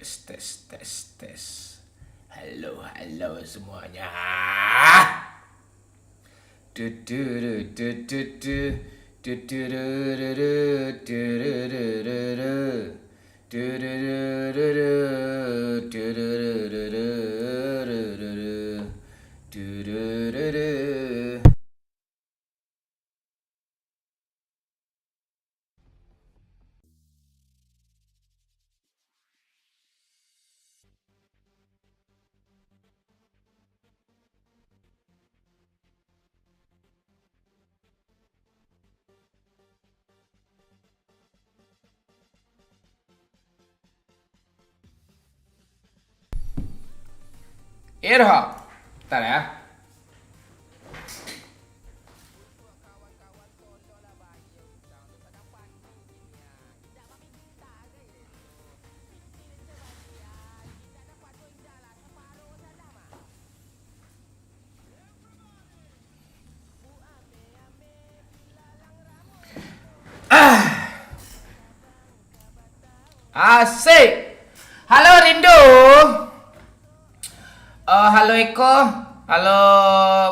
tes. Halo semuanya. Du du du du du du. Du du du du du. Du du du du du. Du du du du du. Du du du du du. Du du du du. Irha. Bentar ya. Asik. Halo Rindu. Oh, halo Eko. Halo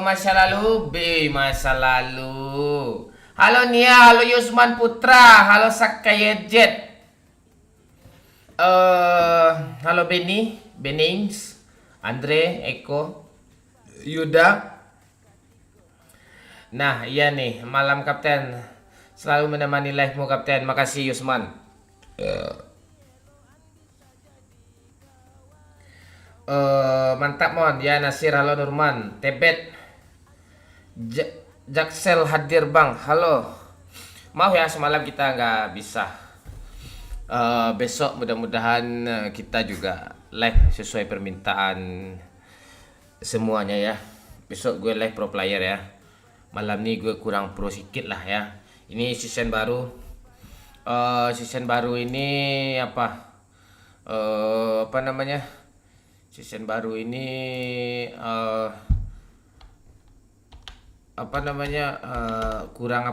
masa lalu. Masa lalu. Halo Nia, halo Yusman Putra, halo Sakayejet. Halo Benings, Andre, Eko, Yuda. Nah, iya nih, malam Kapten. Selalu menemani live-mu Kapten. Makasih Yusman. Mantap Mon, ya Nasir, halo Nurman, Tebet, Jaksel hadir Bang, halo. Maaf ya semalam kita nggak bisa. Besok mudah-mudahan kita juga live sesuai permintaan semuanya ya. Besok gue live pro player ya. Malam ini gue kurang pro sedikit lah ya. Ini season baru. Season baru ini apa namanya? Season baru ini kurang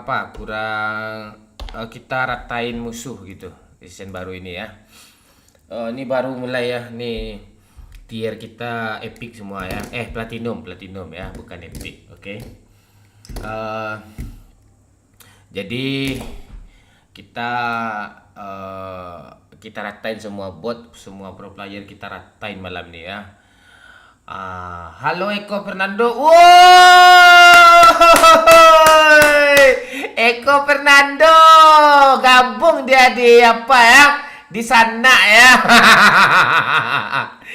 kita ratain musuh gitu season baru ini ya. Ini baru mulai ya nih, tier kita epic semua ya, platinum ya, bukan epic. Oke. Jadi kita kita ratain semua bot, semua pro player kita ratain malam ini ya. Halo Eko Fernando. Woi, Eko Fernando gabung dia di apa ya? Di sana ya.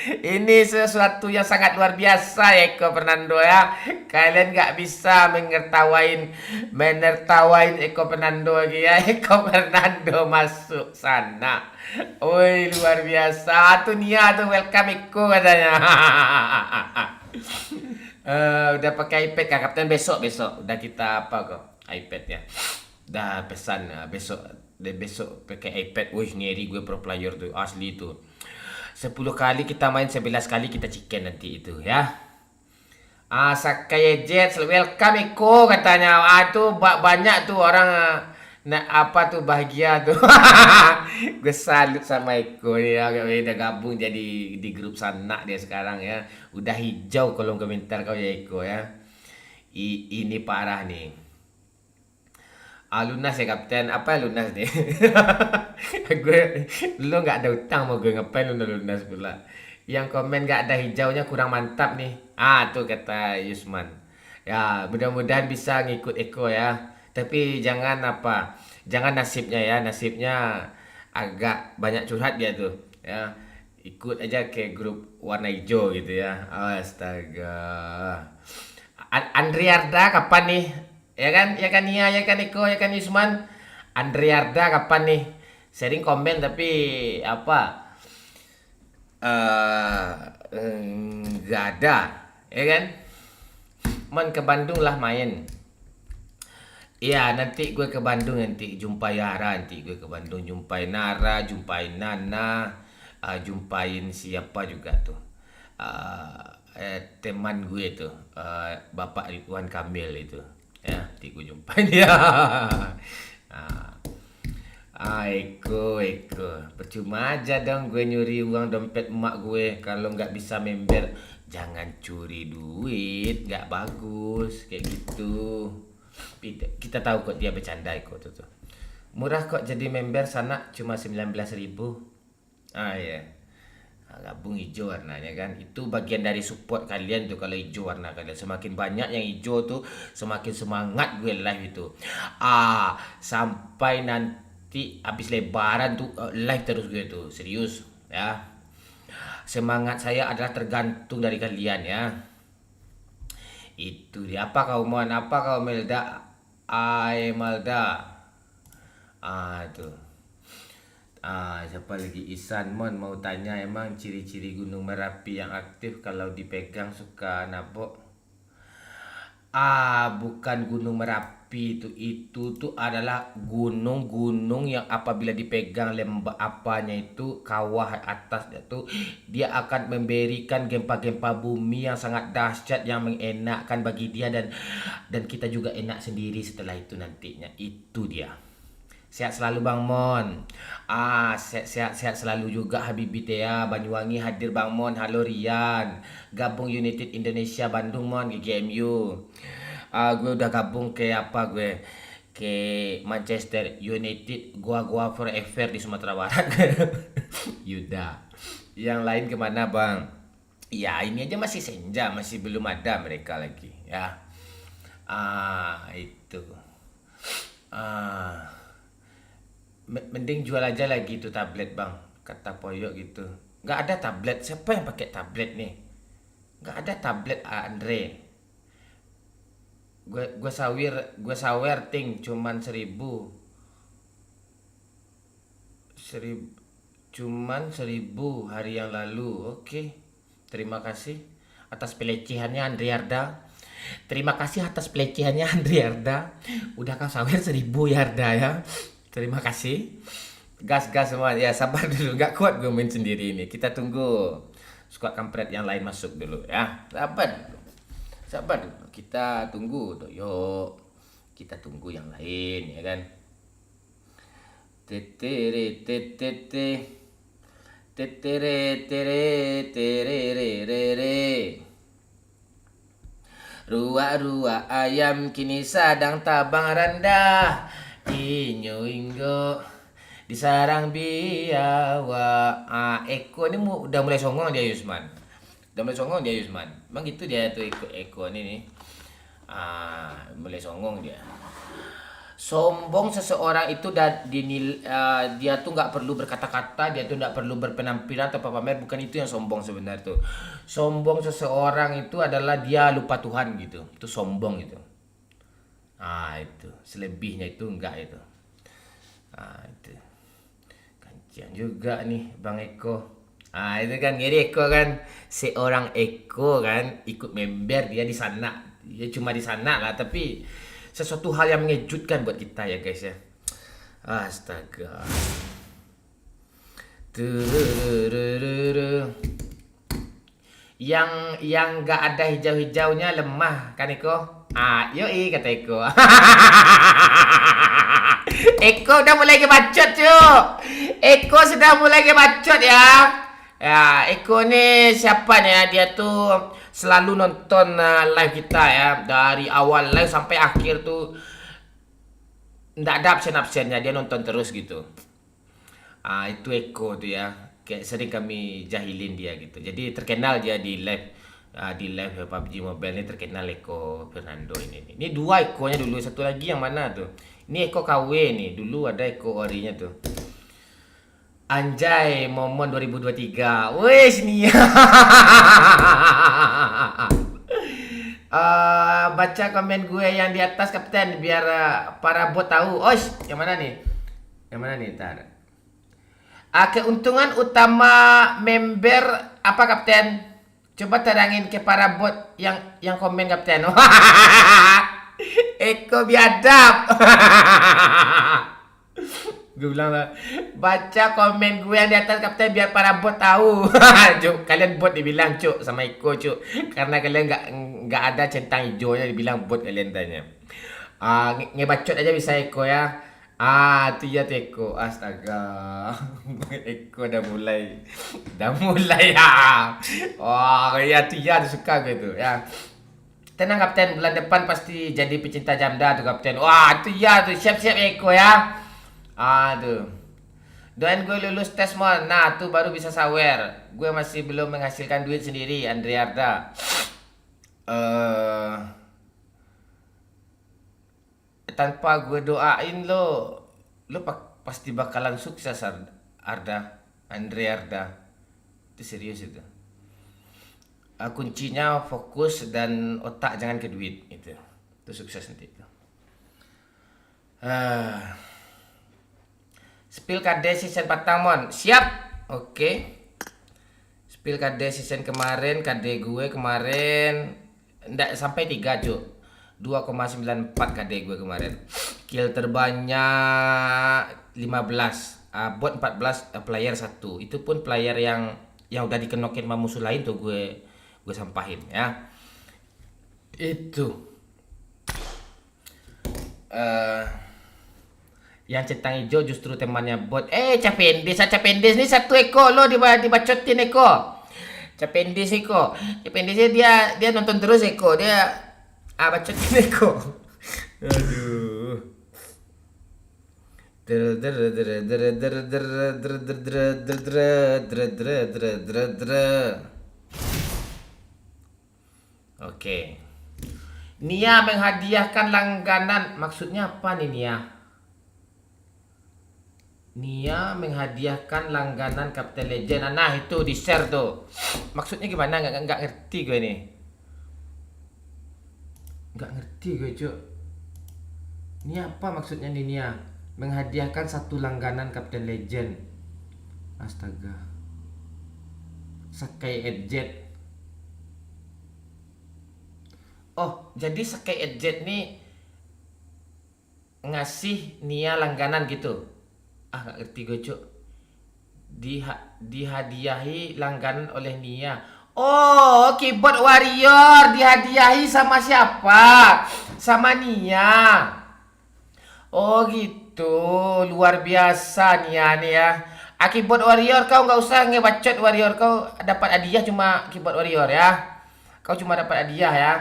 Ini sesuatu yang sangat luar biasa Eko Fernando ya. Kalian nggak bisa menertawain Eko Fernando lagi ya. Eko Fernando masuk sana. Woi, luar biasa. Tuh Nia tuh welcome Eko katanya. Udah pakai iPad kak Kapten, besok udah kita apa kok iPadnya. Udah pesan besok pakai iPad. Wih, ngeri gue pro player tuh asli tuh. 10 kali kita main, 11 kali kita chicken nanti itu ya. Sakayejet welcome Eko katanya. Tuh banyak tuh orang bahagia tuh. Gue salut sama Eko ya, udah gabung jadi di grup sana dia sekarang ya. Udah hijau kolom komentar kau ya Eko ya. Ini parah nih. Lunas ya Kapten, apa lunas nih? Gue dulu nggak ada utang, mau gue ngapain lunas pula. Yang komen nggak ada hijaunya kurang mantap nih. Tuh kata Yusman. Ya mudah-mudahan bisa ngikut Eko ya. Tapi jangan nasibnya ya, nasibnya agak banyak curhat dia tuh ya. Ikut aja ke grup warna hijau gitu ya. Astaga. Andriarda kapan nih? Ya kan Nia, ya kan Eko, ya kan Yusman. Andriarda kapan nih? Sering komen tapi nggak ada, ya kan? Man ke Bandung lah main. Iya, nanti gue ke Bandung, nanti jumpai Yara, nanti gue ke Bandung jumpai Nara, jumpai Nana, jumpain siapa juga tuh. Teman gue tuh, Bapak Ridwan Kamil itu. Ya, nanti gue jumpain dia. Eko. Percuma aja dong gue nyuri uang dompet emak gue kalau nggak bisa member. Jangan curi duit, nggak bagus kayak gitu. Kita tahu kok dia bercanda Eko tuh. Murah kok jadi member sana cuma 19.000. Ah ya. Gabung hijau warnanya kan. Itu bagian dari support kalian tuh kalau hijau warna kalian. Semakin banyak yang hijau tuh semakin semangat gue live itu. Sampai nanti habis lebaran tuh live terus gue tuh. Serius ya. Semangat saya adalah tergantung dari kalian ya. Itu dia. Apa kau mau? Apa kau Melda? Malda. Tuh. Siapa lagi? Isan Mon mau tanya emang ciri-ciri Gunung Merapi yang aktif kalau dipegang suka nabok. Bukan Gunung Merapi itu tuh adalah gunung-gunung yang apabila dipegang lembah apanya itu kawah atasnya tuh dia akan memberikan gempa-gempa bumi yang sangat dahsyat yang mengenakkan bagi dia dan kita juga enak sendiri setelah itu nantinya. Itu dia. Sehat selalu Bang Mon. Sehat selalu juga Habibi Tea Banyuwangi hadir Bang Mon. Halo Rian. Gabung United Indonesia Bandung Mon GGMU. Gue udah gabung ke apa gue? Ke Manchester United. Gua forever di Sumatera Barat. Yuda. Yang lain kemana Bang? Ya ini aja masih senja, masih belum ada mereka lagi ya. Itu. Mending jual aja lagi tuh tablet Bang, kata Poyok gitu. Nggak ada tablet, siapa yang pakai tablet nih? Nggak ada tablet Andre. Gue sawer ting cuman 1.000. Cuman 1.000 hari yang lalu. Oke. Terima kasih atas pelecehannya Andriarda. Terima kasih atas pelecehannya Andriarda. Udah kau sawer 1.000 ya Arda ya. Terima kasih. Gas semua ya, sabar dulu. Nggak kuat gue main sendiri ini. Kita tunggu squad kampret yang lain masuk dulu ya. Sabar dulu. Kita tunggu tuh. Yuk. Kita tunggu yang lain ya kan. Tetere tetete. Tetere tere tere. Ruah ayam kini sedang tabang rendah. Inyo inggo disarang biawa. Eko ini udah mulai songong dia Yusman. Emang gitu dia tuh Eko ini nih. Mulai songong dia. Sombong seseorang itu dia tuh nggak perlu berkata-kata, dia tuh nggak perlu berpenampilan atau pamer, bukan itu yang sombong sebenarnya tuh. Sombong seseorang itu adalah dia lupa Tuhan gitu. Itu sombong itu. Itu selebihnya itu enggak itu. Itu kancian juga nih Bang Eko. Itu kan ngiri Eko kan, seorang Eko kan ikut member dia di sana. Dia cuma di sana lah, tapi sesuatu hal yang mengejutkan buat kita ya guys ya. Astaga. Yang nggak ada hijau-hijaunya lemah kan Eko? Yoi kata Eko. Eko udah mulai kebacot cuk. Eko sudah mulai kebacot ya. Ya Eko nih siapa nih ya? Dia tuh selalu nonton live kita ya. Dari awal live sampai akhir tuh nggak ada absen-absennya. Dia nonton terus gitu. Itu Eko tuh ya. Kayak sering kami jahilin dia gitu. Jadi terkenal dia di live PUBG Mobile ini, terkenal Eko Fernando ini. Ini dua Ekonya dulu, satu lagi yang mana tuh? Ini Eko KW nih, dulu ada Eko orinya tuh. Anjay, Momon 2023. Wes nih. Baca komen gue yang di atas Kapten biar para bot tahu. Yang mana nih? Ntar. Keuntungan utama member apa Kapten? Coba terangin ke para bot yang komen Kapten. Eko biadab. Gue bilang lah, baca komen gue yang di atas Kapten biar para bot tahu. Cuk, kalian bot dibilang cuk sama Eko cuk, karena kalian nggak ada centang hijaunya dibilang bot kalian tanya. Ngebacot aja bisa Eko ya. Itu ya Teko. Astaga. Eko udah mulai ya. Oh ya tuh ya suka gue tuh ya. Tenang kapten, bulan depan pasti jadi pecinta janda tuh kapten. Wah itu ya tuh siap-siap Eko ya. Aduh. Doain gue lulus tes mon. Nah tuh baru bisa sawer. Gue masih belum menghasilkan duit sendiri Andriarda. eh Tanpa gue doain lo pasti bakalan sukses Arda, Andre Arda. Itu serius itu. Kuncinya fokus dan otak jangan ke duit itu. Itu sukses nanti itu. Ah, Spill KD season Patamon. Siap. Oke. Spill KD season kemarin, KD gue kemarin enggak sampai 3 Cuk. 2,94 KD gue kemarin. Kill terbanyak 15. Bot 14, player 1. Itu pun player yang udah dikenokin sama musuh lain tuh gue sampahin ya. Itu. eh yang centang hijau justru temannya bot. Capendis nih satu Eko lo dibacotin Eko. Capendis Eko. Capendisnya dia nonton terus Eko. Dia bacotin Eko. Aduh. Oke. Nia menghadiahkan langganan. Maksudnya apa nih Nia? Nia menghadiahkan langganan Captain Legend. Nah itu di share tuh. Maksudnya gimana? Nggak ngerti gue nih. Nggak ngerti gue Cuk. Ini apa maksudnya nih Nia? Menghadiahkan satu langganan Captain Legend. Astaga. Sakai Edjet. Oh jadi Sakai Edjet nih ngasih Nia langganan gitu. Nggak ngerti gue Cuk. Dihadiahi langganan oleh Nia. Oh, keyboard warrior dihadiahi sama siapa? Sama Nia. Oh gitu, luar biasa Nia nih ya. Keyboard warrior kau nggak usah ngebacot warrior, kau dapat hadiah cuma keyboard warrior ya. Kau cuma dapat hadiah ya.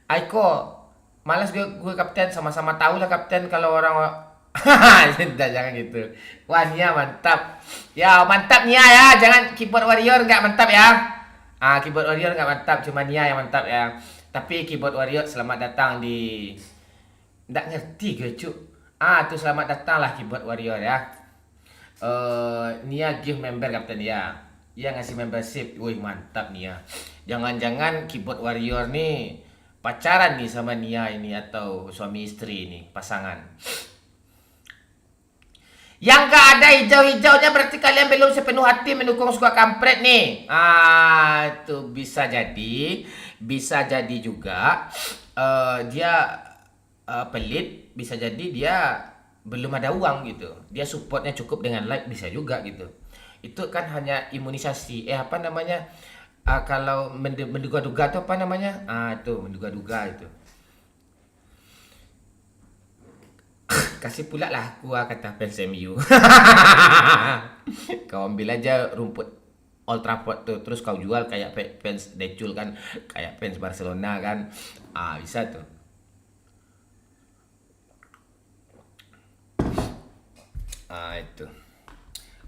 Aiko, malas gue kapten, sama-sama tahu lah kapten kalau orang tidak, jangan gitu. Wah Nia mantap. Ya mantap Nia ya. Jangan keyboard warrior nggak mantap ya. Keyboard warrior nggak mantap. Cuma Nia yang mantap ya. Tapi keyboard warrior selamat datang di. Nggak ngerti gue cuk. Tuh selamat datang lah keyboard warrior ya. Nia give member kapten ya. Dia ngasih membership. Wih mantap Nia. Jangan-jangan keyboard warrior nih pacaran nih sama Nia ini atau suami istri ini pasangan. Yang gak ada hijau-hijaunya berarti kalian belum sepenuh hati mendukung suka kampret nih. Itu bisa jadi. Bisa jadi juga dia pelit. Bisa jadi dia belum ada uang gitu. Dia supportnya cukup dengan like, bisa juga gitu. Itu kan hanya imunisasi. Apa namanya? Kalau menduga-duga itu apa namanya? Itu menduga-duga itu. Kasih pula lah gua kata fans MU. Kau ambil aja rumput Old Trafford tuh, terus kau jual kayak fans Decul kan, kayak fans Barcelona kan. Bisa tuh. Itu.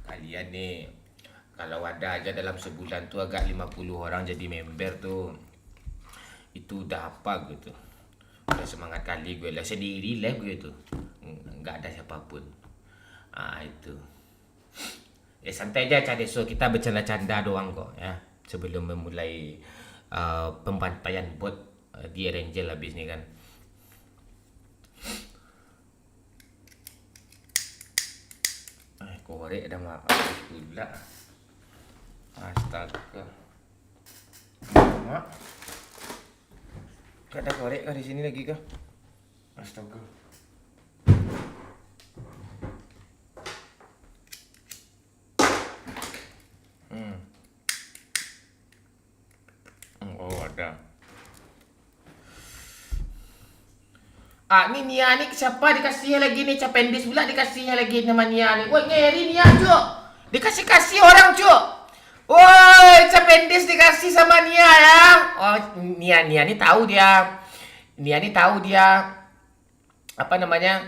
Kalian nih kalau ada aja dalam sebulan tuh agak 50 orang jadi member tuh. Itu udah apa gitu. Udah semangat kali gue lah sendiri lah gue tuh. Nggak ada siapapun. Itu. Santai aja Cak Deso, kita bercanda-canda doang kok ya. Sebelum memulai pembantaian bot di Erangel habis nih kan. Korek ada habis pula. Astaga. Mak. Gak ada korek kah di sini lagi kah? Astaga. Oh ada. Ini Nia nih siapa dikasih lagi nih Capendis pula dikasihnya lagi nama Nia nih. Woi ngeri Nia cuk. Dikasih orang cuk. Woi Capendis dikasih sama Nia ya. Oh Nia nih tahu dia. Nia nih tahu dia apa namanya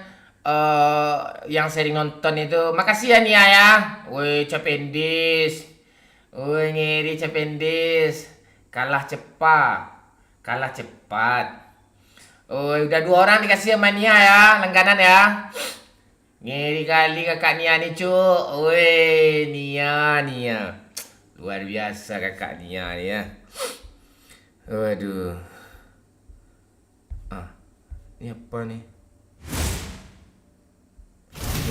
yang sering nonton itu. Makasih ya Nia ya. Woi Capendis. Woi ngeri Capendis. Kalah cepat. Oh, udah 2 orang dikasih sama Nia ya, langganan ya. Ngeri kali kakak Nia nih, Cuk. Woi, Nia. Luar biasa kakak Nia nih ya. Waduh. Ini apa nih?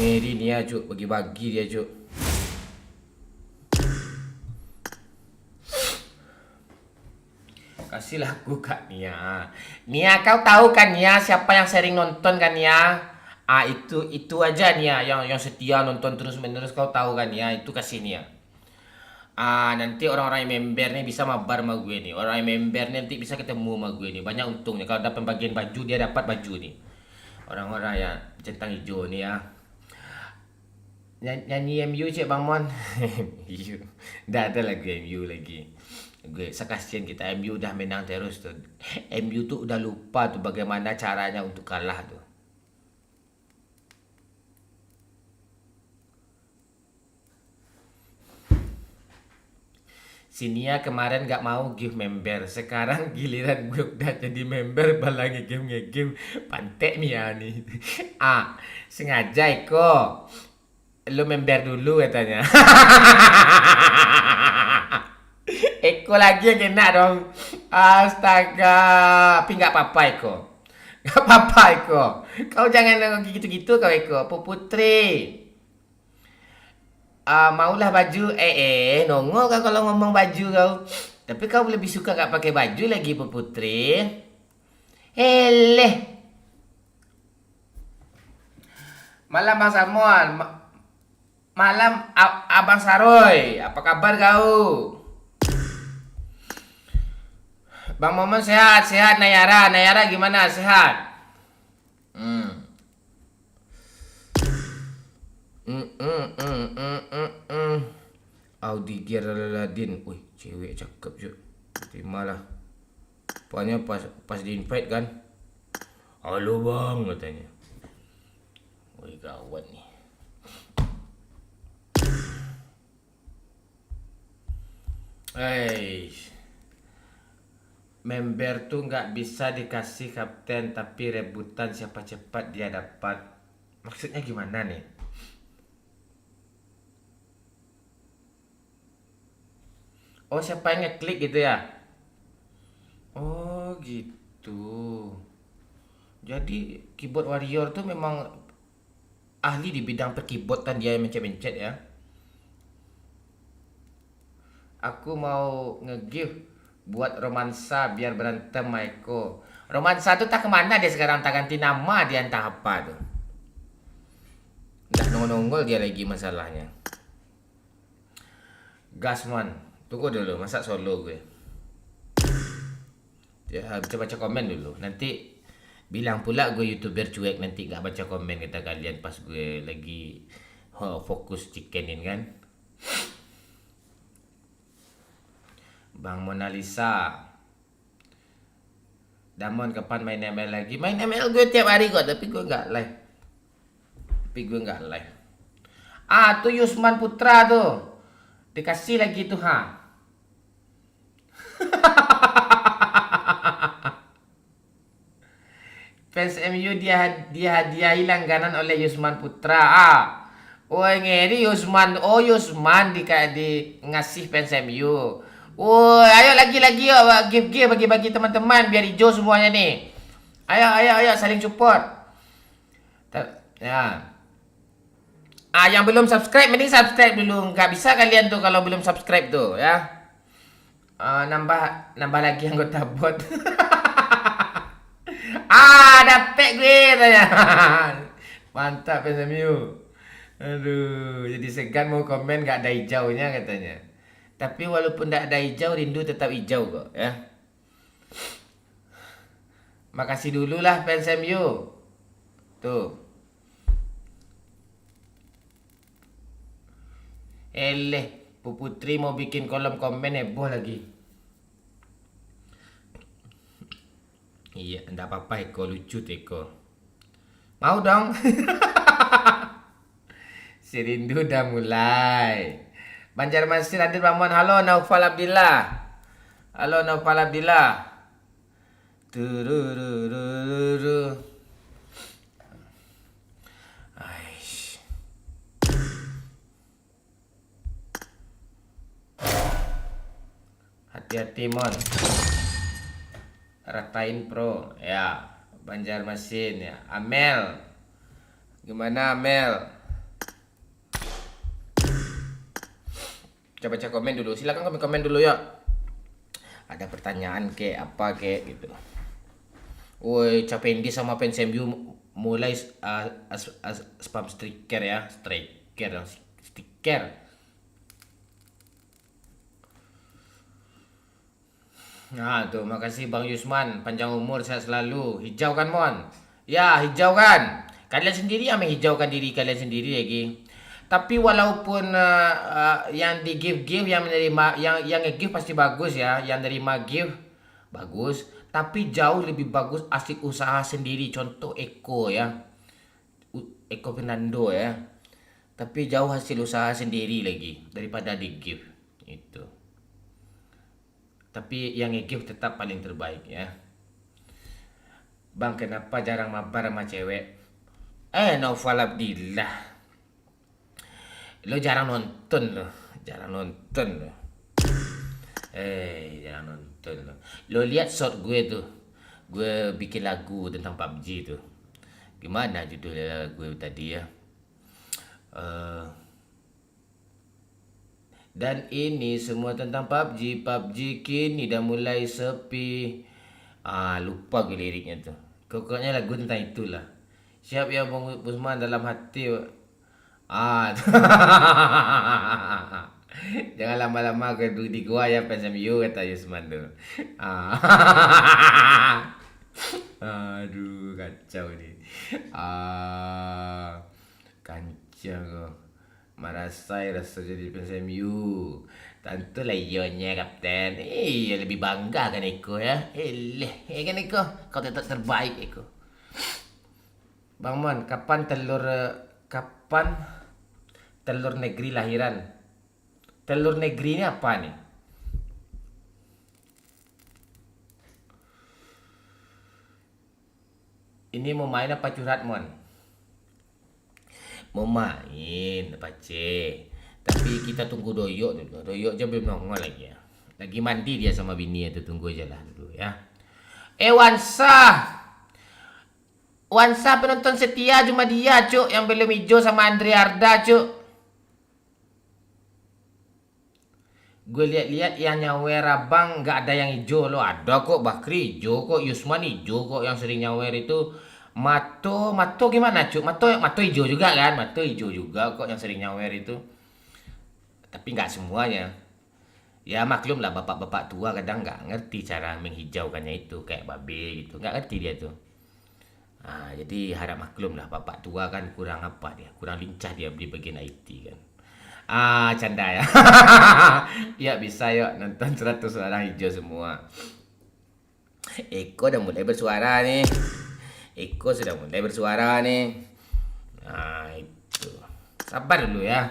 Ngeri Nia, Cuk. Bagi-bagi dia, Cuk. Kasihlah aku Kak Nia. Nia kau tahu kan Nia siapa yang sering nonton kan Nia? Itu aja Nia yang setia nonton terus menerus kau tahu kan Nia itu kasih Nia. Nanti orang-orang yang member nih bisa mabar sama gue nih. Orang yang member nih nanti bisa ketemu sama gue nih. Banyak untungnya kalau dapat pembagian baju dia dapat baju nih. Orang-orang yang centang hijau nih ya. Nyanyi MU cek Bang Mon. Dah ada lagu MU lagi. Gue sekasian kita MU udah menang terus tuh. MU tuh udah lupa tuh bagaimana caranya untuk kalah tuh. Sinia kemarin gak mau give member. Sekarang giliran gue udah jadi member malah ngegame pantek Mia nih. Sengaja Eko. Lu member dulu katanya. Eko lagi yang kena dong. Astaga. Tapi gak apa-apa Eko. Gak apa-apa Eko. Kau jangan gitu-gitu kau Eko. Putri. Maulah baju. Nongol kau kalau ngomong baju kau. Tapi kau lebih suka gak pakai baju lagi Putri. Malam Bang Samuel. Malam Abang Saroy. Apa kabar kau? Bang Momen sehat Nayara gimana sehat? Audi Geraldine, wih cewek cakep cuy, terimalah. Pokoknya pas di invite kan, halo bang katanya, wih gawat nih. Member tuh nggak bisa dikasih kapten tapi rebutan siapa cepat dia dapat. Maksudnya gimana nih? Oh siapa yang ngeklik gitu ya? Oh gitu. Jadi keyboard warrior tuh memang ahli di bidang perkeyboardan dia yang mencet-mencet ya. Aku mau nge-give buat romansa biar berantem Maiko. Romansa tuh tak kemana dia sekarang, tak ganti nama dia entah apa tuh. Nggak nongol-nongol dia lagi masalahnya. Gasman, tunggu dulu masa solo gue. Ya baca komen dulu. Nanti bilang pula gue YouTuber cuek nanti nggak baca komen kata kalian pas gue lagi fokus chickenin kan. Bang Mona Lisa. Damon kapan main ML lagi? Main ML gue tiap hari kok, tapi gue nggak live. Tuh Yusman Putra tuh. Dikasih lagi tuh Fans MU dia hadiahi langganan oleh Yusman Putra. Woi ngeri Yusman. Oh Yusman di ngasih fans MU. Woi, ayo lagi yuk give bagi-bagi teman-teman biar hijau semuanya nih. Ayo saling support. Ya. Yang belum subscribe mending subscribe dulu. Nggak bisa kalian tuh kalau belum subscribe tuh ya. Nambah lagi anggota bot. Dapet gue tanya. Mantap fans MU. Aduh, jadi segan mau komen nggak ada hijaunya katanya. Tapi walaupun tidak ada hijau, rindu tetap hijau kok ya. Makasih dulu lah fans MU. Tuh. Bu Putri mau bikin kolom komen heboh lagi. Iya, enggak apa-apa Eko, lucu tuh Eko. Mau dong. Si Rindu udah mulai. Banjarmasin hadir Bang Mon. Halo Naufal Abdillah. Halo Naufal Abdillah. Tururururu. Aish. Hati-hati Mon. Ratain Pro ya. Banjarmasin ya. Amel. Gimana Amel? Coba baca komen dulu. Silakan komen dulu ya. Ada pertanyaan ke apa ke gitu. Woi, Capendi sama fans MU mulai spam stiker ya, stiker. Nah, tuh makasih Bang Yusman, panjang umur sehat selalu. Hijau kan, Mon? Ya, hijau kan. Kalian sendiri yang menghijaukan diri kalian sendiri lagi. Tapi walaupun yang di give yang menerima yang nge-give pasti bagus ya, yang nerima give bagus, tapi jauh lebih bagus asik usaha sendiri. Contoh Eko ya. Eko Fernando ya. Tapi jauh hasil usaha sendiri lagi daripada di give itu. Tapi yang nge-give tetap paling terbaik ya. Bang, kenapa jarang mabar sama cewek? Naufal Abdillah. Lo jarang nonton lo. Jarang nonton lo. Lo lihat short gue tuh. Gue bikin lagu tentang PUBG tuh. Gimana judul gue tadi ya? Dan ini semua tentang PUBG. PUBG kini dah mulai sepi. Lupa gue liriknya tuh. Pokoknya lagu tentang itulah. Siap ya Bang Usman dalam hati. Jangan lama-lama gue di gua ya fans MU kata Yusman tuh. Aduh kacau nih. Kacau. Merasai rasa jadi fans MU. Tentulah ionya kapten. Lebih bangga kan Eko ya. Kan Eko, kau tetap terbaik Eko. Bang Mon, kapan telur negeri lahiran? Telur negeri ini apa nih? Ini mau main apa curhat Mon? Mau main apa ce? Tapi kita tunggu Doyok dulu. Doyok aja belum nongol lagi ya. Lagi mandi dia sama bini itu, tunggu aja lah dulu ya. Wansa penonton setia cuma dia cuk yang belum hijau sama Andre Arda cuk. Gue lihat-lihat yang nyawer abang nggak ada yang hijau lo. Ada kok Bakri hijau kok, Yusman hijau kok, yang sering nyawer itu Mato gimana cuk? Mato hijau juga kan? Mato hijau juga kok yang sering nyawer itu. Tapi nggak semuanya. Ya maklum lah bapak-bapak tua kadang nggak ngerti cara menghijaukannya itu kayak babe gitu. Nggak ngerti dia tuh. Jadi harap maklum lah bapak tua kan kurang lincah dia beli bagian IT kan. Canda ya. Ya bisa yuk nonton 100 orang hijau semua. Eko udah mulai bersuara nih. Eko sudah mulai bersuara nih. Itu. Sabar dulu ya.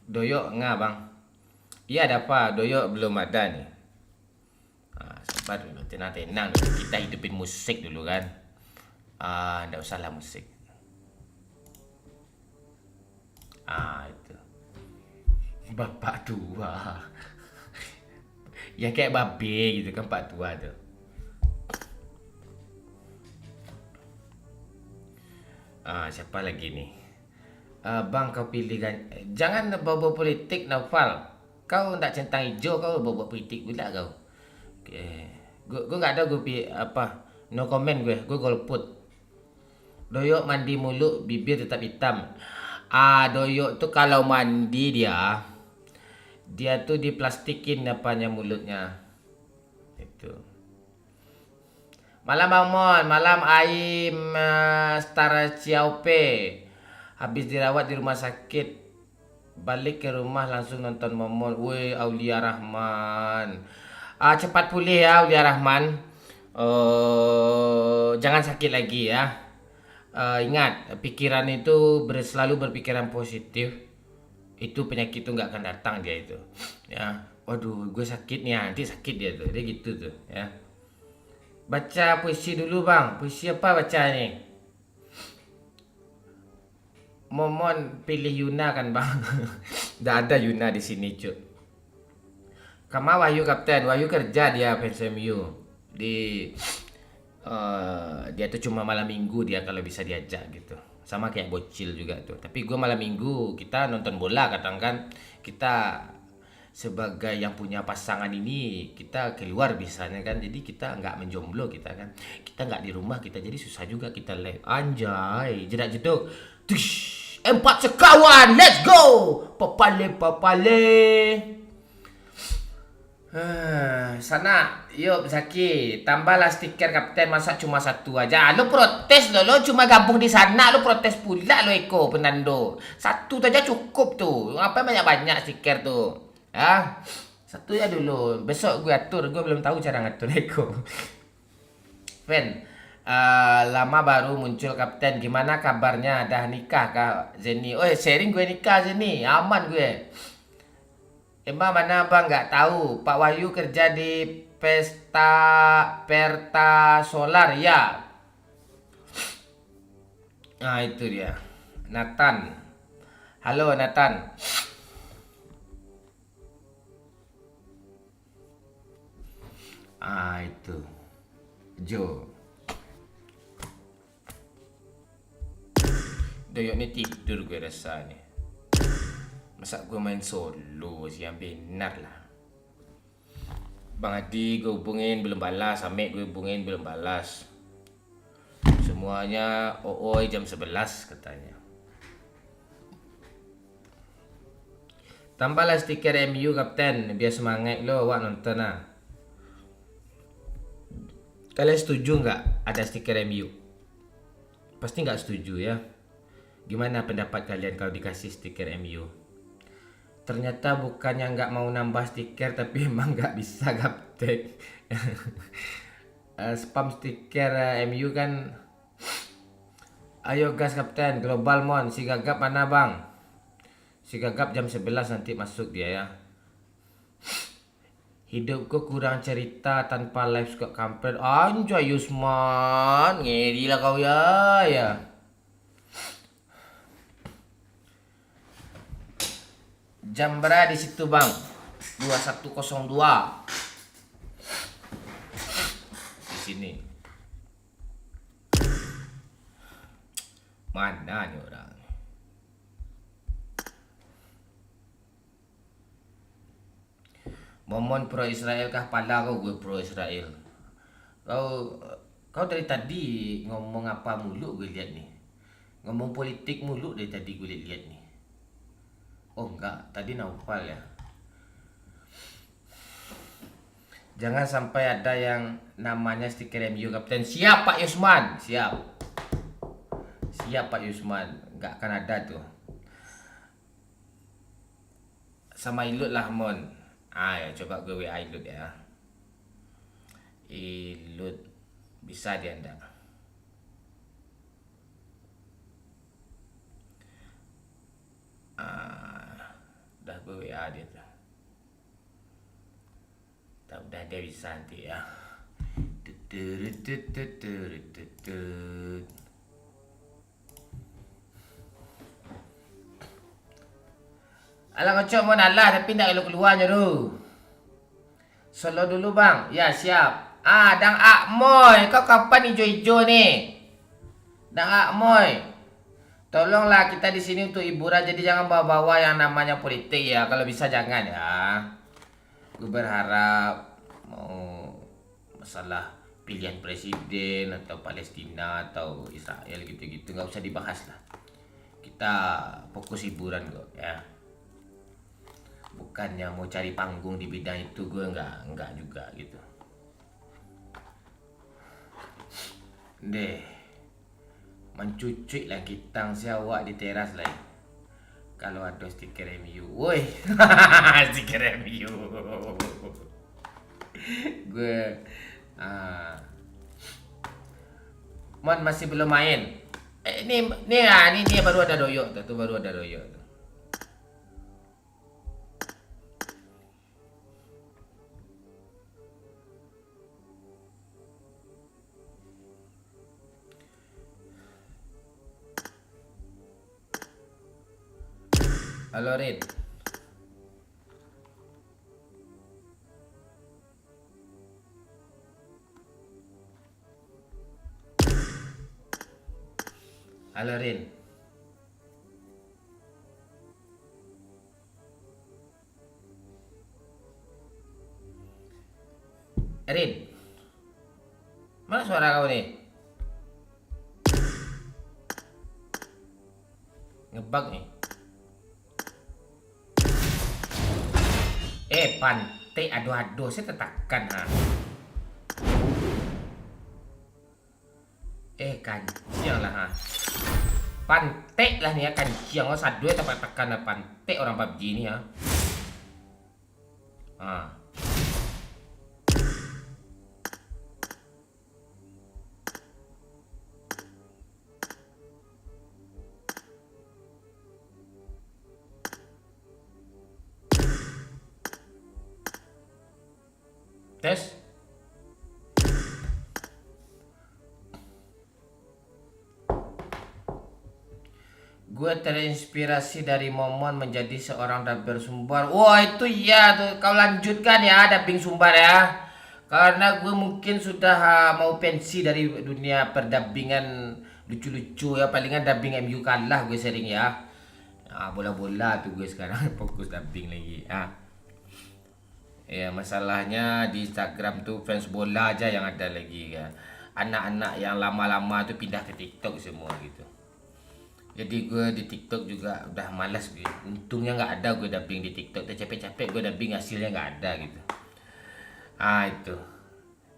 Doyok enggak bang? Iya ada apa? Doyok belum ada nih. Sabar dulu, tenang dulu. Kita hidupin musik dulu kan. Nggak usah lah musik. Itu. Bapak tua. Ya kayak babe gitu kan pak tua tuh. Siapa lagi nih? Bang kau pilih kan. Jangan bawa politik Naufal. Kau tak centang hijau, kau bawa politik pula kau. Gue nggak ada gue apa. No comment gue golput. Doyok mandi mulu, bibir tetap hitam. Doyok tuh kalau mandi dia Dia tuh diplastikin apanya mulutnya. Itu. Malam Bang Mon, malam Aim Star Ciaupe. Habis dirawat di rumah sakit, balik ke rumah langsung nonton Momol. Woi, Aulia Rahman. Cepat pulih ya Aulia Rahman. Jangan sakit lagi ya. Ingat, pikiran itu selalu berpikiran positif. Itu penyakit itu nggak akan datang dia itu. Ya, waduh, gue sakit nih, nanti sakit dia tuh. Dia gitu tuh, ya. Baca puisi dulu bang. Puisi apa baca nih? Momon pilih Yuna kan bang? Tidak ada Yuna di sini cuy. Kama Wahyu kapten. Wahyu kerja dia fans MU. Dia tuh cuma malam minggu dia kalau bisa diajak gitu. Sama kayak bocil juga tuh. Tapi gue malam minggu kita nonton bola kadang kan. Kita sebagai yang punya pasangan ini kita keluar bisanya kan, jadi kita nggak menjomblo, kita kan kita nggak di rumah, kita jadi susah juga kita live anjay jedak jeduk tush, 4 sekawan let's go papale sana yuk Zaki tambahlah stiker kapten, masa cuma satu aja lo protes lo cuma gabung di sana lo protes pula lo Eko Fernando, satu aja cukup tuh, ngapain banyak-banyak stiker tuh. Satu ya dulu. Besok gue atur. Gue belum tahu cara ngatur Eko. Fen, lama baru muncul kapten. Gimana kabarnya? Dah nikah kak Zeni? Sharing gue nikah Zeni. Aman gue. Emang mana bang? Nggak tahu. Pak Wahyu kerja di Perta Solar ya. Nah itu dia. Nathan. Halo Nathan. Itu Jo. Doyok ni tidur gue rasa nih. Masa gue main solo sih, yang benar lah. Bang Adi gue hubungin belum balas, Amek gue hubungin belum balas. Semuanya jam 11 katanya. Tambahlah stiker MU kapten biar semangat lo awak nonton lah. Kalian setuju nggak ada stiker MU? Pasti nggak setuju ya. Gimana pendapat kalian kalau dikasih stiker MU? Ternyata bukannya nggak mau nambah stiker, tapi emang nggak bisa gaptek. Spam stiker MU kan. Ayo gas kapten, global mon. Si Gagap mana bang? Si Gagap jam 11 nanti masuk dia ya. Hidupku kurang cerita tanpa live Scott Kampret. Anjay Yusman, ngeri lah kau ya. Jam berapa di situ bang? 2102. Di sini. Mana nih orang? Momon pro Israel kah? Pala kau gue pro Israel. Kau dari tadi ngomong apa mulu gue lihat nih. Ngomong politik mulu dari tadi gue lihat nih. Oh enggak, tadi Naufal ya. Jangan sampai ada yang namanya stiker MU kapten. Siap Pak Yusman, siap. Siap Pak Yusman, enggak akan ada tuh. Sama Ilut lah mon. Ya coba gue WA Ilut ya. Ilut bisa dia enggak? Udah gue WA dia tuh. Udah dia bisa nanti ya. Alah ngocok mau nalah tapi nak keluarnya tu. Solo dulu bang. Ya siap. Dang Akmoy, kau kapan hijau-hijau ni? Dang Akmoy, tolonglah kita di sini untuk hiburan, jadi jangan bawa-bawa yang namanya politik ya. Kalau bisa jangan ya. Gue berharap mau masalah pilihan presiden atau Palestina atau Israel gitu-gitu nggak usah dibahas lah. Kita fokus hiburan kok ya. bukannya mau cari panggung di bidang itu, gue nggak juga gitu deh. Mencucuk lah kitang si awak di teras lah kalau ada stiker MU, woi. Stiker MU. Gue Mon masih belum main. Ini baru ada doyok tuh, baru ada doyok tuh. Halo Rin. Halo Rin. Rin. Mana suara kau nih? Ngebug nih. Pantai aduh-aduh saya tekan kanciang lah pantai lah nih ya, kanciang lo sadu ya tekan pantai orang PUBG ini ya. Tes. Gue terinspirasi dari Momon menjadi seorang dubber Sumbar. Wah itu iya tuh, kau lanjutkan ya dubbing Sumbar ya. Karena gue mungkin sudah mau pensi dari dunia perdubbingan lucu-lucu ya. Palingan dubbing MU kalah gue sering ya. Bola-bola tuh gue sekarang fokus dubbing lagi ya. Masalahnya di Instagram tuh fans bola aja yang ada lagi kan. Anak-anak yang lama-lama tuh pindah ke TikTok semua gitu. Jadi gue di TikTok juga udah malas gue. Untungnya nggak ada gue dubbing di TikTok. Udah capek-capek gue dubbing hasilnya nggak ada gitu. Itu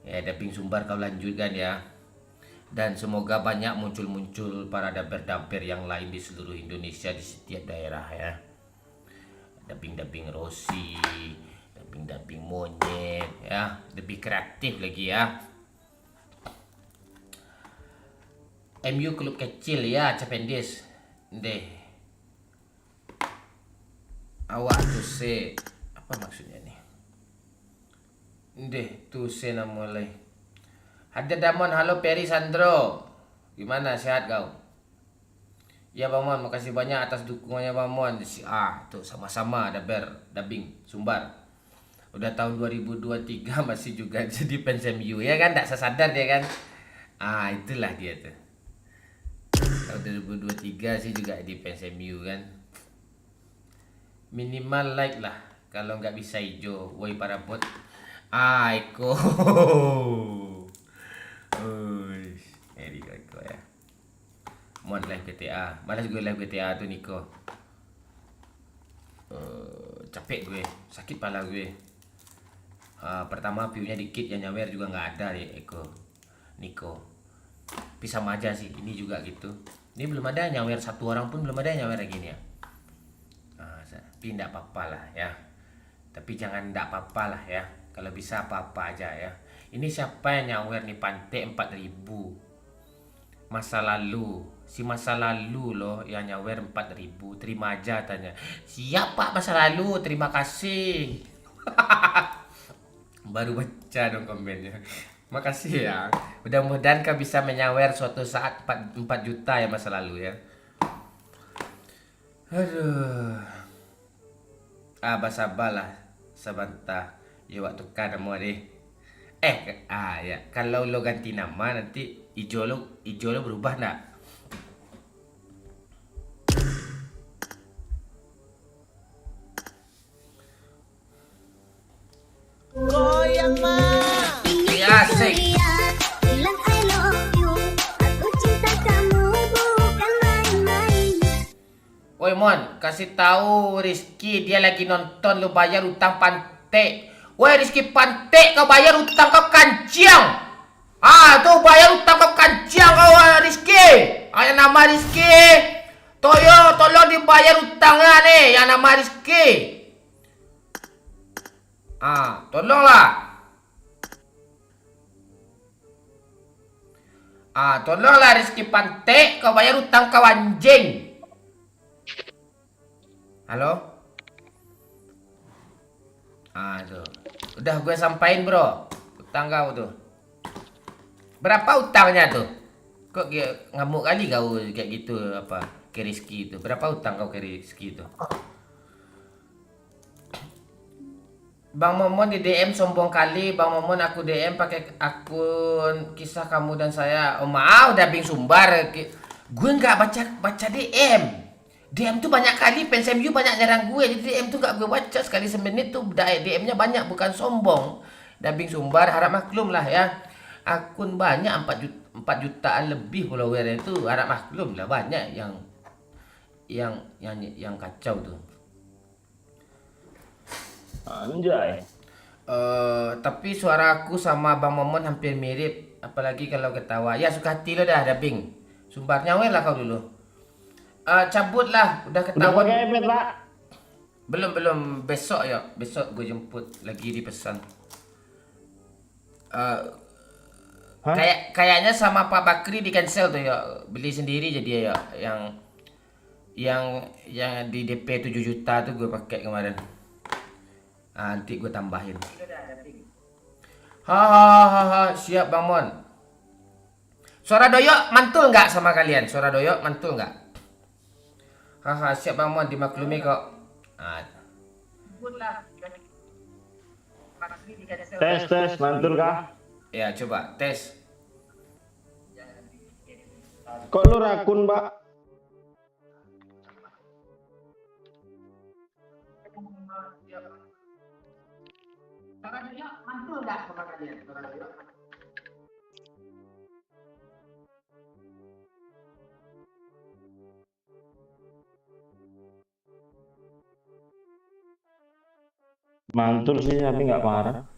ya, dubbing Sumbar kau lanjutkan ya. Dan semoga banyak muncul-muncul para dubber-dubber yang lain di seluruh Indonesia, di setiap daerah ya. Dubbing-dubbing Rossi, dubbing monyet ya, lebih kreatif lagi ya. MU klub kecil ya, Cependis deh. Awak tuh apa maksudnya nih deh tuh nama mulai. Ada Damon, halo Peri Sandro, gimana, sehat kau? Ya Bang Mon, makasih banyak atas dukungannya Bang Mon. Tuh sama-sama dubbing Sumbar. Udah tahun 2023 masih juga jadi fans MU ya kan, tak sadar dia kan. Itulah dia tuh. Tahun 2023 sih juga di fans MU kan. Minimal like lah, kalau nggak bisa hijau. Woi para bot. Iko. Iko ya. Mon live GTA. Malas gue live GTA tuh Niko. Capek gue, sakit pala gue. Pertama view-nya dikit, yang nyawer juga nggak ada ya Niko. Tapi sama aja sih, ini juga gitu. Ini belum ada nyawer, satu orang pun belum ada nyawer gini ya. Tapi enggak apa-apa lah ya. Tapi jangan enggak apa-apa lah ya. Kalau bisa apa-apa aja ya. Ini siapa yang nyawer nih, Pantai 4000. Masa lalu, si masa lalu loh yang nyawer 4000. Terima aja tanya. Siapa masa lalu? Terima kasih. Baru baca dong komennya. Makasih ya. Mudah-mudahan kau bisa menyawer suatu saat 4 juta ya masa lalu ya. Aduh. Sabarlah sebentar. Ya waktu kan nama deh. Ya. Kalau lo ganti nama nanti hijau lo berubah enggak? Goyang mah. Ya asik. Bilang I love you. Aku cinta kamu bukan main-main. Woi Woi Mon, kasih tahu Rizky dia lagi nonton lu bayar utang Pantek. Woi Rizky Pantek, kau bayar utang kau kancing. Ah, tuh bayar utang kau kancing kau Rizky. Ah, yang nama Rizky. Toyo, tolong dibayar utangnya nih yang nama Rizky. Ah, tolonglah. Ah, tolonglah Rizky Pantek, kau bayar utang kau anjing. Halo? Ah, tuh. Udah gue sampain, bro. Utang kau tuh. Berapa utangnya tuh? Kok ngamuk kali kau kayak gitu apa? Ke Rizky itu. Berapa utang kau ke Rizky itu? Bang Momon di DM sombong kali. Bang Momon aku DM pakai akun kisah kamu dan saya. Oh maaf, udah bing sumbar. Gue nggak baca DM. DM tuh banyak kali fans MU banyak nyerang gue. Jadi DM tuh nggak gue baca sekali semenit tuh. DM-nya banyak bukan sombong. Dabing sumbar harap maklum lah ya. Akun banyak 4 jutaan lebih followernya itu harap maklum lah banyak yang kacau tuh. Anjay. Tapi suara aku sama Bang Momon hampir mirip, apalagi kalau ketawa. Ya suka hati lo dah, Dabing. Sumbarnya weh lah kau dulu. Cabut lah, udah Udah ketahuan. pakai iPad, Pak? Belum besok ya, besok gue jemput lagi dipesan. Hah? Kayaknya sama Pak Bakri di cancel tuh ya, beli sendiri jadi ya yang di DP 7 juta tuh gue pakai kemarin. Nanti gue tambahin. Hahaha, siap Bang Mon. Suara doyok mantul nggak sama kalian? Suara doyok mantul nggak? Haha, siap Bang Mon, dimaklumi kok. Tes, mantul kah? Ya coba tes. Kok lu rakun, Pak? Suara doyok mantul nggak sama kalian? Suara doyok. Mantul sih, tapi nggak parah.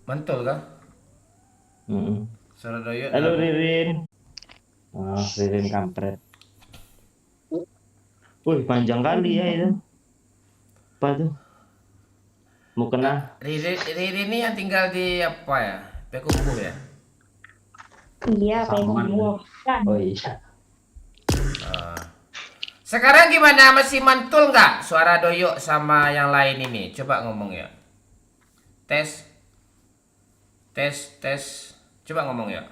Mantul kah? Suara doyok. Halo, Ririn. Oh, Ririn kampret. Wih, panjang kali ya itu. Apa tuh? Mau kena? Riri ini yang tinggal di apa ya? Payakumbuh ya? Iya, Saman. kan. Oh iya. Sekarang gimana? Masih mantul nggak suara doyok sama yang lain ini? Coba ngomong ya. Tes. Tes, tes. Coba ngomong ya.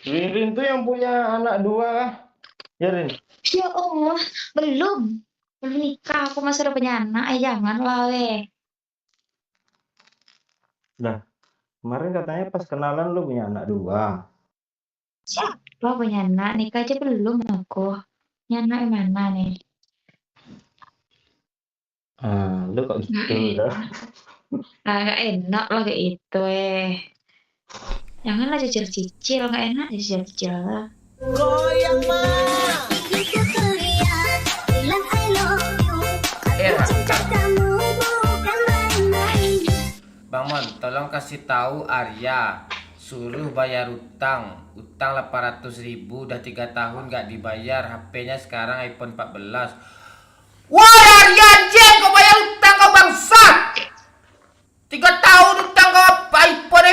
Ririn tuh yang punya anak 2 kah? Ya, Rin. Ya Allah, belum. Belum nikah, aku masih udah punya anak. Jangan lah, weh. Dah. Kemarin katanya pas kenalan lu punya anak 2. Siapa punya anak? Nikah aja belum aku. Punya anak yang mana nih? Lu kok gitu dah. Gak enak lah kayak itu, Janganlah cicil-cicil, gak enak cicil-cicil lah. Goyang mah. Itu teriak, bilang I love you. Cinta kamu bukan main-main. Bang Mon, tolong kasih tahu Arya. Suruh bayar utang. Utang 800.000 udah 3 tahun nggak dibayar. HP-nya sekarang iPhone 14. Wah Arya anjing, kau bayar utang kau bangsat. 3 tahun utang kau iPhone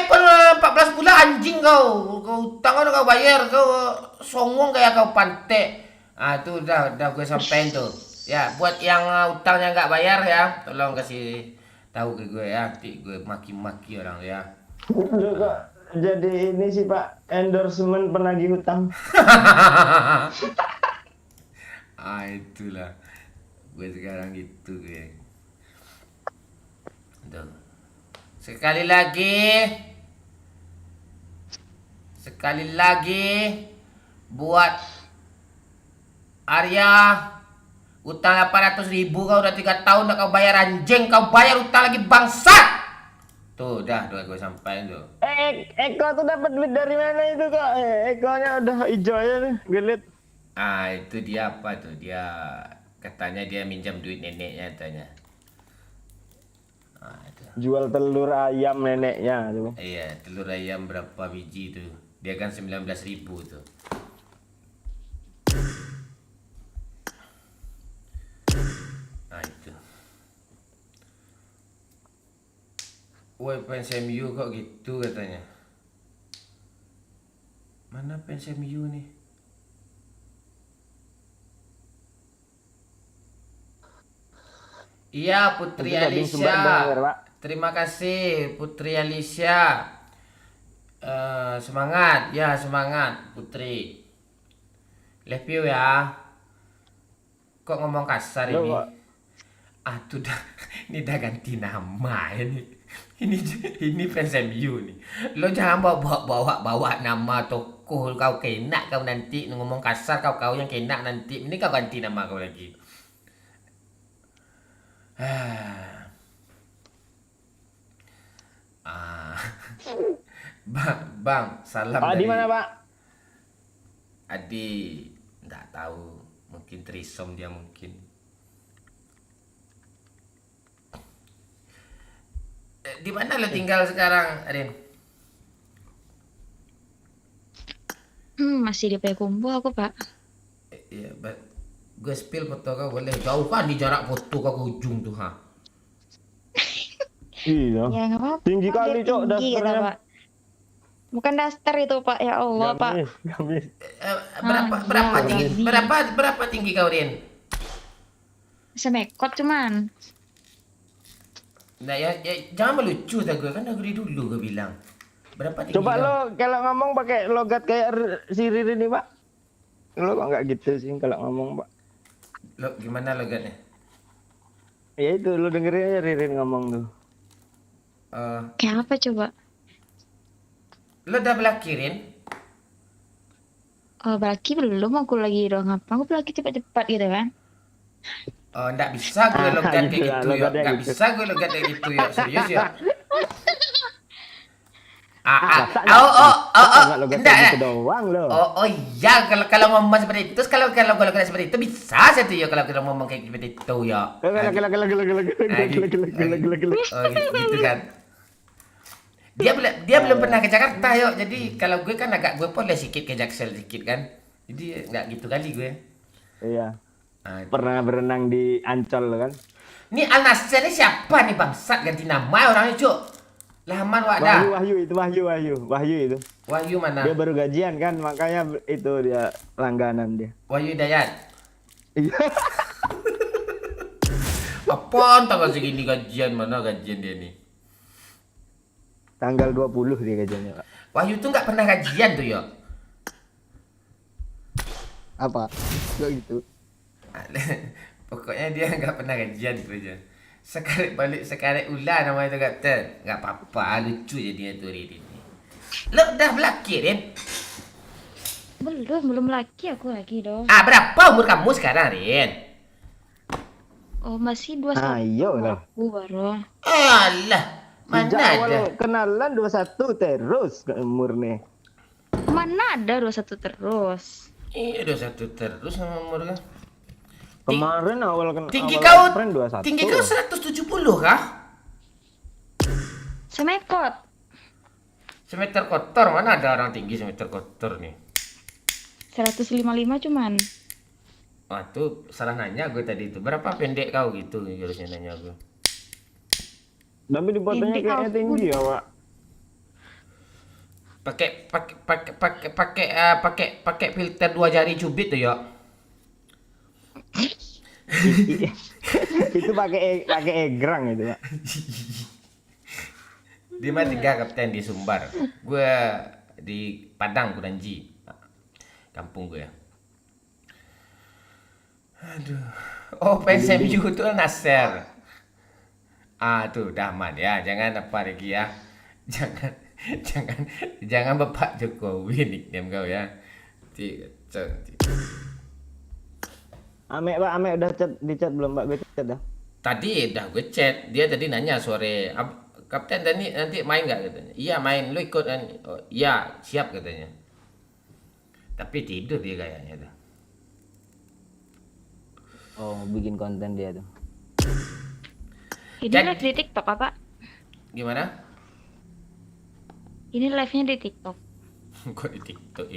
14 bulan anjing kau. Kau utang kau bayar, kau songong kayak kau Pantek. Itu udah gue sampein tuh. Ya, buat yang utangnya nggak bayar ya, tolong kasih tahu ke gue ya. Nanti gue maki-maki orang ya. Lu kok jadi ini sih, Pak, endorsement penagih hutang. Itulah gue sekarang gitu gue. Tuh. Sekali lagi sekali lagi buat Arya. Utang 800.000 kau udah 3 tahun udah kau bayar anjing. Kau bayar utang lagi bangsat. Tuh udah gue sampai tuh. Eko tuh dapat duit dari mana itu kok? Ekonya udah hijau aja nih, gelit. Ah itu dia apa tuh? Dia katanya dia minjam duit neneknya katanya. Ah itu. Jual telur ayam neneknya tuh. Iya, telur ayam berapa biji tuh? Dia kan 19.000 tuh. Nah itu. Woi fans MU kok gitu katanya. Mana fans MU nih? Iya Putri Itu tadi sumber denger, Alicia. Pak. Terima kasih Putri Alicia. Semangat ya semangat Putri. Love you ya. Kok ngomong kasar Lo ini? kok Ah tuh dah, ini dah ganti nama ini. Ini fans MU nih. Lo jangan bawa nama toko kau kena kau nanti ngomong kasar kau yang kena nanti. Ini kau ganti nama kau lagi. Ah. Bang, salam Pak dari di mana, Pak? Adi. Nggak tahu, mungkin trisom dia mungkin. Di mana lo tinggal sekarang, Arin? Masih di Payakumbuh aku, Pak. Iya, gue spill foto kau boleh. Jauh kan di jarak foto kau ke ujung tuh, ha. Iya. Ya nggak apa-apa. Tinggi kali, Cok, Tinggi kata, dasternya. Pak. Bukan daster itu, Pak. Ya Allah, Pak. Gamis. Berapa tinggi kau, Rin? Semekot cuman. Nah, ya jangan melucu dah gue kan dari dulu gue bilang. Berapa tinggi Coba kau? lo kalau ngomong pakai logat kayak si Ririn nih, Pak. Lo kok nggak gitu sih kalau ngomong, Pak? Lo gimana logatnya? Ya itu lo dengerin aja Ririn ngomong tuh. Kayak apa coba? Lo udah belakirin? Oh, berarti belum. Aku lagi doang apa? Aku lagi cepat-cepat gitu kan? Oh, nggak bisa gue logat kayak gitu lah, gitu ya. logatnya Nggak gitu. bisa gue logat kayak gitu ya. Serius ya. Masa nggak logat Enggak kayak ya. gitu doang lo. Oh iya kalau ngomong seperti itu, terus kalau gue logat seperti itu bisa satu ya kalau kita ngomong kayak seperti itu ya. Oh, gitu kan. Dia belum pernah ke Jakarta yuk. Jadi kalau gue kan agak gue boleh sedikit ke Jaksel sedikit kan. Jadi nggak gitu kali gue. Iya. Nah, Pernah berenang di Ancol lo kan? ini Al Nassr ini siapa nih bangsat ganti nama orangnya cuk. Laman wadah. Wahyu itu. Wahyu mana? Dia baru gajian kan, makanya itu dia langganan dia. Wahyu Dayat. Iya. Apaan tanggal segini gajian mana gajian dia nih? Tanggal 20 dia gajiannya, Pak. Wahyu tuh nggak pernah gajian tuh ya. Apa? Kok gitu? Pokoknya dia nggak pernah gajian gitu aja. Sekali balik sekali ulah nama itu kata. Nggak apa-apa lucu jadinya tuh Rin. Lo udah belakirin? Belum lagi aku lagi dong. Ah berapa umur kamu sekarang Rin? Oh, masih 21. Ayo lah. Aku baru. Alah mana Sejak ada? awal kenalan 21 terus ke umur nih. Mana ada 21 terus? Iya udah satu terus sama umur kan. Kemarin awal Tinggi awal kau friend 21. tinggi kau 170 kah? Semekot. Semeter kotor mana ada orang tinggi semeter kotor nih? 155 cuman. Wah tuh salah nanya gue tadi itu berapa pendek kau gitu harusnya nanya gue. Tapi di fotonya Pendek kayaknya aku. tinggi ya, Pak. Pakai filter 2 jari cubit tuh ya. Itu pakai egrang itu, Pak. Dia mah 3 kapten di Sumbar. Gue di Padang Kudanji. Kampung gue ya. Aduh. Oh, fans MU itu Al Nassr. Ah, tuh udah aman ya. Jangan apa lagi ya. jangan jangan Bapak Jokowi nickname kau ya. Ame Pak, Ame udah di chat belum Pak? Gue chat dah. Tadi udah gue chat, dia tadi nanya sore, Kapten nanti main nggak katanya. Iya main, lu ikut kan? Oh, iya siap katanya. Tapi tidur dia kayaknya tuh. Oh, bikin konten dia tuh. Ini Dan- live di TikTok apa? Gimana? Ini live-nya di TikTok. Kok di TikTok?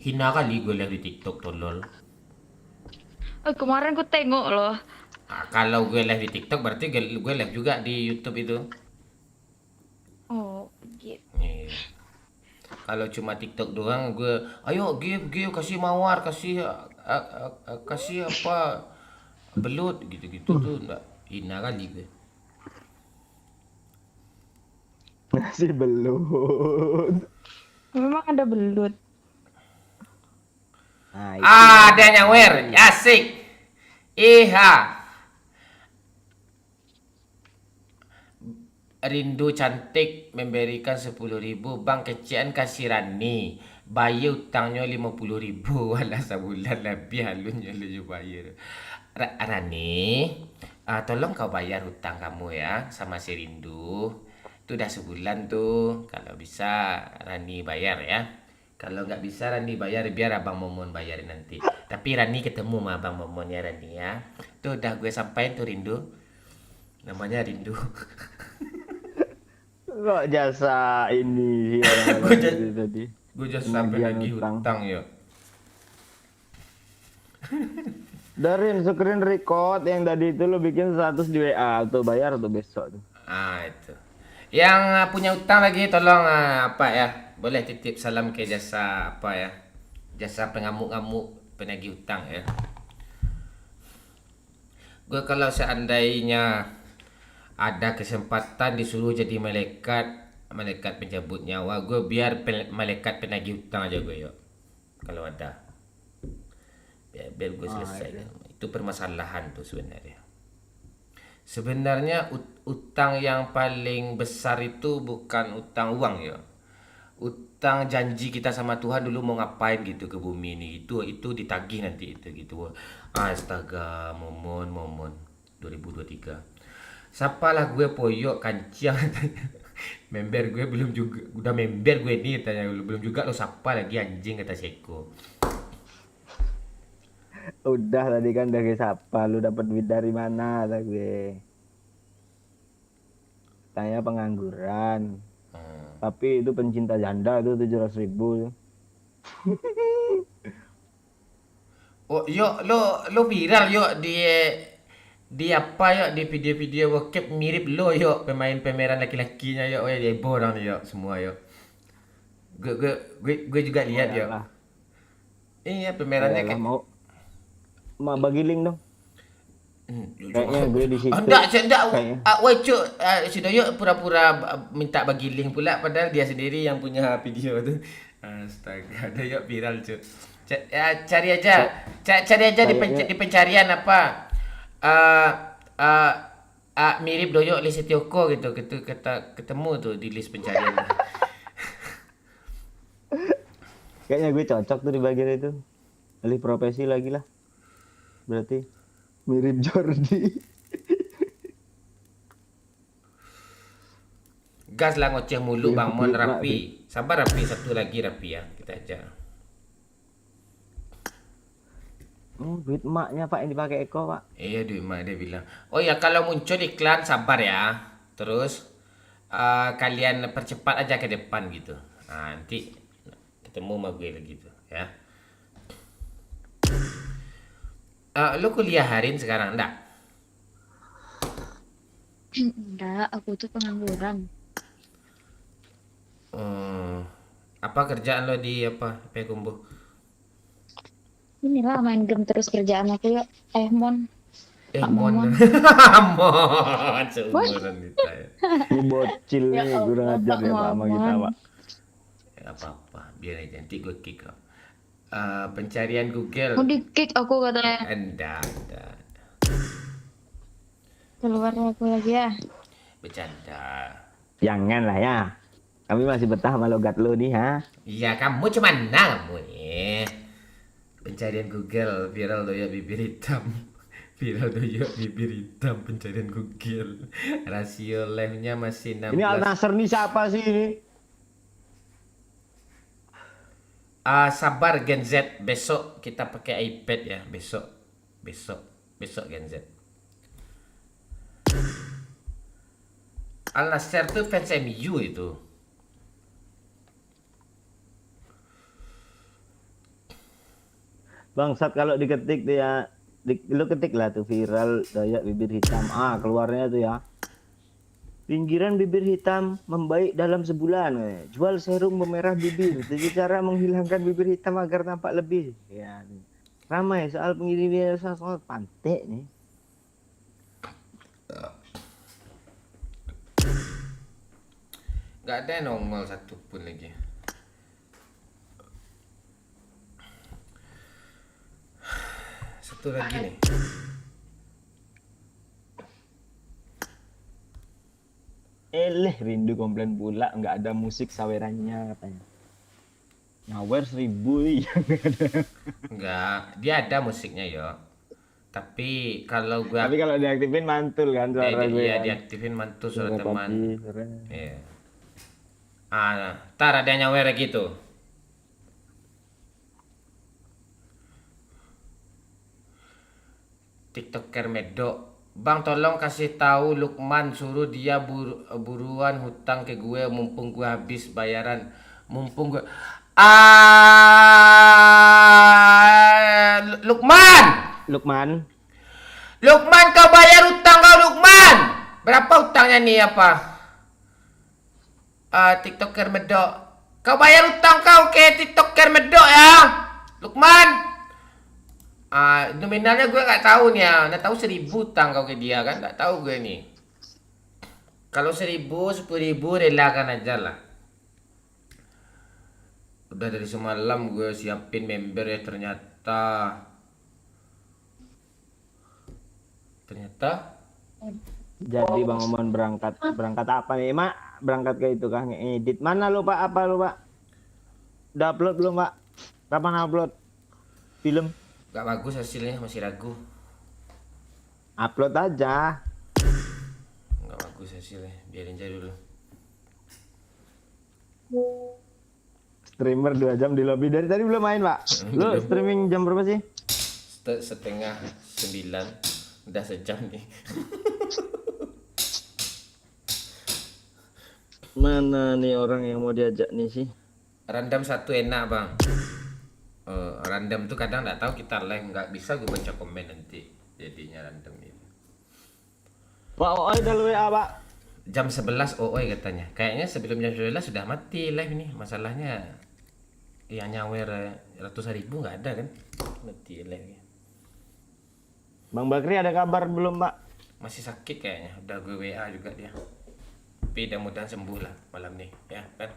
Hina kali gue lihat di TikTok tolol. Oh, kemarin gue tengok loh. Kalau gue live di TikTok berarti gue live juga di YouTube itu. Oh, gitu. Iya. Kalau cuma TikTok doang gue, ayo give kasih mawar, kasih kasih apa belut gitu-gitu tuh enggak hina kali gue. Masih belum. Memang ada belut. Nah, itu Ada nyawer, asik. Iha. Rindu cantik memberikan 10.000. Bang kecian kasih Rani. Bayar utangnya 50.000. Walah sebulan lebih halunya lu bayar. Rani, tolong kau bayar hutang kamu ya sama si Rindu. Itu udah sebulan tuh. Kalau bisa Rani bayar ya. Kalau nggak bisa Rani bayar biar Abang Momon bayarin nanti. Tapi Rani ketemu sama Abang Momon ya Rani ya. Tuh udah gue sampaikan tuh Rindu. Namanya Rindu. kok jasa ini sih Gua orang-orang ja- tadi. Gue just sampai Pembagian lagi hutang. hutang yuk. Darin screen record yang tadi itu lo bikin status di WA tuh bayar tuh besok tuh. Itu. Yang punya utang lagi tolong apa ya? Boleh titip salam ke jasa apa ya? Jasa pengamuk-ngamuk penagih hutang ya. Gue kalau seandainya ada kesempatan disuruh jadi malaikat pencabut nyawa, gue biar malaikat penagih hutang aja gue yuk. Kalau ada. Biar gue selesai. Itu permasalahan tuh sebenarnya. Sebenarnya utang yang paling besar itu bukan utang uang ya. Utang janji kita sama Tuhan dulu mau ngapain gitu ke bumi ini. Itu ditagih nanti itu gitu. Astaga, momon 2023. Siapalah gue poyok kancang member gue belum juga, udah member gue ini tanya belum juga lo siapa lagi anjing kata Seko. Udah tadi kan dari siapa lu dapat duit dari mana kata gue. Saya pengangguran. Tapi itu pencinta janda itu 700.000. Oh yuk lo viral yuk di apa yuk di video-video bokep mirip lo yuk pemain pemeran laki-lakinya yuk dia borang yuk semua yuk. Gue juga lihat yuk. Ayalah. Iya pemerannya Ayalah, kayak mau bagi link dong. Kayaknya gue di situ. Enggak, Kayaknya. woi cuk, si Doyo pura-pura minta bagi link pula padahal dia sendiri yang punya video tuh. Astaga, Doyo viral cuk. Cari aja Kayaknya. di pencarian apa? Mirip Doyo Lisetioko gitu, ketemu tuh di list pencarian. Kayaknya gue cocok tuh di bagian itu. Alih profesi lagi lah. Berarti mirip Jordi. Gas lah ngoceh mulu Iya, Bang Mon Mak, rapi. Sabar rapi, satu lagi rapi ya kita aja. Oh, duit emaknya Pak yang dipakai Eko Pak. Iya duit mak dia bilang. Oh ya kalau muncul iklan sabar ya. Terus kalian percepat aja ke depan gitu. Nanti ketemu sama gue lagi tuh ya. Lu kuliah Harin sekarang enggak? Enggak, aku tuh pengangguran. Apa kerjaan lo di apa? Payakumbuh? Inilah main game terus kerjaan aku ya. Mon. Pak Mon. Momon. Mon. Seumuran kita ya. Ini bocil Ya nih kurang Allah, ajar Pak ya Pak sama kita Maman. Pak. Ya, apa-apa, biar aja nanti gue kick kok. Pencarian Google. Mau di-kick aku katanya. Enggak. Keluar aku lagi ya. Bercanda. Jangan lah ya. Kami masih betah sama logat lo nih, ha? Iya, kamu cuman kamu nih. Pencarian Google viral doyak bibir hitam. Viral doyak bibir hitam pencarian Google. Rasio live-nya masih 16. Ini Al Nasser nih siapa sih ini? Sabar Gen Z, besok kita pakai iPad ya, besok Gen Z. Al Nassr tuh fans MU itu. Bangsat kalau diketik tuh ya, lu ketik lah tuh viral doyak bibir hitam. Keluarnya tuh ya. Pinggiran bibir hitam membaik dalam sebulan. Jual serum pemerah bibir. 7 cara menghilangkan bibir hitam agar tampak lebih. Ya. Ramai soal pengiriman soal pantek nih. Gak ada nongol satu pun lagi. Satu lagi nih. Rindu komplain pula nggak ada musik sawerannya katanya. Nyawer 1000 iya. Enggak, dia ada musiknya yo. Tapi kalau gua Tapi kalau diaktifin mantul kan suara gue. iya Kan? diaktifin mantu suara Suara teman. PUBG, suara- Iya. Tar ada nyawer gitu. TikToker Medok. Bang tolong kasih tahu Lukman suruh dia buruan hutang ke gue mumpung gue habis bayaran. Mumpung gue Lukman kau bayar hutang kau Lukman. Berapa hutangnya nih apa? TikToker Medok. Kau bayar hutang kau ke TikToker Medok ya. Lukman. Nominalnya gue nggak tahu nih ya. Nggak tahu 1000 hutang kau ke dia kan. Nggak tahu gue nih. Kalau 1000, 10.000 relakan aja lah. Udah dari semalam gue siapin member ya ternyata Jadi Bang Oman berangkat apa nih Mak? Berangkat ke itu kah ngedit. Mana lu Pak? Apa lu Pak? Udah upload belum Pak? Kapan upload? Film? gak bagus hasilnya, masih ragu. Upload aja. Gak bagus hasilnya, biarin aja dulu. Streamer 2 jam di lobby. Dari tadi belum main Pak? Lu streaming jam berapa sih? Setengah 9. Udah sejam nih. Mana nih orang yang mau diajak nih sih? Random satu enak bang. Random tuh kadang nggak tahu kita live nggak bisa gue baca komen nanti jadinya random ini. Pak Oi udah WA Pak. Jam 11 OOI katanya. Kayaknya sebelum jam 11 sudah mati live ini. Masalahnya yang nyawer ratusan ribu nggak ada kan? Mati live. Bang Bakri ada kabar belum Pak? Masih sakit kayaknya. Udah gue WA juga dia. Tapi mudah-mudahan sembuh lah malam nih ya kan.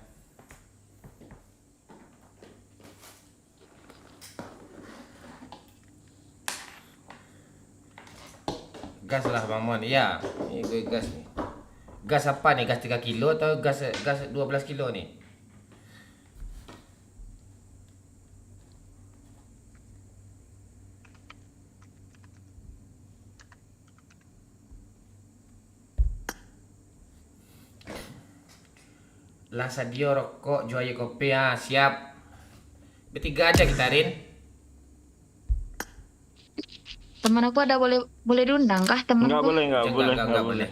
Gas lah Bang Mon. Iya, ini gue gas nih. Gas apa nih? Gas 3 kilo atau gas 12 kilo nih? Lah Sadio rokok, Joy kopi ya, siap. Bertiga aja kita Rin. Teman aku ada boleh diundang kah teman Enggak aku? boleh, enggak boleh. Enggak boleh.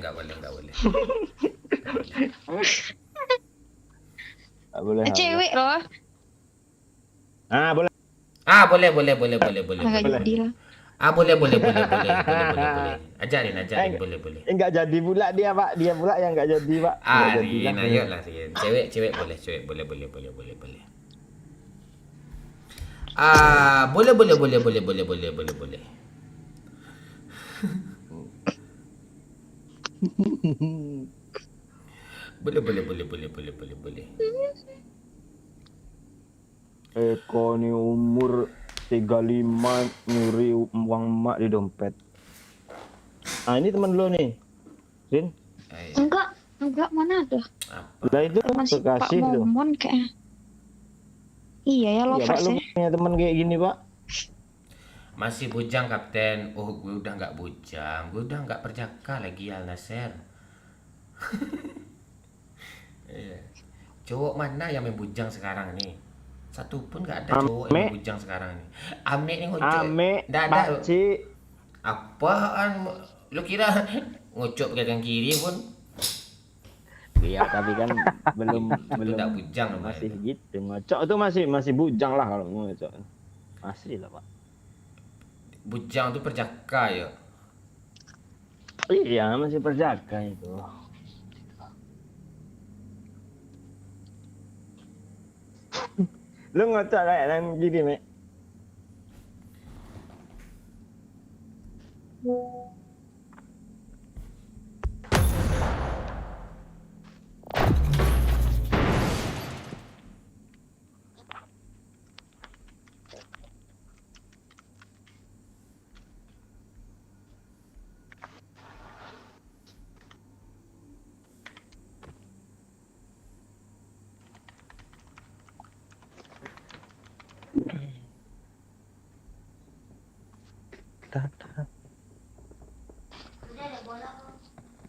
Enggak boleh. Cewek loh. Boleh. Boleh. Agak jadi lah. Boleh. Ajarin, boleh. Enggak jadi pula dia Pak. Dia pula yang enggak jadi Pak. Nggak jadi, Rin, kan? ayo lah Rin. Cewek boleh. Boleh. Boleh. Boleh. Eko nih umur 35 nyuri uang emak di dompet. Ini teman lo nih. Rin? Enggak, Enggak, mana ada. Apa? Lah itu Masih Pak kekasih tuh. Momon kayaknya. Iya ya, Iya Pak, lovers lu ya. punya teman kayak gini Pak? Masih bujang kapten. Oh, gue udah nggak bujang. Gue udah nggak perjaka lagi Al Nasser. Iya. Cowok mana yang main bujang sekarang nih? Satu pun nggak ada cowok yang main Ame. bujang sekarang nih. Ame nih ngocok. Ame, Nggak ada. Pak Ci. Apaan? Lu kira ngocok pakai tangan kiri pun? Iya, tapi kan belum Itu belum nggak bujang loh, masih Pak. gitu. Ngocok itu masih bujang lah kalau ngocok. Masih lah Pak. Bujang tuh perjaka ya. Iya, masih perjaka itu. Lu ngocok kayak yang gini, Mek.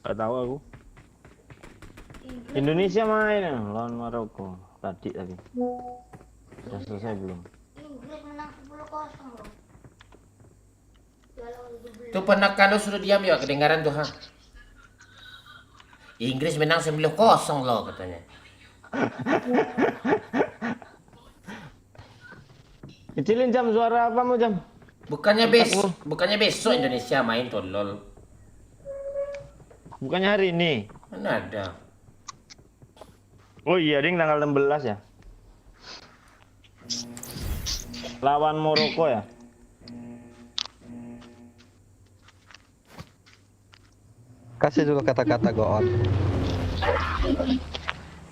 Gak tahu aku. Indonesia main ya, lawan Maroko tadi tapi. Sudah selesai belum? Inggris menang 10-0 loh. Tuh penekan lu suruh diam ya, kedengaran tuh ha. Inggris menang 9-0 loh katanya. Kecilin jam suara apa mau jam? Bukannya besok Indonesia main tolol. Bukannya hari ini. Mana ada? Oh iya, ding tanggal 16 ya. Lawan Maroko ya. Kasih dulu kata-kata go on.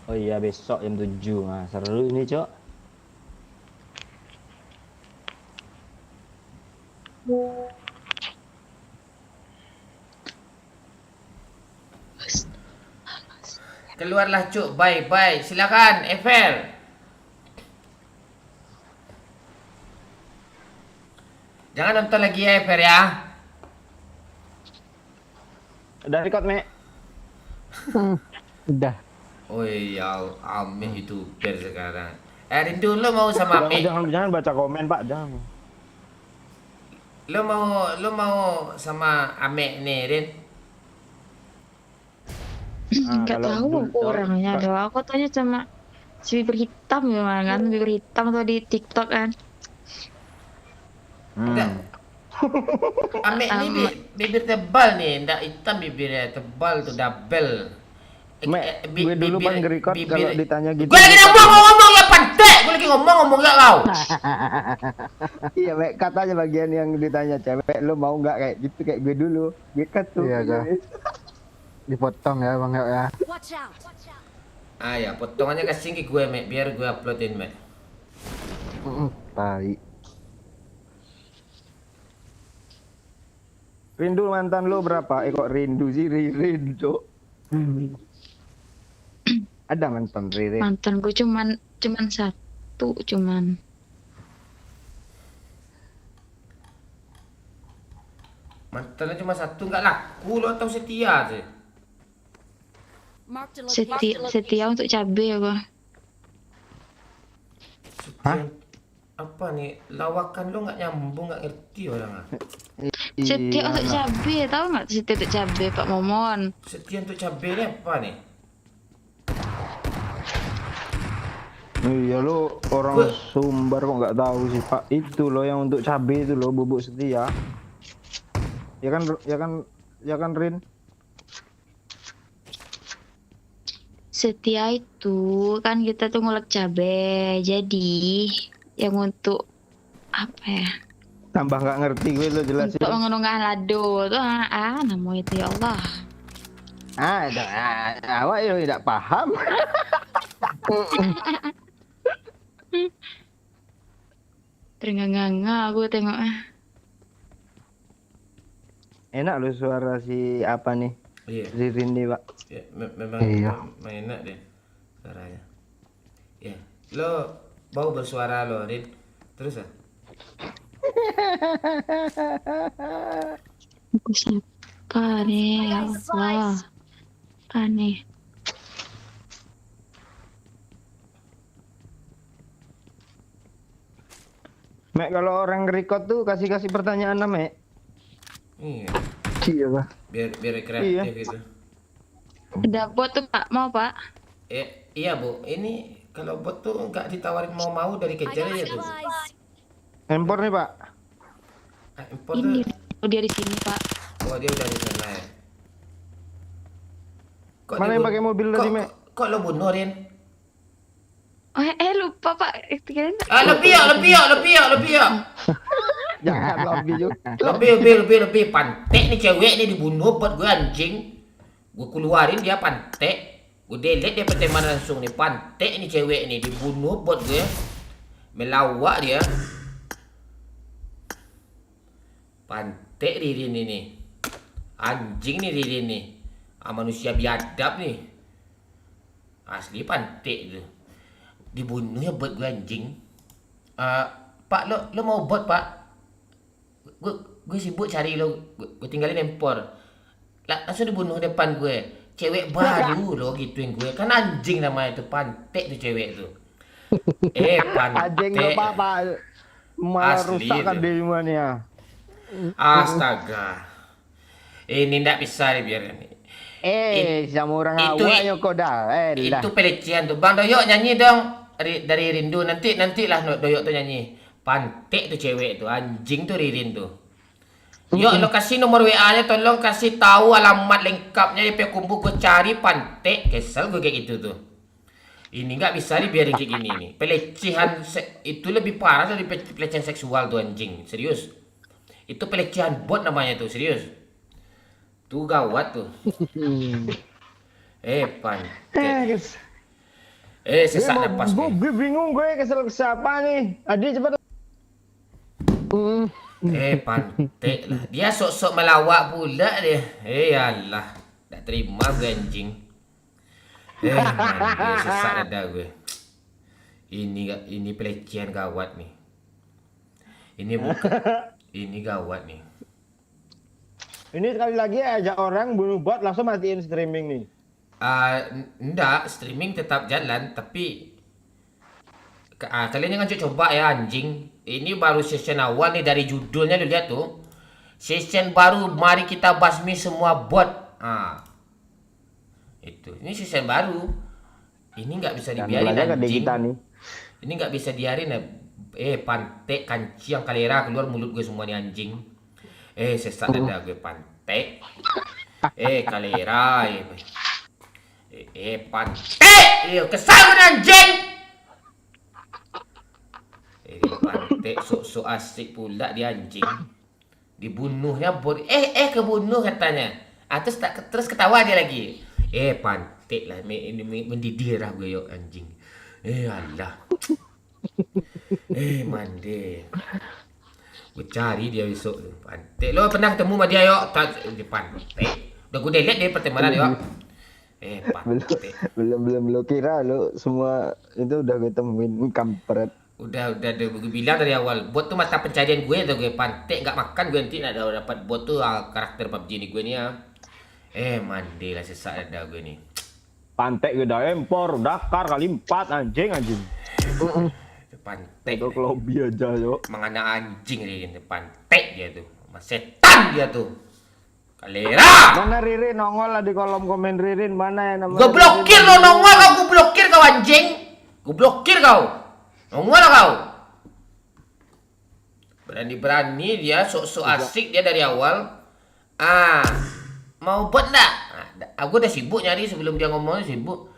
Oh iya, besok jam 7. Nah, seru ini, Cok. Keluarlah cuk, bye. Silakan, Eiffel. Jangan nonton lagi ya, Eiffel ya. Udah record, Mek. Udah. Oh iya, Ame YouTuber sekarang. Rindu lo mau sama Ame? Jangan baca komen, Pak. Jangan. Lo mau sama Ame nih, Rin? Enggak kalau tahu aku dulu- orangnya Kak- doang. Aku tanya sama si bibir hitam gimana kan? Bibir hitam tuh di TikTok kan. Enggak. Ame ini bibir tebal nih, ndak hitam bibirnya tebal tuh double. Mek, gue dulu pas nge-record kalau ditanya gitu. Gue lagi ngomong ya pantek. Gue lagi ngomong ya kau. Iya, Mek, katanya bagian yang ditanya cewek, lo mau nggak kayak gitu kayak gue dulu. Gue cut tuh. Iya, dah. Dipotong ya Bang Yok ya. Watch out. Ah ya, potongannya kasih ke gue, Mek, biar gue uploadin, Mek. Tai. Rindu mantan lo berapa? Kok rindu sih, rindu. Ada mantan Riri. Mantanku cuman satu cuman. Mantannya cuma satu, nggak laku lo atau setia sih? Setia untuk cabe ya gua. Setia. Apa nih? Lawakan lo nggak nyambung, nggak ngerti orang ah. Setia untuk cabe, tahu nggak setia untuk cabe Pak Momon? Setia untuk cabai ini apa nih? Iya lo orang Gue- Sumbar kok nggak tahu sih Pak. Itu lo yang untuk cabai itu lo bubuk setia. Ya kan Rin. Setia itu kan kita tuh ngulek cabe. Jadi yang untuk apa ya? Tambah nggak ngerti gue lo jelasin. Untuk mengenungkan lado tuh nama itu ya Allah. Awak yang tidak paham. Terengah-engah aku tengoknya. Enak lo suara si apa nih? Iya. Ririn nih Pak. Ya, memang Iya. memang enak deh suaranya. Ya, lo bau bersuara lo, Rin. Terus ah. Aku siapa nih? Ya Allah. Aneh. Mek kalau orang record tuh kasih pertanyaan lah Mek. Iya, Iya Pak. biar kreatif Iya. gitu. Ada bot tuh Pak, mau Pak? Iya Bu, ini kalau bot tuh nggak ditawarin mau dari kejar aja tuh. Handphone nih Pak. Impor Ini tuh, oh, dia di sini Pak. oh dia udah di sana ya. Kok Mana yang dibun- pakai mobil kok, tadi Mek? kok lo bunuh, Rin? Lupa Pak. Kirain Lebih ya. Jangan lobby juga. Lebih pantek nih cewek nih dibunuh buat gue anjing. Gue keluarin dia pantek. Gue delete dia pertemanan langsung nih. Pantek nih cewek nih dibunuh buat gue. Melawak dia. Pantek Ririn ini. Anjing nih Ririn nih. Manusia biadab nih. Asli pantek tuh. Dibunuhnya buat gue anjing. Pak lo mau bot Pak? Gue sibuk cari lo. Gue tinggalin empor. Langsung dibunuh depan gue. Cewek baru lo gituin gue. Kan anjing namanya itu. Pantek tuh cewek tuh. Pantek. Anjing lo Pak. Malah Asli rusak kan itu. di rumahnya. Astaga. Ini ndak bisa dibiarin. Sama orang itu- awak yo kau dah. Lah. Itu pelecehan tuh. Bang Doyok nyanyi dong. Dari Rindu nantilah Doyok tuh nyanyi. Pantek tuh cewek tuh, anjing tuh Ririn tuh. Yuk lo kasih nomor WA-nya, tolong kasih tahu alamat lengkapnya DP kumpul gue cari pantek. Kesel gue kayak gitu tuh. Ini nggak bisa dibiarin kayak gini nih. Pelecehan itu lebih parah dari pelecehan seksual tuh anjing, serius. Itu pelecehan bot namanya tuh, serius. Tuh gawat tuh. Pantek. Sesak napas nih. Gue bingung gue kesel siapa nih. Adi cepat. Pantek lah. Dia sok-sok melawak pula dia. Alah. Tak terima gue anjing. Man, sesak dada gue. Ini pelecehan gawat nih. Ini bukan. Ini gawat nih. Ini sekali lagi ajak orang bunuh bot langsung matiin streaming nih. Enggak, streaming tetap jalan, tapi kalian jangan coba ya anjing. Ini baru session awal nih, dari judulnya lu lihat tuh. Session baru, mari kita basmi semua bot. Itu, ini session baru. Ini nggak bisa dibiarin Kan anjing. kita nih. Ini nggak bisa diarin ya. Pantek kanci yang kalera keluar mulut gue semua nih anjing. Sesak dada gue pantek. Kalera. Pantek. Kesal gue nih, anjing. Pantek sok-sok asik pula dia anjing. Dibunuhnya kebunuh katanya. Terus ketawa dia lagi. Pantek lah. Ini mendidih lah gue yuk anjing. Allah. Mande. Gue cari dia besok tu. Pantek. Lo pernah ketemu sama dia yuk? Dia pantek. Udah gue delete dia pertemanan yuk. Pantek. Belum lo kira lo semua itu udah gue temuin kampret. Udah gue bilang dari awal. Bot tuh mata pencarian gue tuh gue. Pantek gak makan gue nanti nak dapat bot tuh karakter PUBG ni gue ni ya. Mande lah sesak dada gue ni. Pantek gue dah empor, Dakar kali 4 anjing. Pantek. Itu lobby aja yo. Mengana anjing dia. Pantek dia tuh. Mas setan dia tuh. Kalera. Mana Ririn nongol lah di kolom komen Ririn, mana yang namanya? Gue blokir lo nongol kau. Gue blokir kau anjing. Gue blokir kau. Nongol lah kau. Berani-berani dia sok-sok asik dia dari awal. Mau bot enggak? Aku udah sibuk nyari sebelum dia ngomong sibuk.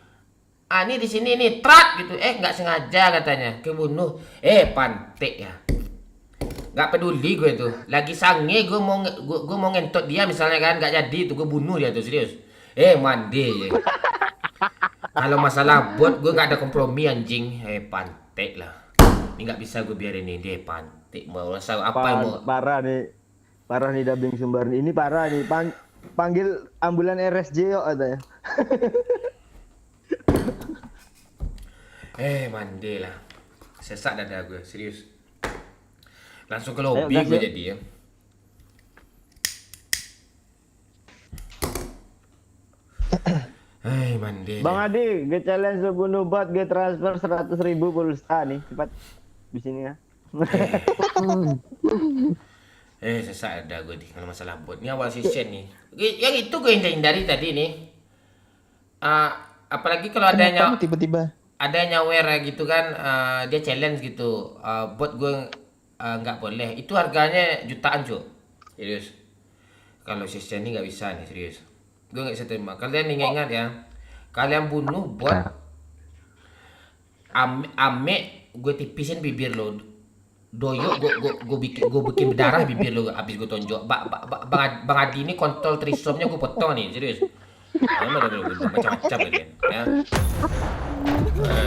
Ini di sini nih trat gitu. Nggak sengaja katanya. Kebunuh. Pantek ya. Nggak peduli gue tuh. Lagi sange gue mau ngentot dia misalnya kan, nggak jadi tuh gue bunuh dia tuh serius. Mandi. Kalau masalah bot gue nggak ada kompromi anjing. Pantek lah. Ini nggak bisa gue biarin ini dia pantek. Mau rasa apa yang mau? Parah nih. Parah nih dubbing sumber ini parah nih. panggil ambulan RSJ yuk ada ya. Mandi lah. Sesak dada gue, serius. Langsung ke Ayo, lobby gas, gue yuk. jadi ya. Mandi. Bang Adi, gue challenge lu bunuh bot, gue transfer 100.000 pulsa nih, cepat di sini ya. Sesak dada gue nih kalau masalah bot. Ini awal season nih. Yang itu gue hindari tadi nih. Apalagi kalau adanya Kenapa tiba-tiba? ada nyawer gitu kan, dia challenge gitu, bot gue nggak boleh, itu harganya jutaan cuy, serius. Kalau season ini nggak bisa nih, serius, gue nggak bisa terima. Kalian ingat ya, kalian bunuh bot, ame gue tipisin bibir lo, doyok gue bikin berdarah bibir lo, abis gue tonjok. Bang Adi ini kontrol trisomnya gue potong nih, serius. Macam-macam aja ya.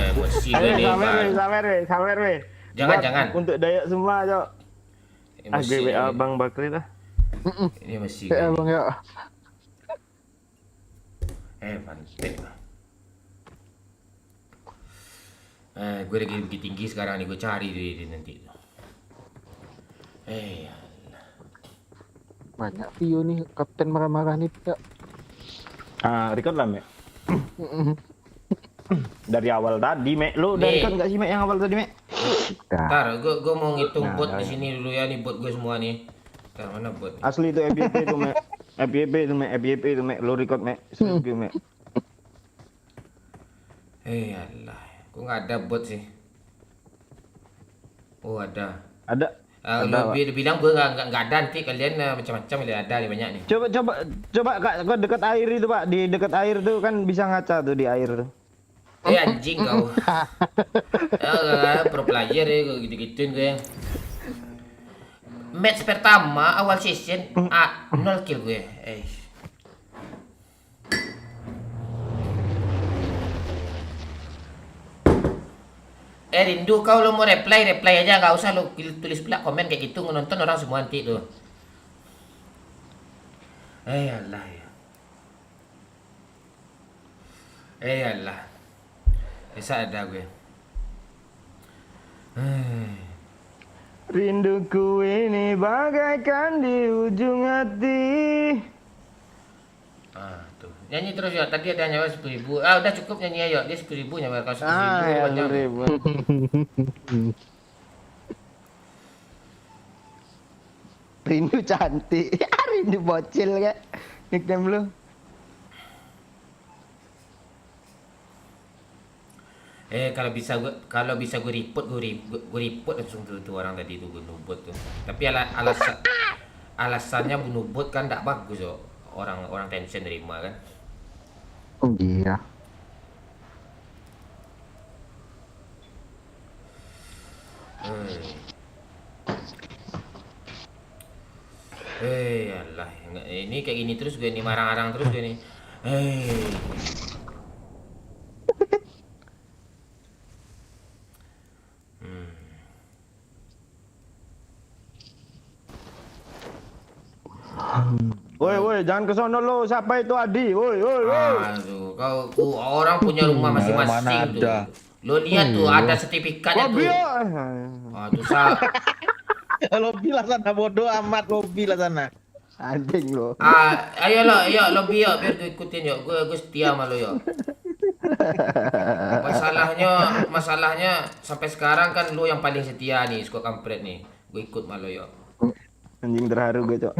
Emosi gue nih, Bang. Sabar weh. Jangan. Untuk Dayak semua, Cok. Emosi Gue WA ini. Bang Bakri dah. Ini emosi Ya gue. bang ya. Pantai Bang. Gue lagi bukit tinggi sekarang nih, gue cari di nanti. Banyak view nih kapten marah-marah nih ya. Record lah, Mek. Dari awal tadi, Mek. Lu udah Nih. record nggak sih, Mek, yang awal tadi, Mek? Ntar, gue mau ngitung Nah, bot dah, di sini dulu ya, nih bot gue semua nih. Ntar mana bot? Nih? Asli itu FYP itu, Mek. FYP itu, Mek. FYP itu, Mek. Lu record, Mek. Serius gue, Mek. Alah, kok nggak ada bot sih? Oh ada. Ada. Lo bilang gue nggak ada, nanti kalian macam-macam ada nih, banyak nih. Coba Kak, gua dekat air itu, Pak. Di dekat air tuh kan bisa ngaca tuh di air tuh. Anjing kau. Pro player ya, gue gitu-gituin gue. Match pertama awal season 0 kill gue. Rindu kau, lo mau reply aja, nggak usah lo tulis pula komen kayak gitu, nonton orang semua nanti tuh. Allah ya. Allah. Bisa ada gue. Rinduku ini bagaikan di ujung hati. Tuh. Nyanyi terus ya. Tadi ada nyawa 10.000. Udah cukup nyanyi ayo. Dia 10.000 nyawa. Kalau 10.000 Ya, banyak. 10.000. Rindu cantik. Rindu bocil kan. Nickname lu. Kalau bisa gue report langsung tuh orang tadi tuh bunuh bot tuh. Tapi alasannya bunuh bot kan tidak bagus kok. Orang tension terima kan. Oh iya. Allah. Ini kayak gini terus gue nih, marang-marang terus gue nih. Woi, jangan ke sono lo. Siapa itu Adi? Woi. Aduh, kau orang punya rumah masing-masing mana tuh. ada. Lo lihat tuh ada sertifikatnya tuh. Tuh Lobby lah sana, bodoh amat lobby lah sana. Anjing lo. ayo lobby yuk, biar gue ikutin yuk. Gue setia sama lo yuk. Masalahnya sampai sekarang kan lo yang paling setia nih, Sko Kampret nih. Gue ikut sama lo yuk. Anjing terharu gue, Cok.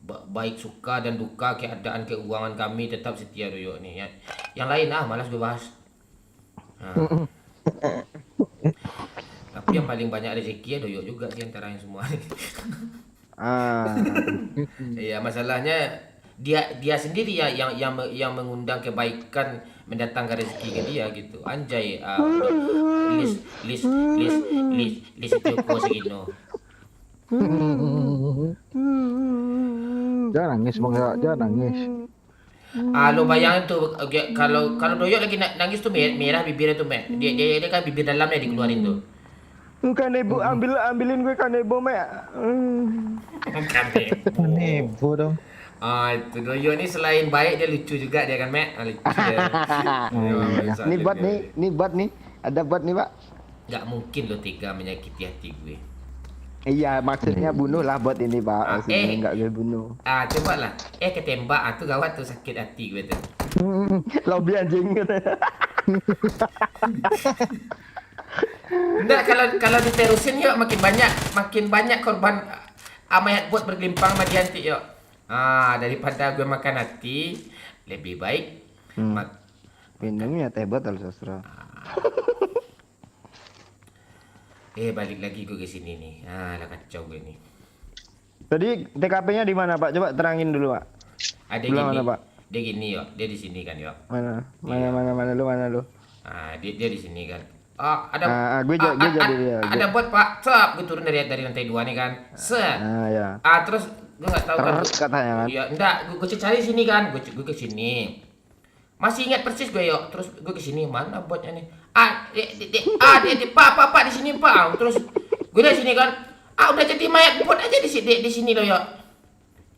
Baik suka dan duka keadaan keuangan kami tetap setia Doyo nih ya. Yang lain malas gue bahas. Tapi yang paling banyak rezeki ya Doyo juga sih antara yang semua. Iya, masalahnya dia sendiri ya yang mengundang kebaikan, mendatangkan rezeki ke dia gitu. Anjay, list itu kok segino. Jangan nangis bang ya, jangan nangis. Lo bayangin tuh kalau Doyok lagi nangis tuh merah bibirnya tuh, Mek. Dia kan bibir dalamnya dikeluarin tuh. Kanebo, ambilin gue kanebo, Mek. Nebo dong. Itu Doyok nih selain baik dia lucu juga dia kan, Mek. Lucu dia. Nih buat nih. Ada buat nih, Pak. Gak mungkin lo tega menyakiti hati gue. Iya, maksudnya bunuh lah buat ini, Pak. Maksudnya enggak gue bunuh. Coba lah. Ketembak. Tuh gawat tuh, sakit hati gue tuh. Lobby anjing gitu. Enggak, kalau diterusin yuk makin banyak korban amayat bot bergelimpang sama Dianti yuk. Daripada gue makan hati, lebih baik Minumnya teh botol sastra. balik lagi gue ke sini nih. Lah kacau gue nih. Tadi TKP-nya di mana, Pak? Coba terangin dulu, Pak. Ada Sebelah gini. mana, Pak? Dia gini yuk, dia di sini kan yuk. Mana lu? Dia di sini kan. Gue jadi dia. Ada bot Pak. Gue turun dari lantai 2 nih kan. Ya. Terus gue nggak tahu kan. Terus katanya kan. Iya, enggak, gue cari sini kan. Gue ke sini. Masih ingat persis gue yuk. Terus gue ke sini, mana botnya nih? Pak di sini Pak. Terus gue dari sini kan. Udah jadi mayat bot aja di sini loh yuk.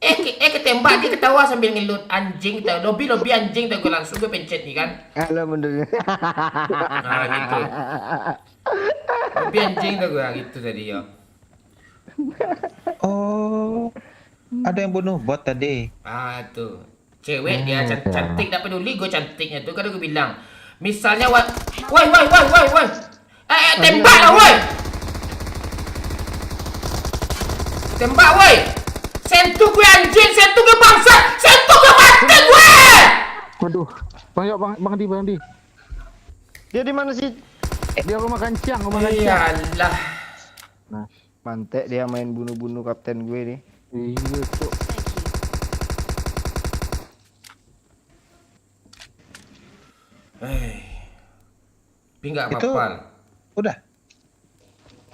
Ketembak, dia ketawa sambil ngelut. Anjing tau, lobby anjing tau, gue langsung gue pencet nih kan. Halo bener. Gitu. Lobby anjing tau gue gitu tadi yuk. Oh, ada yang bunuh bot tadi. Tuh. Cewek dia cantik, tak peduli gue cantiknya tuh. Kan gue bilang, misalnya woi. Tembak lah woi. Tembak woi. Sentuh gue anjing, sentuh gue bangsa, sentuh gue mati gue. Waduh, Bang Adi. Dia di mana sih? Dia rumah kancang. Iyalah. Nah, Mantek dia main bunuh-bunuh kapten gue nih. iya tuh. Tapi nggak Itu- apa-apa. Udah.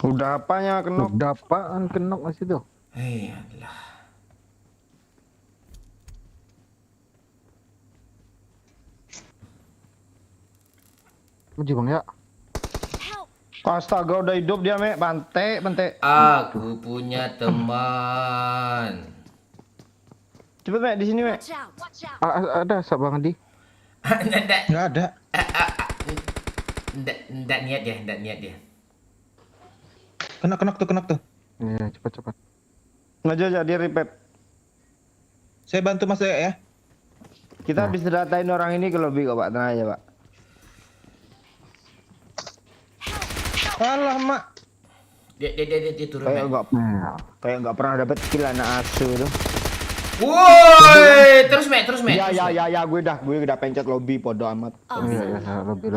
Udah apanya kenok? Udah apaan kenok masih tuh? Iyalah. Uji Bang ya. Astaga udah hidup dia, Mek. Bante. Aku punya teman. Cepet, Mek, di sini, Mek. Ada Bang Adi. Nggak Nggak ada. nggak niat dia. Kenok tuh. Iya, cepat. Maju aja dia repair. Saya bantu Mas Doyok ya. Kita habis datain orang ini ke lobby kok, Pak. Tenang aja, Pak. Alah, Mak. Dia turun. Nah, Kayak nggak pernah dapet kill anak asu tuh. Woi, terus Mek. Ya, gue udah pencet lobby podo amat. iya, lebih.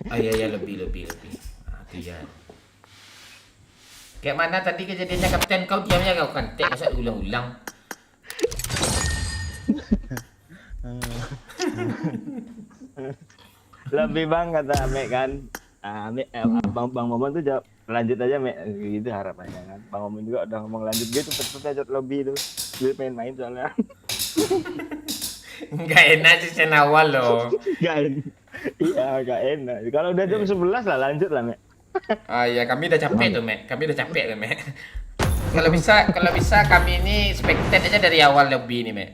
Iya, lebih. Itu ya. Kayak mana tadi kejadiannya kapten, kau diamnya kau kan? Masa ulang-ulang. Lebih Bang kata Mek kan. Bang Momon tuh jawab lanjut aja Mek, gitu harapannya kan. Bang Momon juga udah ngomong lanjut gitu cepet lobby itu. Gue pengen main soalnya. Nggak enak sih sen awal loh. Iya, gak enak. Kalau udah jam 11 lah lanjut lah, Mek. Iya, kami udah capek tuh, Mek. Kalau bisa kami ini spectate aja dari awal lobby ini, Mek.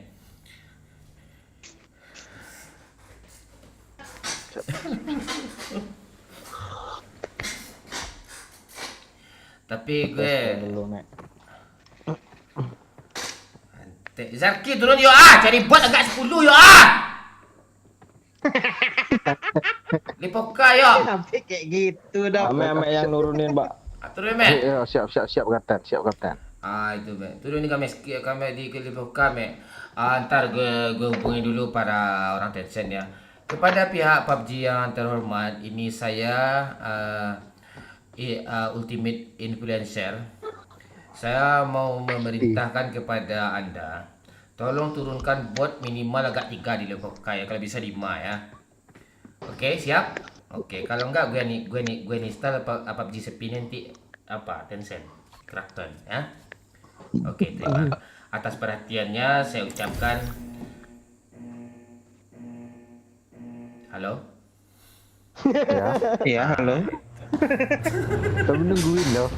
Tapi gue Dulu, Mek. Zarki turun yuk cari bot agak 10 yuk Lipoka yuk. Sampai kayak gitu dah. Ame yang nurunin, Pak. Turun Mek. Iya, siap kapten. Itu Mek. Turun nih kami di Lipoka Mek. Ntar gue hubungi dulu para orang Tencent ya. Kepada pihak PUBG yang terhormat, ini saya Ultimate Influencer. Saya mau memerintahkan kepada Anda, tolong turunkan bot minimal agak 3 di level ya, kalau bisa 5 ya. Oke, siap? Oke, kalau enggak gue install PUBG sepi nanti Tencent Krafton ya. Oke, terima. Atas perhatiannya saya ucapkan halo. Ya, Iya, halo. kita nungguin loh.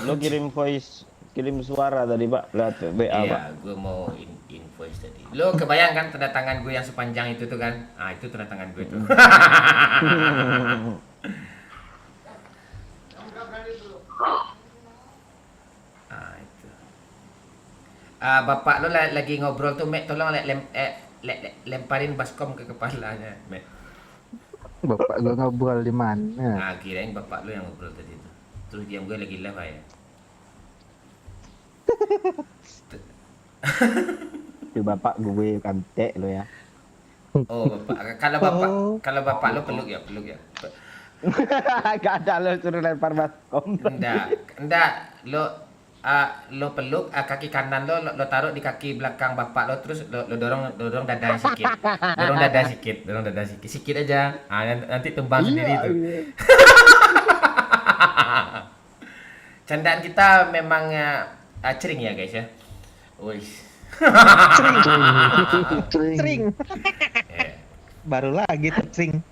Lo kirim voice, kirim suara tadi Pak, lewat WA Pak. Iya, gue mau invoice tadi. Lo kebayang kan tanda tangan gue yang sepanjang itu tuh kan? Ah, itu tanda tangan gue tuh. Ah, itu. Bapak lo lagi ngobrol tuh, Mek, tolong lemparin baskom ke kepalanya, Mek. Bapak gua ngobrol di mana? Ah, kirain bapak lo yang ngobrol tadi tuh. Terus diam gue lagi live ya. Itu Bapak gue kantek lo ya. Oh, bapak. Kalau bapak lo peluk ya, peluk ya. Gak ada lo suruh lempar baskom. Enggak. Lo peluk kaki kanan lo taruh di kaki belakang bapak lo, terus lo dorong dada sedikit. Dorong dada sedikit. Sedikit aja. Ah, nanti tumbang sendiri tuh. Candaan kita memang cering ya, guys ya. Wih. Sering. Eh, Baru lagi tuh sering.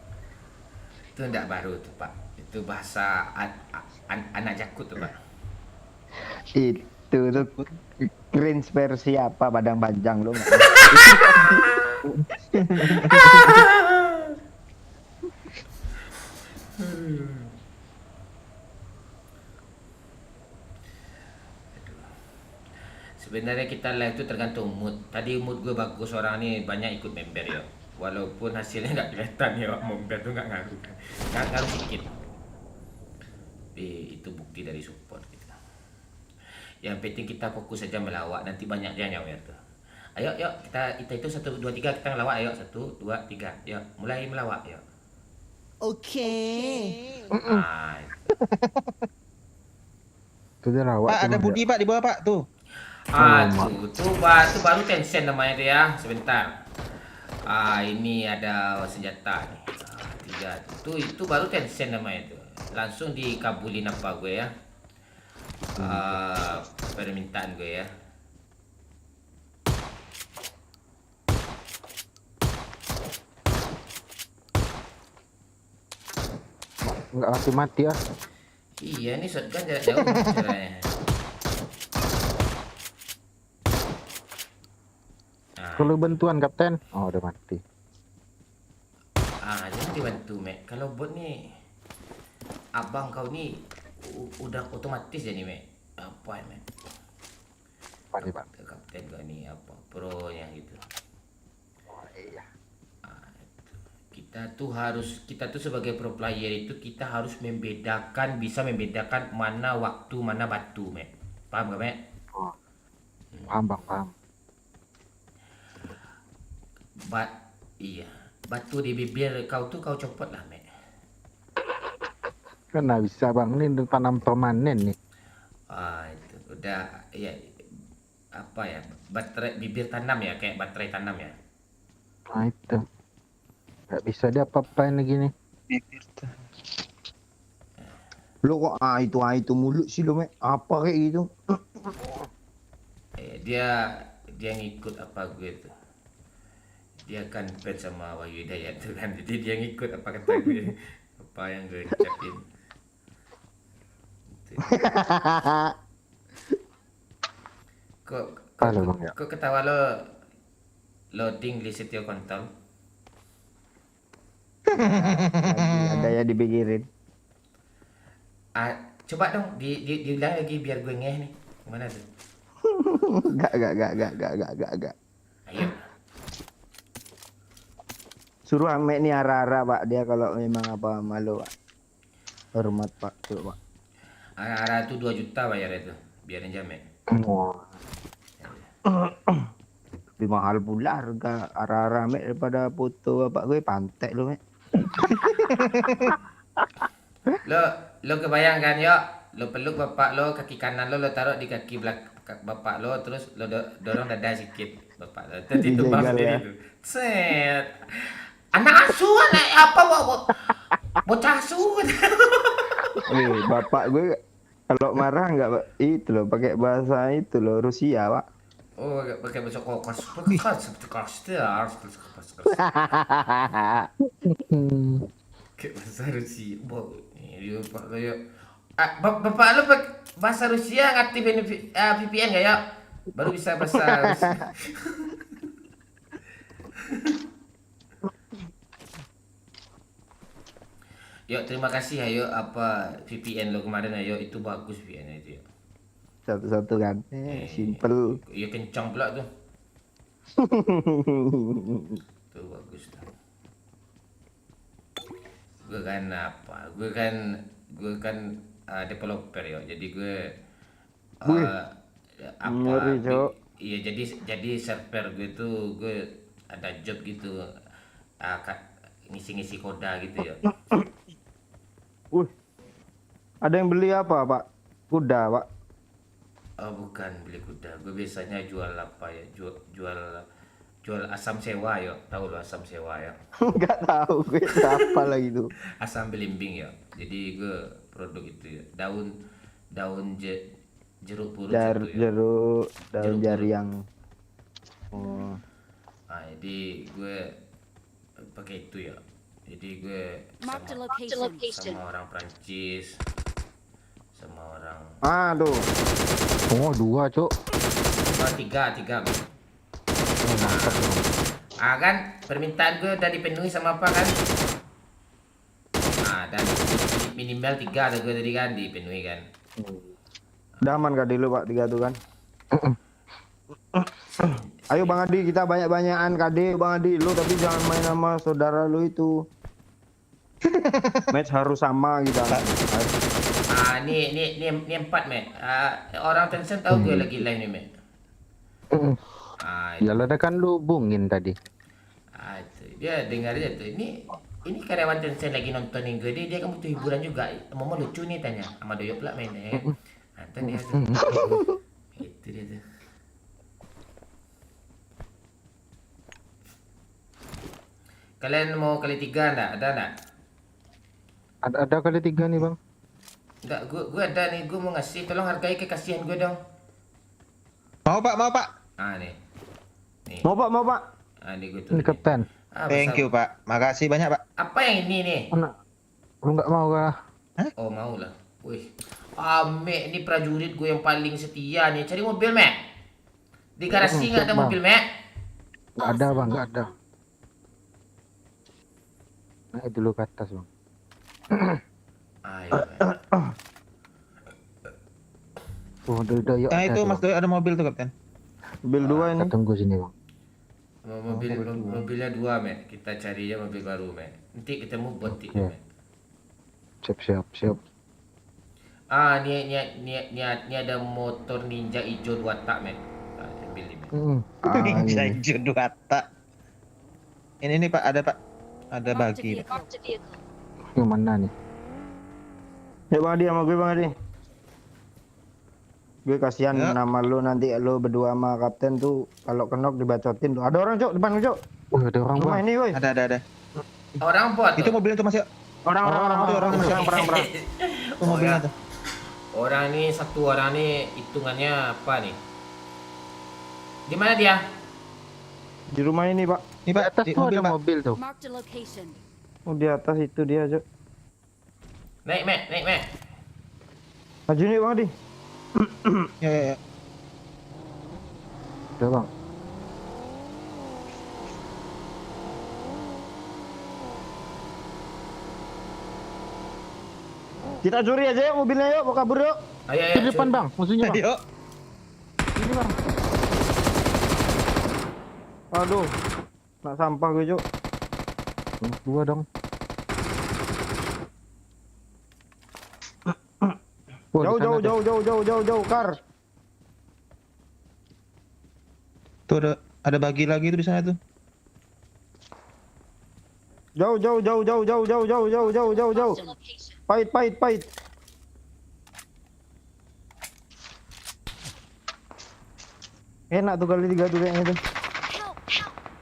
itu enggak baru tuh, Pak. Itu bahasa anak jakut tuh, Pak. Itu tuh cringe versi apa Padang Panjang lo nggak? Sebenarnya kita live itu tergantung mood. Tadi mood gue bagus, orang nih banyak ikut member ya. Walaupun hasilnya nggak kelihatan ya, member tuh nggak ngaruh. Nggak ngaruh sedikit. Tapi itu bukti dari support kita. Yang penting kita fokus saja melawak, nanti banyak dia nyawer tuh. Ayo, yuk kita itu 1, 2, 3 kita ngelawak. Ayo 1, 2, 3. Yuk mulai melawak yuk. Oke. Ah, Itu dia rawat. Pak, ada Budi Pak di bawah Pak tuh. tuh baru tension namanya dia. Sebentar. Ini ada senjata nih. 3. Itu baru tension namanya itu. Langsung dikabulin apa gue ya. Permintaan gue ya. Nggak langsung mati ah. Iya, ini shotgun jarak jauh caranya. Perlu bantuan kapten. Oh udah mati. Jangan dibantu, Mek. Kalau bot nih, abang kau nih udah otomatis jadi, Mek. Apa ya, Mek? Apa nih Pak? Kapten kau nih apa? Pro nya gitu. Oh iya. Kita tuh sebagai pro player itu kita harus bisa membedakan mana waktu, mana batu, Mek. Paham gak, Mek? Oh. Paham Bang, paham. Iya. Batu di bibir kau tuh kau copot lah, Mek. Kan nggak bisa Bang, ini untuk tanam permanen nih. Itu udah ya, apa ya? Baterai bibir tanam ya, kayak baterai tanam ya. Nah itu. Nggak bisa dia apa-apain lagi nih. Lo kok itu mulut sih lo Mek? Apa kayak gitu? Dia ngikut apa gue tuh. Dia kan fans sama Wahyu Hidayat tuh kan, jadi dia ngikut apa kata gue, apa yang gue ucapin. Halo, Bang, ya. Kok ketawa lo loading di Setio Kontol? Ada yang dipikirin. Coba dong diulang lagi biar gue ngeh nih. Gimana tuh? Gak. Ayo. Suruh Amek nih arah-arah Pak, dia kalau memang apa malu Pak. Hormat Pak, tuh Pak. Arah itu 2 juta bayar itu, biarin jamek. Wah. Lebih mahal pula harga arah-arah Amek daripada foto bapak gue, pantek lo Mek. Lo kebayangkan yuk, lo peluk bapak lo, kaki kanan lo taruh di kaki belakang bapak lo, terus lo dorong dada sedikit bapak lo, terus itu bang sendiri tuh. Set. Anak asuh, apa bocah asuh. Bapak gue Kalau marah nggak Pak? Itu loh, pakai bahasa itu loh, Rusia, Pak. Oh, pakai bahasa kokos. Kayak bahasa Rusia. Dia Pak kayak Bapak lu bahasa Rusia ngaktifin VPN nggak ya? Baru bisa bahasa Rusia. Yuk, terima kasih ayo apa VPN lo kemarin ayo itu bagus VPN itu ya. Satu-satu kan. Simple. Iya kencang pula tuh. Tuh bagus tuh. Gue kan apa? Gue kan developer ya. Jadi gue ngeri, Cok. Iya jadi server gue tuh gue ada job gitu. Ngisi-ngisi koda gitu ya. Ada yang beli apa, Pak? Kuda, Pak. Oh, bukan beli kuda. Gue biasanya jual apa ya? Jual asam sewa ya. Tahu lo asam sewa ya? Nggak tahu gue apa lagi tuh. Asam belimbing ya. Jadi gue produk itu ya. Daun jeruk purut itu ya. Daun Jeruk jari purut. yang oh. Nah, jadi gue pakai itu ya. Jadi gue Marked a sama orang Prancis, sama orang Aduh. Oh, 2, Cok. tiga. Oh, mantap dong. Kan permintaan gue udah dipenuhi sama apa kan? Dan minimal 3 ada gue tadi kan dipenuhi kan. Udah aman kah dulu, Pak, 3 tuh kan? Ayo Bang Adi, kita banyak-banyakan KD Bang Adi. Lu tapi jangan main sama saudara lu itu. Match harus sama kita. Ini 4 Mek. Orang Tencent tahu gue lagi live nih Mek. Ya lo kan lu hubungin tadi. Itu. Dia dengar aja tuh. Ini karyawan Tencent lagi nontonin gue. Dia kan butuh hiburan juga. Mau lucu nih tanya. Sama Doyo pula mainnya. Nonton dia tuh. Itu dia tuh. Kalian mau kali 3 enggak? Ada enggak? Ada kali 3 nih, Bang. Enggak, gue ada nih. Gue mau ngasih. Tolong hargai kekasihan gue dong. Mau Pak. Nih. Mau Pak. Nih gue tuh. Ini kapten. Thank you Pak. Makasih banyak Pak. Apa yang ini nih? Mana? Lu nggak mau kah? Oh mau lah. Wih. Mek, ini prajurit gue yang paling setia nih. Cari mobil, Mek. Di garasi nggak ada Bang. mobil, Mek? Nggak ada, Bang, nggak ada. Naik dulu ke atas, Bang. Ayo, Mek. Oh, udah yuk. Nah itu Mas Doy ada mobil tuh Kapten. Mobil 2 ini. Kita tunggu sini, Bang. Mobilnya 2, Mek. Kita cari ya mobil baru, Mek. Nanti ketemu boti, Oke. Mek. Siap. Ini ada motor ninja hijau 2 tak, Mek. Ambil ini, Mek. Ninja Ini. hijau 2 tak. Ini nih Pak, ada Pak. Ada bagi. Pak. Yang mana nih? Ya Bang Adi sama gue Bang Adi. Gue kasihan Ya. nama lu nanti lu berdua sama kapten tuh kalau kenok dibacotin tuh. Ada orang Cok depan lu Cok. Oh, ada orang, Rumah Bang. ini woi. Ada. Orang bot. Itu mobilnya tuh Mas ya. Orang perang. Itu mobilnya tuh. Orang ini satu orang nih hitungannya apa nih? Di mana dia? Di rumah ini Pak. Ini Di Pak, atas di tuh mobil ada Pak. mobil tuh. Marked a location. Oh di atas itu dia Cok. Naik, Mek. Maju nih Bang Adi. Ya. Udah, Bang. Kita curi aja yuk mobilnya yuk, mau kabur yuk. Ayo, Di depan, Bang. Musuhnya, Bang. Yuk. Ini, Bang. Aduh. Nak sampah gue Cok. Dua dong. Wah, di sana ada. Jauh kar. Tuh ada bagi lagi tuh di sana tuh. Jauh. Pahit. Enak tuh kali 3 tuh kayaknya tuh.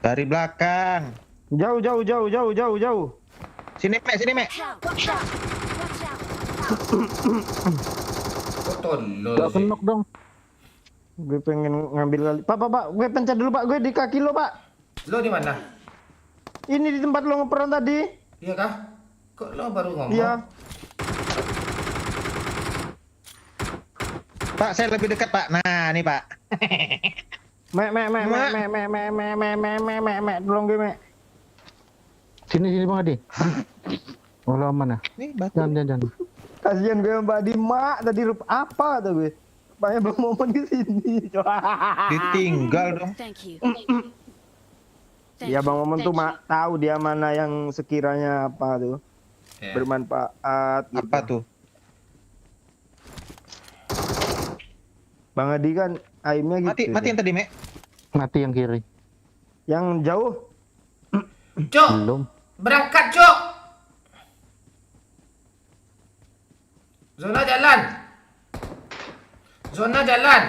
Dari belakang. Jauh. Sini Mek. Watch out! Watch out! Kok tolol Gak sih? kenok dong. Gue pengen ngambil kali. Pak, gue pencet dulu Pak, gue di kaki lo Pak. Lo di mana? Ini di tempat lo ngeperan tadi. Iya kah? Kok lo baru ngomong? Iya. Pak, saya lebih dekat, Pak. Nah, nih, Pak. Tolong gue, Mek. Sini Bang Adi. Oh lo aman ya? Nih, batu. Jangan. Kasihan gue Mbak Adi, Mak. Tadi apa kata gue? Paknya belum momen ke sini. Ditinggal dong. Thank you. Ya Bang Momen tuh Mak tahu dia mana yang sekiranya apa tuh Ya. bermanfaat. Gitu. Apa tuh? Bang Adi kan aimnya gitu. Mati yang tadi, Mek. Hmm. Mati yang kiri. Yang jauh. Cok, Belum. berangkat Cok. Zona jalan. Zona jalan.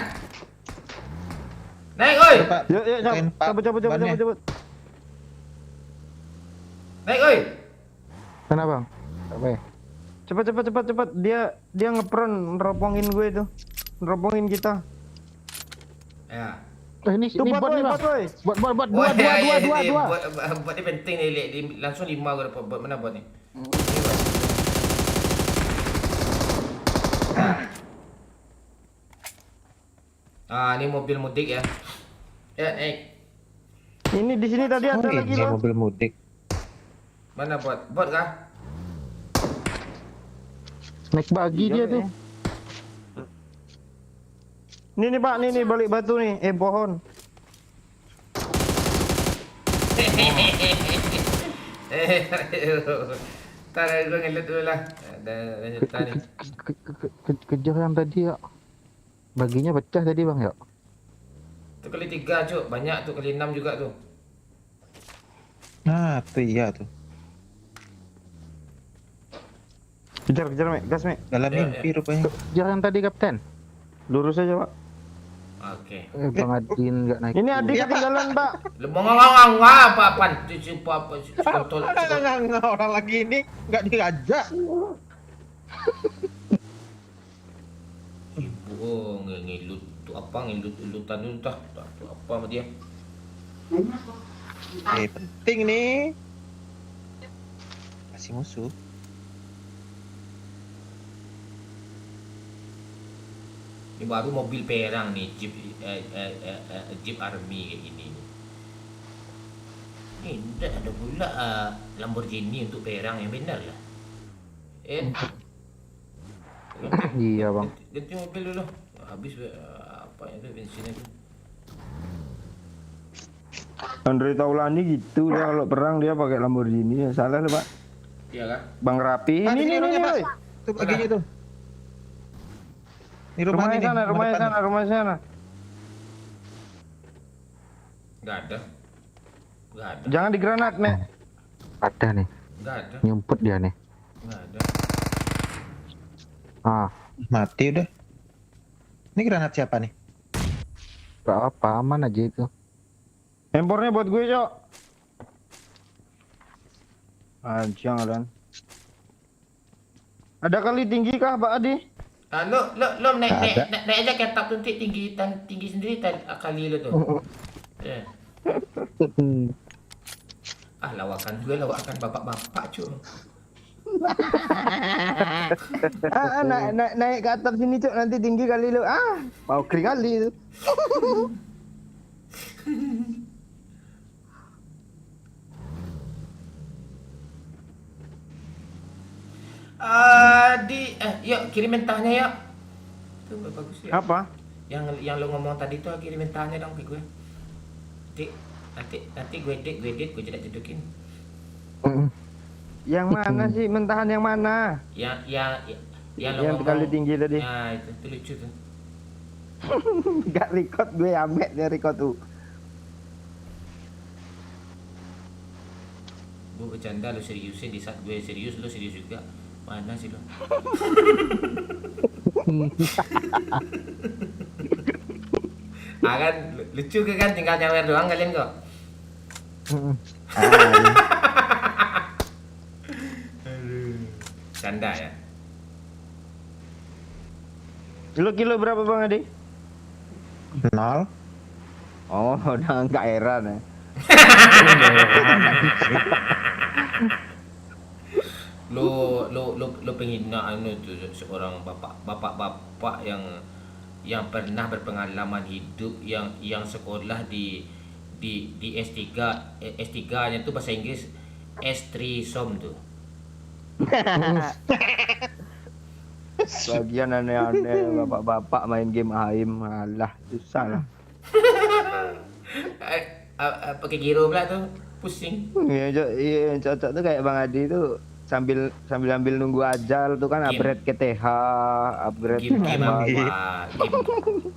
Naik oi. Pak. Yuk, Pakein, Pak, bannya. cabut. Naik oi. Sana Bang. Apa ya? Cepat. Dia ngepron neropongin gue itu. Neropongin kita. Ya. Ini Tuh bot nih Bang. woy. Bot Oh, ya, dua. Buat ini penting nih, Lek. Langsung 5 gue dapat buat mana buat ni? Ah, ini mobil mudik ya. Ya, naik. Ini di sini tadi ada lagi Ini loh. mobil mudik. Mana buat? Bot kah? Naik bagi dia tuh. Ini nih Pak, nih balik batu nih. Pohon. Ntar gue ngelut dulu lah. Ada lanjutan nih. Kejar yang tadi ya. Baginya pecah tadi Bang ya. Itu kali 3 Cuk. Banyak tuh kali 6 juga tuh. Nah, tuh iya tuh. Kejar, Mek. Gas, Mek. Dalam Ya, mimpi rupanya. Kejar yang tadi Kapten. Lurus aja, Pak. Oke. Bang Adin nggak naik. Ini adik ketinggalan, Pak. Lu mau ngomong apa? Apa? Kontol. Nggak, orang lagi ini nggak diajak. Ibu ngelut tuh apa ngelut-ngelutan dulu tah. Tuh apa sama dia? Penting nih. Kasih musuh. Ini baru mobil perang nih, Jeep Army kayak gini. Ini tidak ada pula Lamborghini untuk perang yang benar lah. Iya Bang. Ganti mobil dulu. Habis apa itu bensin itu. Andre Taulani gitu dia kalau perang dia pakai Lamborghini. Ya, salah loh, Pak. Iya kan? Bang Rapi. Pak, Ini orangnya, Pak. woy. Tuh baginya tuh. Ini rumahnya nih. Rumahnya sana. Enggak ada. Jangan digranat, Mek. Ada nih. Enggak ada. Nyumput dia nih. Enggak ada. Ah, Mati udah. Ini granat siapa nih? gak apa, aman aja itu. Handphonenya buat gue, Cok. Jangan. Ada kali tinggi kah, Pak Adi? Lo naik aja ke atap tuh tinggi sendiri kali lo tuh. Ya. Lawakan bapak-bapak cuy. Naik ke atap sini, Cok. Nanti tinggi kali lu. Mau kering kali itu. Yuk kirim mentahnya yuk. Tuh bagus ya. Apa? Yang lo ngomong tadi tuh kirim mentahnya dong ke gue. Nanti gue edit gue jedak-jedukin. Yang mana sih? Mentahan yang mana? Yang lo Yang ngomong. kali tinggi tadi. Ya itu lucu tuh. Gak record gue ambek dia record tuh. Gue bercanda lo seriusin, di saat gue serius lo serius juga. Mana sih lo? Kan lucu kan tinggal nyawer doang kalian kok. Canda ya. Kilo berapa Bang Adi? 0. Oh, udah nggak heran ya. Lo penghina anu tuh seorang bapak yang pernah berpengalaman hidup yang sekolah di S3 S3-nya tuh bahasa Inggris S3 SOM tuh. Bagian aneh-aneh bapak-bapak main game AIM, malah susah lah. Pakai giro pula tuh pusing. Iya, cocok tuh kayak Bang Adi tuh sambil ambil nunggu ajal tuh kan Game. upgrade KTH, upgrade Game-game apa. apa?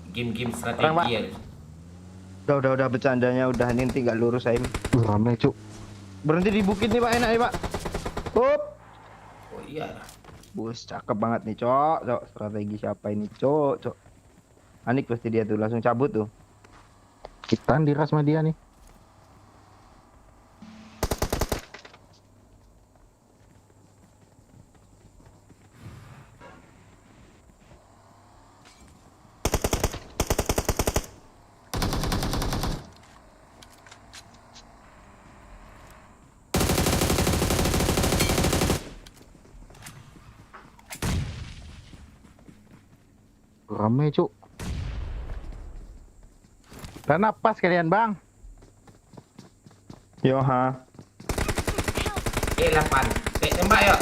Game Orang, Pak. strategi ya. Udah bercandanya udah ini tinggal lurus AIM. Ramai cuk. Berhenti di bukit nih Pak, enak nih Pak. Hup. Oh iya. Bus cakep banget nih, Cok. Strategi siapa ini, Cok? Anik pasti dia tuh langsung cabut tuh. Kita diras sama dia nih. Ramai cuk. Dan napas kalian bang. Yo ha. 8. Tembak yuk.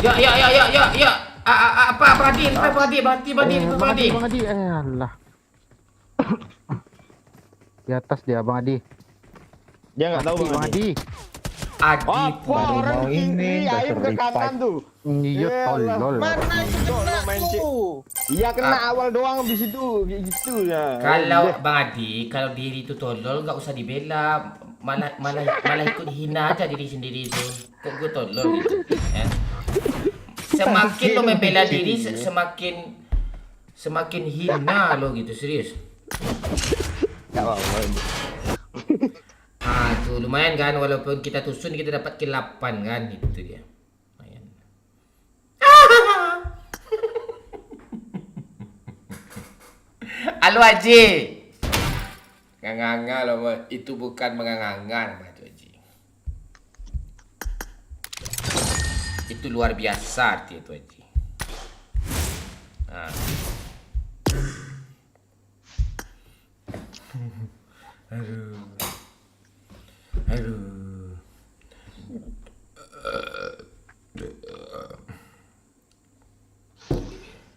Yuk. Apa Badi? Bang Adi. Alah. Di atas dia Bang Adi. Dia nggak tahu Bang Adi. Adi Baru mau ini, AIM ke kanan tuh. Iya tolol. Mana itu kenaku? Iya kena awal doang habis itu gitu ya. Kalau Bang Adi, kalau diri itu tolol nggak usah dibela, malah ikut hina aja diri sendiri itu. Kok gue tolol gitu? Ya. Semakin lo membela diri, semakin hina lo gitu, serius. Nggak apa-apa. Tuh lumayan kan, walaupun kita tusun kita dapat kill 8 kan, itu dia. Lumayan. Halo Haji. Nganga loh, itu bukan mengangangan Pak Haji. Itu luar biasa arti itu Haji. Nah. Aduh.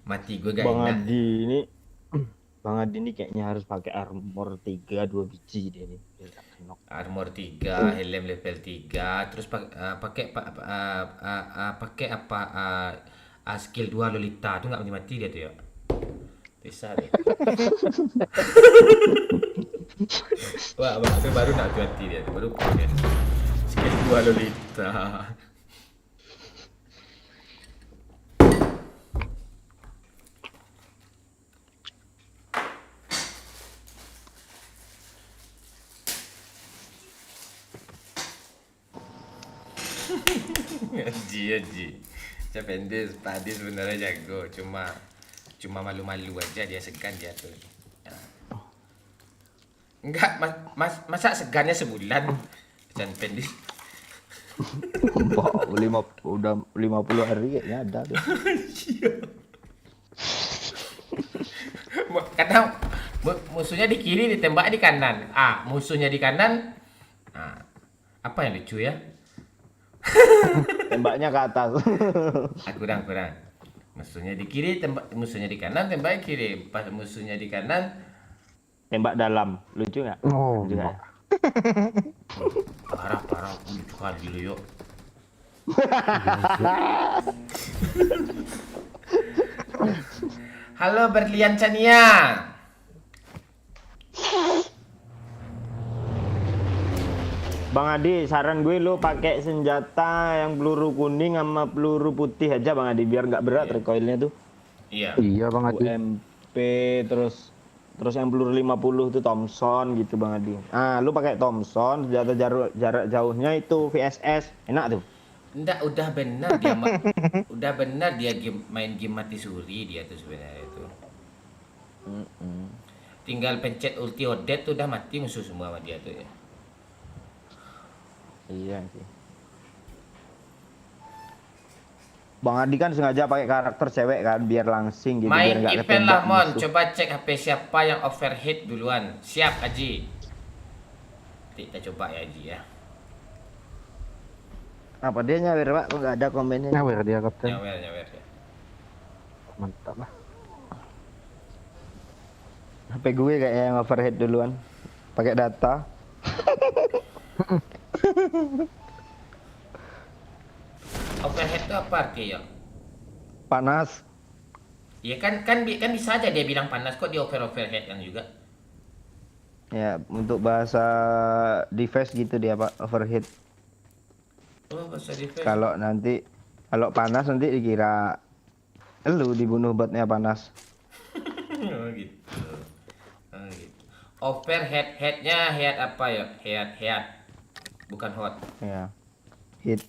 Mati gue gak enak. Bang Adi ini kayaknya harus pakai armor 3 2 biji dia nih. Biar nggak kenok. Armor 3, helm level 3, terus pakai apa skill 2 Lolita tuh nggak mati dia tuh ya. Bisa deh. Wah, baru nak mati dia, baru pakai skill 2 Lolita. Haji. Saya pendek, tadi sebenarnya jago, cuma malu-malu aja dia, segan dia tuh. Ya. Enggak, masa segannya sebulan? Jangan pendek. Udah 50 hari kayaknya ada tuh. Kadang musuhnya di kiri, ditembak di kanan. Musuhnya di kanan. Apa yang lucu ya? Tembaknya ke atas. Kurang. Musuhnya di kiri, musuhnya di kanan, tembak kiri. Pas musuhnya di kanan, Tembak dalam. Lucu nggak? Oh, Lucu nggak? parah. Lucu kali lu yuk. Halo Berlian Chania. Bang Adi, saran gue lo pakai senjata yang peluru kuning sama peluru putih aja Bang Adi, biar nggak berat recoilnya tuh. Iya. Iya Bang Adi. UMP terus yang peluru 50 itu Thompson gitu Bang Adi. Lu pakai Thompson, senjata jarak jauhnya itu VSS, enak tuh. Nggak, udah benar dia udah benar dia main game mati suri dia tuh sebenarnya itu. Tinggal pencet ulti Odet tuh udah mati musuh semua sama dia tuh ya. Iya sih. Bang Adi kan sengaja pakai karakter cewek kan biar langsing gitu, biar Main nggak event lah ketembak Mon, musuh. coba cek HP siapa yang overheat duluan. Siap Aji. Kita coba ya Aji ya. Apa dia nyawer Pak? Kok nggak ada komennya? Nyawer dia kapten. Nyawer ya. Mantap lah. HP gue kayaknya yang overhead duluan. Pakai data. Overhead itu apa artinya? Panas. Ya kan bisa aja dia bilang panas, kok dia overhead kan juga. Ya, untuk bahasa device gitu dia Pak, overhead. Oh, bahasa defense. Kalau panas nanti dikira lu dibunuh botnya panas. Oh gitu. Oh gitu. Overhead, headnya head apa ya? Head. Bukan hot. Ya. Hit.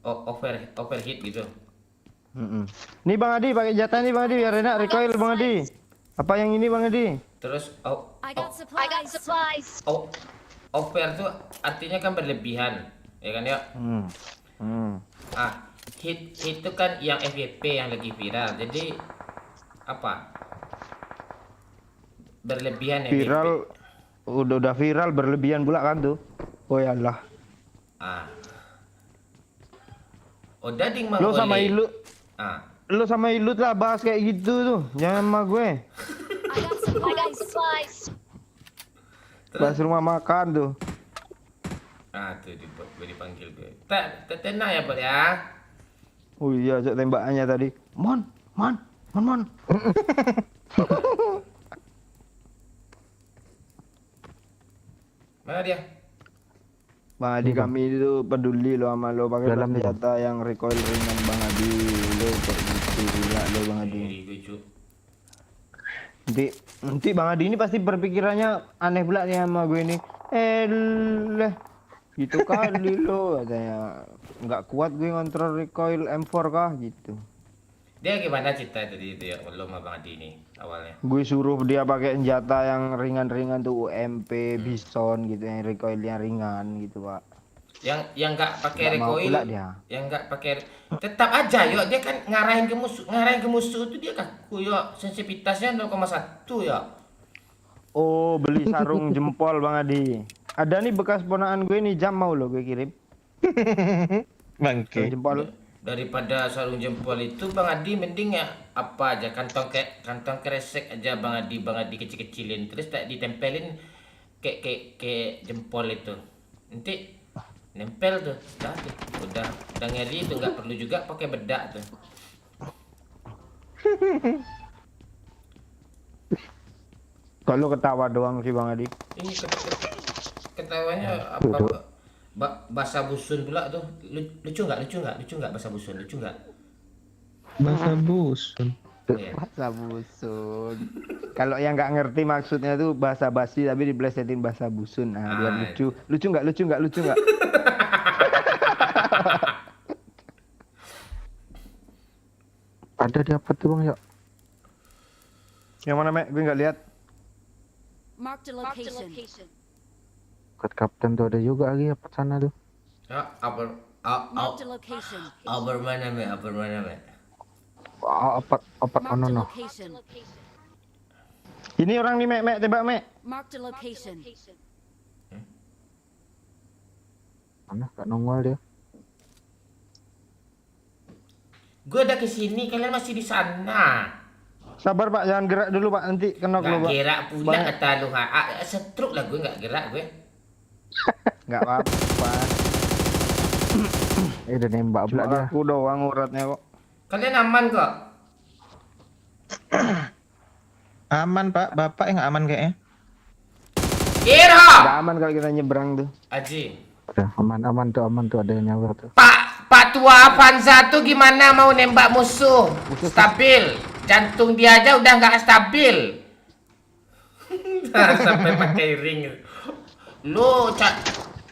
Oh, overheat gitu. Nih Bang Adi pakai jatah nih Bang Adi biar enak recoil Bang Adi. Apa yang ini Bang Adi? Terus I got supplies. over tuh artinya kan berlebihan, ya kan ya? Hit itu kan yang FYP yang lagi viral. Jadi apa? Berlebihan FYP. Viral udah viral berlebihan pula kan tuh. Oh ya Allah. Oh, dading mah Lo sama boleh. Ilu, Ah. lo sama Ilut lah bahas kayak gitu tuh. Jangan sama gue. I got supplies. Bahas rumah makan tuh. Tuh gue dipanggil gue. Tenang ya, Pak ya. Oh iya, cok tembakannya tadi. Mon. Mana dia? Bang Adi kami itu peduli lo sama lo pakai Dalam, Bang. senjata yang recoil ringan Bang Adi. Lo kayak gitu gila lo Bang Adi. Diri gue, Cuk. Nanti Bang Adi ini pasti berpikirannya aneh pula nih sama gue ini. Leh, gitu kali lo katanya. Nggak kuat gue ngontrol recoil M4 kah gitu. Dia gimana cerita tadi itu ya, lo sama Bang Adi ini awalnya? Gue suruh dia pakai senjata yang ringan-ringan tuh UMP, Bison gitu yang recoilnya ringan gitu Pak. Yang nggak pakai Nggak mau recoil, pula dia. yang nggak pakai, tetap aja yuk dia kan ngarahin ke musuh itu dia kaku yuk, sensitivitasnya 0,1 ya. Oh beli sarung jempol Bang Adi. Ada nih bekas ponakan gue nih jam mau lo gue kirim. Bangke. Sarung jempol. Daripada sarung jempol itu Bang Adi mending ya apa aja kantong kresek aja Bang Adi kecil-kecilin terus tak ditempelin kayak jempol itu. Nanti nempel tuh, udah ngeri itu nggak perlu juga pakai bedak tuh. Kalau ketawa doang sih Bang Adi. Ini ketawanya apa? Bahasa busun pula tuh. Lucu nggak bahasa busun? Lucu nggak? Bahasa busun. Iya. Bahasa busun. Kalau yang nggak ngerti maksudnya tuh bahasa basi tapi diplesetin bahasa busun. Nah, biar lucu. Lucu nggak? Ada di apa tuh bang ya? Yang mana Mek? Gue nggak lihat. Marked a location. Kat kapten tuh ada juga lagi apa sana tuh? Ya, apa location. mana me? Apa no. Ini orang nih Mek, tebak Mek. Marked a location. Mana gak nongol dia? Gue udah kesini, kalian masih di sana. Sabar Pak, jangan gerak dulu Pak, nanti kena Nggak lo Pak. gerak pula kata lu. Setruk lah gue nggak gerak gue. Nggak apa-apa. Udah nembak pula Cuma dia. aku doang uratnya kok. Kalian aman kok? Aman Pak, Bapak yang nggak aman kayaknya. Kira! Nggak aman kalau kita nyebrang tuh. Aji. Udah aman tuh ada yang nyawer tuh. Pak Tua Avanza tuh gimana mau nembak musuh? Stabil. Jantung dia aja udah nggak stabil.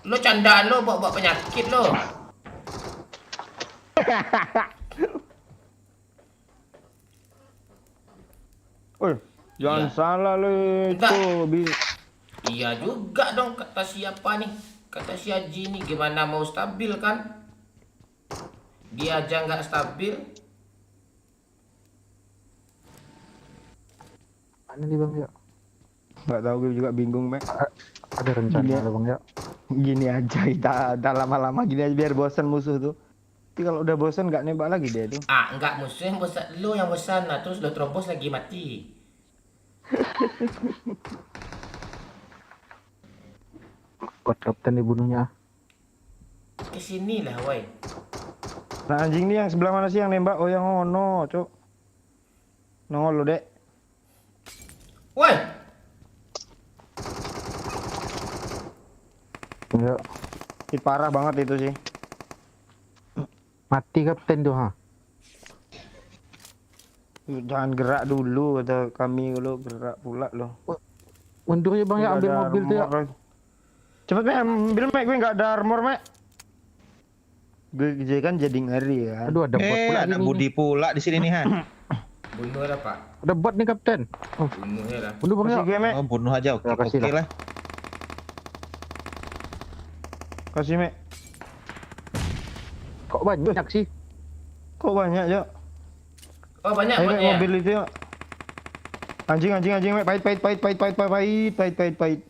Lo candaan lo bawa penyakit lo. Oi, jangan Iya. salah lo Enggak. itu. Iya juga dong kata siapa nih? Kata si Haji nih gimana mau stabil kan? Dia aja nggak stabil. Mana nih bang ya? Nggak tahu, gue juga bingung, Mek. Ada rencana Gini ya. ada bang ya? Gini aja kita lama-lama gini aja biar bosan musuh tuh. Tapi kalau udah bosan nggak nembak lagi dia tuh. Ah, nggak musuh yang bosan, lo yang bosan. Nah, terus lo terobos lagi mati. Kuat kapten dibunuhnya. Kesini lah, woi. Nah anjing nih yang sebelah mana sih yang nembak? Oh yang ngono, cuk. Nongol lo, Dek. Woi, Ya, Ih, parah banget itu sih. mati kapten tuh ha. Jangan gerak dulu, kata kami lo gerak pula lo. Mundur ya bang ya, Nggak ambil ada mobil tuh ya. armor. Cepet, Mek, ambil, Mek, gue nggak ada armor, Mek. Gue kan jadi ngeri ya. Aduh ada bot pula Ada gini Budi nih. pula di sini nih Han. bunuh lah pak, Ada bot nih kapten. Oh, bunuhnya lah. bunuh bang ya. Kasih gue, Mek. Oh, bunuh aja, oke, Ya, kasih oke lah. lah. Kasih, Mek. Kok banyak sih? Kok banyak, Jok? Oh banyak Ayo, Mek, botnya. mobil itu, Jok. Anjing, Mek. Pahit.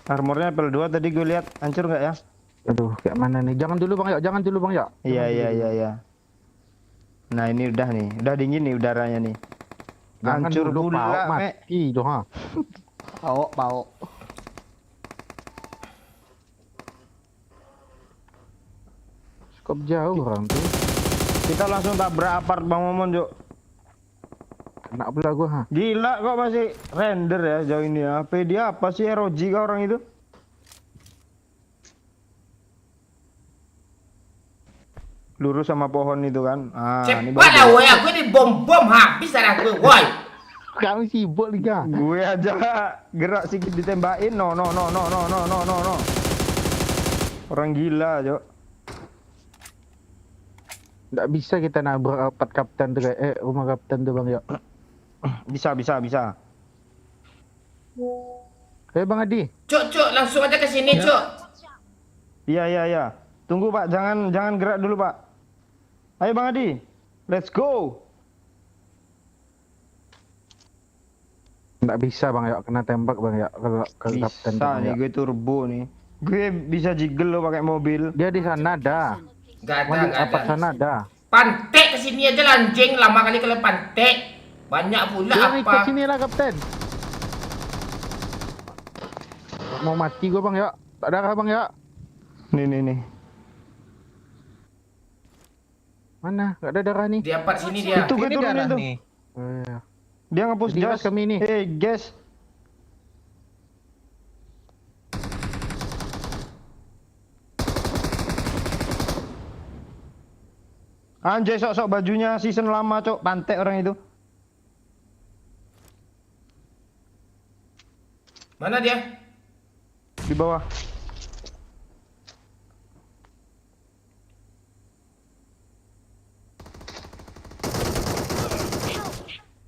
Armornya level 2 tadi gue lihat. Hancur nggak ya? Aduh, kayak mana nih? Jangan dulu bang ya, jangan dulu bang ya. Iya. Nah ini udah nih, udah dingin nih udaranya nih. Jangan Hancur dulu pula, pau Mek. mati tuh ha. Pau. Skop jauh orang tuh. Kita langsung tabrak apart Bang Momon, Jok. Kena pula gua ha. Gila kok masih render ya jauh ini ya. HP dia apa sih, ROG kah orang itu? Lurus sama pohon itu kan. Ah, ini Cepat lah woi, aku ini bom habis darah gue, woi. Kami sibuk liga. Gue aja gerak sedikit ditembakin. No. Orang gila, Jok. Nggak bisa kita nabrak apat kapten tuh kayak rumah kapten tuh bang ya. Bisa. Bang Adi. Cuk, langsung aja ke sini, Cuk. Iya. Tunggu Pak, jangan gerak dulu Pak. Ayo Bang Adi, let's go. Nggak bisa bang ya, kena tembak bang ya kalau ke kapten tuh Bisa bang nih, ya. gue turbo nih. Gue bisa jiggle lo pakai mobil. Dia di sana ada. Gak Mobil ada. apat sana ada. Pantek ke sini aja lah, anjing. Lama kali kalian pantek. Banyak pula Jangan ikut apa? sini lah kapten. Mau mati gua bang ya. Tak darah bang ya. Nih. Mana? Gak ada darah nih. Di apart sini dia. Itu gue Ini turunin darah tuh. nih. Iya. Dia ngepush Jadi gas. gas kami nih. Gas. Anjay, sok-sok bajunya season lama, Cok. Pantek orang itu. Mana dia? Di bawah.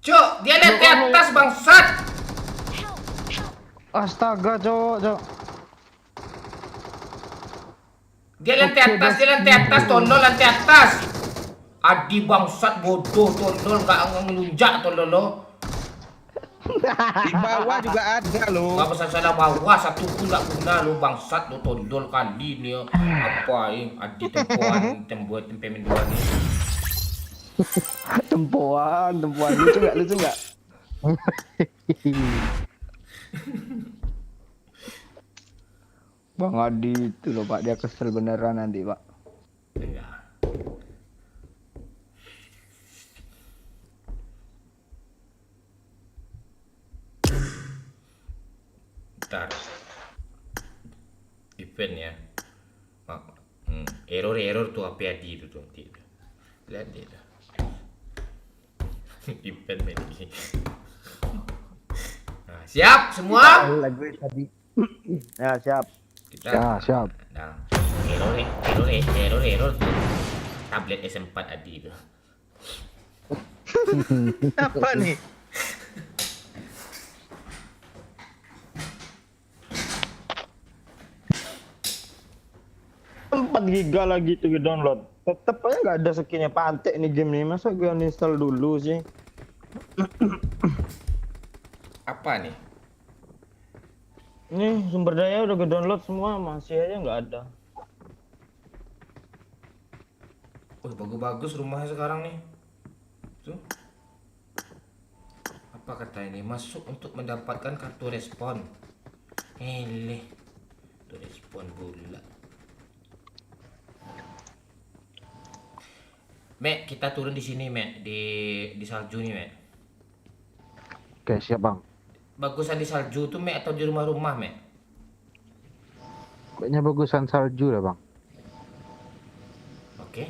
Cuk, dia lihat di atas bangsat. Astaga, Cok. Dia lantai atas, tolol lantai atas. Adi bangsat bodoh, tolol gak ngelunjak tolol lo. Di bawah juga ada loh. Gak bisa salah bawah, satu pun gak guna lo bangsat lo tolol kali nih. Apa ini? Adi tembuat tempe menduan nih. Tempuan. Lucu nggak? Bang Adi itu loh Pak, dia kesel beneran nanti Pak. Iya. Bentar. Event ya. Error tuh apa Adi itu tuh. Lihat dia. Event ini. Nah, Siap semua? Lagu tadi. Ya, siap. Kita. Ya, siap. Nah, error tuh. Tablet S4 Adi itu. Apa nih? Empat giga lagi tuh download. Tetep aja nggak ada skinnya, pantek nih game nih. Masa gue uninstall dulu sih? Apa nih? Nih sumber daya udah gue download semua, masih aja nggak ada. Oh, bagus-bagus rumahnya sekarang nih. Tuh. Apa kata ini? Masuk untuk mendapatkan kartu respon. Eleh. Kartu respon pula. Mek, kita turun di sini, Mek. Di salju nih, Mek. Oke, siap bang. Bagusan di salju tuh, Mek, atau di rumah-rumah, Mek? Kayaknya bagusan salju lah bang. Oke.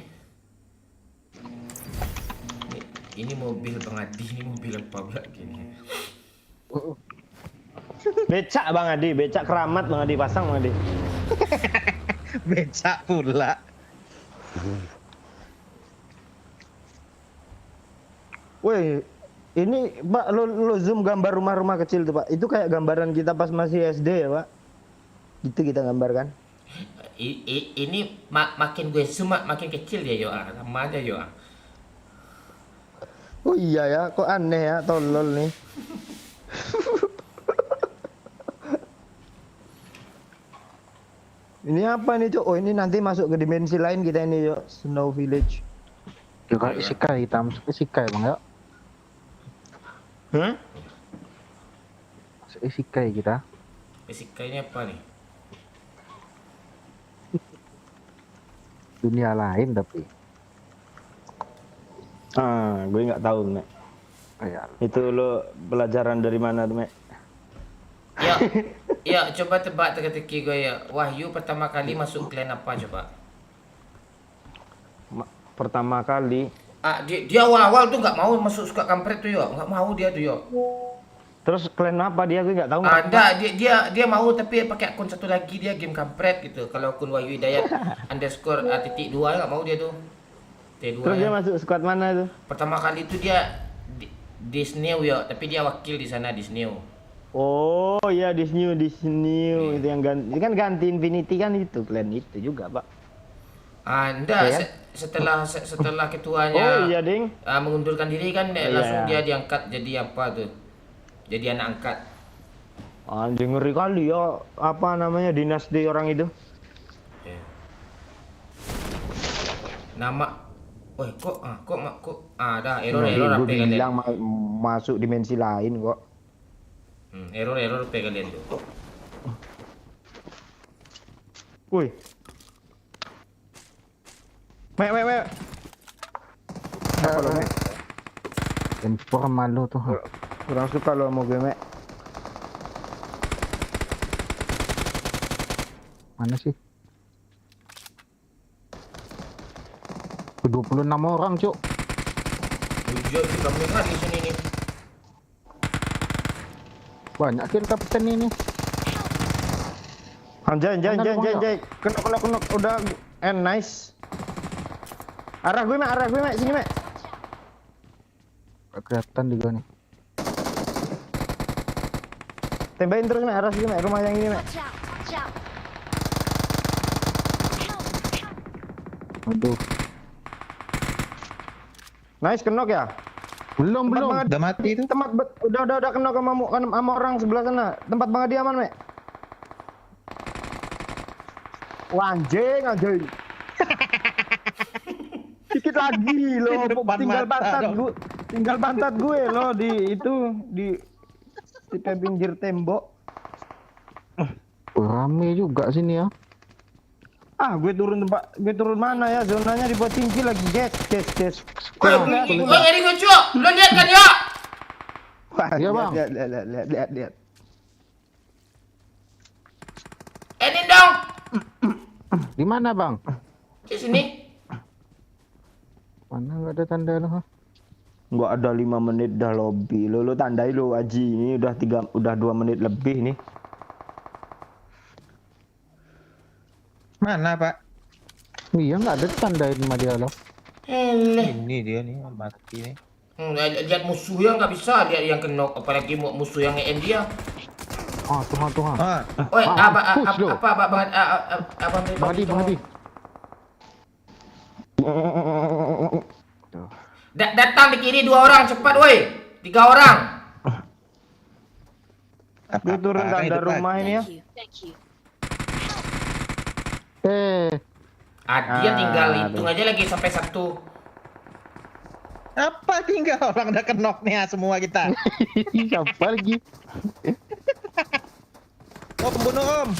Ini mobil Bang Adi, ini mobil apa pula gini? Becak Bang Adi, becak keramat Bang Adi, pasang Bang Adi. Becak pula. Woi, ini Pak, lo zoom gambar rumah-rumah kecil tuh Pak. Itu kayak gambaran kita pas masih SD ya Pak. Gitu kita gambarkan. Ini makin gue zoom makin kecil ya yo, sama aja yo. Oh iya ya, kok aneh ya, tolol nih. Ini apa nih Cok? Oh ini nanti masuk ke dimensi lain kita ini yuk, Snow Village. Ya kayak isekai, kita masuk isekai bang ya. Hah? Masuk isekai kita. Fisikanya apa nih? Dunia lain tapi. Ah, gue nggak tahu Mek. Kayak Itu lo pelajaran dari mana tuh Mek? Ya, ya coba tebak teka-teki gue ya. Wahyu pertama kali masuk clan apa coba? Pertama kali. Ah, dia awal-awal tuh nggak mau masuk suka kampret tuh yo, nggak mau dia tuh yo. Terus klan apa dia? Gue nggak tahu. Ada dia mau tapi pakai akun satu lagi dia game kampret gitu. Kalau akun Wahyu Hidayat underscore titik dua nggak mau dia tuh. T2 Terus dia ya. masuk squad mana tuh? Pertama kali itu dia di Snew ya, tapi dia wakil di sana di Snew. Oh iya Disnew Iya. itu yang ganti kan ganti Infinity kan itu klan itu juga Pak. Enggak, Iya. setelah ketuanya Oh iya ding. mengundurkan diri kan Iya. langsung dia diangkat jadi apa tuh? Jadi anak angkat. Anjing ngeri kali ya apa namanya dinasti orang itu. Ya. Nama, woi kok ada error Gue apa kalian? bilang masuk dimensi lain kok. Error apa kalian tuh? Woi. Mek. Apa lo Mek? impor malu tuh. Kurang suka lo sama gue Mek. Mana sih? 26 orang cuk. Hijau juga merah di sini nih. Banyak kill kapten ini. Anjay. Kena. Udah nice. Arah gue Mek, sini Mek. Gak kelihatan di gua nih. Tembakin terus Mek, arah sini Mek, rumah yang ini Mek. Watch out! Watch out! Aduh. Nice kenok ya. Belum. banget. Udah mati itu. Udah kenok sama orang sebelah sana. Tempat banget dia aman Mek. Wah, anjing. Dikit lagi loh, Di depan tinggal mata pantat dong. gue. Tinggal pantat gue loh di pinggir tembok. Rame juga sini ya. Ah, gue turun mana ya? Zonanya dibuat tinggi lagi, guys. Woi, ngeri gue cuk. Lo lihat kan ya? Wah, Iya, Bang. lihat. Ini dong. Di mana bang? Di sini. Mana nggak ada tanda loh. Nggak ada 5 menit dah lobby. Lo tandai lo Aji, ini udah 2 menit lebih nih. Mana Pak? Iya nggak ada tandain sama dia loh. Ini dia nih mati nih. Lihat musuh yang nggak bisa, lihat yang kena, apalagi musuh yang nge dia. Ah Tuhan Tuhan. Ah, Oi, push lo. apa banget, abang Bang Hadi. Datang di kiri 2 orang, cepat woi. 3 orang. Gue turun Apa-apa, tanda itu, Pak? rumah ini ya. Thank you. Dia tinggal Aduh. hitung aja lagi sampai 1. Apa tinggal orang udah kenok nih semua kita. Siapa lagi? Oh, pembunuh Om.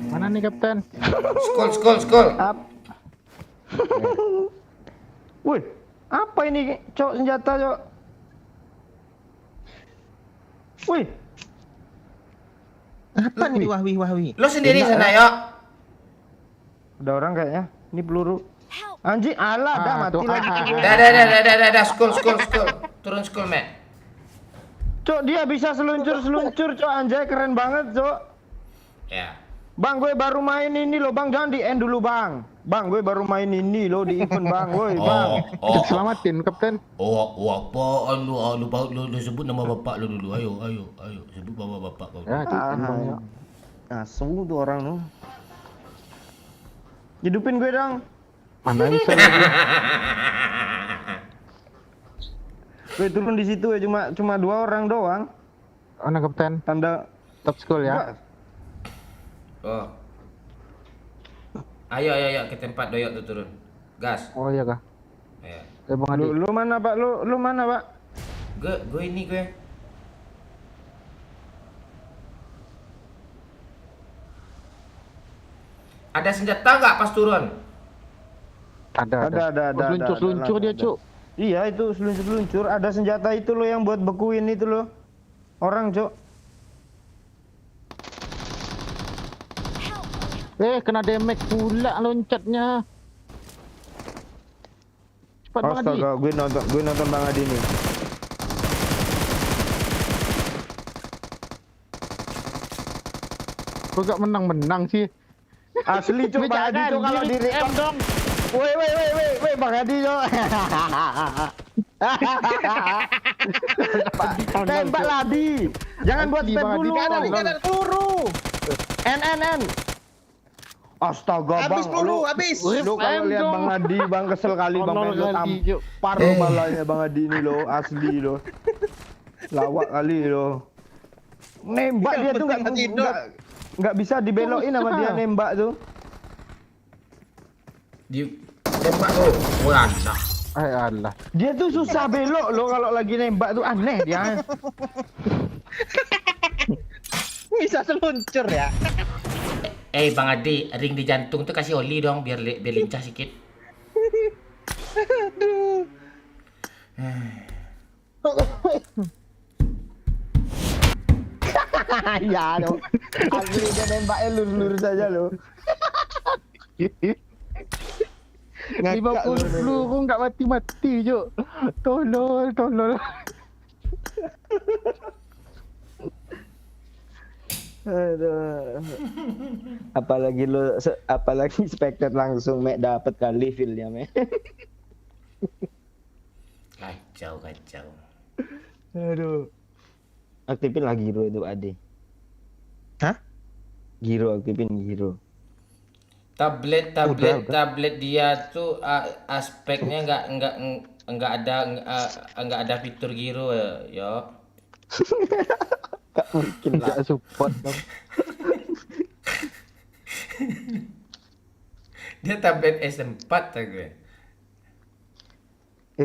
Mana nih Kapten? Skol. Woi, apa ini cok senjata cok? Wih, Apa nih wahwi? Lo sendiri sana ya. ada orang kayaknya. Ini peluru. Help! Anjing, alah, dah mati tuh, lagi. Dah, skol. Turun skol, Mek. Cok, dia bisa seluncur, cok. Anjay, keren banget, cok. Ya. Bang, gue baru main ini loh, bang. Jangan di end dulu, bang. Bang, gue baru main ini loh di event, bang. Woi, bang. Selamatin Kapten. Apaan lu sebut nama bapak lu dulu. Ayo, sebut nama bapak kau. Ya, Ah, asu tuh orang tuh. Hidupin gue dong. mana bisa lagi? Gue turun di situ ya, cuma 2 orang doang. Mana Kapten? Tanda Top school ya. Oh. Ayo ke tempat doyok tuh turun. Gas. Oh iya kah? Ya. Bang Hadi. Lu mana, Pak? Lu mana, Pak? Gue ini. Ada senjata nggak pas turun? Ada. Seluncur dia, ada. Cuk. Iya, itu seluncur. Ada senjata itu loh yang buat bekuin itu loh. Orang, Cuk. Kena damage pula loncatnya. Cepat Bang Hadi. Astaga, gue nonton Bang Adi nih. Kok gak menang sih? Asli, Cuk. Bang Adi, Cuk, kalau di M dong. Woi, Bang Adi, Cuk. Tembak ladi. Jangan buat Hati, spam Bang Adi. dulu. Ada peluru. N. Astaga, Habis Bang. peluru, habis. Lu kalau lihat Bang Adi, Bang, kesel kali Bang. Tolol Lu kali, Cuk. tampar balanya Bang Adi ini lo, asli lo. Lawak kali lo. Nembak dia tuh nggak bisa dibelokin sama dia nembak tuh. Di tembak tuh. Wah, anak. Allah. Dia tuh susah belok lo kalau lagi nembak tuh, aneh dia. Bisa seluncur ya. Bang Adi, ring di jantung tuh kasih oli dong biar lincah sedikit. Aduh. Ya lo. Asli dia nembaknya lurus-lurus aja lo. 50 peluru nggak mati-mati, Cuk. Tolol. Aduh. Apalagi spectate langsung Mek dapat kali feel-nya Mek. Kacau. Aduh. Aktifin lah Giro itu Ade. Hah? Giro, aktifin Giro. Tablet dia tuh aspeknya nggak ada fitur giro ya. Gak mungkin lah. Nggak support dong. Dia tablet S4 ya gue.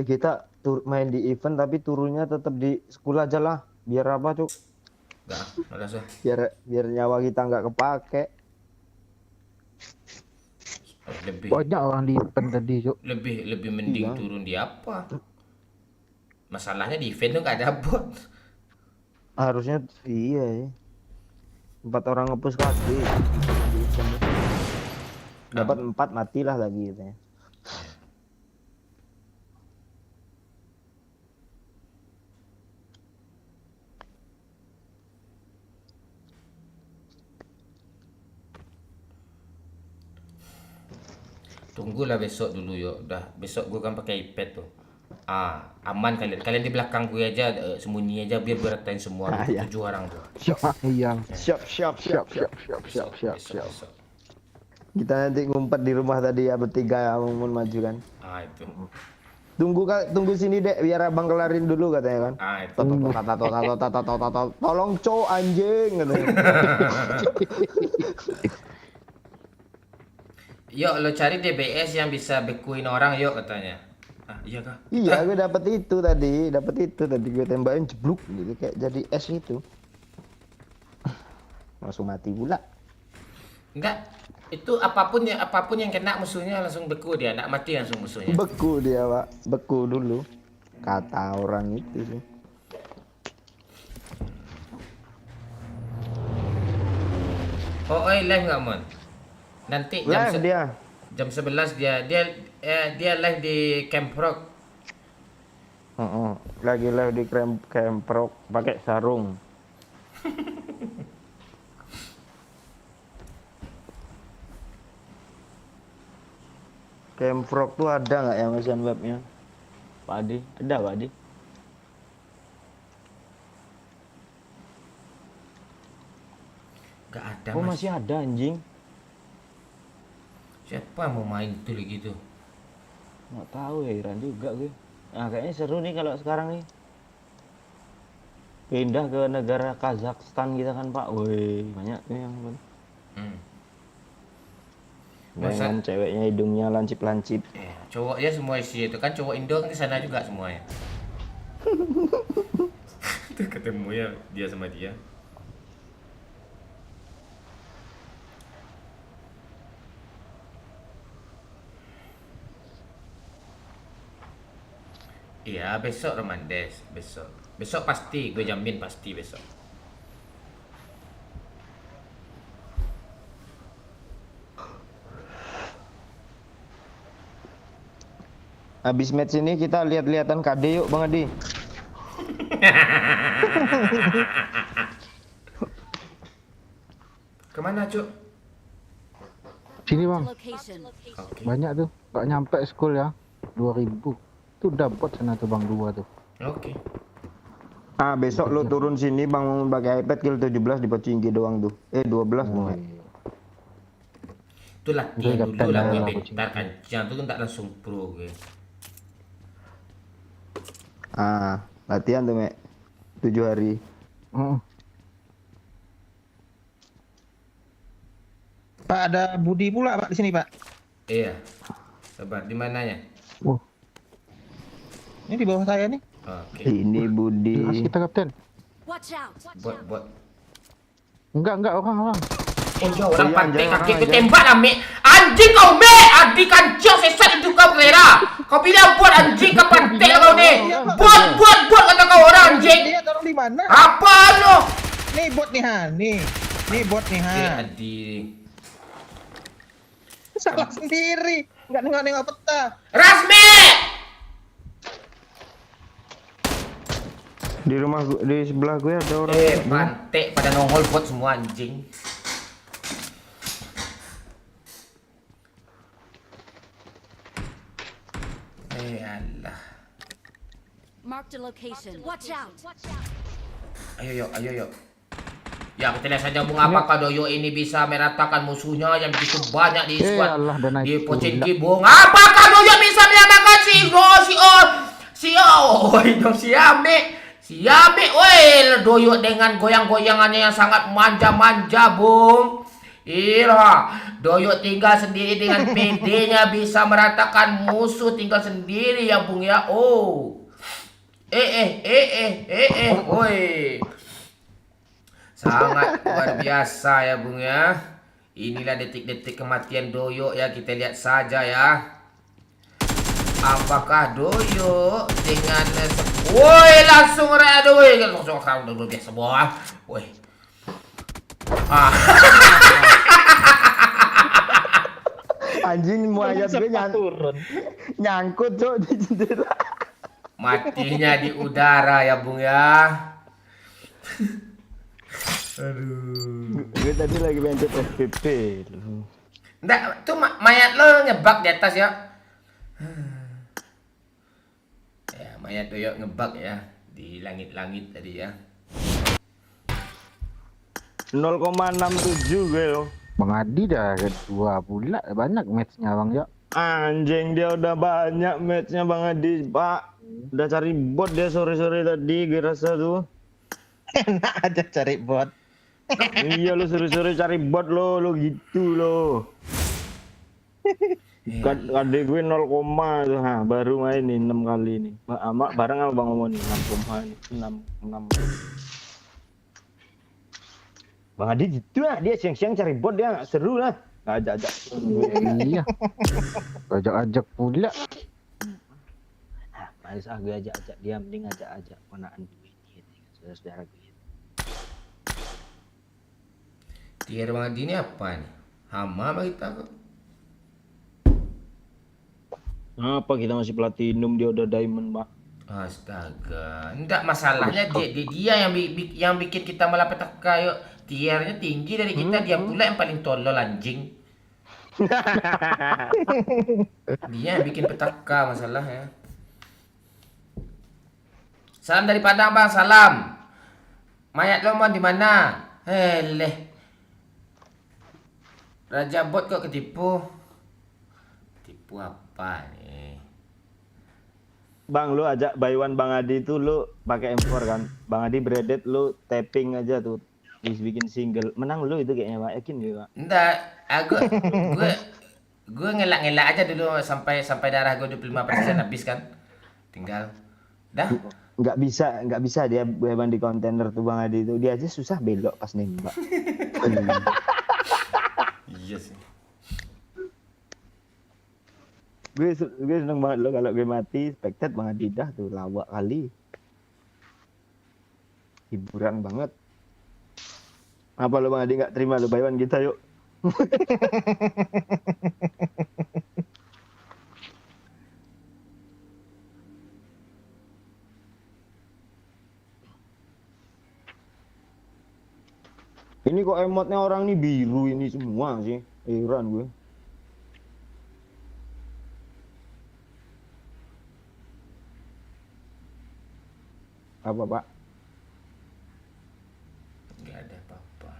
Kita main di event tapi turunnya tetap di school aja lah. Biar apa, Cuk? Nggak usah. Biar nyawa kita nggak kepake. Banyak orang di event tadi, Cuk. Lebih mending Iya. turun di apa? Masalahnya di event tuh nggak ada bot. Harusnya iya ya. 4 orang ngepush kaki. Dapat 4 matilah lagi gitu ya. Tunggulah besok dulu yuk. Udah besok gue kan pakai iPad tuh. Aman kalian. Kalian di belakang gue aja, sembunyi aja biar gue ratain semua. Ya. 7 orang tuh. Yang Siap, siap, siap, siap. Besok. Kita nanti ngumpet di rumah tadi ya bertiga ya, mau maju kan. Itu. Tunggu sini dek, biar abang kelarin dulu katanya kan. Itu. Tolong cowok anjing katanya. Yuk lo cari DBS yang bisa bekuin orang yuk katanya. Iya kah? Iya, gue dapet itu tadi gue tembakin jebluk gitu kayak jadi es itu. Langsung mati pula. Enggak. Itu apapun yang kena musuhnya langsung beku dia, enggak mati langsung musuhnya. Beku dia, Pak. Beku dulu. Kata orang itu sih. Live nggak Mon? Nanti Live dia. jam 11 dia live di Camp Rock. Lagi live di Camprok pakai sarung. Camprok tuh ada nggak ya mesin webnya? Pak Adi, ada Pak Adi? Gak ada Oh Mas. masih ada anjing. Siapa mau main tuh gitu? Nggak tahu ya, Iran juga gue. Nah kayaknya seru nih kalau sekarang nih. Pindah ke negara Kazakhstan kita kan Pak. Woi banyak nih yang dengan ceweknya hidungnya lancip-lancip. Cowoknya semua isi itu kan cowok Indo kan kesana juga semuanya. Itu ketemu ya dia sama dia. Iya besok Romandes besok pasti gue jamin pasti besok. Habis match ini kita lihat-lihatan KD yuk Bang Adi. Kemana Cuk? sini bang, Location. Oke. banyak tuh, nggak nyampe school ya, 2000. Tuh dapat sana tuh bang 2 tuh. Oke. Besok lo turun sini Bang pakai iPad kill 17 di Pocinggi doang tuh. 12 Bang. Itu latihan Itu dulu lah gue kapten bentar aja tuh kan tak langsung pro gue. Latihan tuh Mek. 7 hari. Pak, ada Budi pula Pak di sini Pak. Iya. Sabar di mananya? Ini di bawah saya nih. Oke. Ini Budi. Jelas kita kapten. Watch out. Buat. Enggak orang. Oh ya orang Iya, pantai anjing, kaki orang gue tembak lah Mek. Anjing kau Mek, adik kancil sesat itu kau Rera. Kau bilang buat anjing ke pantai kau nih. Buat kata kau orang anjing. Dia taruh di mana? Apa lo? Nih bot nih Han, nih. Nih bot nih Han. Adik. Salah sendiri. Enggak nengok peta. Rasmi. Di rumah di sebelah gue ada orang. Pantai pada nongol buat semua anjing. Allah. Mark the location. Watch out. Ayo yuk. Ya kita lihat saja Bung apakah Doyo ini bisa meratakan musuhnya yang begitu banyak di squad Allah, dan naik di pula. Pochinki Bung. Apakah Doyo bisa menyamakan si Ame, Doyo dengan goyang-goyangannya yang sangat manja-manja Bung. Doyo tinggal sendiri dengan PD-nya bisa meratakan musuh tinggal sendiri ya Bung ya. Woi. Sangat luar biasa ya Bung ya. Inilah detik-detik kematian Doyo ya, kita lihat saja ya. Apakah Doyo dengan langsung rado langsung udah biasa boh. Anjing muayat gue nyangkut Cok di jendela. Matinya di udara ya Bung ya. Aduh. Gue tadi lagi pencet FPP. Enggak, tuh mayat lo ngebak di atas ya. Ya, mayat tuh yuk ngebak ya di langit-langit tadi ya. 0,67 gue loh. Bang Adi dah kedua pula banyak matchnya Bang ya. Anjing, dia udah banyak matchnya Bang Adi, Pak. Udah cari bot dia sore-sore tadi, gue rasa tuh. Enak aja cari bot. Iya lo sore-sore cari bot lo gitu lo. Adik gue 0, tuh, baru main nih 6 kali nih. Bareng sama Bang Omo nih 6,6. Bang Adi gitu lah, dia siang-siang cari bot dia nggak seru lah. Nggak ajak-ajak. Iya. Ajak-ajak pula. Males gue ajak-ajak dia, mending ajak-ajak ponaan gue gitu, saudara-saudara gue. Tier Bang Adi ini apa nih? Hama apa kita kok? Apa kita masih platinum, dia udah diamond, Pak. Astaga, enggak masalahnya dia yang bikin kita malah petaka yuk. Tiernya tinggi dari kita, dia pula yang paling tolol anjing. Dia yang bikin petaka masalahnya. Salam dari Padang Bang, salam. Mayat lo mau di mana? Heleh. Raja bot kok ketipu. Tipu apa nih? Bang, lu ajak Baywan Bang Adi itu lu pakai M4 kan. Bang Adi breaded, lu tapping aja tuh. Bikin single. Menang lu itu kayaknya, Pak. Yakin gitu, Pak? Enggak, gue ngelak-ngelak aja dulu sampai darah gue 25% habis kan. Tinggal dah. Nggak bisa dia Baywan di kontainer tuh Bang Adi itu. Dia aja susah belok pas nembak. Iya sih. gue seneng banget lo kalau gue mati spectate Bang Adi dah tuh lawak kali. Hiburan banget. Apa lo Bang Adi nggak terima lo Baywan kita yuk. Ini kok emotnya orang nih biru ini semua sih. Heran gue. Apa, Pak? Enggak ada apa-apa.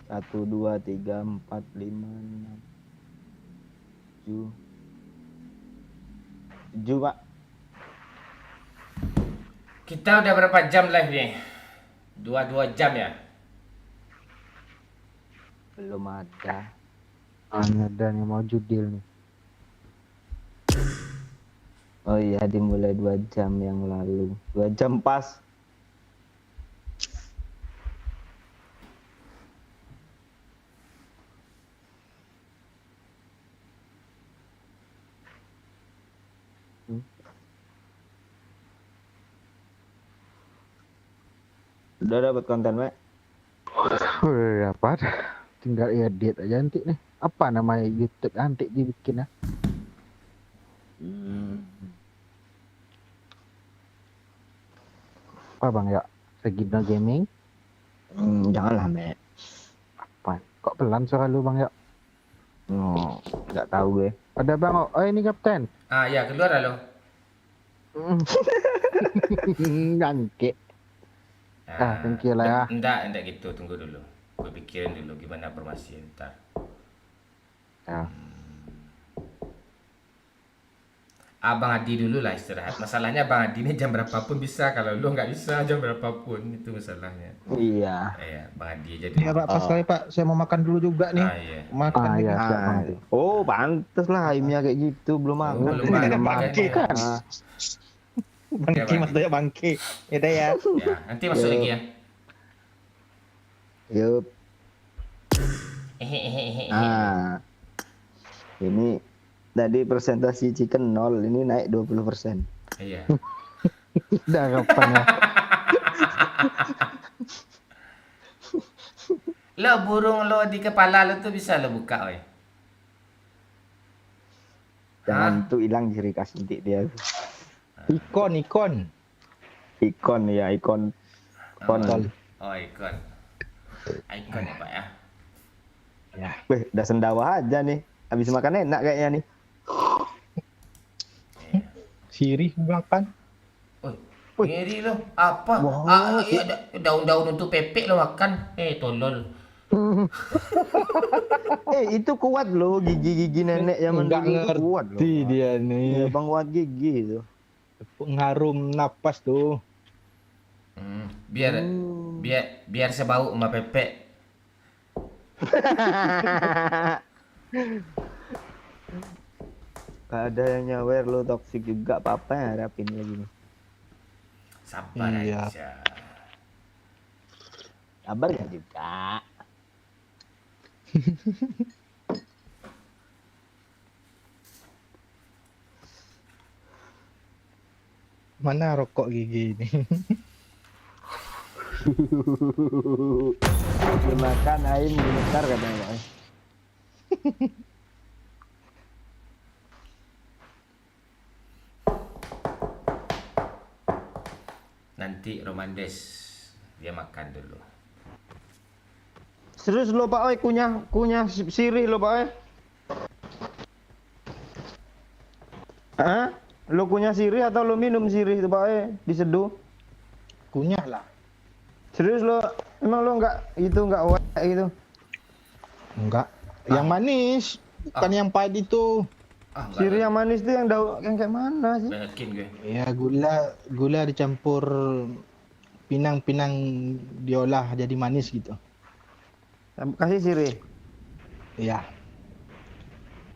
Satu, dua, tiga, 4, 5, 6, 7. 7, Pak. Kita udah berapa jam live nih? 2 jam ya? Belum ada. Hanya dan yang mau judil nih. Oh iya, dimulai 2 jam yang lalu. 2 jam pas. Udah dapat konten, Pak? Apa? Tinggal edit aja nanti nih. Apa namanya YouTube nanti dibikin ya? Apa Bang ya? Regina Gaming? Janganlah, Mek. Apa? Kok pelan suara lu Bang ya? Oh, nggak tahu gue. Ada Bang, oh ini Kapten. Ah ya, keluar lah lo. Ngangke. Thank you lah ya. Enggak gitu, tunggu dulu. Gue pikirin dulu gimana formasi ntar. Ya. Abang Adi dulu lah istirahat. Masalahnya Bang Adi ini jam berapapun bisa. Kalau lu nggak bisa jam berapapun, itu masalahnya. Iya. Iya, Bang Adi aja Iya dulu. Pak, pas kali Pak, saya mau makan dulu juga nih. Ah iya. Makan nih. Iya, siap Bang. Oh, pantes lah aimnya kayak gitu, belum makan. Belum makan. Bangke kan. Bangke mas Doya bangke. Yaudah ya. Ya, nanti masuk lagi ya. Yup. Ini tadi persentase chicken 0, ini naik 20%. Iya. Udah kapan ya? Lo burung lo di kepala lo tuh bisa lo buka, oi. Jangan tuh hilang ciri khas inti dia. Ikon. Ikon ya, ikon Ikon. Oh, ikon. Ikon ya Pak ya. Weh, udah sendawa aja nih. Habis makan enak kayaknya nih. Sirih makan. Ngeri lo. Apa? Wah, Ya, daun-daun untuk pepek lo makan. Tolol. Itu kuat loh gigi-gigi nenek zaman Nggak dulu tuh kuat loh. ngerti dia Iya, nih. Bang kuat gigi itu. Ngarum napas tuh. Biar biar sebau sama pepek. Gak ada yang nyawer lo toksik juga apa-apa ya harapin lagi nih. Sabar Iya. aja. Sabar ya juga. Mana rokok gigi ini? Dimakan air gemetar katanya Pak. Nanti Romandes dia makan dulu. Serius lo Pak Oi kunyah sirih lo Pak Oi. Hah? Lo kunyah sirih atau lo minum sirih itu Pak Oi diseduh? Kunyah lah. Serius lo emang lo nggak gitu? Enggak. Yang manis, bukan yang pahit itu. Enggak Sirih yang manis tuh yang yang kayak mana sih? yakin gue. Ya gula dicampur pinang-pinang diolah jadi manis gitu. Kasih sirih. Iya.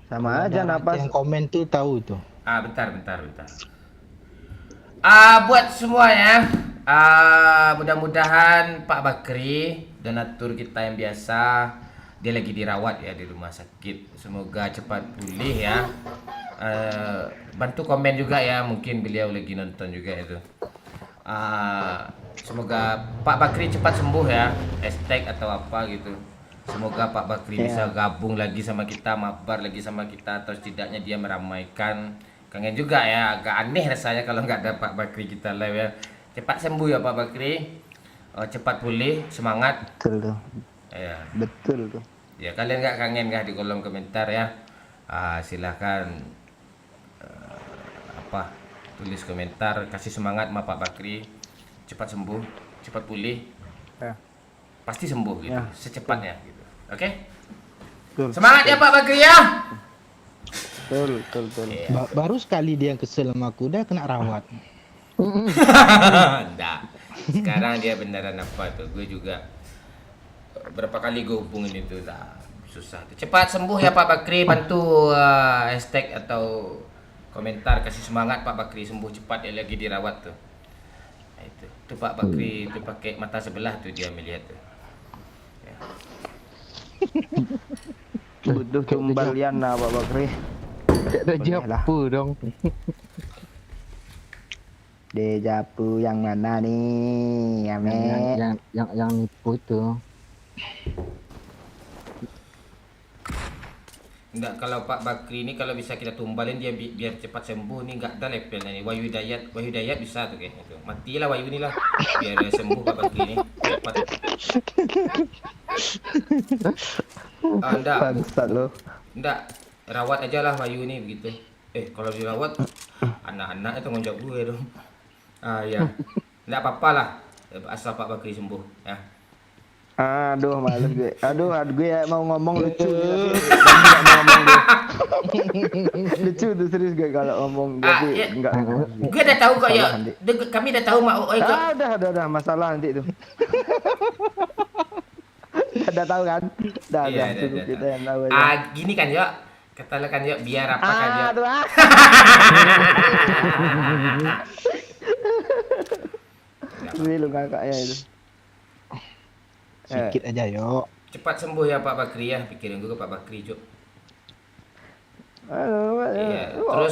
Sama aja napas. Yang komen tuh tahu tuh. Bentar. Buat semuanya, mudah-mudahan Pak Bakri, donatur kita yang biasa, dia lagi dirawat ya di rumah sakit. Semoga cepat pulih ya. Bantu komen juga ya, mungkin beliau lagi nonton juga itu. Semoga Pak Bakri cepat sembuh ya, hashtag atau apa gitu. Semoga Pak Bakri bisa gabung lagi sama kita, mabar lagi sama kita, atau setidaknya dia meramaikan. Kangen juga ya, agak aneh rasanya kalau nggak ada Pak Bakri kita live ya. Cepat sembuh ya Pak Bakri, cepat pulih, semangat. Betul tuh. Ya, Betul tuh. ya kalian nggak kangen nggak di kolom komentar ya. Silahkan tulis komentar, kasih semangat sama Pak Bakri, cepat sembuh, cepat pulih, pasti sembuh gitu, secepatnya gitu. Oke? Betul. Semangat ya Pak Bakri ya. Betul. Baru sekali dia kesel sama aku, udah kena rawat. Enggak. Sekarang dia beneran apa tuh? Gue juga berapa kali gue hubungin itu lah, susah tuh. Cepat sembuh ya Pak Bakri, bantu hashtag atau komentar kasih semangat Pak Bakri sembuh cepat, dia lagi dirawat tuh. Nah, itu Pak Bakri itu pakai mata sebelah tuh dia melihat tuh. Ya. Butuh kembalian lah Pak Bakri. Tidak ada japu dong. Dejapu yang mana nih, ya Yang nipu itu. Enggak, kalau Pak Bakri ini kalau bisa kita tumbalin dia biar cepat sembuh nih, enggak ada levelnya nih. Wahyu Dayat bisa tuh kayaknya tuh. Matilah Wahyu ini lah biar dia sembuh Pak Bakri ini cepat. Enggak. Bangsat lo. Enggak, rawat aja lah Wahyu ini begitu. Kalau dirawat anak-anak itu tanggung jawab gue dong. Ya. Enggak apa-apa lah. Asal Pak Bakri sembuh ya. Aduh, males gue. Aduh, gue ya mau ngomong lucu tapi nggak mau ngomong deh. Lucu tuh serius gue kalau ngomong tapi Ya. enggak. Gue udah tahu kok ya. Salah, Andi. Kami udah tahu Mak Oi kok. Udah masalah nanti itu. Udah tahu kan? Udah Iya, cukup udah kita tahu. yang tahu aja. Gini kan Yok. Katalah kan Yok, biar apa kan Yok. Aduh. Ini lu kakaknya itu. Sedikit aja yuk. Cepat sembuh ya Pak Bakri ya. Pikirin gue ke Pak Bakri Cuk. Iya. Terus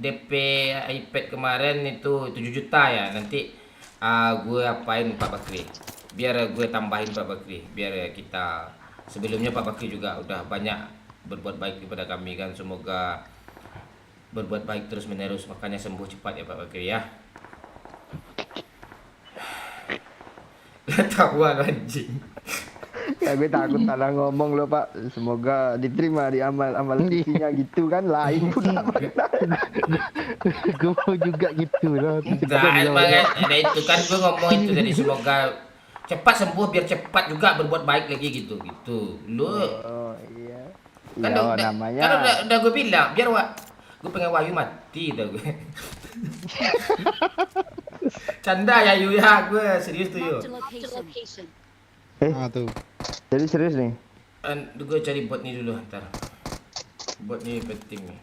DP iPad kemarin itu 7 juta ya. Nanti gue apain Pak Bakri? Biar gue tambahin Pak Bakri. Biar kita sebelumnya Pak Bakri juga udah banyak berbuat baik kepada kami kan. Semoga berbuat baik terus menerus, makanya sembuh cepat ya Pak Bakri ya. Ketahuan anjing. Ya gue takut salah ngomong loh Pak. Semoga diterima di amal sucinya gitu kan. Lain pula maknanya. Gue mau juga gitu loh. Enggak, emang ada itu kan gue ngomong itu tadi, semoga cepat sembuh biar cepat juga berbuat baik lagi gitu. Lu Oh iya. kan Ya, udah, namanya. kan udah gue bilang biar gue pengen Wahyu mati dah gue. Canda ya Yu ya, gue serius tuh Yu. Marked a location. Ah tuh. Jadi serius nih. Gue cari bot nih dulu ntar. Bot nih penting nih.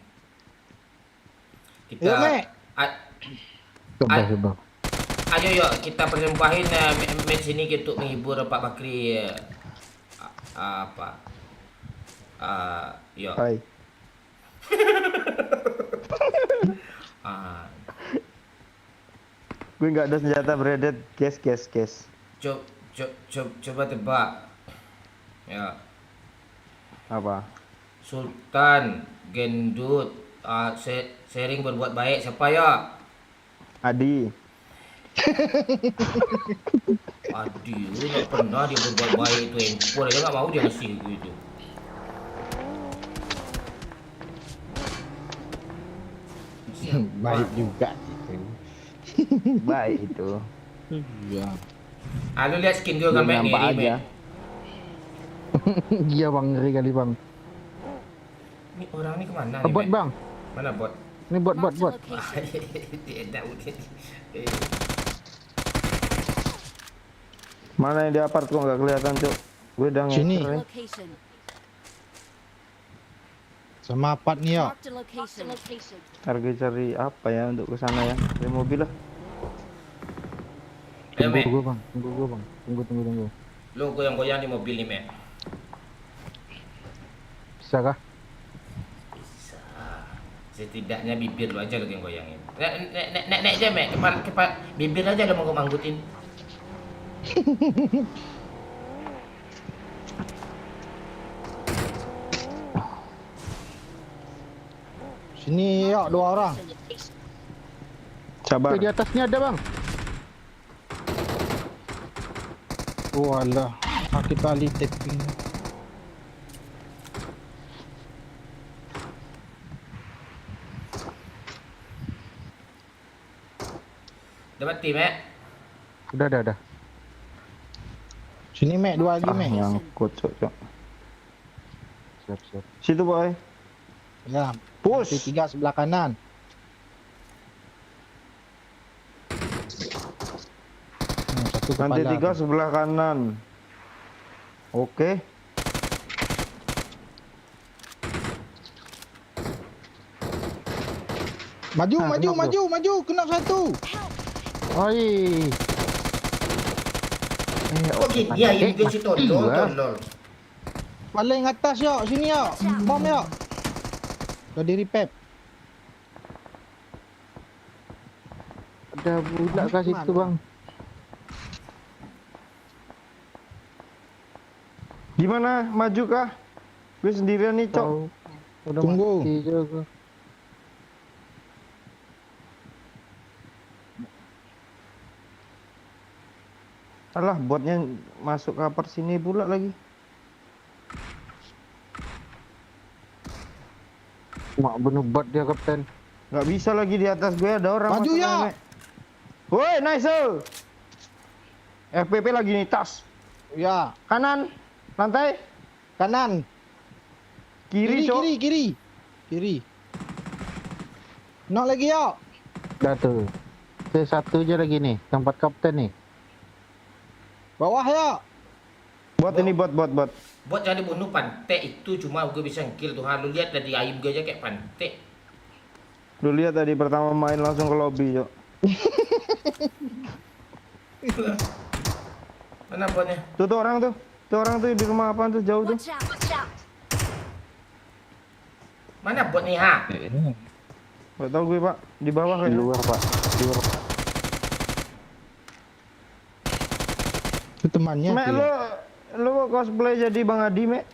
Kita Yuk, Mek. Coba. ayo yuk kita persembahin match ini untuk menghibur Pak Bakri. Yuk. Hai. Ah, Gue nggak ada senjata beredet. Guys. coba tebak. Ya. Apa? Sultan, Gendut, sharing berbuat baik siapa ya? Adi. Adi, lu nggak pernah dia berbuat baik itu handphone aja nggak mau dia ngasih gue itu. Baik juga gitu. Baik itu. Iya. Lu lihat skin gue kan Belum Mek, nampak ngiri, aja. Mek. Iya bang, ngeri kali bang. Ini orang ini kemana nih? Bot Mek? bang. Mana bot? Ini bot. Marked a location. Dia dah udah. Mana yang di apart kok nggak kelihatan Cuk? Gue udah Sini. ngeker, ya. Location. Sama part nih ya. Marked a location. Ntar gue cari apa ya untuk ke sana ya. Dari mobil lah. Tunggu Mek, gue bang. Tunggu. lu goyang-goyang di mobil nih Mek. Bisa kah? Setidaknya bibir lu aja lu yang goyangin. Nek aja Mek, kepala bibir aja lu manggut-manggutin. Sini ya dua orang. Sabar. Di atasnya ada bang. Walah, sakit kali tapping. Udah mati Mek. Udah. Sini Mek, dua lagi Mek. Nyangkut Cuk. Siap. Situ boy. Ya, Push. nanti tiga sebelah kanan. Satu Nanti kepala. 3 sebelah kanan. Oke. Maju, Ah, maju, kenapa? maju, kena satu. Oi. Kok dia yang bikin si tolol. Paling atas ya, sini ya. Bom ya. Udah di repap. Ada budak kat situ bang. Gimana? Maju kah? Gue sendirian nih, Cok. Tahu. Udah Tunggu. mati juga. Alah, botnya masuk kapal sini pula lagi. Mak bunuh bot dia kapten. Nggak bisa lagi di atas gue ada orang. Maju ya. masalahnya. Woi, nice. FPP lagi nih, tas. Ya, Kanan. Lantai. kanan. Kiri, Cok. Kiri. Nak lagi ya. Dah tuh. Satu aja lagi nih. Tempat kapten nih. Bawah ya. Bot ini, bot. Buat jangan dibunuh pantek itu cuma gue bisa kill tuh. Lu lihat tadi aib gue aja kayak pantek. Lu lihat tadi pertama main langsung ke lobby, Cok. Mana botnya? Tuh orang tuh. Tuh orang tuh di rumah apaan tuh jauh tuh. Watch out. Mana bot nih ha? Gak tau gue, Pak. Di bawah Di kayaknya. luar pak. Di luar. Itu temannya Mek, tuh. lu cosplay jadi Bang Adi, Mek.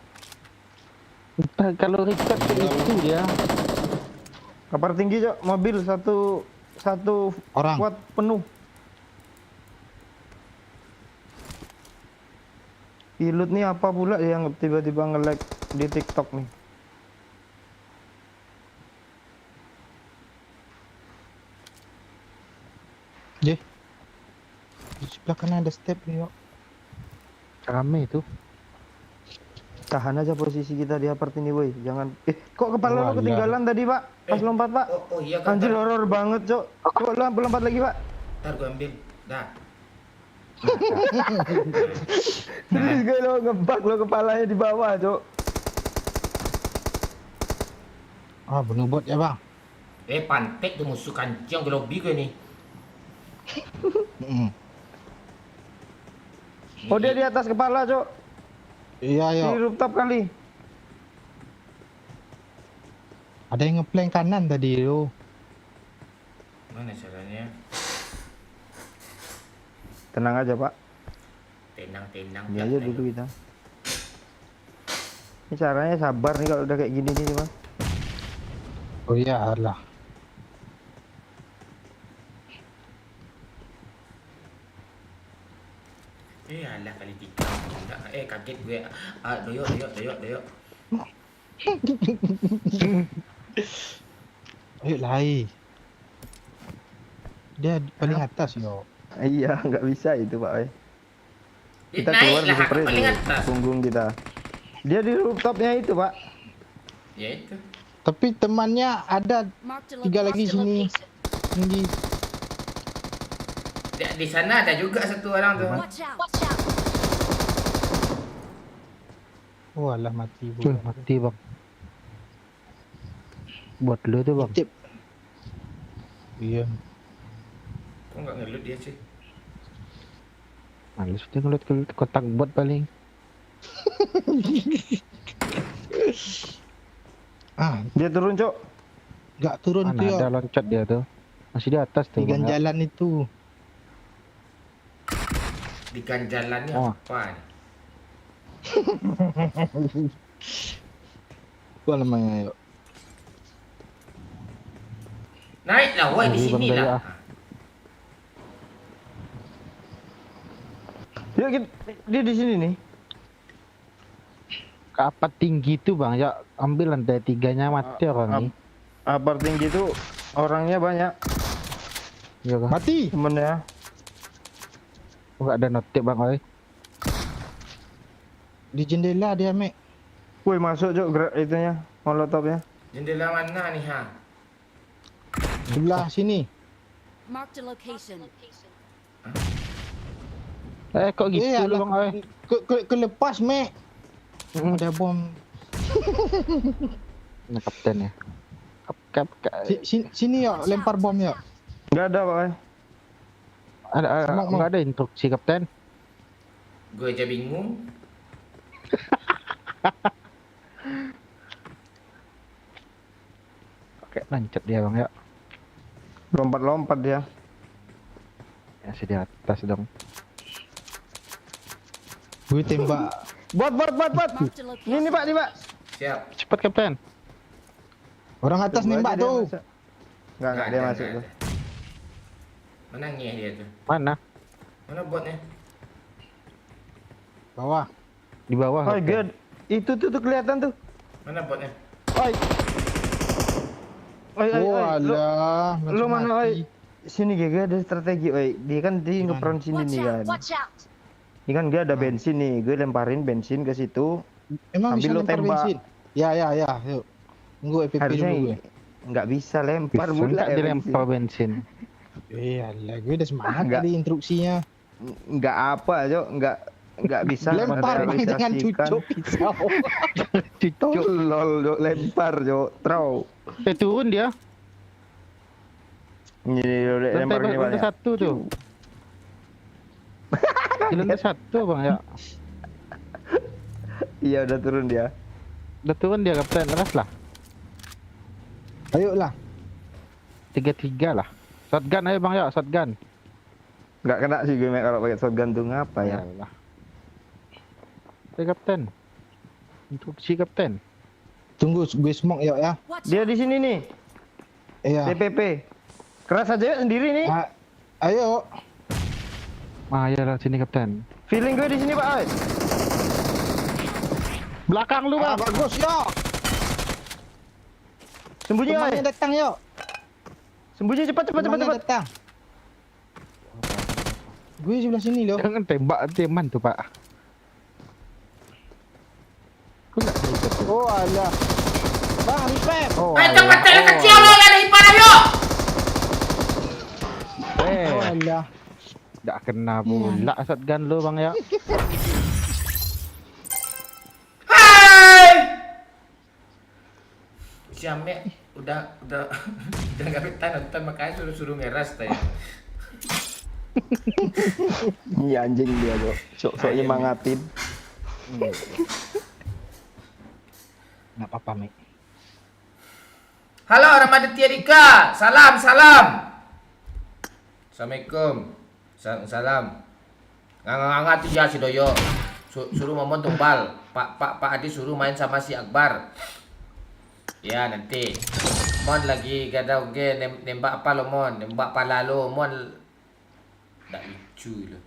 Entah, kalau Richard itu dia. Kapal tinggi, Cok. Mobil satu Orang. kuat penuh. Pilot nih apa pula yang tiba-tiba nge-lag di TikTok nih. Di sebelah kanan ada step nih, yuk. Rame itu. Tahan aja posisi kita di apart ini, woi. Jangan kok kepala lo Walah. ketinggalan tadi, Pak? Pas lompat, Pak. Oh iya kan. Anjir horor banget, Cok. Kok lompat lagi, Pak? Ntar gue ambil. Dah. Terus gue lo ngebak lo kepalanya di bawah, Cok. Ah, bunuh bot ya, Bang. Pantek tuh musuh kancing ke lobby gue nih. Oh, dia di atas kepala, Cok. Iya, Di yuk. rooftop kali. Ada yang ngeplank kanan tadi, yo. Mana caranya? Tenang aja, Pak. Tenang. Ini aja dulu kita. Ini caranya sabar nih kalau udah kayak gini nih, Mas. Oh iya lah. Alah kali 3. Kaget gue. Doyok. Ayo lai. Dia paling atas, yo. Iya, nggak bisa itu, Pak. Kita Naik keluar lah di spray paling di atas. punggung kita. Dia di rooftopnya itu, Pak. Ya itu. Tapi temannya ada Marked a tiga lagi sini. location. Tinggi. Di sana ada juga satu orang tuh. Watch out. Watch out. Walah mati, Cun, mati bang. Buat lu tuh bang. Tip. Iya. Kok nggak ngelut dia sih? Males dia ngeliat ke kotak bot paling. Ah, Dia turun, Cok. nggak turun tuh, Mana yo. ada loncat dia tuh. Masih di atas tuh. Di Bang, ya. jalan itu. Di ganjalannya Oh. apa nih? Apa namanya, yo? Naik lah, woi di Ini sini Bang Daya. lah. Yuk, dia di sini nih. Ke apa tinggi tuh bang? Ya ambil lantai 3-nya mati orang nih. Apart tinggi itu orangnya banyak, Iya kan? Mati. temennya. Enggak ada notif bang, oi. Di jendela dia, Mek. Woi, masuk, Cok, itunya, molotofnya. Jendela mana nih, ha? Sebelah sini. Marked a location. Kok gitu lu alah. bang, oi? Kelepas, Mek. Ada bom. Ini kapten ya. Sini, yo, lempar bom, yo. Nggak ada, Pak. Ada Mau. enggak ada instruksi kapten. Gue aja bingung. Oke, lanjut dia bang ya. Lompat-lompat dia. Ya di atas dong. Gue tembak. Bot. Marked a location. Ini, Pak, Siap. Cepat kapten. Orang atas Tunggu nembak aja dia tuh. masuk. Nggak dia masuk tuh. Mana ngeh dia tuh? Mana? Mana botnya? Bawah. Di bawah. Oh, kapten. good. Itu tuh kelihatan tuh. Mana botnya? Oi. Oi. Walah. Lu langsung mana, mati. oi? Sini GG ada strategi, oi. Dia kan di Gimana? ngeperon sini Watch nih out. kan. Watch out. Ini kan dia ada bensin nih. Gue lemparin bensin ke situ. Emang Sambil bisa lu lempar tembak. bensin? Ya. Yuk. Tunggu EPP Harusnya dulu gue. nggak bisa lempar Bisa bola nggak ya dilempar bensin? Iyalah, gue udah semangat Enggak. tadi instruksinya. nggak apa, Cok. Nggak bisa Lempar bang dengan merealisasikan. cucuk pisau. Cucuk. Tolol, Cok. Lempar, Cok. Throw. Turun dia. Ini Lantai lempar ini lantai banyak. 1 tuh. Di lantai 1 bang ya. Iya, udah turun dia. Udah turun dia kapten. Ras lah. Ayo lah. 3-3 lah. Shotgun ayo bang ya, shotgun. Nggak kena sih gue Mek, kalau pakai shotgun tuh ngapa ya? Yalah. Ayo kapten. Instruksi kapten. Tunggu gue smoke yuk ya. Watch Dia out. di sini nih. Iya. TPP. Keras aja yuk sendiri nih. Ah, ayo. Ah ya lah sini kapten. Feeling gue di sini, Pak. Oi. Belakang lu, Ah, Bang. bagus yo. Sembunyi, oi. Temannya datang yo. Sembunyi cepat cepat cepat Temannya cepat. datang. Gue sebelah sini loh. Jangan tembak teman tuh, Pak. Kok enggak bisa tuh? Oh alah. Bang, revive. Oh, Ayo cepat yang kecil lo yang ada hipan ayo. Oh alah. enggak kena pula shotgun lu, Bang ya. Hai. Siamnya udah udah nggak betah nonton makanya suruh ngeras tanya. Ini anjing dia, Cok. Sok-sok Ayam. nyemangatin. Enggak apa-apa, Mek. Halo Ramaditya Dika, salam. Assalamualaikum. Salam. Ngangati ya si Doyo. Suruh Momon tumbal. Pak Adi suruh main sama si Akbar. Ya nanti. Mon lagi gada oke nembak apa lo Mon? Nembak pala lo Mon. Nggak lucu lo.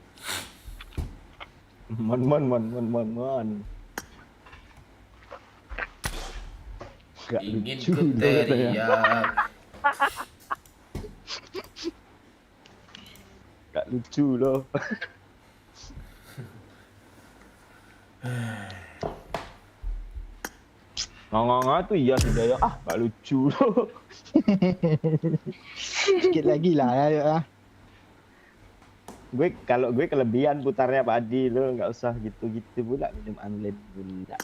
Mon. Gak Ingin lucu ku loh katanya. teriak. Gak lucu loh. Nganga tuh iya sudah ya. Ah, gak lucu loh. Sikit lagi lah ya. Kalau gue kelebihan putarnya Pak Adi lo, nggak usah gitu-gitu pula minum unlead pula.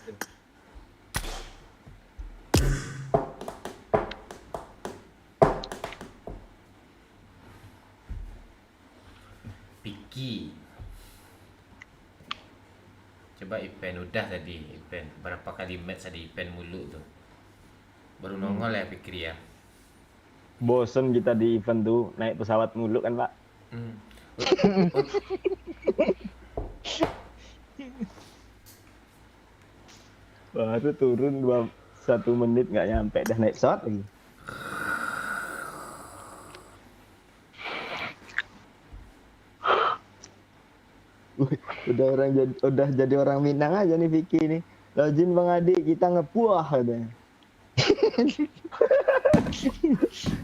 Piki. Coba Ipen udah tadi Ipen. Berapa kali match ada Ipen mulu tuh. Baru nongol ya Fikri ya. Bosen kita di event tuh naik pesawat mulu kan Pak. Hmm. Baru turun 1 menit nggak nyampe dah naik pesawat lagi. Wih, udah jadi orang Minang aja nih Vicky nih. Lojin Bang Adi kita ngepuah katanya.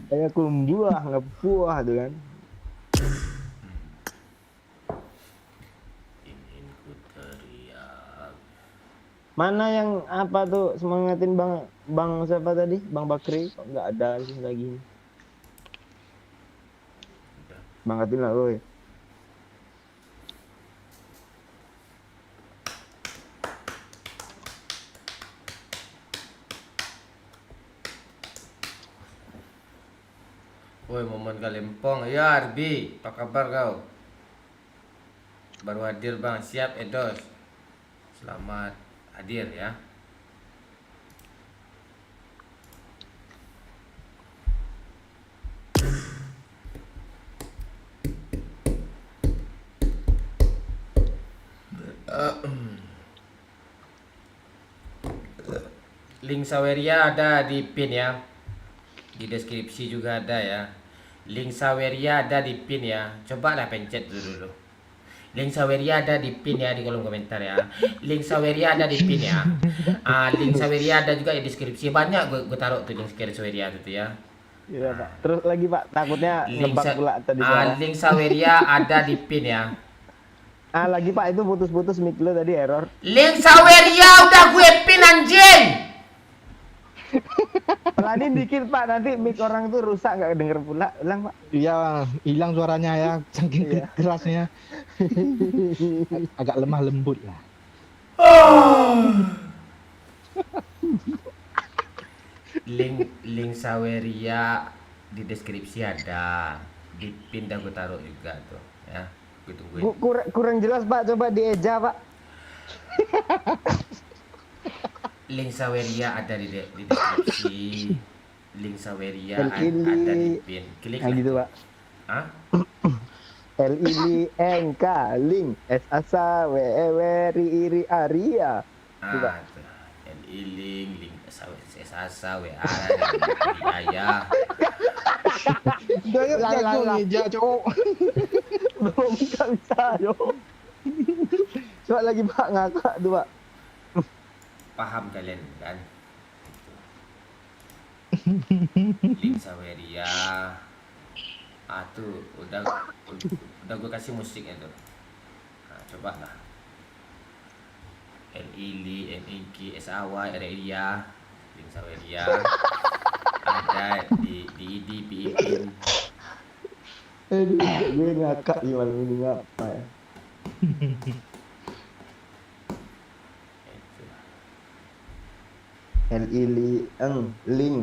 Kayak kumbuah ngepuah tuh kan. Ingin ku teriak. Mana yang apa tuh semangatin Bang siapa tadi? Bang Bakri kok nggak ada sih lagi. Semangatin lah woi. Woi Momon Kalempong. Ya Arbi, apa kabar kau? Baru hadir Bang, siap Edos. Selamat hadir ya. Link Saweria ada di pin ya. Di deskripsi juga ada ya. Link Saweria ada di pin ya. Cobalah pencet dulu. Link Saweria ada di pin ya di kolom komentar ya. Link Saweria ada di pin ya. Link Saweria ada juga di deskripsi. Banyak gue taruh tuh link Saweria itu ya. Iya Pak. Terus lagi Pak, takutnya ngebak pula tadi suara. Link Saweria ada di pin ya. Lagi Pak itu putus-putus mic lo tadi error. Link Saweria udah gue pin anjing. Pelanin dikit Pak, nanti mic orang tuh rusak nggak denger pula. Ulang Pak. Iya, hilang suaranya ya, saking kerasnya. Agak lemah lembut lah. Link Saweria di deskripsi ada. Di pin dah gue taruh juga tuh ya. Gue tungguin. Kurang jelas Pak, coba dieja Pak. Link Saweria ada di deskripsi. Link Saweria ada di pin. Klik Nah gitu Pak. Hah? LINK link SASA WEWRI ARIA. Coba. Tuh. link SASA WA ayah. Dia jago ngeja, cowok. Belum bisa yo. Coba lagi Pak ngakak tuh Pak. paham kalian kan. Link Saweria. Tuh udah gue kasih musiknya tuh. Nah, coba lah. Lili, NIK, SAY, Relia, Link Saweria. Ada di ID, PIPIN. Gue ngakak di malam ini ngapa ya? Itu. Lili link.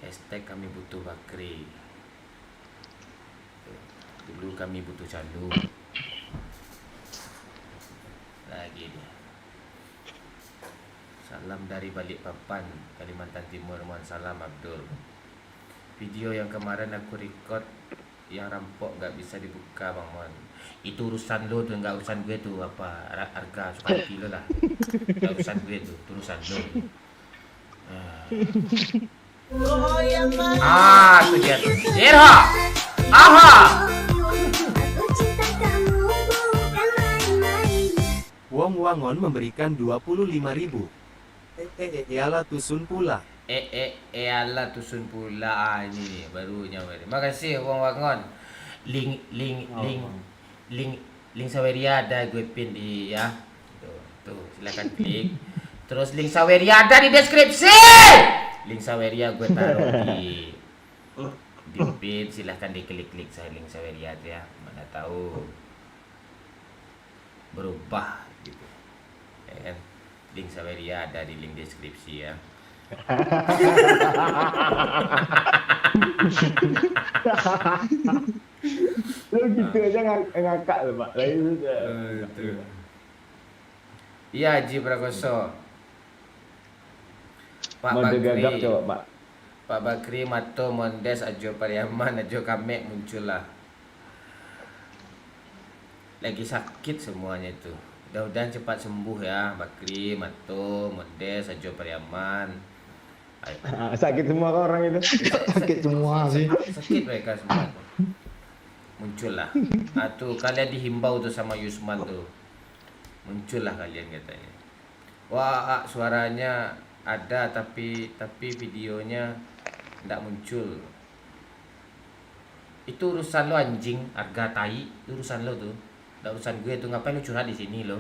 Hashtag kami butuh Bakri. Dulu kami butuh Calu. Lagi dia. Salam dari Balikpapan, Kalimantan Timur. Mohon salam Abdul. Video yang kemarin aku record yang rampok nggak bisa dibuka Bang Mon. Itu urusan lo tuh, nggak urusan gue tuh. Apa harga suka hati lo lah. Nggak urusan gue tuh, itu urusan lo. Itu dia tuh. Zero. Aha. Wong Wangon memberikan 25.000. Iyalah tusun pula. Alah tusun pula. Ini nih barunya. Makasih Wong Wangon. Link Saweria ada gue pin di ya. Tuh silakan klik. Terus link Saweria ada di deskripsi. Link Saweria gue taruh di pin, silahkan diklik-klik saya link Saweria tuh ya. Mana tahu berubah gitu. Ya kan? Link Saweria ada di link deskripsi ya. Lu gitu aja ngakak lu, Pak. Lah itu. Iya, Haji Prakoso. Pak Mode gagap Bakri. coba, Pak. Pak Bakri, Mato, Mondes, Ajo Pariaman, Ajo Kamek muncul lah. Lagi sakit semuanya itu. Mudah-mudahan cepat sembuh ya, Bakri, Mato, Mondes, Ajo Pariaman. Sakit semua kok orang itu. Sakit semua sih. Sakit mereka semua. Muncul lah. Tuh kalian dihimbau tuh sama Yusman tuh. Muncul lah kalian katanya. Wah, suaranya ada tapi videonya enggak muncul. Itu urusan lo anjing, harga tai, itu urusan lo tuh. Enggak urusan gue tuh, ngapain lu curhat di sini lo?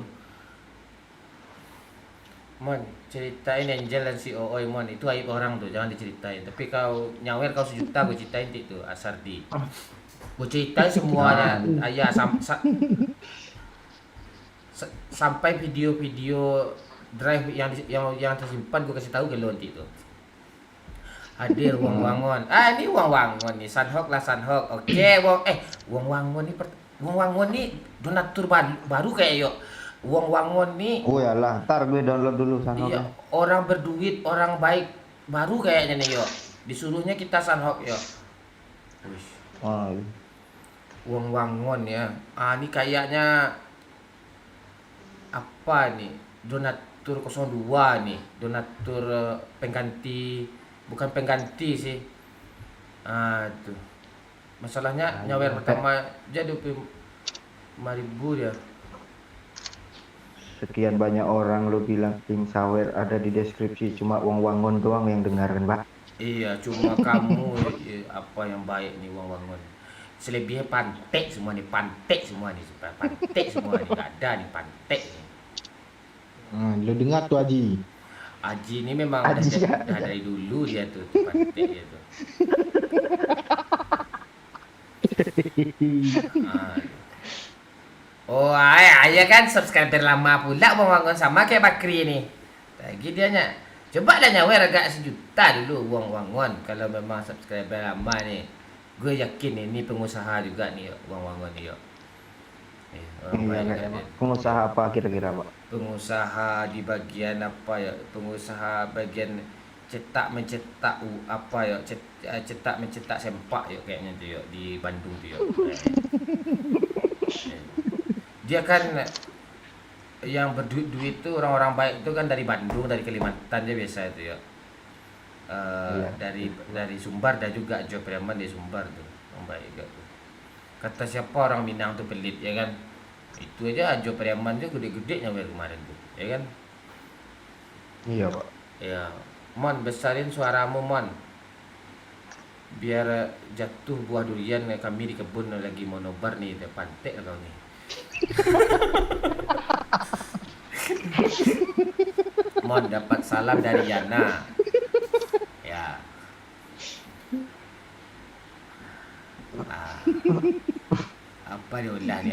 Mon, ceritain Angel dan si Ooy Mon, itu aib orang tuh, jangan diceritain. Tapi kau nyawer kau sejuta gue ceritain itu Asardi. Gue ceritain semuanya. Ayah sampai video-video drive yang tersimpan gue kasih tahu ke lo nanti itu. Hadir Wong Wangon. Ini Wong Wangon nih, Sanhok lah Sanhok. Oke, Wong Wangon nih donatur baru kayak yuk. Wong Wangon nih. Oh yalah, ntar gue download dulu Sanhok. Iya, orang berduit, orang baik baru kayaknya nih yuk. Disuruhnya kita Sanhok yuk. Oh. Wong Wangon ya. Ini kayaknya apa nih? Donatur 02 nih. Donatur pengganti, bukan pengganti sih. Tuh. Masalahnya nyawer pertama jadi 5.000 ya. Sekian banyak orang lo bilang tim sawer ada di deskripsi, cuma Wong Wangon doang yang dengarin, Pak. Iya, cuma kamu apa yang baik nih Wong Wangon. Selebihnya pantek semua nih, pantek semua nih, nggak ada nih pantek nih. Lo dengar tuh Haji. Aji ini memang udah dari dulu dia tuh pantek dia tuh. Oh, ayah kan subscriber lama pula Wong Wangon sama kayak Bakri nih. Lagi dianya. Coba dah nyawer agak 1 juta dulu Wong Wangon kalau memang subscriber lama nih. Gue yakin ini pengusaha juga nih Wong Wangon nih. Pengusaha apa kira-kira, Pak? Pengusaha di bagian apa ya? Pengusaha bagian cetak mencetak apa ya? Cetak mencetak sempak yuk kayaknya tuh yuk di Bandung tuh yuk. Dia kan yang berduit-duit tuh orang-orang baik itu kan dari Bandung, dari Kalimantan dia biasa itu ya. Dari Sumbar dan juga Ajo Preman di Sumbar tuh orang baik juga tuh. Kata siapa orang Minang tuh pelit ya kan. Itu aja Ajo Preman tuh gede-gede nyawer kemarin tuh ya kan. Iya, Pak. Ya, Mon, besarin suaramu, Mon. Biar jatuh buah durian kami di kebun lagi mau nobar nih, udah pantek kau nih. Mon dapat salam dari Yana. Ya. Ah. Apa dia ulah ni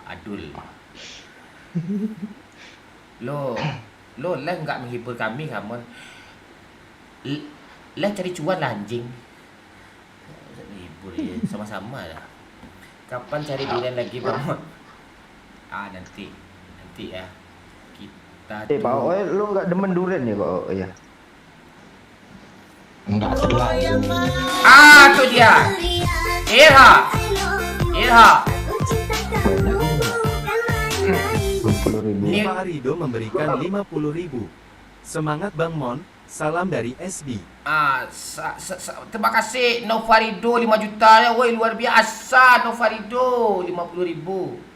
Adul. Lo lah enggak menghibur kami kamu. Lah cari cuan lah anjing. Menghibur ya sama-sama lah. Kapan cari durian lagi Bang? Nanti ya. Kita Pak Oi, lu nggak demen durian ya Pak Oi ya? Enggak terlalu. tuh dia. Irha. 20.000. Ini Pak Rido memberikan 50.000. Semangat Bang Mon, salam dari SB. terima kasih Novarido 5 juta ya. Woi luar biasa Novarido 50.000.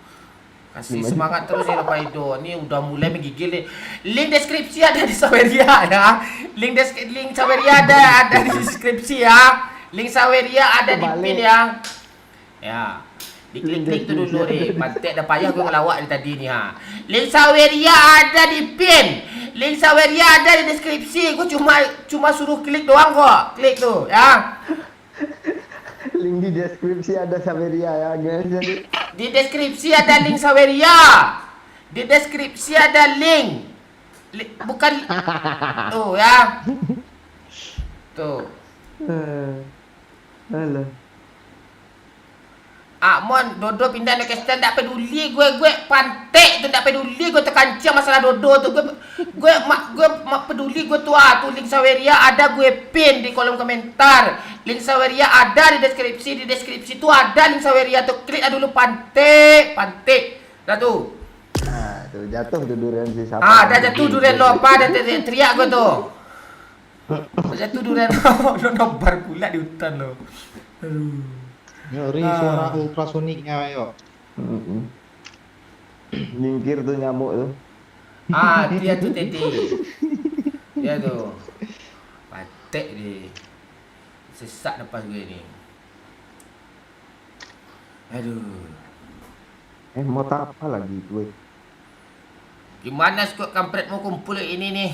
Kasih semangat terus ya Novarido. Ini udah mulai menggigil nih. Link deskripsi ada di Saweria ya. Link Saweria ada di deskripsi ya. Link Saweria ada di pin ya. Ya. Diklik-klik tu dulu ni. Pantek dah payah gue ngelawak ni tadi ni ha. Link Saweria ada di pin. Link Saweria ada di deskripsi. Gue cuma suruh klik doang kok. Klik tu ya. Link di deskripsi ada Saveria ya guys. Jadi Di deskripsi ada link Saweria. Di deskripsi ada link. Bukan tuh ya. Tuh. Alah. Mon, Dodo pindah ke stand tak peduli gue pantek tu tak peduli gue terkancing masalah Dodo tu gue peduli gue tu link Saweria ada gue pin di kolom komentar. Link Saweria ada di deskripsi tu ada link Saweria tu klik dulu pantek dah tu. Nah, tuh jatuh tuh durian si siapa? Dah jatuh durian lo apa dah teriak gue tu. Dah jatuh durian lo nobar pula di hutan lo. Aduh. Ngeri suara ultrasoniknya yuk. Nyingkir tuh nyamuk tuh. Dia tuh Teddy. Dia tuh. Patek dia. Sesak lepas gue ni. Aduh. Mau tak apa lagi gue? Gimana skop kampret mau kumpul ini nih?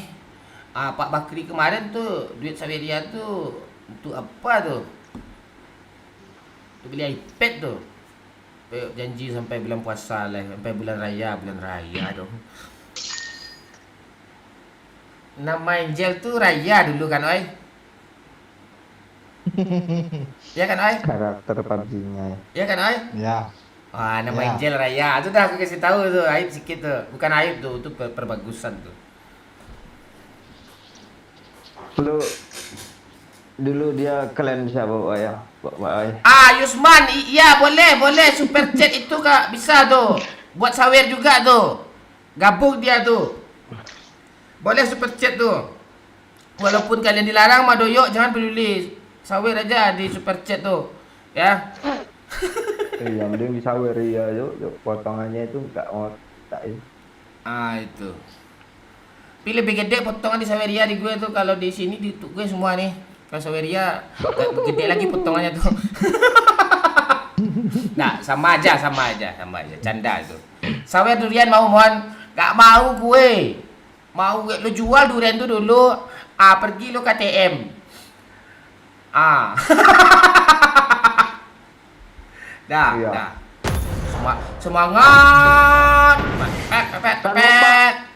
Pak Bakri kemarin tuh duit Saweria tuh untuk apa tuh? Untuk beli iPad tuh. Janji sampai bulan puasa lah, sampai bulan raya dong. Nama Angel tuh Raya dulu kan, Oi? Ya kan, Oi? Karakter PUBG-nya ya. Ya kan, Oi? Ya. Nama Ya. Angel Raya. Itu dah aku kasih tahu tuh, aib sikit tuh. Bukan aib tuh, itu perbagusan tuh. Lu dulu dia kalian siapa Pak ya? Pak Ay. Yusman, iya boleh super chat itu Kak, bisa tuh. Buat sawer juga tuh. Gabung dia tuh. Boleh super chat tuh. Walaupun kalian dilarang mah doyok jangan peduli. Sawer aja di super chat tuh. Ya. Yang mending di Saweria yuk potongannya itu enggak otak itu. Itu. Pilih lebih gede potongan di Saweria di gue tuh, kalau di sini di gue semua nih. Kalau Saweria gede lagi potongannya tuh. Nah, sama aja. Canda itu. Sawer durian mau Mon? Gak mau gue. Mau gue lu jual durian tuh dulu. Pergi lu KTM. Dah. Semangat. Pepet.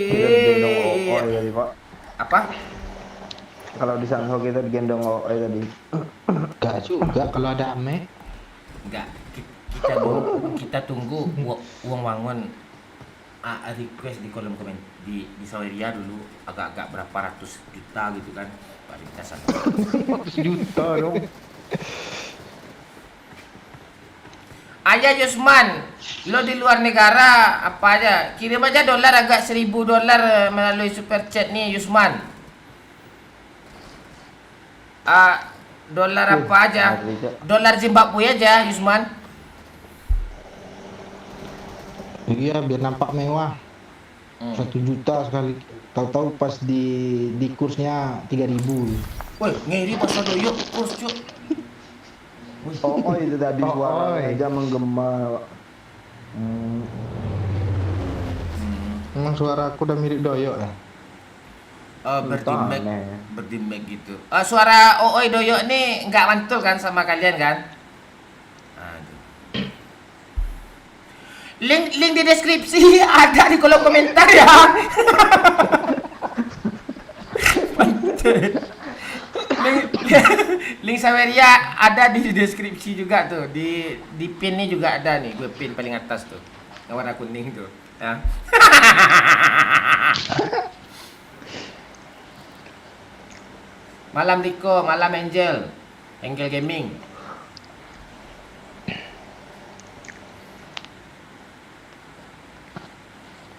Gendong Oi tadi Pak. Apa? Kalau di Sanho kita digendong Oi tadi. Enggak juga kalau ada Ame. Enggak. Kita tunggu uang wangon request di kolom komen di Saweria dulu agak-agak berapa ratus juta gitu kan. Baru kita sana. 100 juta dong. Ayah Yusman, lo di luar negara apa aja? Kirim aja dolar agak $1.000 melalui super chat nih Yusman. Dolar apa aja? Hari, Cok. Dolar Zimbabwe aja, Yusman. Iya, biar nampak mewah. 1 juta sekali. Tahu-tahu pas di kursnya 3.000. Woi, ngiri pasal doyok kurs, Cuk. Oh, itu tadi Oh, suara oi. aja menggema. Emang suara aku udah mirip doyok ya? Oh, berdimek, aneh. berdimek gitu. Suara Oi doyok nih nggak mantul kan sama kalian kan? Aduh. Link di deskripsi ada di kolom komentar ya. link, link Saweria ada di deskripsi juga tuh. Di pin nih juga ada nih, gue pin paling atas tuh. Yang warna kuning tuh, ya. Malam Rico, malam Angel. Angel Gaming.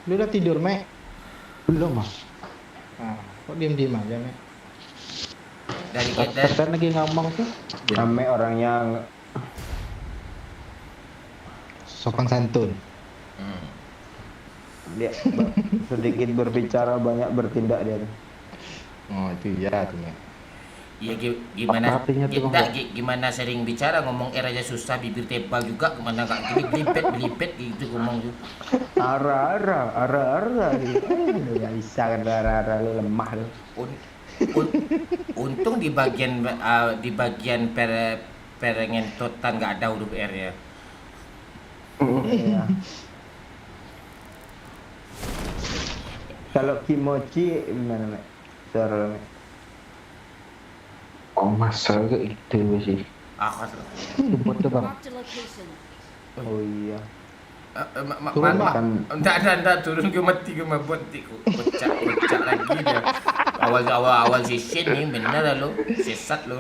Lu udah tidur, Mek? Belum, Mas. Kok diem-diem aja, Mek? Dari Kata lagi ngomong tuh. Rame orangnya Sopan santun. dia sedikit berbicara banyak bertindak dia. Oh, itu ya tuh, Mek. Iya gimana Apa artinya tuh, kita gimana sering bicara ngomong aja susah bibir tebal juga kemana gak gini belipet gitu ngomong tuh. Ara ya bisa kan ara lu lemah lu. Untung di bagian perengentotan nggak ada huruf R ya. Iya. Kalau kimochi gimana, Mek? Suara lu, Mek? Oh masa kayak gitu sih. Akad. Coba tuh bang. Marked a location. Oh iya. Turun, Pak. Enggak turun ke mati ke mabot kocak lagi dia. Awal session nih bener lo, sesat lo.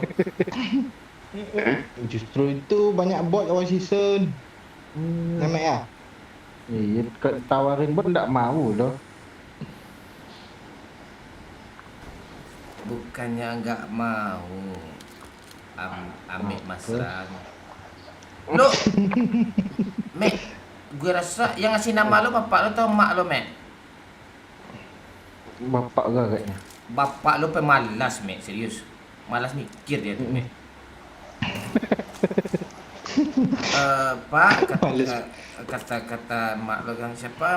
Justru itu banyak bot awal season. Ya, Mek ya? Iya, tawarin pun nggak mau loh. Bukannya nggak mau. Amik Masran. Lo, Mek, gue rasa yang ngasih nama lo bapak lo atau emak lo, Mek? Bapak gak kayaknya. Bapak lo pemalas, Mek, serius. Malas mikir dia tuh, Mek. Pak, kata mak lo kan siapa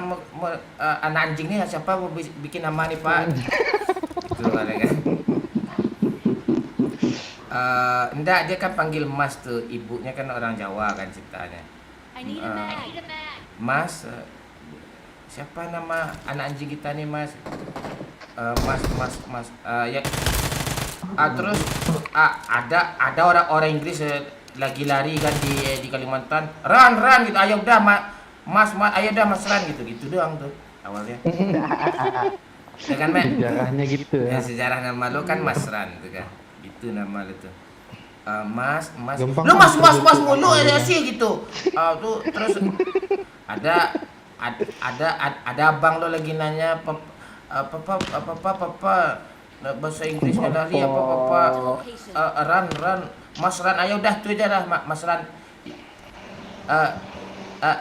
anak anjing nih siapa mau bikin nama nih Pak? Gitu kan. Enggak, dia kan panggil Mas tuh, ibunya kan orang Jawa kan ceritanya. I need a mag. Mas, siapa nama anak anjing kita nih Mas? Mas, ya. Terus ada orang Inggris lagi lari kan di Kalimantan, run gitu, ayo udah Mas, ayo udah Mas run gitu doang tuh awalnya. Ya kan, Mek? Sejarahnya gitu ya. Sejarah nama lo kan Mas Ran tuh kan. Itu nama lo tuh. Mas. Gampang Lu kan mas mulu aja sih gitu. Tuh terus ada abang lo lagi nanya apa bahasa Inggrisnya lari apa run Mas Ran, ayo udah tuh aja lah Mas Ran.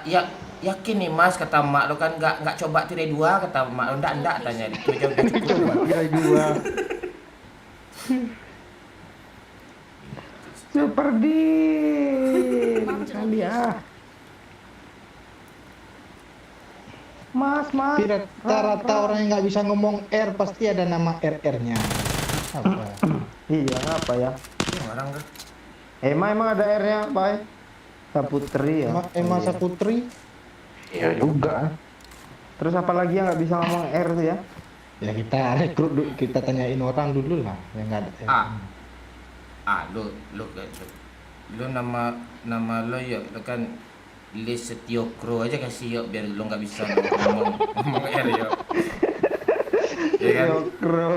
Ya yakin nih Mas, kata mak lo kan nggak coba tirai dua, kata mak lo enggak tanya itu aja udah cukup. Kira juga. Super di Marked a kali location. ah. Mas. Tapi rata-rata orang yang nggak bisa ngomong R pasti ada nama RR-nya. Apa? Iya, apa ya? Orang kan Emang ada R-nya, Pak? Saputri ya. Emma Saputri? Ya juga. Terus apa lagi yang nggak bisa ngomong R tuh ya? Ya kita rekrut dulu, kita tanyain orang dulu lah yang nggak ada. Lo nama lo ya lo kan Lis Setiokro aja kasih yuk biar lo nggak bisa ngomong R ya. Ya kan? Yokro.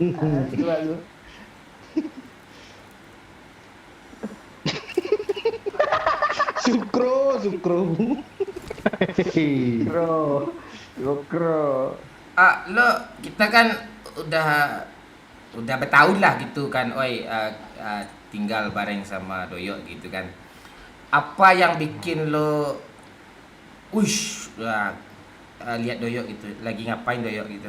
Nggak tahu kan. Sukro. Yokro. Lo kita kan udah udah bertahun lah gitu kan, oi tinggal bareng sama Doyok gitu kan. Apa yang bikin lo, ush, lihat Doyok gitu, lagi ngapain Doyok gitu?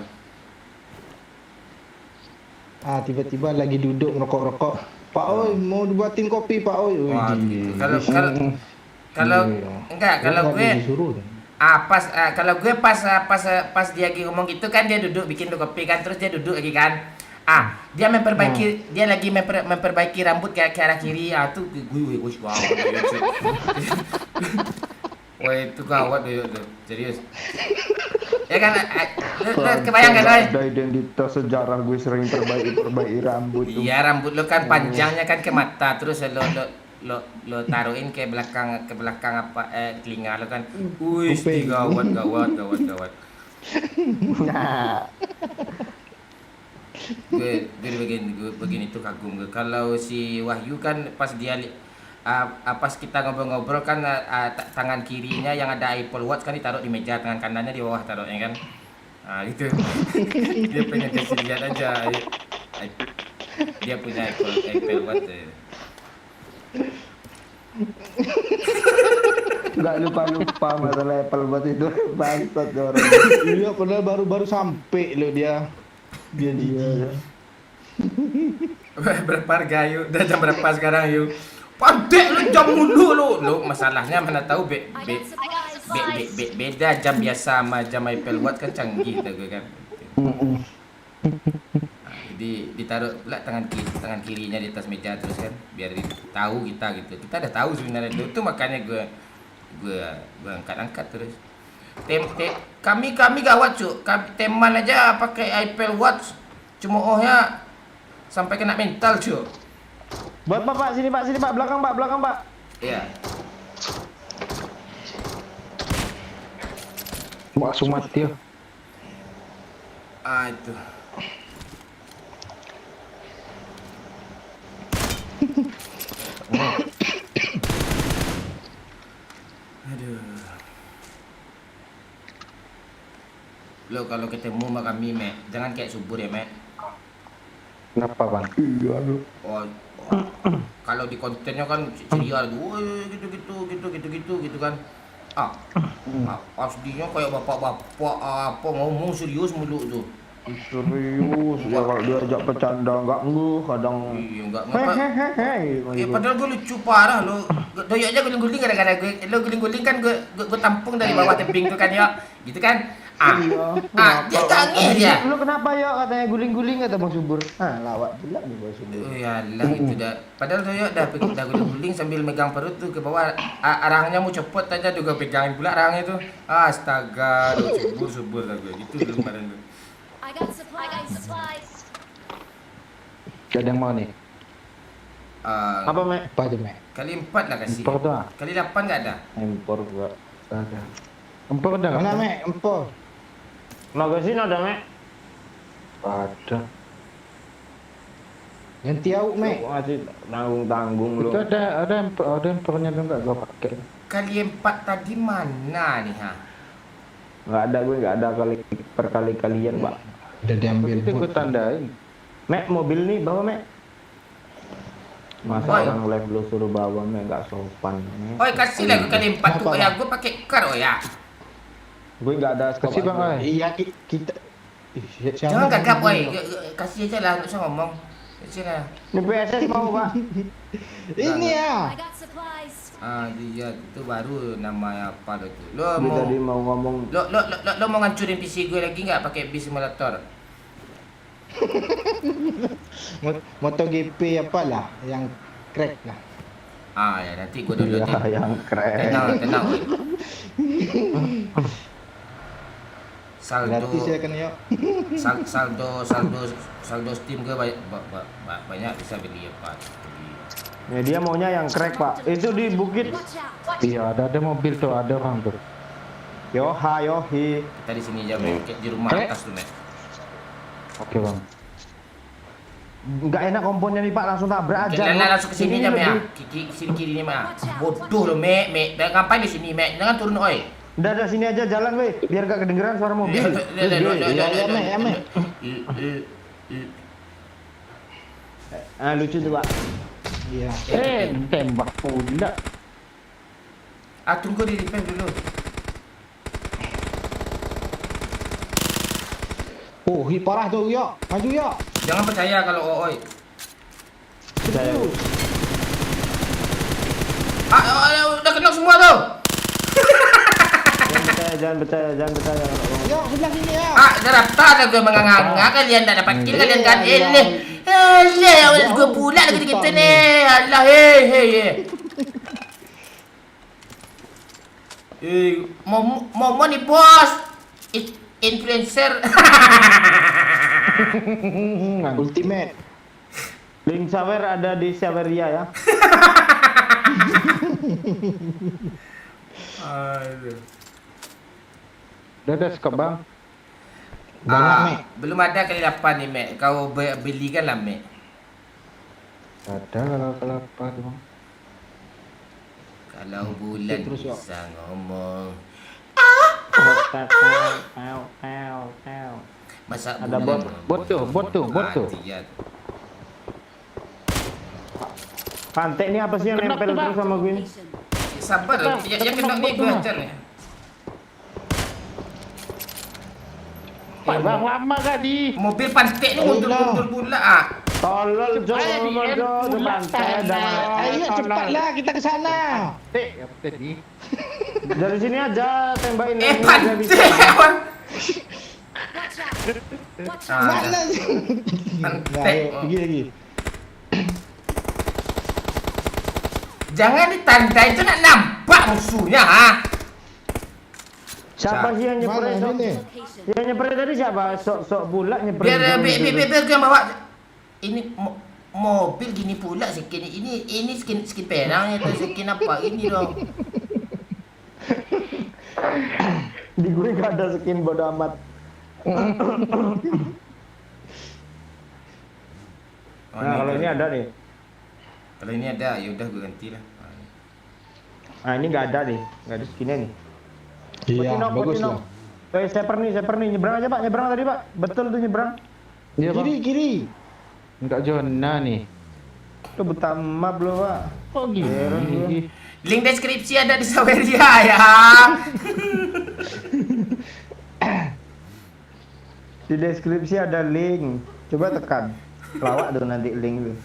Tiba-tiba lagi duduk ngerokok-rokok. Pak Oi, mau dibuatin kopi Pak Oi. Wah, Wih, gitu. Kalau enggak, kalau gue disuruh. kalau gue pas dia lagi ngomong gitu kan, dia duduk bikin lu kopi kan, terus dia duduk lagi kan. Dia dia lagi memperbaiki rambut ke arah kiri. Tuh gue wow. Wah, itu gawat tuh, serius. Ya kan, lu kebayang kan, Oi? Ada identitas sejarah gue sering perbaiki rambut tuh. Iya, rambut lo kan panjangnya kan ke mata, terus lo taruhin ke belakang telinga lo kan. Wih, gawat. Nah, gue di bagian itu kagum gue. Kalau si Wahyu kan pas pas kita ngobrol-ngobrol kan, tangan kirinya yang ada Apple Watch kan ditaruh di meja, tangan kanannya di bawah taruhnya kan. Gitu. Dia pengen kasih lihat aja. Dia punya Apple Watch. nggak lupa masalah Apple Watch itu bangsat orang. Iya, padahal baru sampai lo dia. Dia. Berapa harga yuk? Udah jam berapa sekarang yuk? Pandai lu jam mulu lu. Masalahnya mana tahu beda jam biasa sama jam Apple Watch kan canggih gue kan. Jadi ditaruh pula tangan kirinya di atas meja terus kan, biar tahu kita gitu. Kita udah tahu sebenarnya itu makanya gue angkat terus. Kami gawat cuk. Teman aja pakai Apple Watch, cuma sampai kena mental cuk. Buat Pak, sini Pak, belakang Pak. Iya. Langsung mati ya. Itu. Aduh. Lo kalau ketemu sama kami, Mek, jangan kayak subur ya, Mek. Kenapa bang? Iya lu. Kalau di kontennya kan ceria gitu kan. Aslinya kayak bapak-bapak ngomong serius mulu tuh. Serius ya, kalau diajak bercanda nggak kadang. Iya, nggak ngapa. Padahal gue lucu parah lo. Doyok aja guling-guling gara-gara gue. Lo guling-guling kan gue tampung dari bawah tebing tuh kan, ya. Gitu kan. Dia kangen ya. Lu kenapa ya katanya guling-guling kata Bang Subur? Lawak pula nih Bang Subur. Ya lah itu dah. Padahal Doyok dah guling-guling sambil megang perut tuh ke bawah. Arangnya mau cepet aja juga pegangin pula arangnya tuh. Astaga, subur lah gue. Gitu dulu kemarin tuh. I got supplies. Gak ada yang mau nih. Apa, Mek? Apa aja, Mek? Kali 4 lah kasih. Empor tuh. Kali 8 nggak ada. Impor gua. Ada. Empor ada Mana, nggak? Mek? Empor. Magasin ada, Mek? Ada. Ganti au, Mek. Lu ngasih tanggung lu. Itu ada empornya tuh nggak gua pakai. Kali 4 tadi mana nih ha? Nggak ada perkali-kalian, Pak. Udah diambil. Itu gua tandain. Mek, mobil nih bawa, Mek. Masa Oi. orang live lu suruh bawa, Mek, nggak sopan, Mek. Oi, kasih lah gue kali 4 tuh. Ya gue pakai car ya. Gue nggak ada Kasih bang Ay. Iya, kita. Jangan gagap oi. Kasih aja lah, nggak usah ngomong. Kasih lah. Ini PSS mau, Pak. Ini ya. I got supplies. Dia itu baru namanya apa lo tuh? Gue tadi mau ngomong. Lo mau ngancurin PC gue lagi nggak pakai Beast Simulator? MotoGP apalah yang crack lah. Ya nanti gue downloadin. Ya, yang keren. Tenang. Oi. Saldo Gratis ya kan, yuk. saldo Steam gue banyak bisa beli apa? Ya, dia maunya yang crack, Pak. Itu di bukit. Watch out. Iya ada mobil tuh, ada orang tuh. Yohi. Kita di sini aja, Mek. Kayak di rumah atas tuh, Mek. Oke bang. Nggak enak komponnya nih, Pak, langsung tabrak aja. Langsung ke sini aja, Mek. Sini kiri nih, Mek. Bodoh lo, Mek. Ngapain di sini, Mek? Jangan turun, oi. Udah sini aja jalan, weh, biar gak kedengeran suara mobil. Ya, Mek. Lucu tuh Pak. Iya. Tembak pula. Tunggu di defense dulu. Oh, parah tuh, yuk. Maju yuk. Jangan percaya kalau Oi. Saya. Udah kena semua tuh. Jangan percaya. Yuk, sebelah sini ya. Dah rata dah gue menganga kalian tak dapat kill kalian kan. Gue pula lagi kita ni. Allah mau ni bos. Influencer. Ultimate. Link Sawer ada di Saweria ya. Aduh. Udah ada skop bang. Banyak, Mek. Belum ada kali 8 ni, Mek. Kau belikan lah, Mek. Ada kalau apa tuh bang. Kalau bulan Terus, Yok. bisa ngomong. Masa Ada bulan bot ngomong. bot tuh. Matian. Pantek ini apa sih yang Kenapa, nempel Bang? terus sama gue ini? Sabar, yang kena ni gue hajar ni. Pak bang lama gak di. Mobil pantek ni mundur-mundur pula. Tolol Jo, Pulang pantai dah. Ayo cepatlah kita ke sana. Apa tadi? Dari sini aja tembakin. Pantek awak. Watch out! Watch out! Mana sih? Pantek. Ayo, pergi lagi. Jangan ditandai tu nak nampak musuhnya, ha? Siapa sih yang Mana nyeper? ini? Location. Yang nyeper tadi siapa? Sok bulat nyeper. Biar gue yang bawa. Ini mobil gini pula skin ini skin perang atau skin apa ini dong. Di gue gak ada skin bodo amat. Nah, kalau ini ada nih. Kalau ini ada, ya udah gue ganti lah. Nah, ini nggak ada nih, nggak ada skinnya nih. Iya, Potino, bagus Potino. lah. Seper nih, nyebrang aja Pak, nyebrang tadi Pak. Betul tuh nyebrang. Iya bang. Kiri. Enggak zona nih. Tuh buta map loh Pak. Kok gini? Link deskripsi ada di Saweria ya. Di deskripsi ada link. Coba tekan. Lawak tuh nanti link tuh.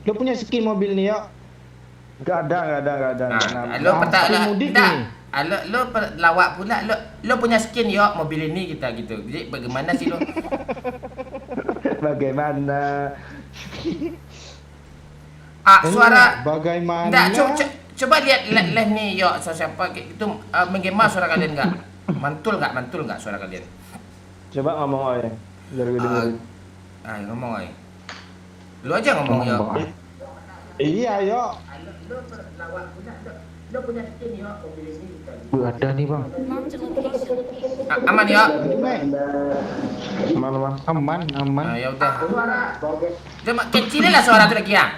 Lo punya skin mobil nih, yuk. Gak ada. Lo peta skin lah. mudik Tak. ni. Lo lawak pula. Lo punya skin yo mobil ini kita gitu. Jadi bagaimana sih lo? Bagaimana? Suara. Bagaimana? Tak, coba lihat live nih yo siapa itu menggema suara kalian enggak? Mantul enggak suara kalian? Coba ngomong aja. Biar gue dengerin. Ngomong oi. Lu aja ngomong yo. Iya, yuk. Lo punya skin yo mobil ini kita. Ada nih bang. Marked a location. Aman yo. Mek. Aman. Aman. Ya udah. Cuma kecilin lah suara tuh lagi ya.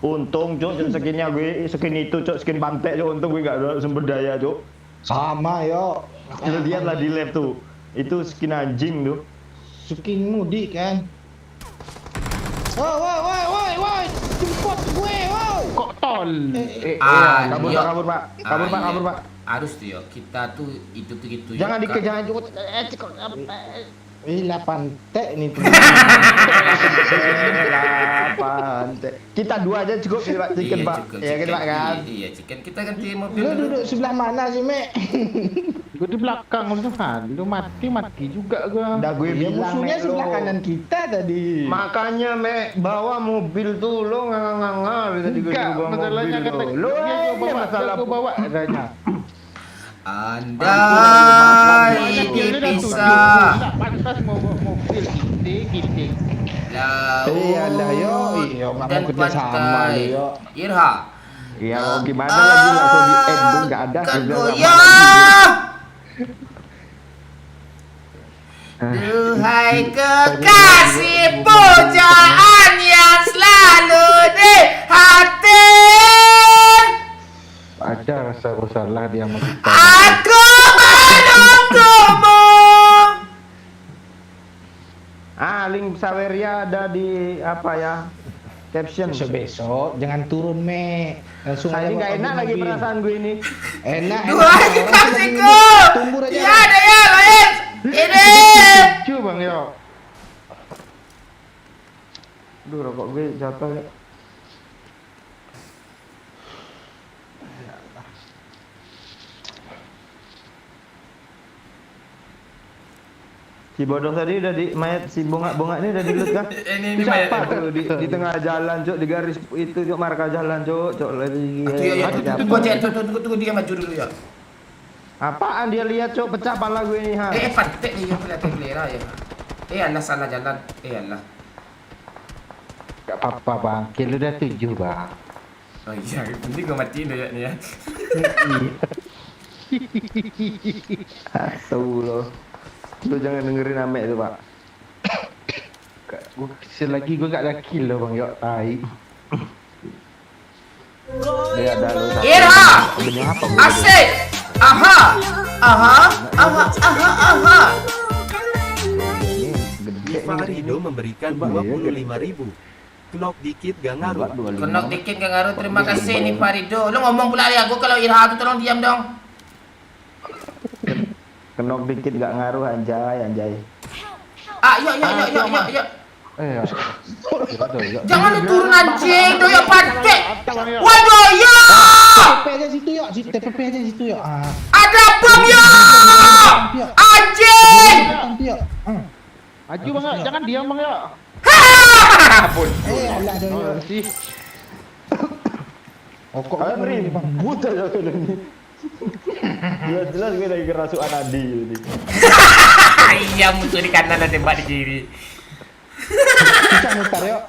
Untung Cuk, skinnya gue skin itu Cuk, skin pantek Cuk, untung gue gak ada sumber daya Cuk. Sama, yuk. Lu lihat lah di lab tuh. Itu skin anjing tuh. Skin mudik kan. Woi. Jemput gue, wow. Kok tol? Kabur yo. Pak. Kabur Pak. Harus tuh yo. Kita tuh itu tuh gitu. Jangan yo. dikejar Cuk. Lah pantek nih. Pantek. Kita dua aja cukup sih Pak, chicken Pak. Ya kan Pak kan? Iya, chicken. Kita ganti mobil Lu dulu. duduk sebelah mana sih, Mek? Gue di belakang lu mati juga gua. Udah gue Ya, bilang musuhnya Mek, sebelah lo. kanan kita tadi. Makanya Mek bawa mobil tuh lo nganga tadi gue Enggak, bawa masalahnya mobil kata lo. Lo dia aja bawa masalah gua bawa adanya. Andai dipisah. Enggak pantas mau mobil gitu. Iya dah, yo. Iya, nggak mau kerja sama lu, yo. Irha. Ya mau gimana lagi langsung di end tuh nggak ada kerja sama. Goyah. Duhai kekasih pujaan yang selalu di hati. Ada rasa bersalah dia sama kita. Aku menunggumu Saweria ada di apa ya? Caption. Besok jangan turun me. Langsung Saya aja nggak bawa enak mobil. lagi perasaan gue ini. Enak. Dua Orang kasihku. tunggu aja. Ya ada ya lain. Ini. Lucu bang yo. Duh, rokok gue jatuh ya. Si bodoh tadi udah di mayat si bunga ini udah dilut kah? Ini Siapa mayat. tuh di tengah jalan, Cuk, di garis itu, Cuk, marka jalan, Cuk lagi. Tuh ya, tunggu aja, tunggu dia maju dulu ya. Apaan dia lihat, Cuk, pecah pala gue ini, ha. Pantek nih yang kelihatan kelera ya. Allah salah jalan. Allah. Gak apa-apa bang, kilo udah 7 bang. Oh iya, ini gue matiin dulu ya nih ya. Tuh lo. Lu jangan dengerin Ame itu, Pak. Selagi gue gak ada kilo bang yo, tai. Dia ada lu. Ira! Bener apa? Asik! Aha! Aha! Aha! Aha! Aha! Farido memberikan 25.000. Knok dikit gak ngaruh. Kenok dikit gak ngaruh, terima kasih nih Farido. Lu ngomong pula ya, gue kalau Ira tuh tolong diam dong. Kenok dikit gak ngaruh, anjay. Ah, yuk. Ya. Jangan lu turun anjing, doya pantek. Waduh, ya! TP aja situ yuk, TP aja situ yuk. Ada bom ya! Anjing! Nanti yuk. Maju bang yo, jangan diam bang yo. Ampun. Alah dong. Sih. Oh kok Kalian ribut aja ini. Jelas gue lagi kerasukan Adi ini. Iya, musuh di kanan dan tembak di kiri. Bisa mutar yuk.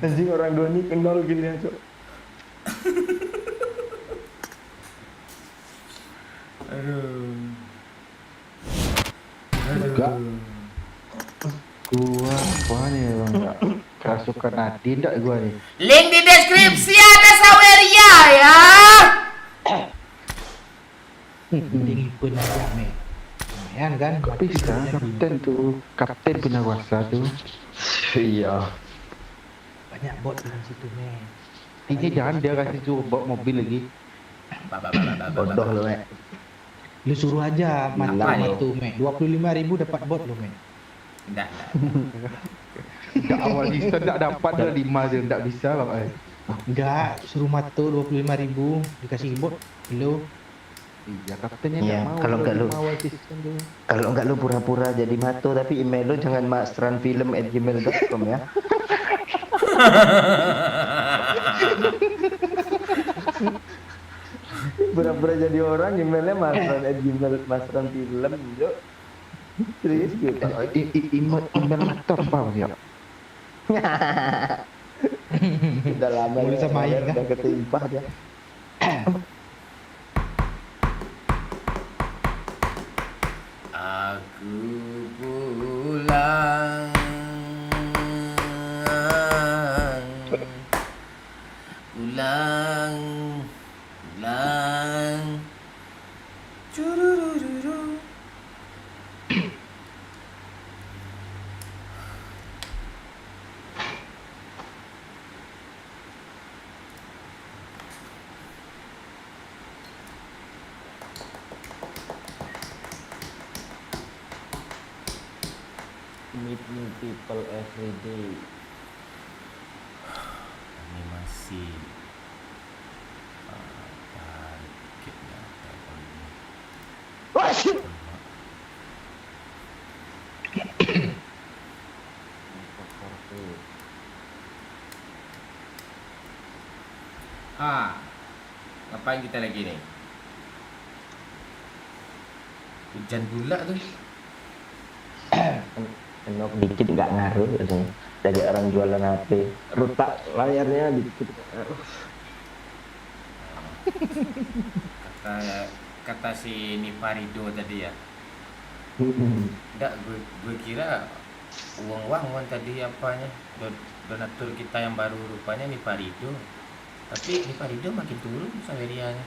Anjing orang Doni kenal gini aja. Enggak. Gua apa nih bang? Kerasukan Nadine enggak gua nih? Link di deskripsi ada Saweria ya. Mending ikut aja me. Lumayan kan? Bisa kapten punya kuasa tuh. Iya. Banyak bot di situ me. Ini jangan dia kasih suruh bawa mobil lagi. Bodoh lo, Mek. Lu suruh aja mantap Apa itu me. 25.000 dapat bot lu me. Enggak. Enggak awal season enggak dapat dah 5 je enggak bisa bang. Enggak, suruh mato 25.000 dikasih bot. Lu Iya kaptennya Iya, enggak mau. kalau enggak lu- awal season tuh. Kalau enggak lu pura-pura jadi mato, tapi email lu jangan masranfilm@gmail.com ya. Pura-pura jadi orang, emailnya masran@gmail.masranfilm, yuk. Serius gitu. Email motor apa bang ya? Udah lama Mulai ya, sama Aing, kan? udah ketimpa dia. Aku pulang. Pulang. Curururu. Meet new people every day. Ini masih ngapain kita lagi nih? Hujan pula tuh. Enok dikit nggak ngaruh katanya. Dari orang jualan HP, rutak layarnya dikit. Kata si Niparido tadi ya. Enggak, gue kira uang tadi apanya donatur kita yang baru rupanya Niparido. Tapi Niparido makin turun Saverianya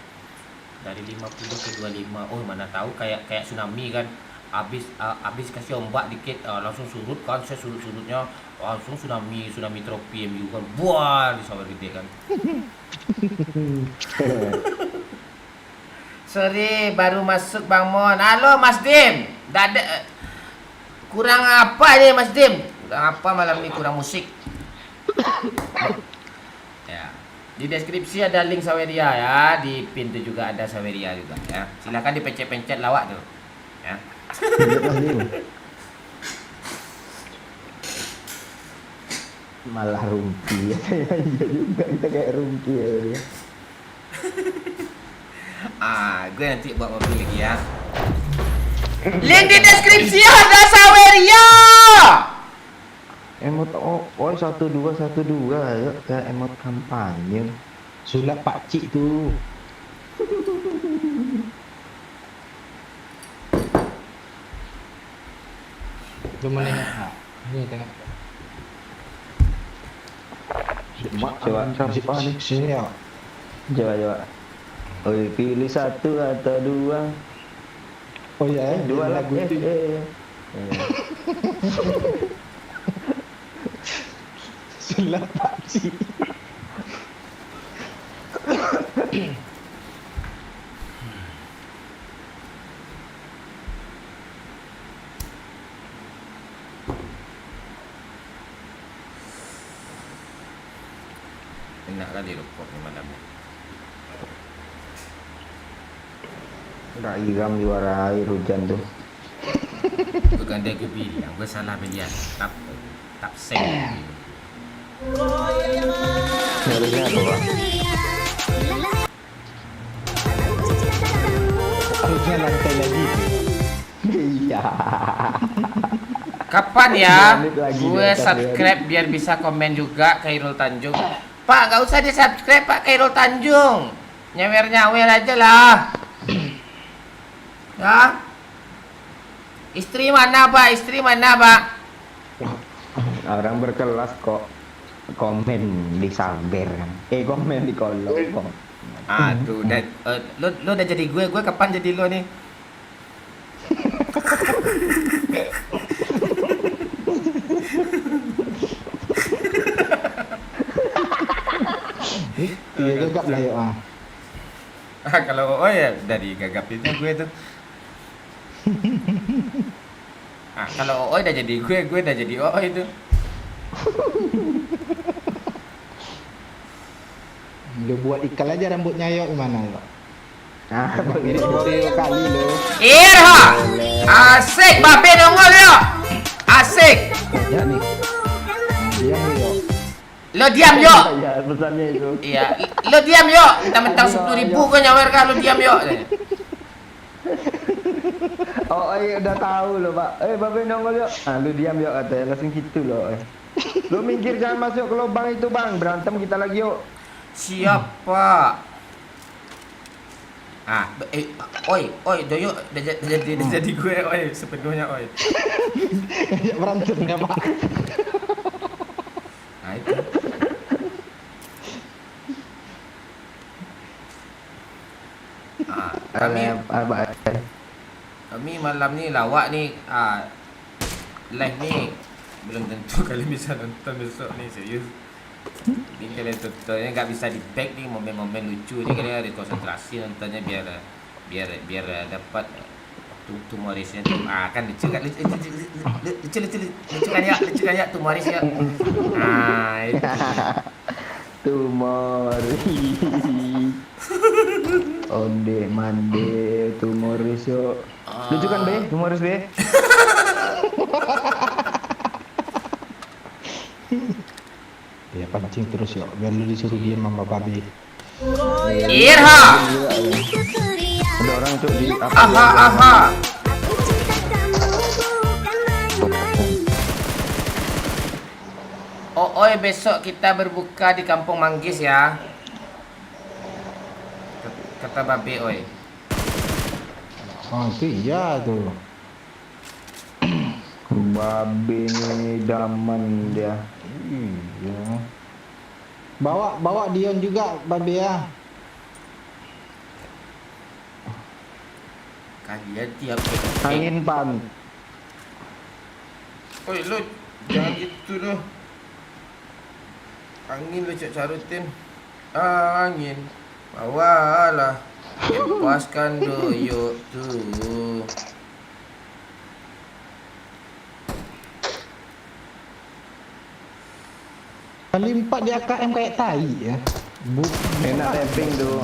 dari 50 ke 25. Oh mana tahu kayak tsunami kan. habis kasih ombak dikit langsung surut kan, saya surutnya langsung tsunami tropi MU kan, buah di sawah gede kan. Sorry, baru masuk Bang Mon. Halo Mas Dim. Kurang apa nih Mas Dim? Kurang apa malam ini, kurang musik. Ya. Di deskripsi ada link Saweria ya, di pin itu juga ada Saweria juga ya. Silakan dipencet-pencet lawak tuh. Ya. Malah rumpi ya. Iya juga, kita kayak rumpi ya dia. Gue nanti buat mobil lagi ya. Link di deskripsi ada Saweria. Emot oh 1212 ya, kayak emot kampanye. Sulap pakcik tu. Lu mau nengok tak? Ni tengok. Coba Sini ya. coba. Oh, pilih satu atau dua. Oh ya, Dua lagu lagu itu. Sulap pakcik. Enak kali rokok ni malam ni. Udah iram juara air hujan tuh. Bukan dia ke bilang, gue salah pilihan. Tak seng. Harusnya apa, Pak? Harusnya lantai lagi. Iya. Kapan ya Lanjut lagi di gue atas subscribe biar bisa komen juga Khairul Tanjung? Pak, gak usah di subscribe Pak Khairul Tanjung. Nyawer-nyawer aja lah. Ya. Istri mana Pak? Istri mana Pak? Orang berkelas kok komen di saber kan. Komen di kolom kok. Aduh, lo udah jadi gue kapan jadi lo nih? Iya gagap lah ya. Kalau ya dari gagapinnya gue tuh. Kalau udah jadi gue udah jadi itu. Lu buat ikal aja rambutnya yuk gimana yuk? Nah, Mirip Boreo kali lo. Irha, asik babe nongol yuk. Asik. Ya nih. Diam yuk. Lo diam yuk. ya pesannya itu. Iya, lo diam yuk. Mentang-mentang 10.000 gue nyawer kan, lo diam yuk. Oh iya udah tahu loh Pak. Babe nongol yuk. Ah lu diam yuk katanya langsung gitu loh. Lu minggir jangan masuk ke lubang itu Bang. Berantem kita lagi yuk. Siapa? Oi, Doyo udah jadi gue, oi, sepenuhnya, oi. Kayak berantem ya Pak. Nah itu. Kami malam ni lawak ni, live ni belum tentu kalian bisa nonton besok ni, serius. Ini kalian tontonnya nggak bisa di back nih, momen-momen lucu ni kalian harus konsentrasi nontonnya biar dapat tumorisnya tuh. Kan lucu kan, lucu kan ya tumoris ya. Itu. Tumoris. Onde mande tumoris yuk. Lucu kan Be? Tumoris Be? Ya pancing terus yuk, biar lu disuruh diam sama babi. Irha. Ada orang tuh di Aha. Oi, besok kita berbuka di Kampung Manggis ya. Kata babe, oi. Oh itu iya tuh. Babe ini daman dia. Iya. Bawa Dion juga babe ya. Kalian tiap Angin pan. Oi lu, jangan gitu loh. Angin lu cak carutin. Angin, bawalah. Lepaskan doyok tuh. Kali 4 di AKM kayak tai ya. Enak tapping tuh.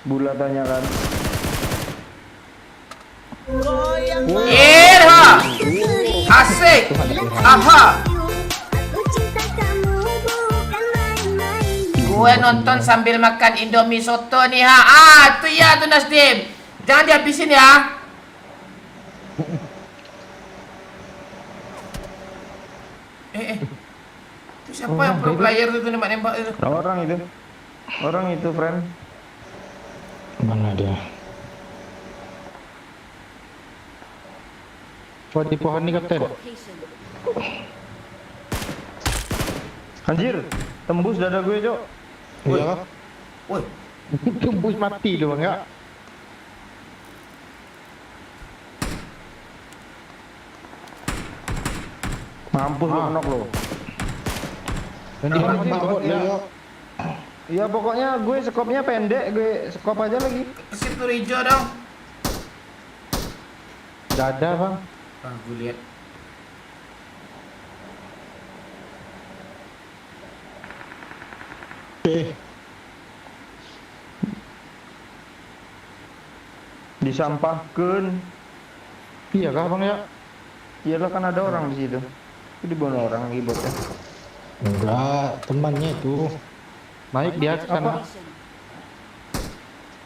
Bulatannya kan. Irha, asik, aha. Gue nonton sambil makan Indomie soto nih ha. Tuh ya tuh Nasdim. Jangan dihabisin ya. Itu siapa yang pro player itu nembak-nembak itu? Orang itu friend. Mana dia? Oh, di pohon nih kapten. Location. Anjir, tembus dada gue, Cok. Iya. Woi, Tembus mati lu bang ya. Mampus lu knock lo. Dan di mana bot ya? Iya pokoknya gue skopnya pendek, gue skop aja lagi. kesip tuh hijau dong. Dada bang. Gue lihat. Disampahkan. Iya kah bang ya? Iyalah kan ada orang di situ. Itu dibunuh orang lagi botnya. Enggak, temannya itu. Naik dia ke sana. Location.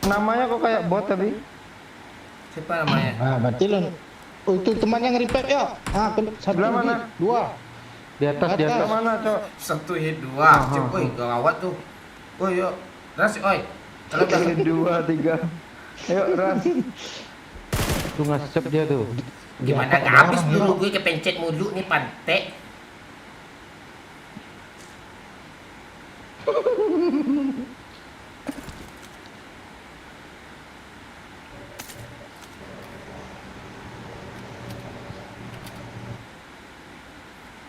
Namanya kok kayak bot tapi. Siapa namanya? Ah, berarti lu. Oh, itu temannya nge-repack ya? Satu Sebelah mana? lagi, dua. Di atas di Ke atas. mana, Cok? Satu hit dua. Cep, woi, gawat tuh. Woi, yuk. Ras, oi. Kalau udah 2, 3. Ayo, Ras. Tuh ngasep dia tuh. gimana Dia nggak apa habis orang, dulu ya? gue kepencet mulu nih pantek.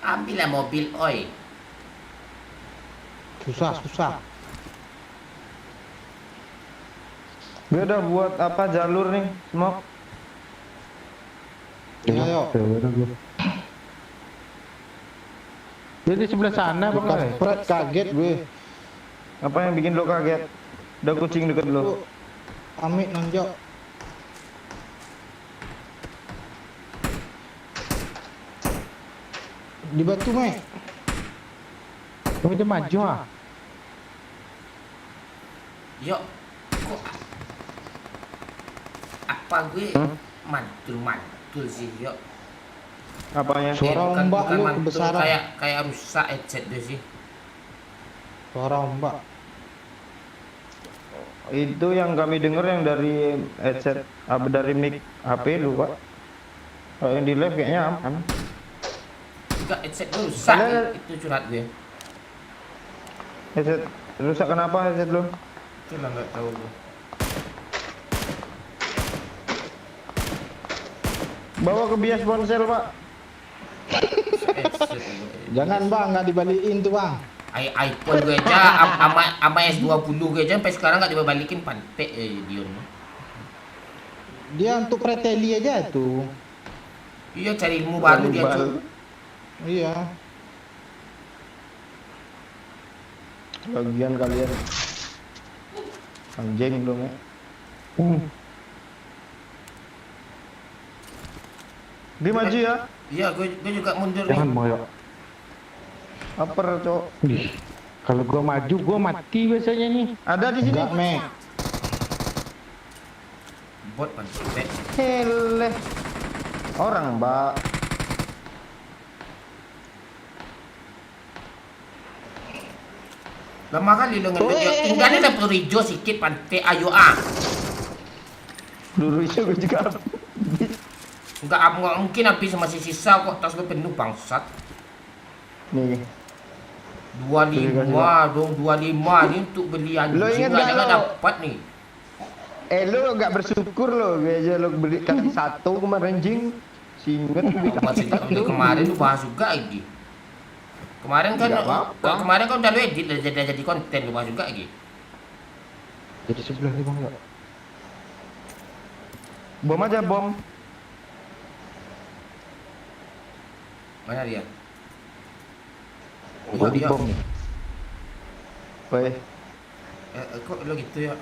Ambillah mobil, oi. Susah. Gue udah buat apa jalur nih, smoke. Ayo. Dia di sebelah sana bang. Bukan spread, kaget gue. Apa yang bikin lo kaget? Ada kucing deket lo. Amit nonjok. Di batu, Mek. Oh, dia maju ah. Yuk, kok apa gue mantul sih, yuk. Apanya? Suara ombak lu mantul, kebesaran. kayak rusak headset deh sih. Suara ombak. Itu yang kami dengar yang dari headset, dari mic HP lu, Pak. Kalau yang di live kayaknya aman. Enggak, headset gue rusak. Kalian- Itu curhat gue. Headset rusak kenapa headset lu? Itulah nggak tahu gue. Bawa ke bias ponsel, Pak. Headset gue. Jangan bang, nggak dibalikin tuh bang. iPhone gue aja sama S20 gue aja sampai sekarang nggak dibalikin pantek Dion. Dia untuk preteli aja tuh. Iya, cari ilmu baru dia Baru. cuy. Iya. Bagian kalian anjing dong ya. Dia maju ya. Iya, gue juga mundur Jangan nih. moyok. Upper, Cok. Ih, kalau gua maju gua mati biasanya nih. Ada di sini. Enggak, Mek. Bot pantek. Hele. Orang, Mbak. Lama kali lo ngelut ya. Tinggalnya dapur hijau sikit pantek, ayo ah. Dulu itu gue juga. Enggak mungkin habis masih sisa kok, tas gue penuh bangsat. Nih. 25 dong, 25 nih untuk beli anjing Lo ingat nggak nggak nggak lo? dapat nih. Lo gak bersyukur lo, gue aja lo berikan satu kemarin jing. Singet Masih kemarin lu bahas juga ini. Kemarin kan Nggak apa-apa. kemarin kan udah lu edit udah jadi konten lu bahas juga ini. Jadi sebelah nih Bang Yok. Bom aja bom. Mana dia? Gua di Iya. bom nih. Woi, Kok lu gitu ya?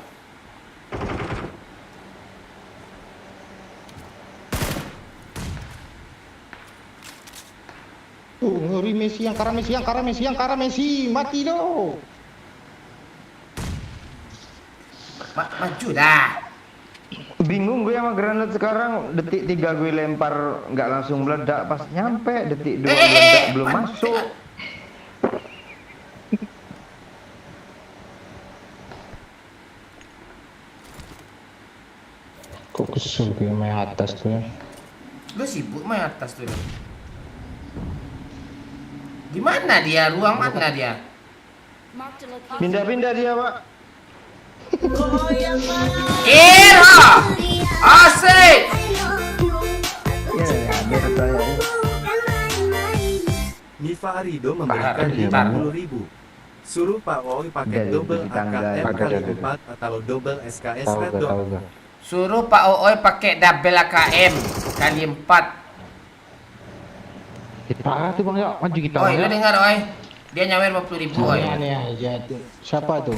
Ngeri Messi yang kara Messi, yang kara Messi, yang kara Messi, mati lo. Maju dah. bingung gue sama granat sekarang. Detik 3 gue lempar nggak langsung meledak, pas nyampe detik 2 meledak belum masuk. Kok kesel gue main atas tuh ya. Lu sibuk main atas tuh. Di mana dia? Ruang mana dia? Marked a location. Pindah-pindah dia, Pak. Ira! Asik! Ya, biar saya. Nifa Arido memberikan Bentar. 50.000. Suruh Pak Oy pakai Dari double tangga. AKM Ada. kali 4 atau double SKS Tahu Red gak, Dot. tahu gak. Suruh Pak Ooi pakai double AKM kali 4. Parah tuh Bang Yok, maju kita Oi, Bang lu Yok. dengar Oi? Dia nyawer 50.000 Oi. Aneh aja tuh. Siapa tuh?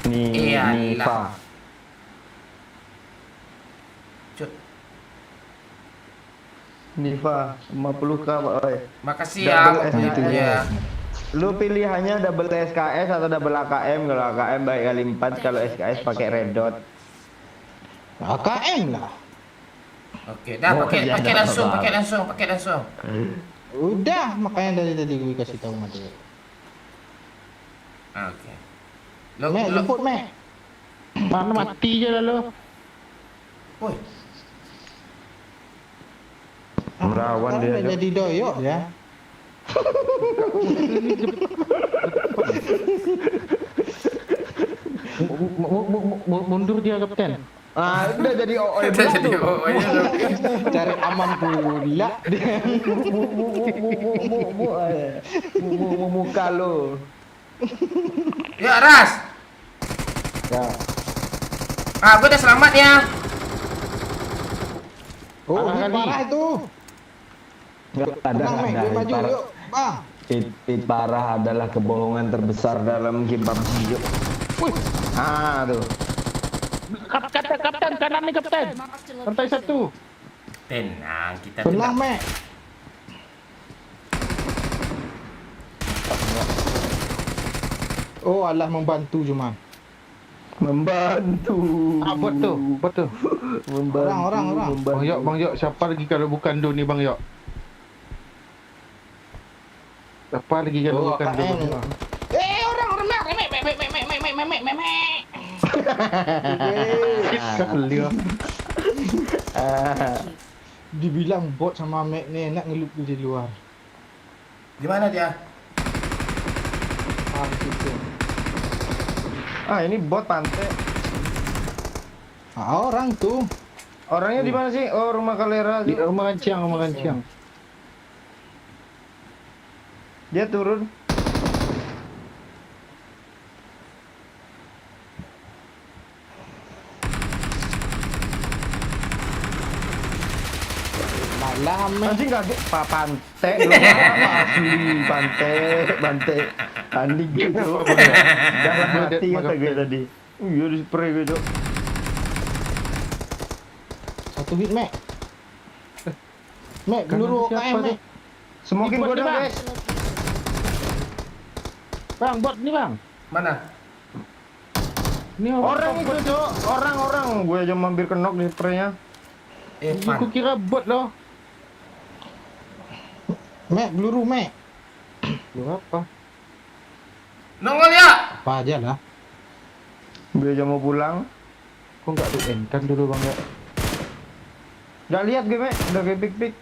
Iya, Nifa. Cut. Nifa 50k, Pak. Oi. Makasih Double ya. SKS. Iya. Lu pilihannya double SKS atau double AKM. Kalau AKM baik kali 4, kalau SKS pakai red dot. AKM lah. Oke, dah Oh, pakai iya, pakai dah, langsung, Bang. pakai langsung. Udah, makanya dari tadi gue kasih tahu mati. Oke. Lo Mek, lo. jemput Mek. Mana mati aja lah lo. Woi, Merawan Sekarang dia, udah Dok. jadi doyok ya. Mundur dia Kapten. Ah, udah jadi OOI kita pula jadi tuh. Ooi lo. Cari aman pula. Muka lo. Ya, Ras. Ya. Ah, gue udah selamat ya. Oh, Parah ini kali. parah itu. Tenang Mek, gue maju yuk. Bang. Pit parah adalah kebohongan terbesar dalam game PUBG. Yuk. Wih, Ah, tuh. Kapten, kanan nih Kapten. Marked a Lantai location. 1. Tenang, kita Tenang Mek. Oh, Allah membantu cuma. Membantu. Bot tu. Membantu. Orang. membantu. Bang Yok, siapa lagi kalau bukan Doni Bang Yok? Siapa lagi kalau Oh, bukan Doni AKM. Bang Yok? Kali lah. Dibilang bot sama Mek ni enak ngelup di luar. Di mana dia? Ah, situ. Ah, ini bot pantai. Ah, orang tuh. Orangnya di mana sih? Oh, rumah kalera. Di rumah kancing. Dia turun. Malam Mek. Anjing kaget. Pak pantai. Lu asli pantai. Tanding gitu. Jangan mati kata gue tadi. Iya, di spray gue, Dok. Satu hit Mek. Mek, Kanan peluru siapa OKM tuh? Mek. Smokin Di bot gue ni, dong, Bang. guys. Bang, bot ni bang. Mana? Ni Orang itu, Dok. Orang. Gue aja mampir ke knock di spraynya. Aku Pan. kira bot loh. Mek, peluru Mek. Lu apa? Nongol ya. Apa aja lah. Gue aja mau pulang. Kok nggak di end kan dulu Bang Yok? Gak lihat gue, Mek. Udah gue pik.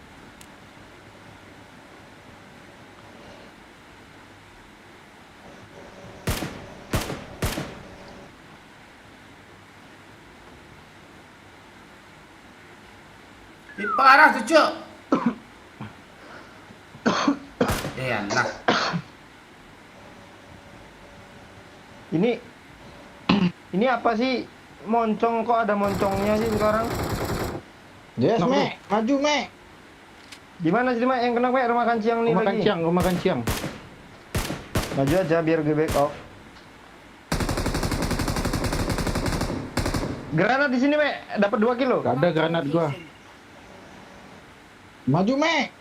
Ih, parah tuh, Cuk. Alah. Ini apa sih? Moncong kok ada moncongnya sih sekarang? Yes, Kenapa Mek. Maju, Mek. Gimana sih Mek? Yang kena Mek rumah kanciang nih lagi. Rumah kanciang. Maju aja biar gue backup. Granat di sini Mek, dapat 2 kilo. Gak ada granat gua. Maju, Mek.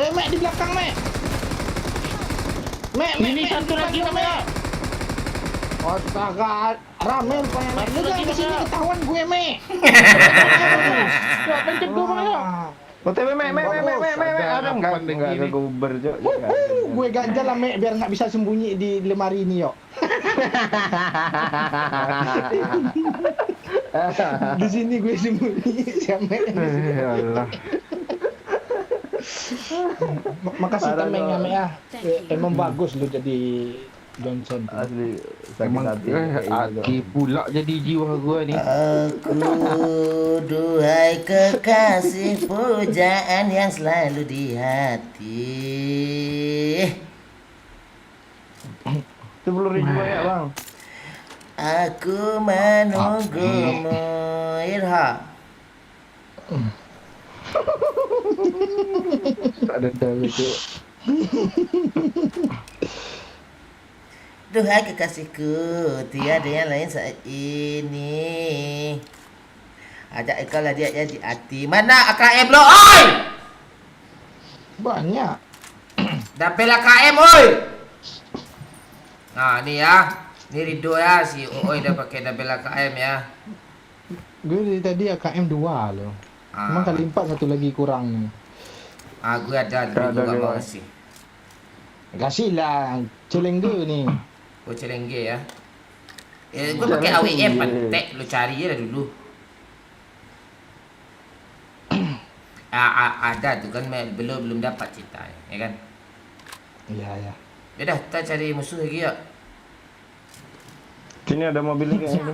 Mek di belakang, Mek. Mek, Ini satu lagi namanya. Astaga, rame rupanya, Mek. Lu jangan kesini ketahuan gue, Mek. Gua pencet gua Bang, ya. OTW Mek, ada enggak ke Uber, Cok. Gue ganjal lah, Mek, biar nggak bisa sembunyi di lemari ini, yuk. Di sini gue sembunyi sama Mek. Allah. Makasih Parah tameng ya, dong. Mek ya. Emang bagus lu jadi Johnson. Asli sakit Emang hati. kayak gitu. hati pula jadi jiwa gua nih. Aku duhai kekasih pujaan yang selalu di hati. 10.000 banyak Bang. Aku menunggumu, Irha. Tak ada tahu tu. Duhai kekasihku, tiada yang lain saat ini. Ajak kau lah dia di hati. Mana AKM lo, oi? Banyak. Dapel AKM, oi. Nah, ni ya. Ni Rido ya, si Oi dah pakai dapel AKM ya. Gue dari tadi AKM 2 loh. Emang kali 4 satu lagi kurang nih. Gue ada juga mau kasih. Kasih lah, celengge nih. Oh, celengge ya. Gue pakai AWM pentek, lu cari ya dulu. Ada tuh kan, belum dapat cerita ya kan. Iya, ya. Yaudah, kita cari musuh lagi ya. Sini ada mobil kayaknya.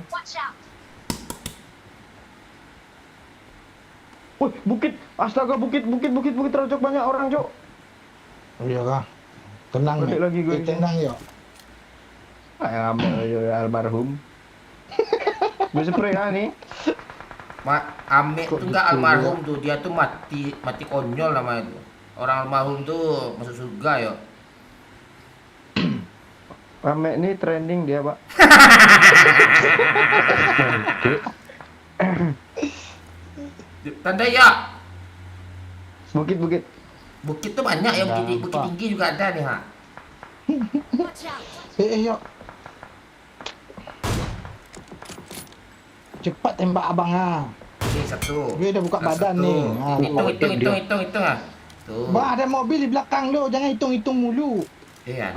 Wih, bukit. Astaga, bukit terocok banyak orang, Cok. Iya kah? Tenang, Balik Mek. lagi gue ini. Tenang yuk. Ambil aja almarhum. Gue spray nih. Ame tuh enggak almarhum tuh, dia tuh mati konyol namanya tuh. Orang almarhum tuh masuk surga ya. Ame nih trending dia, Pak. Tanda ya. Bukit. Bukit tuh banyak ya, bukit tinggi juga ada nih, ha. Watch out. Yuk. Cepat tembak abang ah. Ini satu. Gue udah buka Nah, badan satu. nih. Hitung ah. Tuh. Bah, ada mobil di belakang lo, jangan hitung-hitung mulu. Iya.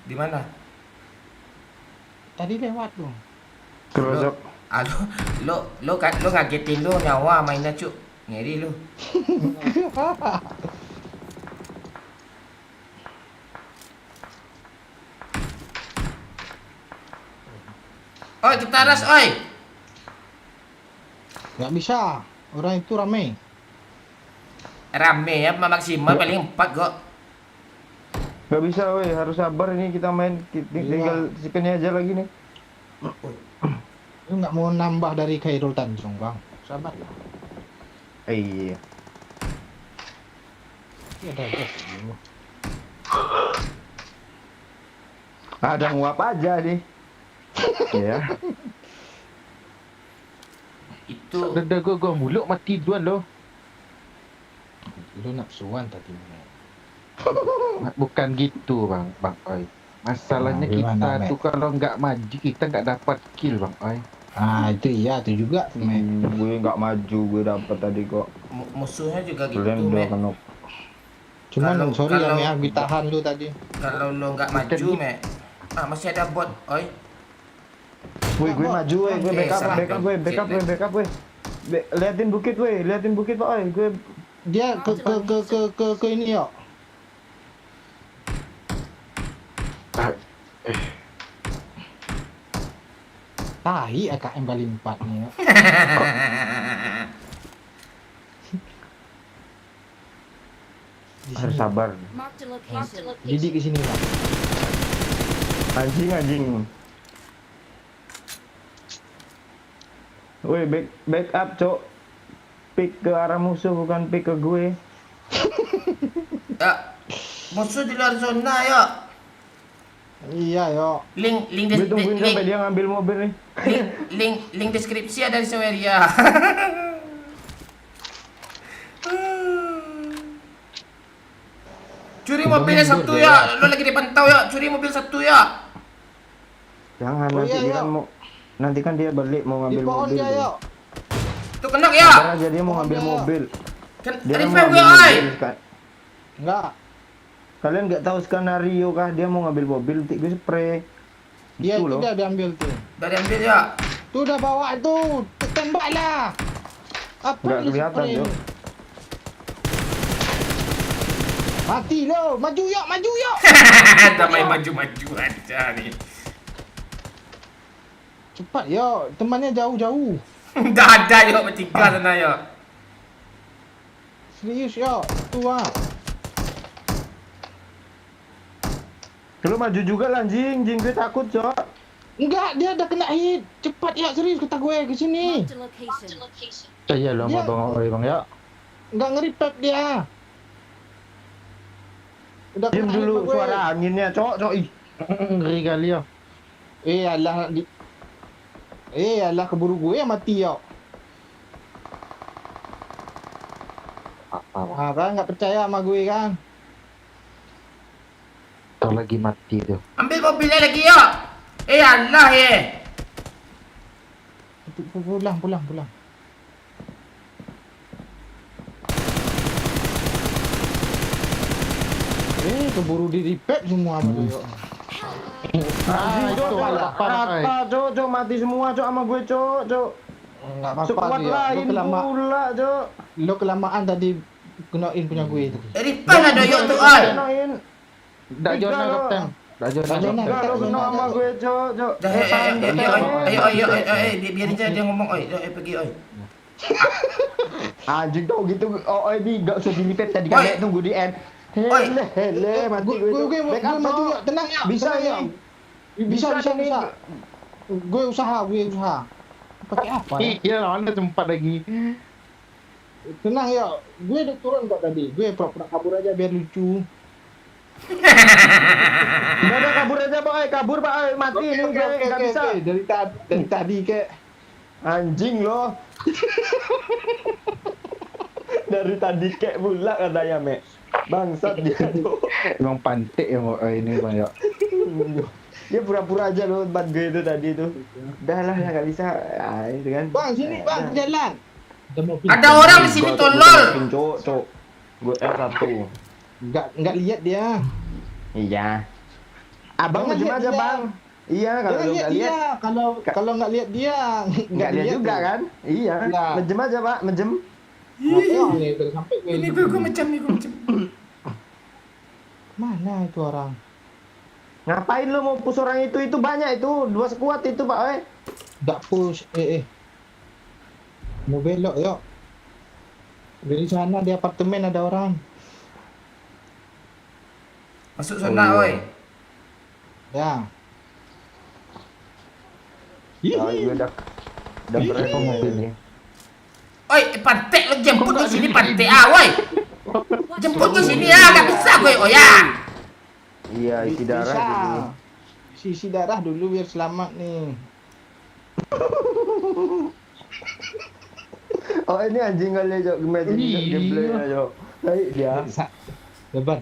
Di mana? Tadi lewat lo. Terocok. Lo ngagetin lo nyawa mainnya, Cuk. Ngeri lu. Oi, kita ras, oi. Nggak bisa, orang itu rame. Rame ya, maksimal paling 4 kok. Gak bisa, weh. Harus sabar ini kita main. Tinggal sikenya aja lagi nih. Lu nggak mau nambah dari Khairul Tanjung, Bang. Sabar lah. Iya. Iya, ada. Ada nguap aja nih. Ya. Itu Dada gua muluk mati duluan loh. Lu nafsuan tadi. Bukan gitu bang Oi. Masalahnya Gimana, kita Mek? tuh kalau nggak maju kita nggak dapat kill bang Oi. Ah, itu iya, itu juga. Gue nggak maju, gue dapet tadi kok. musuhnya juga gitu, Kalian udah Mek. kena. Cuman Kalau- sorry ya, kalau- Mea, gue tahan lu tadi. Kalau lo nggak maju, Mek. Masih ada bot, oi. Woi, gue maju, weh. Gue Oke, salah, backup, Bang. backup, weh. Liatin bukit, weh. Liatin bukit, Pak, oi. Gue Dia ke ini yuk. Tahi AKM kali 4 nih ya. Di Harus sini. sabar. Marked a location. Didik ke sini lah. Anjing. Woi, back up, Cok. Pick ke arah musuh bukan pick ke gue. Ya, musuh di luar zona ya. Iya yo. Gue tungguin sampai dia ngambil mobil nih. link deskripsi ada di Seweria. Curi mobilnya satu ya, lo lagi dipantau ya, curi mobil satu ya. Jangan Oh, nanti iya, dia iya. kan mau nanti kan dia balik mau Di ngambil pohon mobil. dia tuh. yo. Tuh kena ya. Sabar aja dia mau ngambil Pohon dia. mobil. Kan Dia mau revive ngambil gue, oi. mobil. Enggak. Kalian nggak tahu skenario kah? Dia mau ngambil mobil, nanti gue spray. Dia Gitu itu loh. udah diambil tuh. Dari ambil ya. Tuh udah bawa tuh. Tembak lah. Apa Nggak lu kelihatan, spray? Yo. Mati lo, maju yuk. Udah main maju-maju aja nih. Cepat yo, temannya jauh-jauh. Udah ada yuk bertiga sana yuk. Serius yo, tuh ah. Lu maju juga lah anjing, gue takut, Cok. Enggak, dia udah kena hit. Cepat ya, serius kata gue ke sini. Marked a location. Iya lo Dia- mau bang ya. Enggak ngeripep dia. Udah Diam kena hit dulu sama gue. suara anginnya, Cok. Ih. Ngeri kali ya. Alah keburu gue yang mati yo. Ah, kan nggak percaya sama gue kan? Kau lagi mati tuh. Ambil mobilnya lagi yuk. Allah ya. Pulang. Keburu di repair semua sama gue yo. Anjing, Cok. apa, Cok, mati semua, Cok, sama gue, Cok. Enggak apa-apa Sekuat sih, yo. lain pula, Cok. Lo kelamaan tadi gunain punya gue itu. Revive lah doyok tuh oi. Kenain. Dak Tiga Jona lo. kapten. Dak Jona Dak Jona. kapten. Enggak, lo kena sama gue, Cok. Dah, ayo, biarin aja dia ngomong oi. Ayo pergi oi. Anjing tau gitu. Oh, ini enggak usah dilipet tadi Oi. kan tunggu di end. Oi. Hele, mati gue. Gue Backup, maju Cok. yo, tenang ya. Bisa tenang, ya. yo. Bisa. nih. Gue usaha. Pakai apa? Ya? Iya mana tempat lagi. Tenang ya, gue udah turun kok tadi. Gue pura-pura kabur aja biar lucu. Enggak ada kabur aja, Pak. Kabur, Pak. Mati ini gue enggak bisa. Dari tadi kayak Anjing lo. Dari tadi kayak pula katanya, Mek. Bangsat dia tuh. Emang pantik ya ini bang ya. Dia pura-pura aja loh ban gue itu tadi tuh. Udah lah, nggak bisa. Ah, itu kan. bang sini bang jalan. Ada orang di sini tolol. Cok. Gue R1. Enggak lihat dia. Iya. Abang Jangan macam lihat aja, dia. Bang. Iya, kalau lu nggak lihat, dia. Kalau nggak lihat dia nggak lihat juga tuh. kan? Iya. Iya. Mejem aja, Pak. Mejem. Ngapain nih udah sampai gue. Ini gue macam nih gue macam. Mana itu orang? Ngapain lu mau push orang itu? Itu banyak itu. 2 sekuat itu, Pak. Nggak push. Mau belok yuk. Dari sana di apartemen ada orang. Masuk zona oi. Ya. Oh, iya udah berapa mobil nih? Oi, pantek lo jemput ke sini pantek ah, woi. Jemput ke sini ya, enggak bisa gue. Oh ya. Iya, isi darah Bisa. dulu. Isi darah dulu biar selamat nih. Oh, ini anjing kali, Cok. Imagine gameplay-nya, Cok. Baik dia. Lebar.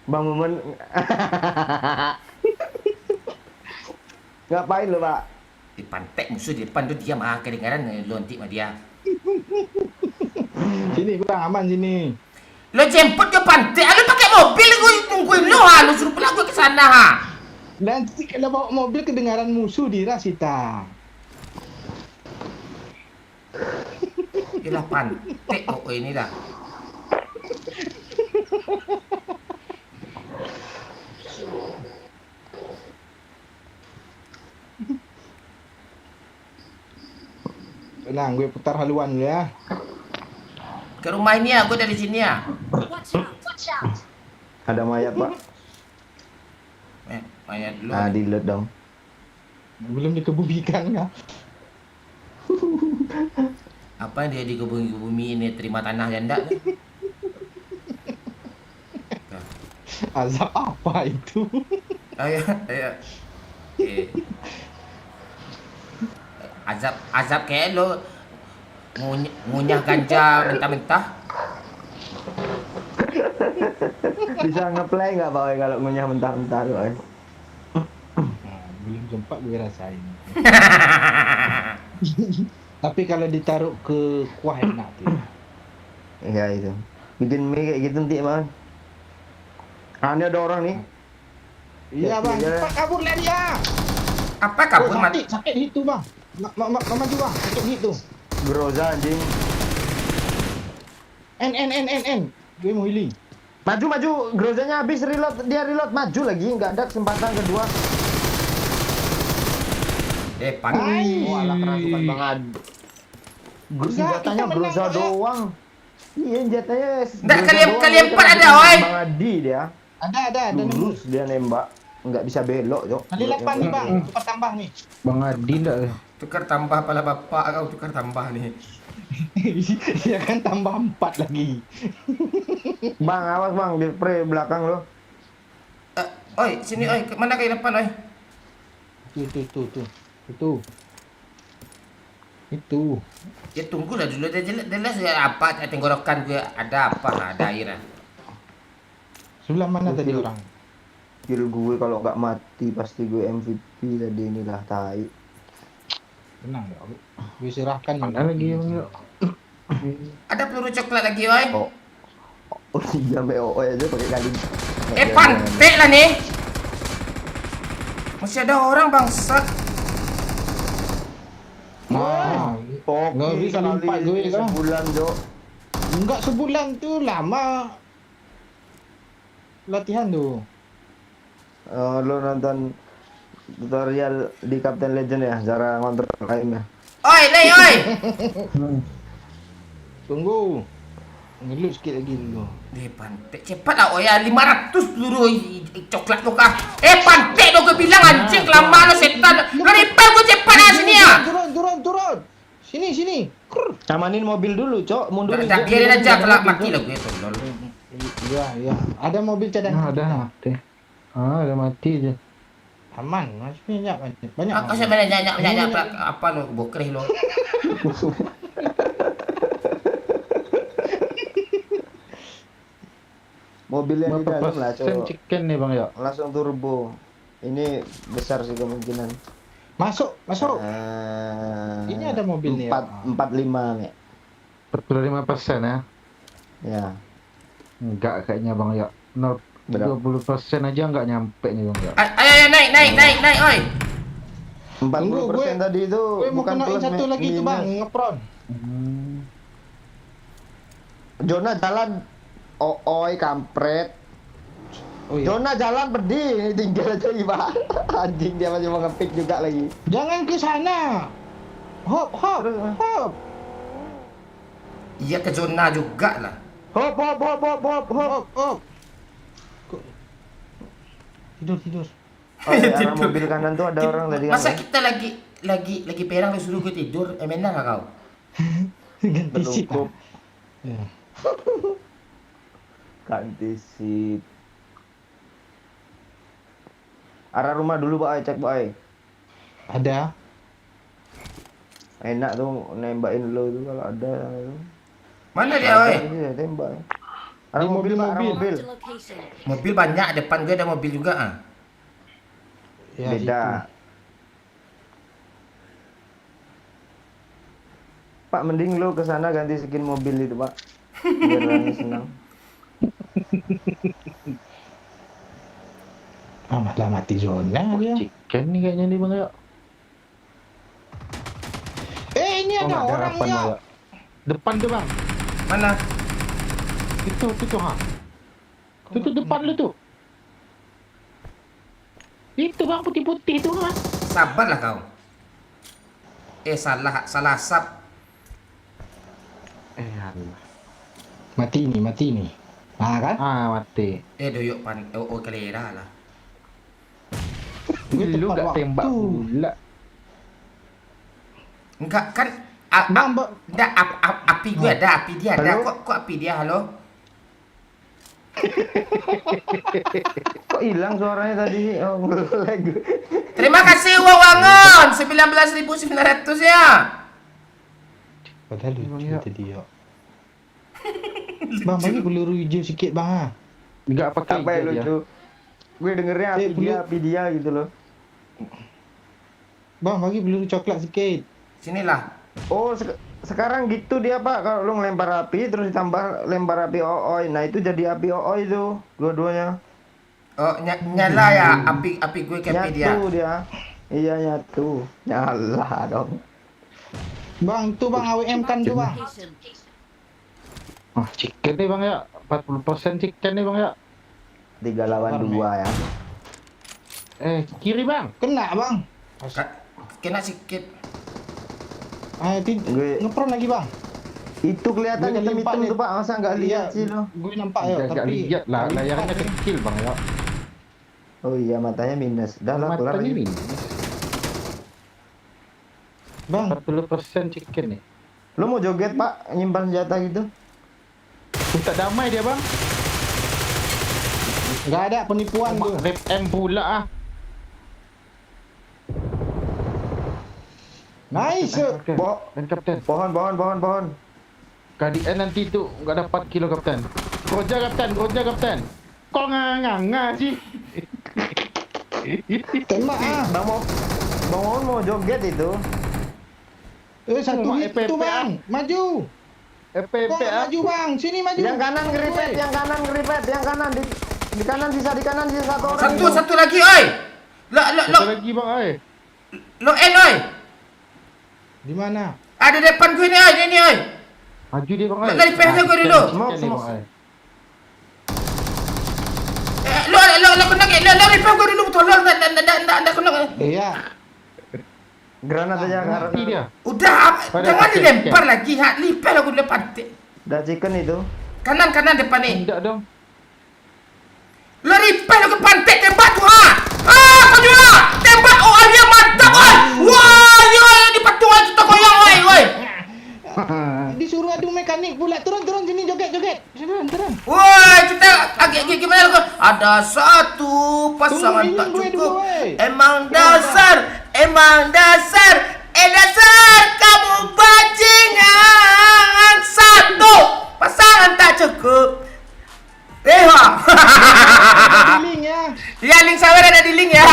Bang Momen. Ngapain lo, Pak? Di pantek musuh di depan tuh diam ah, kedengaran lontik sama dia. Sini bang, aman sini. Lo jemput ke pantek, lo pakai mobil gue tungguin lo ha, lo suruh pulang gue ke sana ha. Nanti kalau bawa mobil kedengaran musuh di Rasita. Yalah pantek oh ini dah. Tenang, gue putar haluan dulu ya. Ke rumah ini ya, gue dari sini ya. Watch out! Watch out! Ada mayat, Pak. Mayat dulu. Nah, di load dong. Belum dikebumikan ya. Apa dia di bumi ini terima tanah janda? Azab apa itu? Ayo, ayo. Azab kayak lo ngunyah ganja mentah-mentah. Bisa ngeplay nggak Pak Oi, kalau ngunyah mentah-mentah tuh Oi? Belum sempat gue rasain. Tapi kalau ditaruh ke kuah enak tuh. Iya itu. Bikin mie kayak gitu nanti Bang. Ah, ini ada orang nih. Iya bang, cepat kabur lah dia. Apa kabur Oh, mati? sakit hit tuh bang. Maju bang, sakit hit tuh. Groza anjing. N. Gue mau healing. Maju. Grozanya habis reload. Dia reload maju lagi. Nggak ada kesempatan kedua. Pantai. Oh, alah kerasukan banget. Senjatanya kita menang, Groza Pak, ya. doang. Iya, senjatanya. Nggak, Groza kalian- doang. kalian Dia empat kena ada, bikin oi. Bang Adi dia. Ada nembus. Lurus dia nembak. Nggak bisa belok, Cok. Kali 8 nih bang, cepat tambah nih. Bang Adi ndak? Tukar tambah pala bapak kau tukar tambah nih. Iya kan tambah 4 lagi. Bang, awas Bang, di spray belakang lo. Oi, sini oi, mana kayak depan oi? Itu. Ya tunggu lah dulu, jelas ya apa tenggorokan gue ada apa, ada air. Sebelah mana tadi Kill. orang? Kill gue kalau nggak mati pasti gue MVP tadi inilah tai. Tenang ya. Gue serahkan. Mana lagi Bang Yok? Ada peluru coklat lagi oi. Oh iya, MOO aja pakai kali. Pantek lah nih. Masih ada orang bangsat. Nah, nggak bisa lompat gue kan. Sebulan, Jo. Enggak sebulan tuh lama. Latihan tuh. Lo nonton tutorial di Captain Legend ya, cara ngontrol aim ya. Oi, lei oi. Tunggu. Ngelut sikit lagi dulu. Pantek cepat lah oi, 500 peluru coklat lo kah. Pantek lo gue bilang anjing lama lo setan. Lo repel gue cepat lah sini ya. Turun. Sini. Krr. Amanin mobil dulu, Cok. Mundur. Udah biarin aja kalau mati lo gue tolol. Iya. Ada mobil cadangan. Ada mati. Ada mati aja. Aman, masih banyak. Kasih banyak apa lo bokreh lo. Mobil yang di Berapa dalam lah, persen Cok. chicken nih Bang Yok? Langsung turbo. Ini besar sih kemungkinan. Masuk. Ini ada mobil nih ya. 45, Mek. 45% ya? Ya. Enggak kayaknya Bang Yok. Berapa? 20% aja enggak nyampe nih Bang Yok. Ayo naik oi. 40% tadi itu Gue mau bukan kenain plus satu lagi tuh minus. bang, ngepron. Jona jalan. Oi kampret. Oh iya. Jona jalan pedih, tinggal aja Pak. Anjing dia masih mau ngepick juga lagi. Jangan ke sana. Hop. Iya ke zona juga lah. Hop. Hop. Tidur. Oh, di arah mobil kanan tuh ada orang tadi kan. Masa kita lagi perang lu suruh gue tidur? Enak gak kau? Ganti sip. Berlukup. Ya. Ganti sip. Arah rumah dulu Pak, cek Pak. Ada. Enak tuh nembakin lo tuh kalau ada. Mana dia oi? Iya, tembak. Arah Di mobil, Pak, arah mobil. mobil. Marked a location. Mobil banyak, depan gue ada mobil juga ah. Ya, Beda. Pak, mending lo ke sana ganti skin mobil itu, Pak. Biar orangnya senang. Malah mati zona dia. Chicken nih kayaknya nih Bang Yok. Ini ada nggak orang harapan, ya. Bang Yok. Depan tuh Bang. Mana? Itu ha. Itu depan lu tuh. Itu Bang putih-putih itu Bang. Sabarlah kau. Salah sap. Mati nih. Nah kan? Mati. Doyok pan kelera lah. Gue Lu tepat gak tembak waktu. pula. Enggak kan Bang, enggak api gue ada, api dia ada. Halo? Kok api dia halo? Kok hilang suaranya tadi? Oh, ngelag. Terima kasih uang wangon 19.900 ya. padahal Emang lucu ya. tadi ya. Bang, bagi peluru hijau sikit bang ha. Enggak pakai Apa yang dia. lucu? Gue dengernya api dia gitu loh. Bang, bagi peluru coklat sikit. Sinilah. Oh, sekarang gitu dia Pak. Kalau lu ngelempar api terus ditambah lempar api ooi. Nah, itu jadi api ooi tuh, dua-duanya. Oh, nyala ya api gue ke api dia. Nyatu dia. Iya, nyatu. Nyala dong. Bang, tuh bang AWM kan tuh bang. Location. Chicken nih bang ya. 40% chicken nih bang ya. 3 lawan 2 ya. Kiri bang. Kena bang. Kena sikit. Gue- Ngepron lagi bang. Itu kelihatan Gue hitam-hitam ngelempar tuh Pak. Masa nggak lihat sih lo? Gue nampak ya, Gak tapi lihat lah. Layarnya kecil bang ya. Oh iya, matanya minus. Udah lah, kelar Matanya lagi. ini. bang, 40% chicken nih. Lu mau joget Pak? Nyimpan senjata gitu? Minta damai dia bang. nggak ada penipuan tuh. Rep M pula ah. Nice. Kapten. Bo- Dan kapten. Pohon. KDN nanti tu nggak dapat kilo kapten. Goja kapten. Kok nganga sih? Tembak ah. Bang Mon mau joget itu. Satu Mak hit FPP, tuh bang. Maju. FPP Kok nggak ah. maju bang? Sini maju. Yang kanan ngeripet, yang kanan di kanan sisa satu orang. Satu lagi oi. Satu lagi bang oi. Lo oi. Di mana? Ada depan gue nih oi, ini oi. Maju dia bang oi. Dari PH gue dulu. Chicken nih, Bang, oi. Lo kena ke lo repair gue dulu tolong enggak kena. Iya. Granat aja Mati dia. Udah Pada jangan chicken, dilempar lagi. Repair aku depan. Udah chicken itu. Kanan depan nih. Tidak dong. Lo repair lo ke pantai tembak tuh ha. Kau juga tembak dia mantap oi. Wah, dia di patung kita koyang oi. Disuruh adu mekanik pula. Turun sini joget. Turun. Woi, kita agak gimana lo? Ada satu pasangan Tunggu, tak gue cukup. dulu, woi. Emang dasar kamu bajingan. Satu pasangan tak cukup. Ada link ya. Ya, link sawer ada di link ya.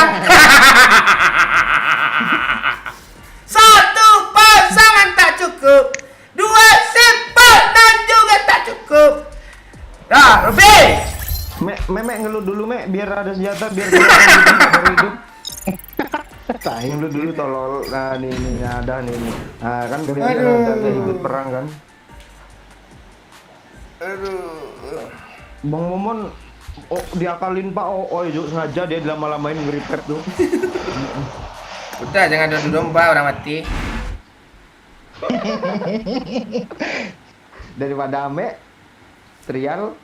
Satu pasangan tak cukup. Dua simple dan juga tak cukup. Dah, Ruby. Memek ngeluh dulu Mek, biar ada senjata biar kelihatan baru hidup. Ngeluh dulu tolol. Nah nih ada nih. Nah kan kelihatan udah ikut perang kan. Bang Momon diakalin Pak Juk sengaja dia lama-lamain nge-repair tuh. Udah, jangan adu domba orang mati. Daripada Ame trial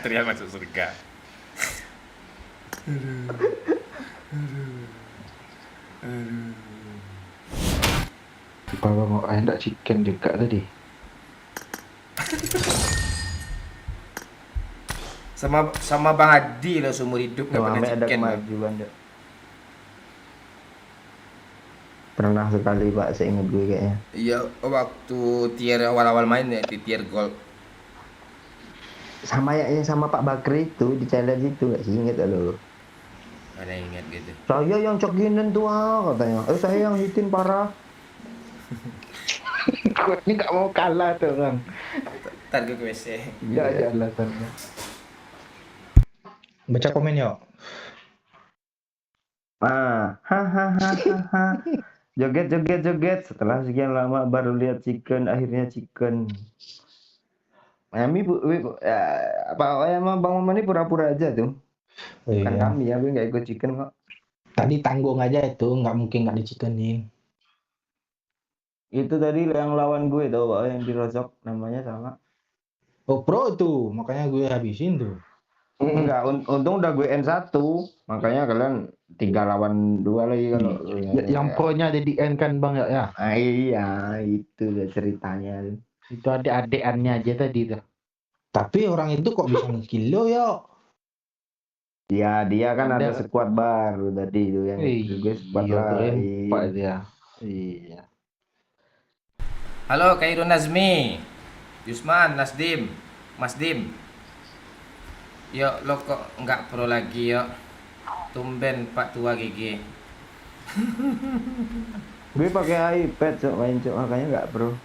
Trial masuk surga. Bang ada chicken juga tadi. Sama Bang Adi lah seumur hidup nggak sama pernah Ame ada chicken. kemajuan deh. Pernah sekali Pak, saya ingat gue kayaknya. Iya, waktu tier awal-awal main ya di tier gold. Sama yang sama Pak Bakri itu di challenge itu gak sih, inget gak lo? Ada yang ingat gitu. Saya yang cekinin tuh katanya. Saya yang hitin parah. Gue ini nggak mau kalah tuh bang. Ntar gue ke WC. Tidak ada alasannya. Baca komen yuk. Hahaha. Joget. Setelah sekian lama baru lihat chicken, akhirnya chicken. Kami apa emang Bang Momen ini pura-pura aja tuh. Oh, Kan iya. kami ya, gue nggak ikut chicken kok. Tadi tanggung aja itu, nggak mungkin nggak dicikenin. Itu tadi yang lawan gue tuh, yang dirosok namanya sama. Oh pro tuh, makanya gue habisin tuh. Enggak, untung udah gue N1, makanya kalian 3 lawan 2 lagi kalau Yang pro-nya ada di N kan Bang ya? Ah, iya, itu udah ceritanya. Itu adik-adikannya aja tadi tuh. Tapi orang itu kok bisa nge-kill lo ya? Ya, dia kan ada Ada. squad baru tadi itu yang itu gue squad Iya, berempat lain. dia. Iya. Halo Khairun Nazmi, Yusman, Nasdim, Mas Dim. Yuk lo kok nggak pro lagi yuk? Tumben Pak Tua GG. Gue pakai iPad cok main cok makanya nggak pro.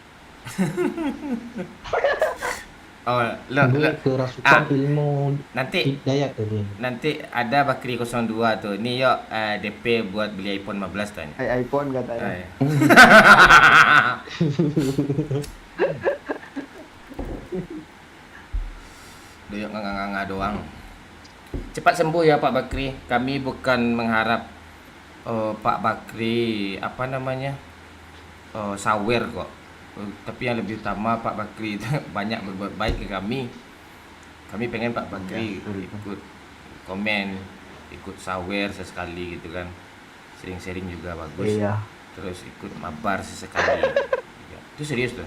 Oh, Gue kerasukan ilmu nanti hidayat tadi. nanti ada Bakri 02 tuh. Nih yuk DP buat beli iPhone 15 tuh. iPhone katanya. Ay. Doyok nganga-nganga doang. Cepat sembuh ya Pak Bakri. Kami bukan mengharap Pak Bakri apa namanya sawer kok. Tapi yang lebih utama Pak Bakri itu banyak berbuat baik ke kami. Kami pengen Pak Bakri ikut komen, ikut sawer sesekali gitu kan. Sering-sering juga bagus. Iya. Terus ikut mabar sesekali. Ya, itu serius tuh.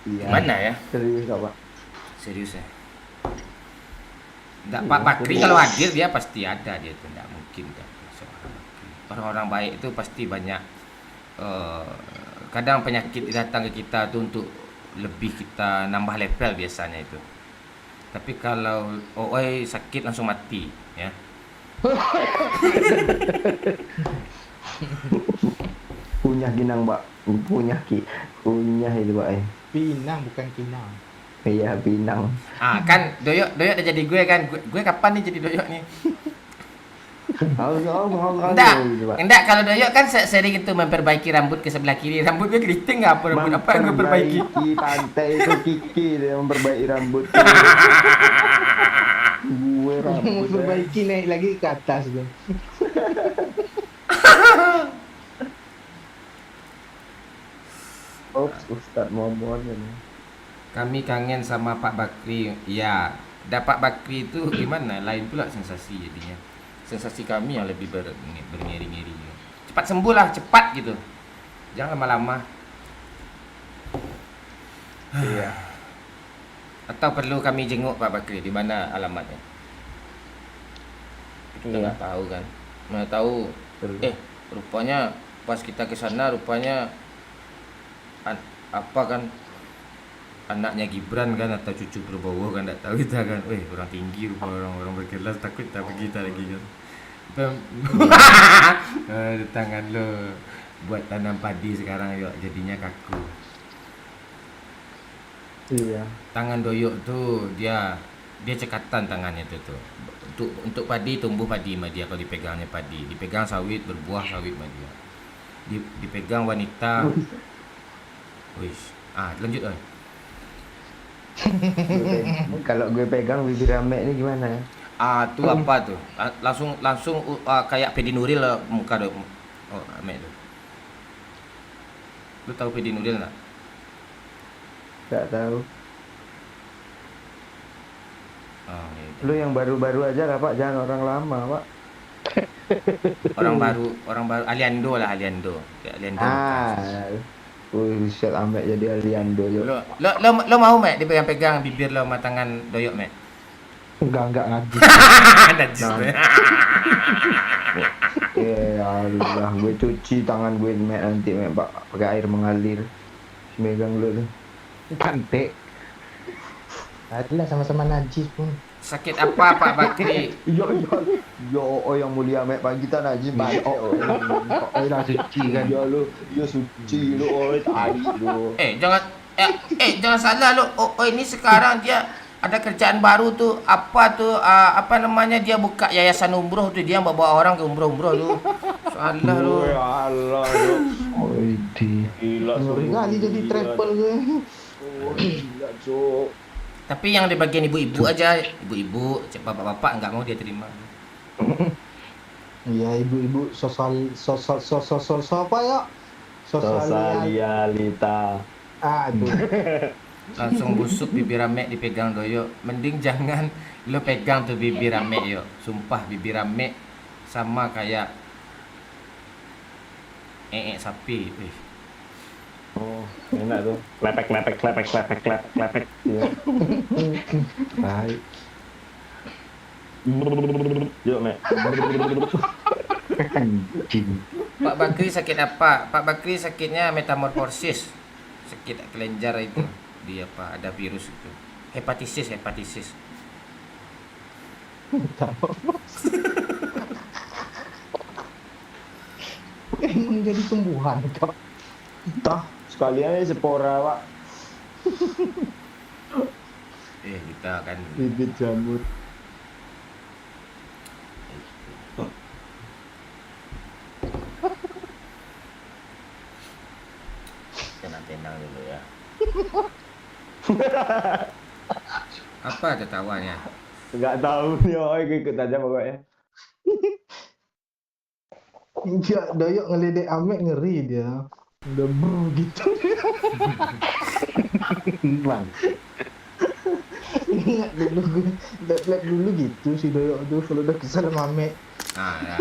Iya. Gimana ya? Serius apa? Serius ya. Nggak, Pak Bakri kalau hadir dia pasti ada dia tuh, nggak mungkin nggak seorang Bakri. Orang-orang baik itu pasti banyak. Kadang penyakit datang ke kita tuh untuk lebih kita nambah level biasanya itu. Tapi kalau sakit langsung mati ya. Punya ginang mbak, punya itu mbak. Pinang bukan kinang. Iya pinang. Kan doyok udah jadi gue kan. Gue kapan nih jadi doyok nih? Enggak, kalau doyok kan sering itu memperbaiki rambut ke sebelah kiri. Rambut gue keriting nggak apa rambut apa yang gue perbaiki? Pantai itu Kiki dia memperbaiki rambut. Gue rambut. Memperbaiki naik lagi ke atas tuh. Ustadz Momon ini. Kami kangen sama Pak Bakri. Ya, dapat Bakri itu gimana? Lain pula sensasi jadinya. Sensasi kami yang lebih berngeri-ngeri. Cepat sembuh lah, cepat gitu. Jangan lama-lama. Iya. Atau perlu kami jenguk Pak Bakri, di mana alamatnya? Kita nggak tahu kan. Mana tahu. Rupanya pas kita ke sana rupanya apa kan anaknya Gibran kan atau cucu Prabowo kan, nggak tahu kita kan. Orang tinggi rupa orang berkelas, takut tak kita lagi kan. Tangan lo buat tanam padi sekarang yuk jadinya kaku. Iya. Tangan doyok tuh dia cekatan tangannya tuh. Untuk padi tumbuh padi sama dia kalau dipegangnya padi, dipegang sawit berbuah sawit sama dia. Dipegang wanita. Wis. Lanjut oi. Kalau gue pegang bibir rame ini gimana ya? Tuh apa tuh? Langsung kayak Pedi Nuril lah muka do. Ame tuh. Lu tahu Pedi Nuril enggak? Gak tahu. Gitu. Lu yang baru-baru aja lah Pak, jangan orang lama Pak. Orang baru Aliando. Kayak Aliando. Buset Amek jadi Aliando yuk. Lo mau Mek dipegang-pegang bibir lo sama tangan doyok Mek? Enggak ngaji. Najis. Allah, gue cuci tangan gue Mek nanti Mek Pak pakai air mengalir. Megang lu tuh. Pantek. Adalah sama-sama najis pun. Sakit apa Pak Bakri? Yo yang mulia Mek pagi kita najis balik. Dah suci kan. Ya lu, ya suci lu tai lu. Jangan salah lo. Ini sekarang dia ada kerjaan baru tuh. Apa namanya, dia buka yayasan umroh tuh, dia bawa orang ke umroh tuh. Salah lo. Allah lu. Gila Ngeri kali jadi travel gue. Gila cok. Tapi yang di bagian ibu-ibu aja, ibu-ibu, bapak-bapak nggak mau dia terima. Iya, ibu-ibu sosial apa ya? Sosialita. Tuh. Langsung busuk bibir Amek dipegang Doyo. Mending jangan lo pegang tuh bibir Amek yo. Sumpah bibir Amek sama kayak sapi. Wih. Oh, enak tuh. Klepek. Iya. Baik. Yuk, Mek. Anjing. Pak Bakri sakit apa? Pak Bakri sakitnya metamorfosis. Sakit kelenjar itu. Dia apa? Ada virus itu. Hepatitis. Emang jadi tumbuhan kok. Tah, sekalian aja spora, Pak. Kita akan Bibit jamur. tenang dulu ya. Apa ketawanya? Enggak tahu nih, oh ikut aja pokoknya. Enggak, Doyok ngeledek Amek ngeri dia. Udah gitu. Bang. Ingat dulu gue, lihat dulu gitu si Doyok tuh kalau udah kesal sama Amek. Nah, ya.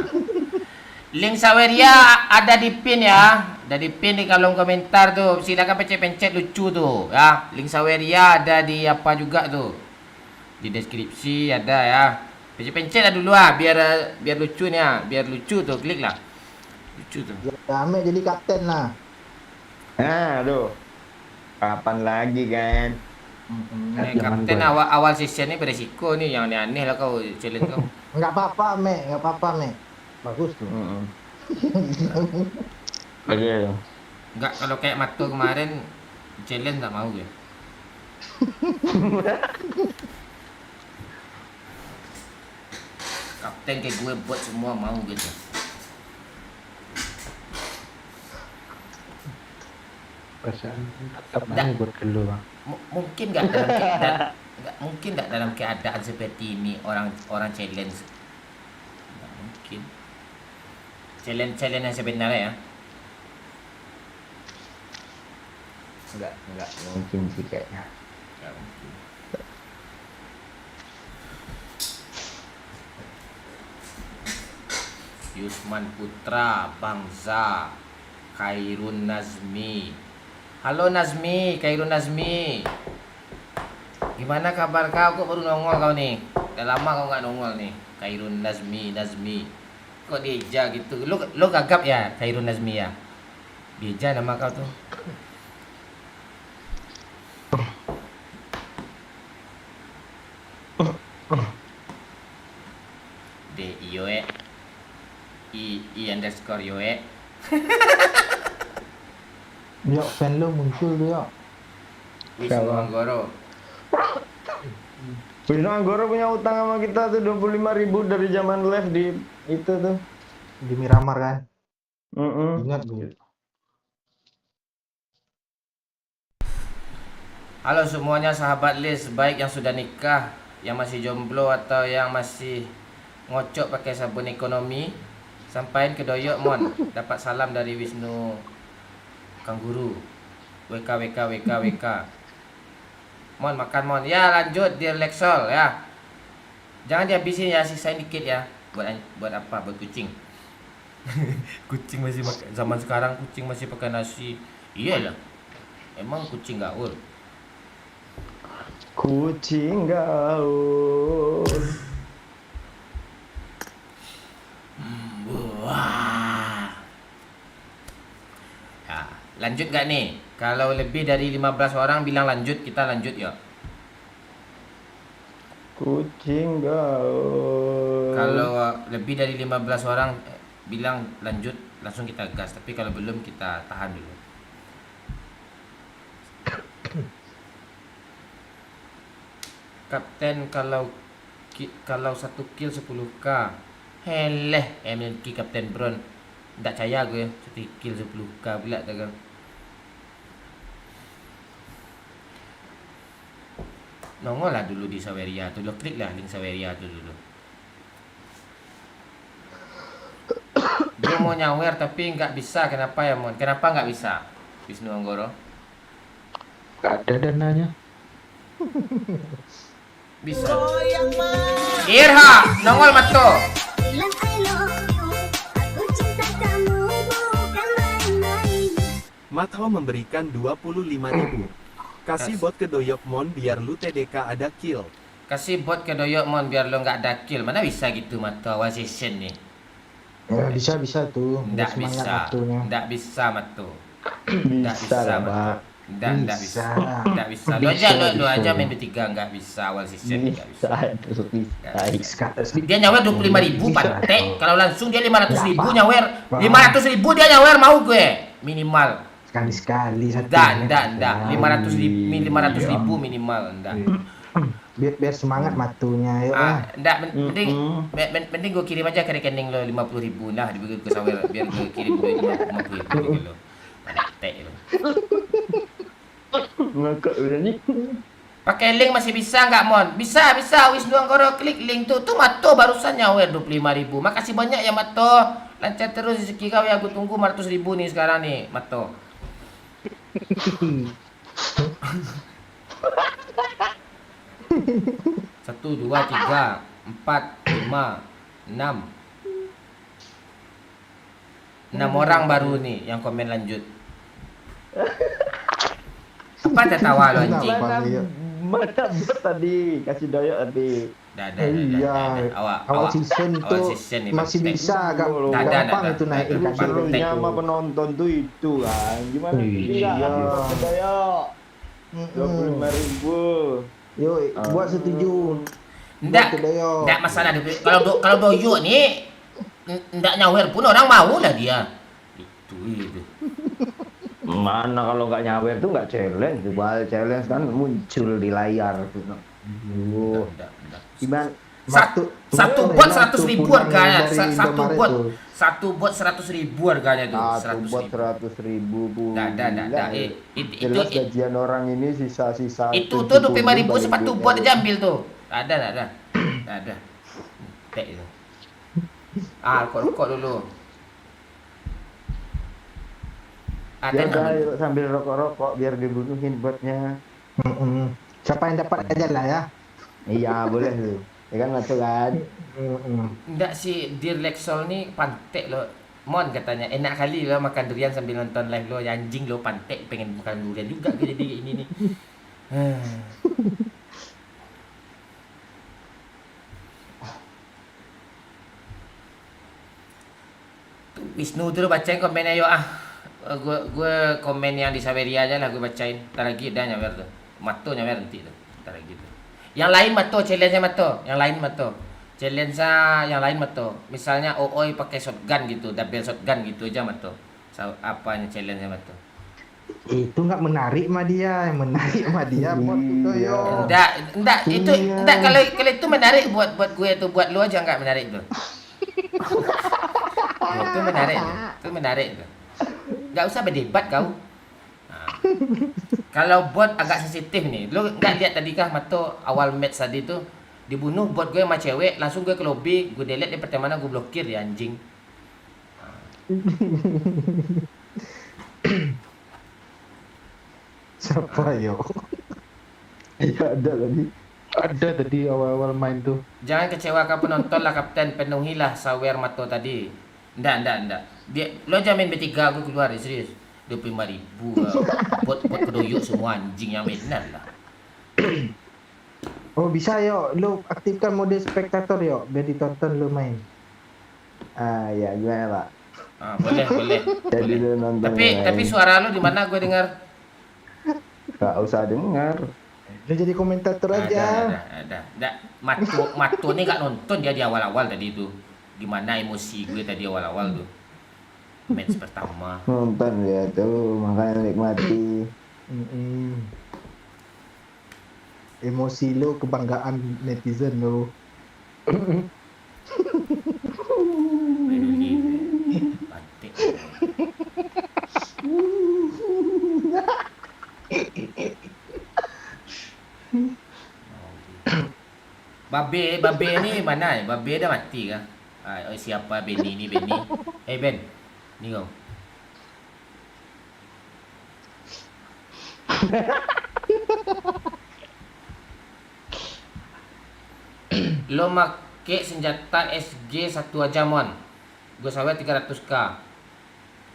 Link Saweria ada di pin ya. Ada di pin di kolom komentar tuh. Silakan pencet-pencet lucu tuh ya. Link Saweria ada di apa juga tuh. Di deskripsi ada ya. Pencet-pencet lah dulu biar lucu nih ya. Biar lucu tuh, klik lah. Lucu tuh. Ya, Amek jadi kapten lah. Nah, aduh. Kapan lagi kan? Kapten awal season ini beresiko nih, yang aneh-aneh lah kau challenge kau. Enggak apa-apa, Mek. Bagus tuh. Oke dong. Enggak, kalau kayak Mato kemarin challenge tak mau gue. Kapten kayak gue buat semua mau gitu. Perasaan tetap mau buat dulu bang. Mungkin nggak dalam keadaan mungkin nggak dalam keadaan seperti ini orang challenge. Nggak mungkin. Challenge yang sebenarnya ya. Enggak mungkin sih kayaknya. Nggak mungkin. Yusman Putra, Bangza, Khairun Nazmi. Halo Nazmi, Khairun Nazmi. Gimana kabar kau? Kok baru nongol kau nih? Udah lama kau nggak nongol nih. Khairun Nazmi. Kok Deja gitu? Lo gagap ya Khairun Nazmi ya? Deja nama kau tuh. Yoe. I_Yoe. Yok, fan lo muncul tuh, Yok. Wisnu Anggoro. Wisnu Anggoro punya utang sama kita tuh 25.000 dari zaman live di itu tuh. Di Miramar kan. Ingat gue. Halo semuanya sahabat Lis, baik yang sudah nikah, yang masih jomblo atau yang masih ngocok pakai sabun ekonomi, sampaikan ke Doyok Mon. Dapat salam dari Wisnu Kangguru. WK. Mon makan Mon. Ya lanjut di Lexol ya. Jangan dihabisin ya, sisain dikit ya. Buat apa? Buat kucing. Kucing masih makan, zaman sekarang kucing masih pakai nasi. Iyalah. Emang kucing gaul. Kucing gaul. Wah. Ya, lanjut gak nih? Kalau lebih dari 15 orang bilang lanjut, kita lanjut ya. Kucing gaul. Kalau lebih dari 15 orang bilang lanjut, langsung kita gas. Tapi kalau belum, kita tahan dulu. Kapten kalau 1 kill 10k. Heleh, MLK Kapten Bron. Tak percaya gue 1 kill 10k pula tak kan. Nongol lah dulu di Saweria tuh, lo klik lah link Saweria tuh dulu. Gue mau nyawer tapi nggak bisa, kenapa ya Mon? Kenapa nggak bisa? Wisnu Anggoro. Gak ada dananya. Bisa. Irha, nongol Mato. Bilang I love you, aku cinta kamu bukan main-main. Matho memberikan 25.000. Kasih bot ke Doyokmon biar lu TDK ada kill. Kasih bot ke Doyokmon biar lo nggak ada kill. Mana bisa gitu Mato awal session nih. Ya, bisa tuh. Biar Nggak semangat bisa. waktunya. Nggak bisa Mato. Nggak Bisa lah, Mato. Pak. Nggak bisa. Nggak bisa. Lo aja main bertiga nggak bisa awal session nggak bisa. Bisa. Dia nyawer 25.000 pantek. Kalau langsung dia 500.000 nyawer. 500.000 dia nyawer mau gue minimal. Sekali-sekali satu. Enggak. 500.000 minimal, enggak. Biar semangat matunya, yuk lah. Enggak, mending gue kirim aja ke rekening lo 50.000 lah, dibikin ke sawer biar gue kirim duit 50.000 gitu lo. Pantek lo. Ngakak udah nih. Pakai link masih bisa nggak Mon? Bisa. Wisnu Anggoro klik link tuh. Tuh Mato barusan nyawer 25.000. Makasih banyak ya Mato. Lancar terus rezeki kau ya. Gue tunggu 500.000 nih sekarang nih Mato. 1, 2, 3, 4, 5, 6. 6 orang baru nih yang komen lanjut. Apa tertawa lo anjing? Kenapa, Leo? Mana bot tadi? Kasih doyok tadi. Dah. Iya. Awal season awal tuh season nih, masih Bang. bisa Dah. gampang itu naikin Dah. kasih Bang. Serunya sama penonton tuh itu kan. Gimana Iya. kasih doyok? 25.000. Yuk, buat setuju. Nggak, Buat Doyo. nggak masalah. Kalau Doyo nih nggak nyawer pun orang mau lah dia. Itu. Mana kalau nggak nyawer tuh nggak challenge. Bal challenge kan muncul di layar. Nggak. Gimana? Satu bot 100.000 harganya. Dari Satu Indomaret bot. tuh. Satu bot 100.000 harganya tuh. Satu buat 100.000 bu. Dah. Jelas gajian orang ini sisa-sisa. Itu tuh 25.000 sepatu bot aja ambil tuh. Ada. Tek itu. Rokok dulu. Ya Ada udah, sambil rokok-rokok biar dibunuhin botnya. Siapa yang dapat aja lah ya. Iya boleh tuh. Ya kan masuk kan. Enggak sih, Dear Lexol nih pantek lo. Mon katanya enak kali lo makan durian sambil nonton live lo. Ya, anjing lo pantek pengen makan durian juga gue jadi ini nih. Wisnu tuh lo bacain komennya yuk ah. Gue komen yang di Saweria aja lah gue bacain. Ntar lagi dah nyawer tuh. Mato nyawer nanti tuh. Ntar lagi tuh. Yang lain Mato, challenge-nya Mato. Yang lain Mato. Challenge-nya yang lain Mato. Misalnya OOI pakai shotgun gitu, double shotgun gitu aja Mato. Apanya challenge-nya Mato? Itu nggak menarik mah dia, yang menarik mah dia buat itu yo. Enggak, itu enggak kalau itu menarik buat gue tuh, buat lu aja enggak menarik tuh. Itu menarik tuh. Itu menarik tuh. Enggak usah berdebat kau. Nah, kalau bot agak sensitif nih. Lu enggak lihat tadi kah Mato awal match tadi tuh dibunuh bot gue sama cewek, langsung gue ke lobby, gue delete di pertemanan, gue blokir ya anjing. Siapa yo? Iya ada tadi. Ada tadi awal-awal main tuh. Jangan kecewakan penonton lah kapten, penuhilah sawer Mato tadi. Enggak. Lo aja main B3 gue keluar serius. 25.000 bot kedoyok semua anjing yang mainan lah. Oh bisa yo, lo aktifkan mode spektator yo, biar ditonton lo main. Ya gimana Pak? Boleh. Jadi lu nonton. Tapi suara lo di mana gue dengar? Gak usah dengar. Lo jadi komentator aja. Ada. Mato nih gak nonton dia di awal-awal tadi itu. Gimana emosi gue tadi awal-awal tuh. Match pertama. Nonton ya tuh, makanya nikmati. Emosi lo, kebanggaan netizen lo. Pantik. Babe ni mana? Babe dah mati kah? Siapa Benny ni Benny? Ben, ni kau. Lo make senjata SG satu aja mon. Gue sawet 300k.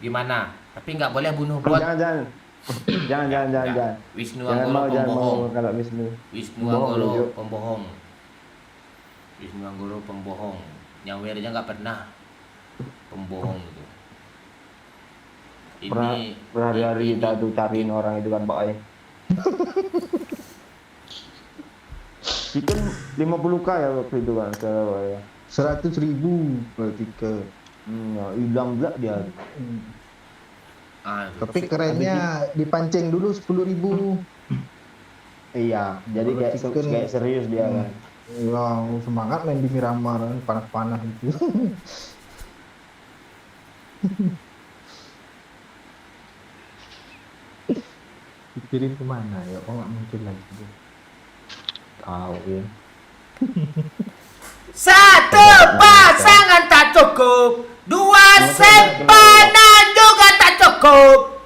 Gimana? Tapi nggak boleh bunuh bot. Jangan. Jangan. Wisnu Jangan Anggoro mau pembohong. kalau Wisnu. Wisnu Bohong, Anggoro Jojo. pembohong. Wisnu Anggoro pembohong. Nyawer aja nggak pernah. Pembohong gitu. Berhari-hari kita tuh cariin orang itu kan Pak Ay. Itu 50k ya waktu itu kan ya. 100.000 berarti ke. Ya, hilang pula dia. Tapi kerennya dipancing dulu 10.000. Iya, jadi Berarti kan- kayak serius dia kan. Wah, semangat main di Miramar, panas-panas itu. Dikirim kemana ya? Oh nggak muncul lagi. Tahu ya. Satu pasangan tak cukup, dua simpanan juga tak cukup.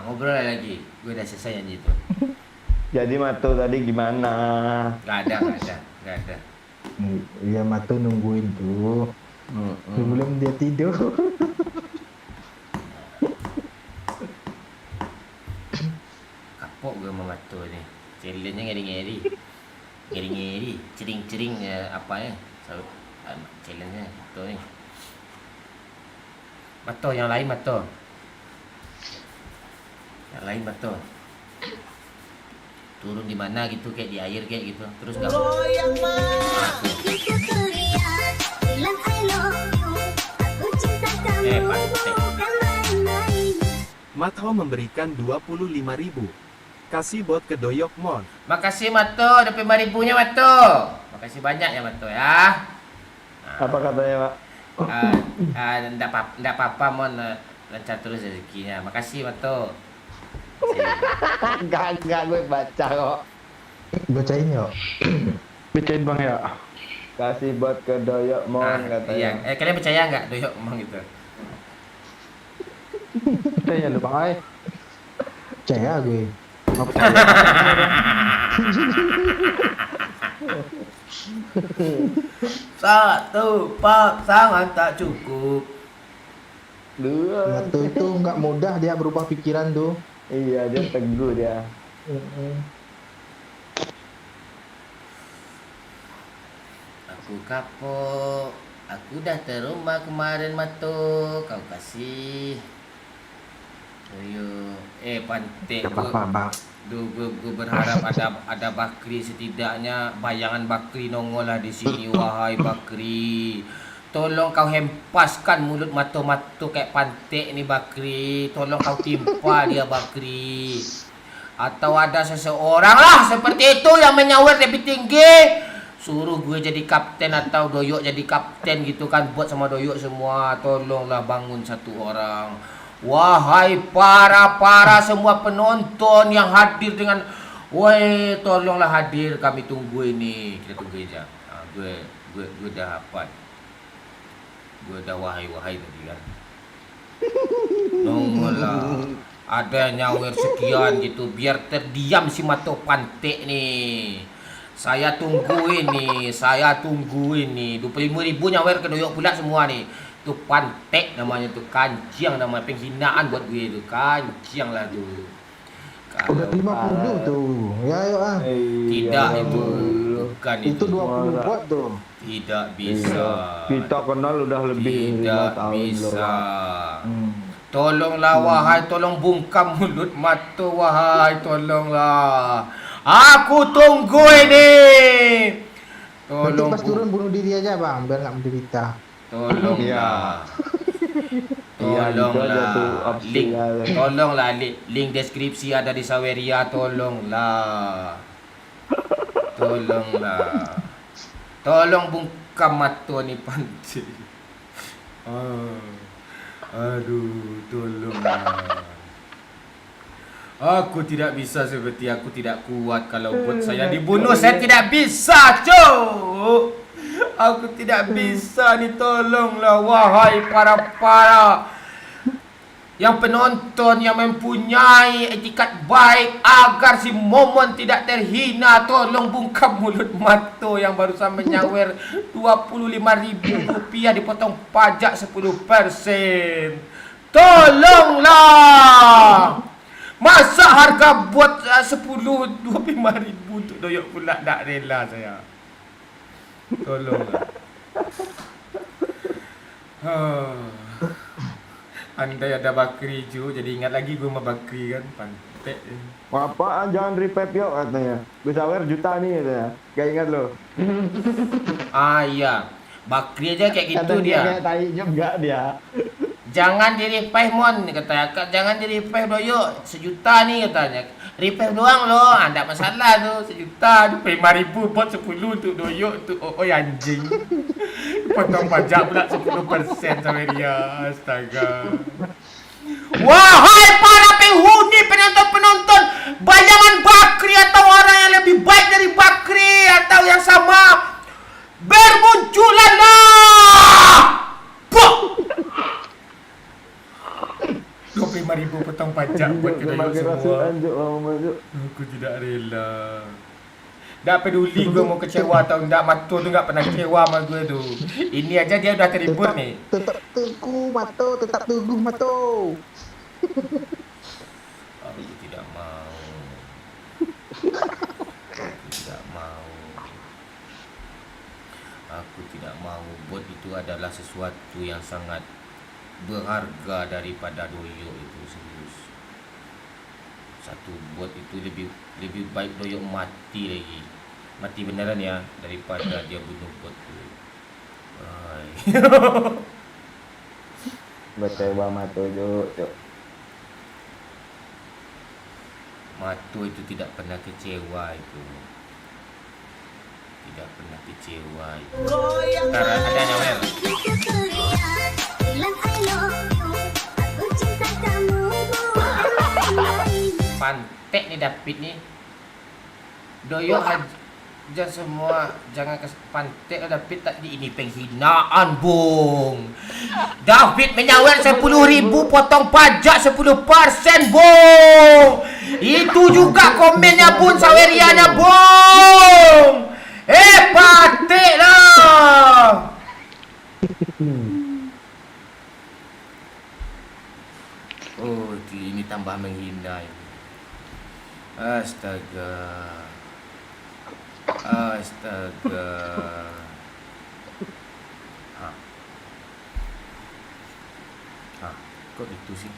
Ngobrol lagi. Gue udah selesai nyanyi itu. Jadi Mato tadi gimana? Gak ada. Iya, Mato nungguin tuh. Sebelum dia tidur. Kapok gue sama Mato nih. Challenge-nya ngeri-ngeri. Cering-cering apa ya? Challenge-nya Mato nih. Mato yang lain Mato. Turun di mana gitu, kayak di air kayak gitu. Terus gak Hatiku teriak bilang I love you. Aku cinta kamu pantek. bukan main-main. Matho memberikan 25.000. Kasih bot ke Doyok Mon. Makasih Mato, ada 5.000-nya Mato. Makasih banyak ya Mato ya. Apa katanya Pak? Nggak apa-apa mon, lancar terus rezekinya. Makasih Mato. Enggak gue baca kok. Bacain yuk. Bacain bang ya. Kasih buat ke Doyok Mon katanya. Iya. Kalian percaya nggak Doyok ngomong gitu? Percaya lu bang Ay. Percaya gue. Nggak percaya. Satu pasangan tak cukup. Dua. Mato itu nggak mudah dia berubah pikiran tuh. Iya, dia teguh dia. Aku kapok. Aku udah terima kemarin Mato. Kau kasih. Ayo. Pantek. Gak apa-apa bang. Gue berharap ada Bakri, setidaknya bayangan Bakri nongol lah di sini. Wahai Bakri, tolong kau hempaskan mulut Mato kayak pantek nih Bakri. Tolong kau timpa dia Bakri. Atau ada seseorang lah seperti itu yang menyawer lebih tinggi, suruh gue jadi kapten atau Doyok jadi kapten gitu kan, buat sama Doyok semua. Tolonglah bangun satu orang. Wahai para semua penonton yang hadir dengan, woi tolonglah hadir, kami tunggu ini, kita tunggu aja. Gue udah apa? Gue udah wahai tadi kan. Nongol lah. Ada nyawer sekian gitu, biar terdiam si Mato pantek nih. Saya tunggu ini. 25.000 nyawer ke Doyok pula semua nih. Itu pantek namanya tuh, kanciang namanya, penghinaan buat gue itu, kanciang lah tuh. Udah 50 tuh. Ya yuk ah. Tidak itu, bukan Itu 20 buat tuh. Tidak bisa. Kita kenal udah lebih 5 Tidak tahun bisa. loh. Tolonglah wahai, tolong bungkam mulut Mato wahai, tolonglah. Aku tunggu ini. Nanti pas turun bunuh diri aja bang, biar nggak menderita. Tolonglah. Iya, gitu aja tuh, opsi lah. Tolonglah link deskripsi ada di Saweria, tolonglah. Tolong bungkam Mato nih panci. Aduh, tolonglah. Aku tidak bisa, seperti aku tidak kuat kalau buat saya dibunuh. Saya tidak bisa, cok. Aku tidak bisa nih, tolonglah wahai para yang penonton yang mempunyai etikat baik agar si Momon tidak terhina, tolong bungkam mulut Mato yang barusan menyawer Rp25.000 dipotong pajak 10%. Tolonglah. Masa harga buat 25.000 untuk doyok pula tak rela saya. Tolonglah. Andai ada Bakri Ju, jadi ingat lagi gue sama Bakri kan, pantek. Apaan jangan revive yuk katanya. Gue sawer juta nih katanya. Gak ingat lo. Ah iya, Bakri aja kayak gitu dia. Kayak tai juga dia. Jangan di revive Mon, katanya. Jangan di revive doyok, 1 juta nih katanya. Revive doang lo, ada masalah tuh, 1 juta, 5.000 buat 10 untuk doyok untuk anjing. Potong pajak pula 10% sama dia, astaga. Wahai para penghuni, penonton-penonton, bayangan Bakri atau orang yang lebih baik dari Bakri atau yang sama, bermunculanlah! Pok! 25.000 potong pajak buat kedai semua. Aku tidak rela. Tak peduli gue mau kecewa atau enggak, Mato tu enggak pernah kecewa sama gue tu. Ini aja dia udah terhibur nih. Tetap teguh Mato, tetap teguh Mato. Aku tidak mau. Aku tidak mau. Aku tidak mau. Bot itu adalah sesuatu yang sangat berharga daripada doyok itu, serius. Satu bot itu lebih baik doyok mati lagi. Mati beneran ya daripada dia bunuh bot tu. Hai. Betewa Mato Juk. Mato itu tidak pernah kecewa itu. Tidak pernah kecewa itu. Karena ada nyawer. Bilang I love you, aku cinta kamu, bukan main-main. Pantek nih David nih. Doyok aja semua, jangan pantek lah David tadi, ini penghinaan bung. David menyawer 10.000 potong pajak 10% bung. Itu juga komennya bun, sawerianya bung. Pantek lah. Oh, ini tambah menghina ini. Astaga. Astaga. Kok gitu sih?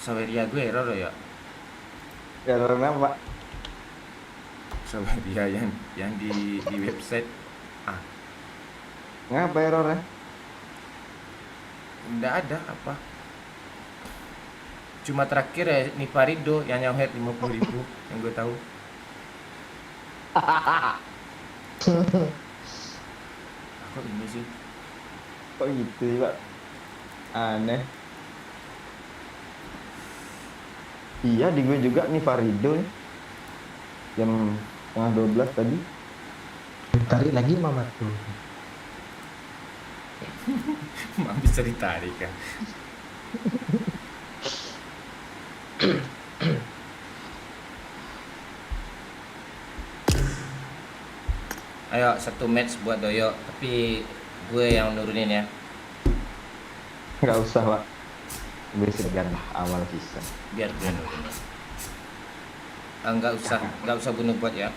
Saweria gue error ya? Error apa? Saweria yang di website. Ngapa errornya? Enggak ada apa. Cuma terakhir ya Nifarido yang nyawer 50.000 yang gue tahu. Kok ini sih? Kok gitu sih Pak? Aneh. Iya di gue juga nih Farido nih. Jam 11:30 tadi. Tarik lagi Mama tuh. Mak bisa ditarik kan. Ayo 1 match buat Doyok, tapi gue yang nurunin ya. Nggak usah Pak. Gue segan lah awal season. Biar gue nurunin. Enggak usah bunuh bot ya.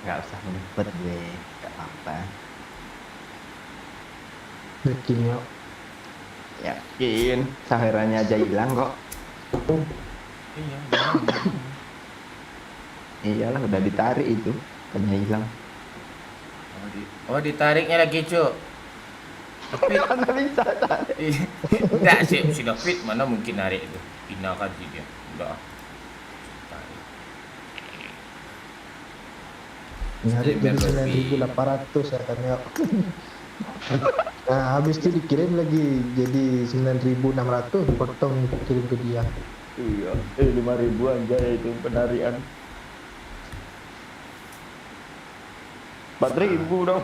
Nggak usah menebet gue. Nggak apa-apa. Yakin yuk. Yakin. Saherannya aja hilang kok. Iya. Iyalah udah ditarik itu. Hanya hilang. Oh ditariknya lagi cuk. Tapi Mana bisa tarik? enggak sih si David mana mungkin narik itu. Pindah kan dia. Udah. Tarik. Nyari jadi Lebih. 9.800 ya kan yuk. Nah habis itu dikirim lagi jadi 9.600 potong kirim ke dia. Iya. 5.000 aja itu penarian. 4.000 dong.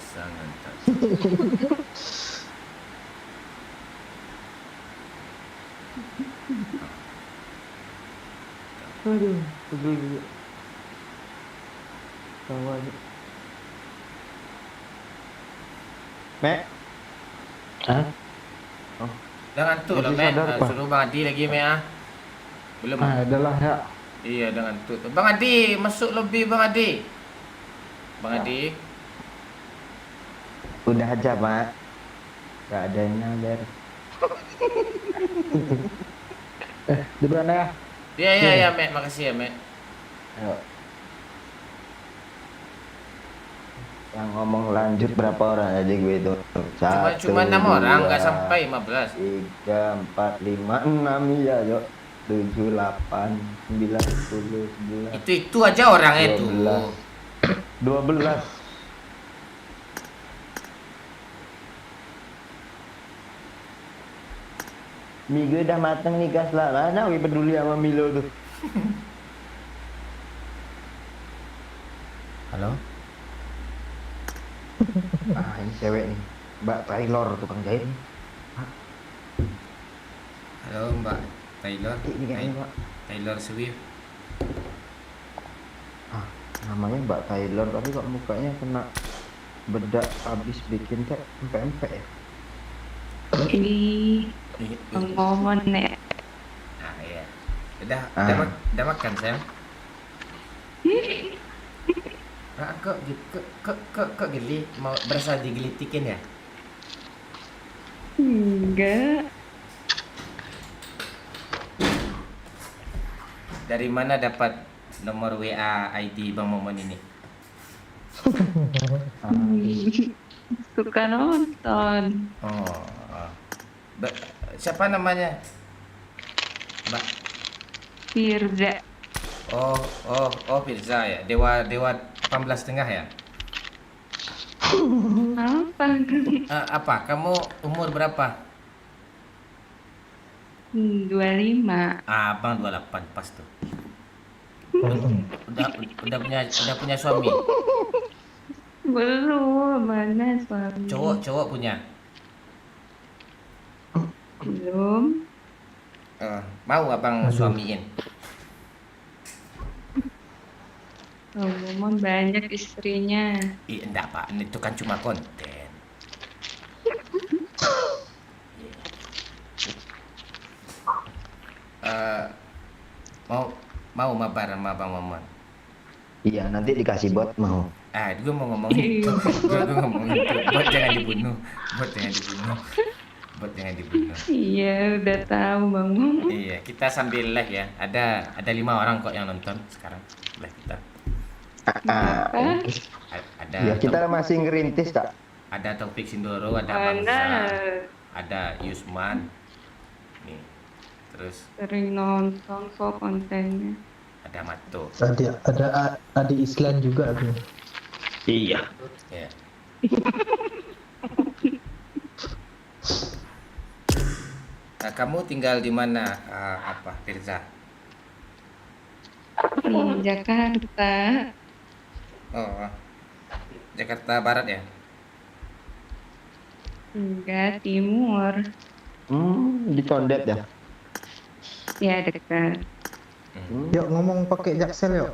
Sangat tak. Aduh, pegel juga. Kawan. Mek, Hah? Jangan tuh lah, Masih Mek. sadar, Pak? Suruh Bang Adi lagi, Mek, ah. Belum. Ah, adalah ya. Iya, dengan tuh. Bang Adi, masuk lebih Bang Adi. Bang Adi. udah aja, Mak. Gak ada yang nagar. Di mana ya? Iya, iya, iya, Mek. Makasih ya, Mek. Ayo. Yang ngomong lanjut berapa orang aja gue itu? Cuma 6 orang, nggak sampai 15. 3, 4, 5, 6 iya, yuk. 7, 8, 9, 10, 11, Itu aja orangnya tuh. 12. Mie gue udah mateng nih, gas lah. Mana gue peduli sama Milo tuh. Halo? Ah, ini cewek nih. Mbak Taylor, tukang jahit nih. Halo, Mbak Taylor. Ini kayaknya, Mbak. Taylor Swift. Ah, namanya Mbak Taylor, tapi kok mukanya kena bedak habis bikin kayak empek-empek ya. Ih, ngomong nek. Ah, iya. Udah, Ah. udah makan, sayang? Ah, kok geli? Mau berasa digelitikin ya? Enggak. Dari mana dapat nomor WA ID Bang Momon ini? Suka nonton. Oh, siapa namanya? Mbak. Firza. Oh, Firza ya. Dewa 18,5 ya? Apa? Apa? Kamu umur berapa? 25. Abang 28 pas tuh. Udah punya suami. Belum, mana suami? Cowok punya. Belum. Mau abang suamiin? Ngomong banyak istrinya. Enggak Pak, itu kan cuma konten. Mau mabar sama Bang Momon? Iya, nanti dikasih bot mau. Gue mau ngomongin itu. Gue ngomongin itu. Bot jangan dibunuh. Bot jangan dibunuh. Iya, udah tahu Bang Momon. Iya, kita sambil live ya. Ada 5 orang kok yang nonton sekarang live kita. Apa? Ada Ya, kita masih ngerintis, tak? ada Taufik Sindoro, ada Bangsa, Mana? ada Yusman. Nih. Terus Sering nonton kok kontennya. ada Mato. Ada adik Islan juga tuh. Iya. Ya. Nah, kamu tinggal di mana, Firza? Di Jakarta. Oh, Jakarta Barat ya? Enggak, timur. Di Condet ya. Ya, dekat. Yuk ngomong pakai Jaksel yuk.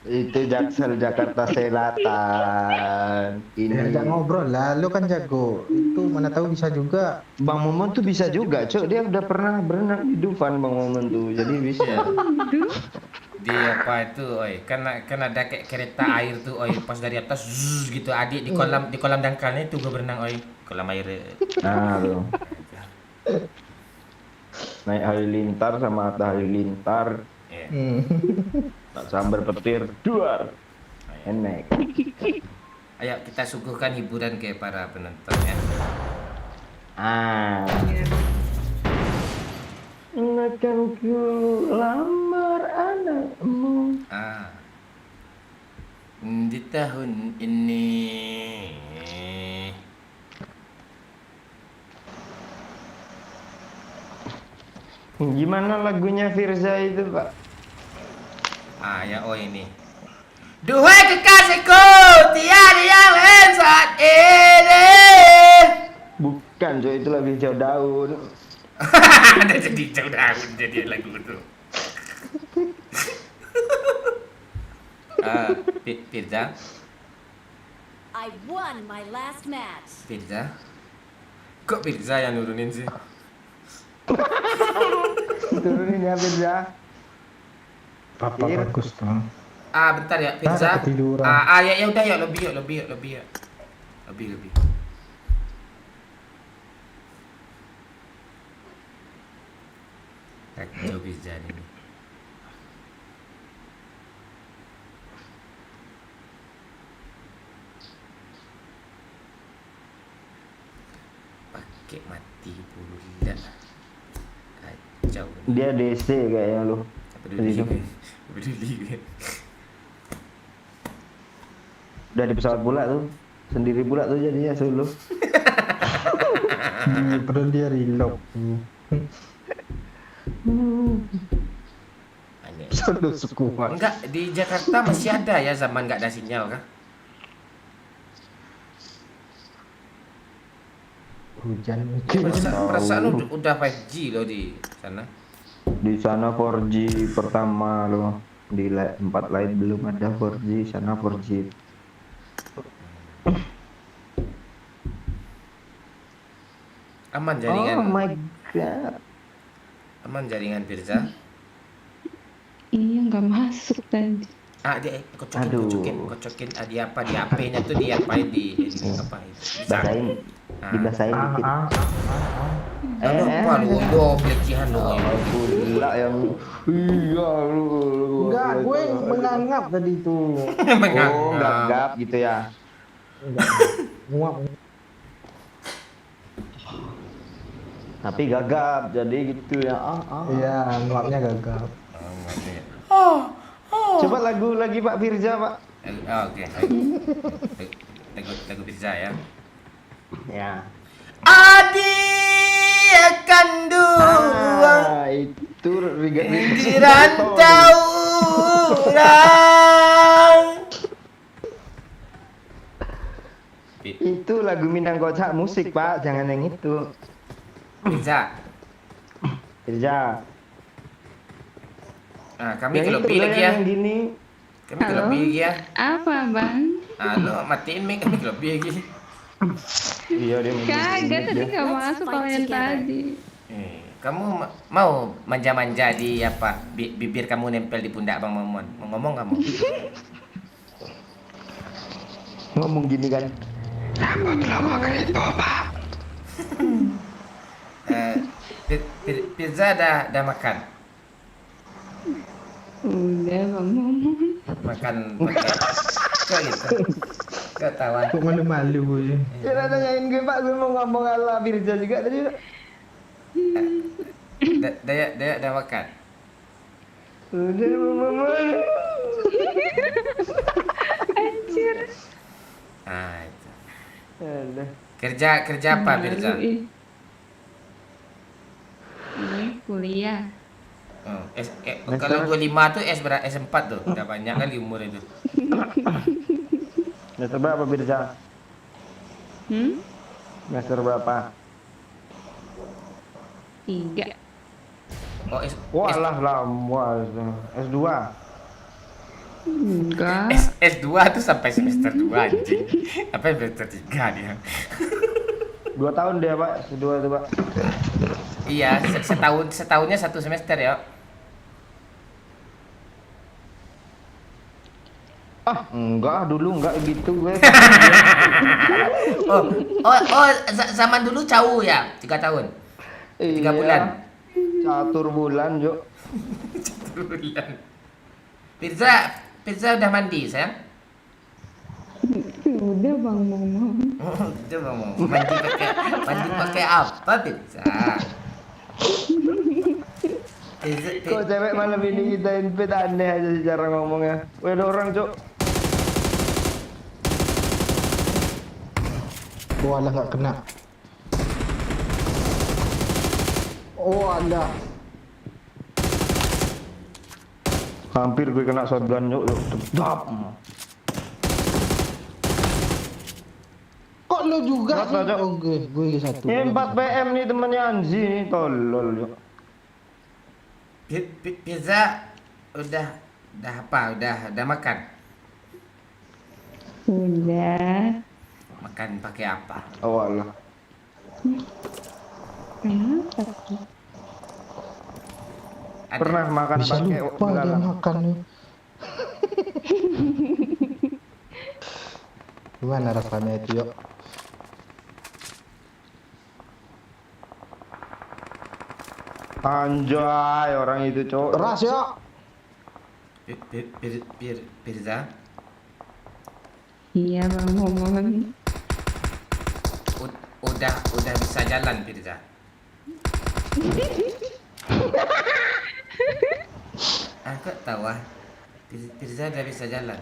Itu Jaksel Jakarta Selatan. Ini Diajak ngobrol lah, lu kan jago. Itu mana tahu bisa juga. Bang Momon tuh bisa juga, Cok. Dia udah pernah berenang di Dufan Bang Momon tuh. Jadi bisa. Di apa itu, oi? Kan ada kayak kereta air tuh, oi. Pas dari atas zzz, gitu. Adik di kolam dangkalnya itu gue berenang, oi. Kolam air. Nah, tuh. Naik halilintar sama atas halilintar. Iya. Tak sambar petir, duar. Enak. Ayo kita suguhkan hiburan ke para penonton ya. Akan ku lamar anakmu. Di tahun ini. Gimana lagunya Firza itu, Pak? Ya, ini. Duhai kekasihku, tiada yang lain saat ini. Bukan, Cok, itu lagu hijau daun. Ada jadi jauh daun jadi lagu itu. Firza, I won my last match. Firza. Kok Firza yang nurunin sih? Turunin ya, Firza. Papa Fir. bagus tuh. Bentar ya, Firza. Ketiduran. Ya udah ya, lebih. Lebih. Kacau Firza ini. Pakai mati pula. Kacau. Dia DC kayaknya lu. Peduli kan. Udah di pesawat pula tuh. Sendiri pula tuh jadinya solo. Padahal dia reload. Aneh. Solo sekuat. Enggak, di Jakarta masih ada ya zaman nggak ada sinyal kah? Hujan mungkin. Perasaan udah 5G loh di sana. Di sana 4G pertama loh. Di tempat lain belum ada 4G, sana 4G. Aman jaringan. Oh my god. Aman jaringan Firza. Iya nggak masuk tadi. Dia Aduh. kocokin. Di apa di HP-nya tuh di apain di apa itu? Basahin. Dibasahin dikit. Lupa lu, yo pelecehan lu. Gila yang iya lu. Enggak, gue menganggap tadi tuh. Oh, gagap gitu ya. Nguap. Tapi gagap jadi gitu ya. Iya, nguapnya gagap. Coba lagu lagi Pak Firza, Pak. Oke. Lagu Firza ya. Ya. Adi akan dua Itu di rantau orang. Itu lagu Minang Kocak musik, Pak. Jangan yang itu. Firza. Kami Yang ke itu lobby loh, lagi ya. yang gini. Kami ke lobby lagi ya. Apa bang? Lo matiin mic, kami ke lobby lagi. Iya dia. Kagak tadi nggak masuk kalau yang tadi. Kamu mau manja-manja di apa? Bibir kamu nempel di pundak Bang Momon. Mau ngomong kamu? Ngomong gini kan. Pizza dah makan. Udah bang ngomong. Makan pakai kok gitu. Kok tawa. Kok malu-malu ya. Kira nanyain gue, Pak, gue mau ngomong ala Firza juga tadi. Dayak dah makan. Udah mama. Anjir. Itu. Aduh. Kerja apa Firza? Ini kuliah. Kalau 25 tuh S4 tuh. Udah banyak kali umur itu. Semester berapa Firza? Semester berapa? 3. Walah lama S2. Enggak. S2 tuh sampai semester 2 anjing. Apa semester 3 dia? 2 tahun dia, Pak. S2 itu, Pak. Iya, setahunnya 1 semester ya. Enggak, dulu enggak gitu gue. Zaman dulu jauh ya, 3 tahun. 3 bulan. Catur bulan, Jo. 1 bulan. Pizza udah mandi, sayang? Udah bang ngomong. Coba mau mandi pakai apa, Pizza? Kok cewek malam ini kita invite aneh aja sih cara ngomongnya. Wih, ada orang, Cok. Walah nggak kena. Oh ada. Hampir gue kena shotgun, Cok. Dap. lo juga Berapa, sih? Cok? Oh, gue satu. Ini 4 PM nih temannya Anzi nih, tolol. Cok. Pizza udah apa? Udah makan? Udah. Makan pakai apa? Oh Allah. Kenapa sih? Ada- Pernah makan Bisa pakai lupa dia belalang. makan nih. Gimana rasanya itu, yuk? Anjay, orang itu, Cok. Keras ya. Pizza Iya Bang Momon. udah bisa jalan Pizza. Aku tahu ah. Pizza udah bisa jalan.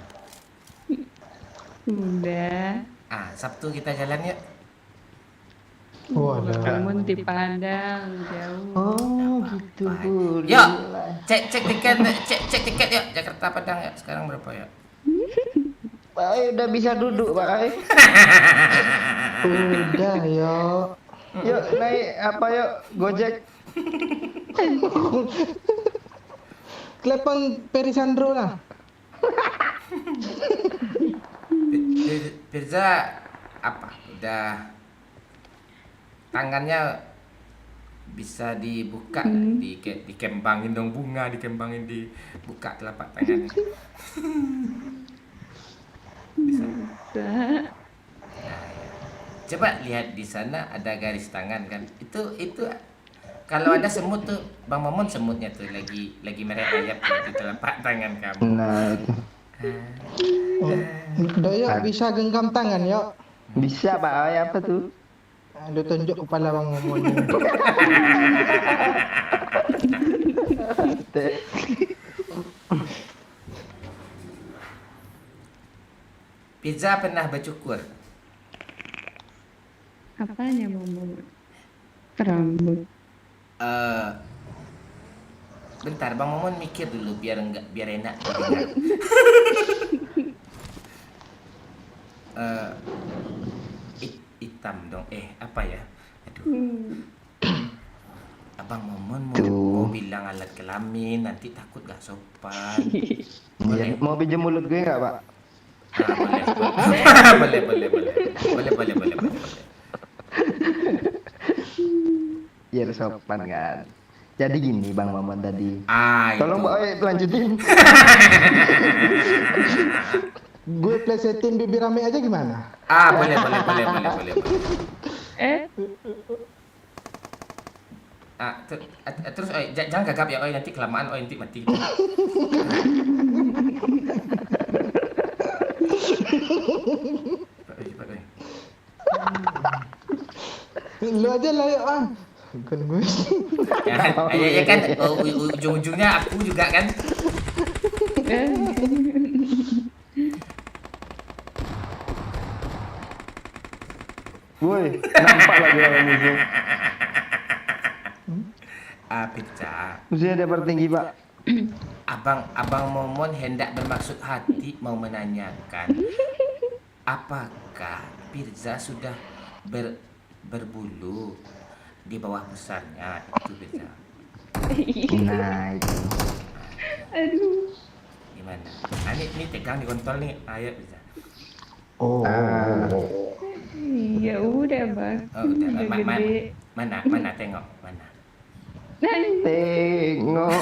Udah. Sabtu kita jalan yuk. Walah. Momon di Padang jauh. Oh, gitu, Bu. Yuk, cek tiket yuk. Jakarta Padang ya. Sekarang berapa ya? Pak Ai udah bisa duduk, Pak Ai. Udah, yuk. Yuk, naik apa yuk? Gojek. Telepon Perisandro lah. Pizza apa? Udah tangannya bisa dibuka dikembangin dong bunga, dikembangin dibuka telapak tangannya. Bisa. Coba lihat di sana ada garis tangan kan. Itu kalau ada semut tuh Bang Momon semutnya tuh lagi merayap di telapak tangan kamu. Nah, itu. Udah, yuk. Bisa genggam tangan, yuk. Bisa, Pak Ai, apa tuh? Aduh, tunjuk kepala Bang Momon. Pizza pernah bercukur? Apanya Momon? Rambut. Bentar, Bang Momon mikir dulu biar enak didengar. Hitam dong. Apa ya? Aduh. Abang Momon mau bilang alat kelamin, nanti takut gak sopan. Iya, mau pinjam mulut gue nggak, Pak? Boleh. Biar sopan kan. Jadi gini, Bang Maman tadi. Itu. Tolong Mbak Ai lanjutin. Gue plesetin bibir rame aja gimana? Boleh. Terus jangan gagap ya, nanti kelamaan nanti mati. Cepat. Lu aja lah, yuk. Bukan gue. Ya kan, ujung-ujungnya aku juga kan. Woi, nampak lagi orang musuh. Pizza. Musuhnya ada tertinggi, Pak. Abang Momon hendak bermaksud hati mau menanyakan apakah Pizza sudah berbulu di bawah besarnya itu Pizza. Nah, itu. Aduh. Gimana? Ini tegang di kontol nih, ayo Pizza. Oh. Ya udah Bang. Udah, Udah gede. mana tengok mana. Tengok.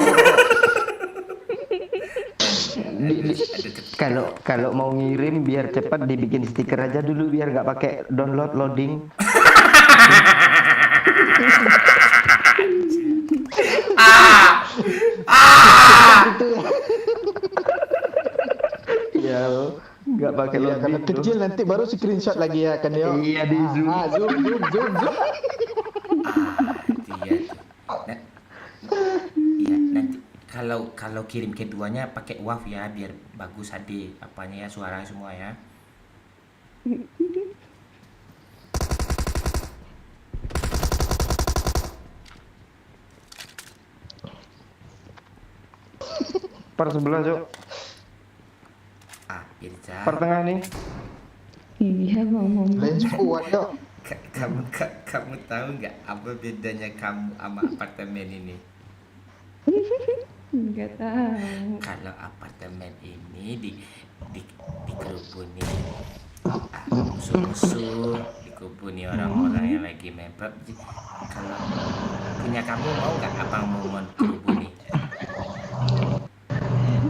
Kalau mau ngirim biar cepat dibikin stiker aja dulu biar nggak pakai download loading. Ya, nggak pakai Iya, loading. karena kecil nanti baru screenshot lagi ya kan, yuk. Iya, di zoom. Zoom. Iya, nanti kalau kirim keduanya pakai WAV ya biar bagus HD apanya ya suara semua ya. Per sebelah, Cok. Pizza. Per tengah nih. Iya bang Momon. Lain squad dok. Kamu tahu nggak apa bedanya kamu sama apartemen ini? Nggak tahu. Kalau apartemen ini dikerubuni musuh-musuh, dikerubuni orang-orang yang lagi main PUBG. Kalau punya kamu mau nggak abang Momon kerubuni?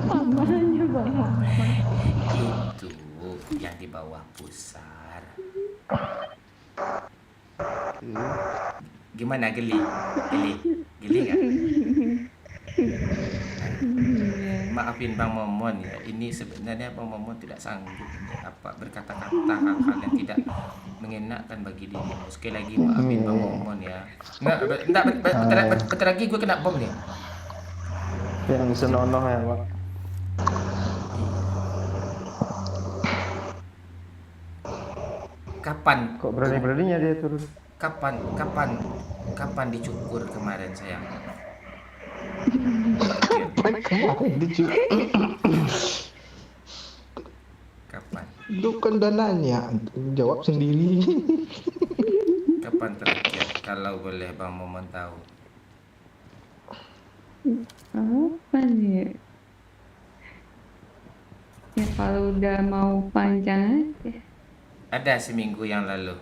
Apanya bang Momon? Itu yang di bawah pusar. Gimana, geli nggak? Maafin Bang Momon ya, ini sebenarnya Bang Momon tidak sanggup berkata-kata hal-hal yang tidak mengenakkan bagi dirimu. Sekali lagi maafin Bang Momon ya. Bentar lagi gue kena bom nih. Yang senonoh ya Pak. Kapan? Kok berani-beraninya dia turun? Kapan dicukur kemarin sayang? Kapan? Itu kan dananya, jawab sendiri. Kapan terakhir? Kalau boleh Bang Momon tahu. Apa nih? Ya kalau udah mau panjang aja. Ada seminggu yang lalu.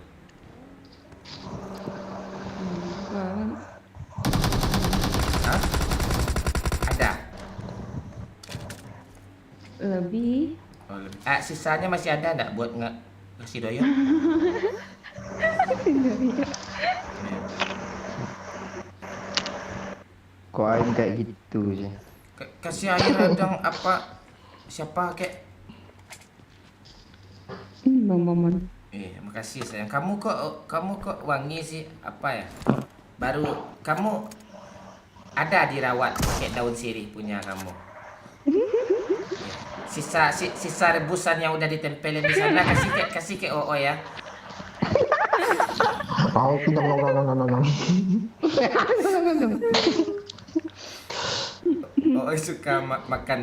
Bang, Hah? Ada. lebih. Sisanya masih ada nggak buat ngasih doyok? Kok Ain kayak gitu sih? Kasih air dong apa? Siapa kek? Ini bang Momon. Makasih sayang. Kamu kok wangi sih? Apa ya? Baru kamu ada dirawat pakai daun sirih punya kamu. Sisa rebusan yang udah ditempelin di sana kasih ke Oo ya. Oh, no. Oo suka makan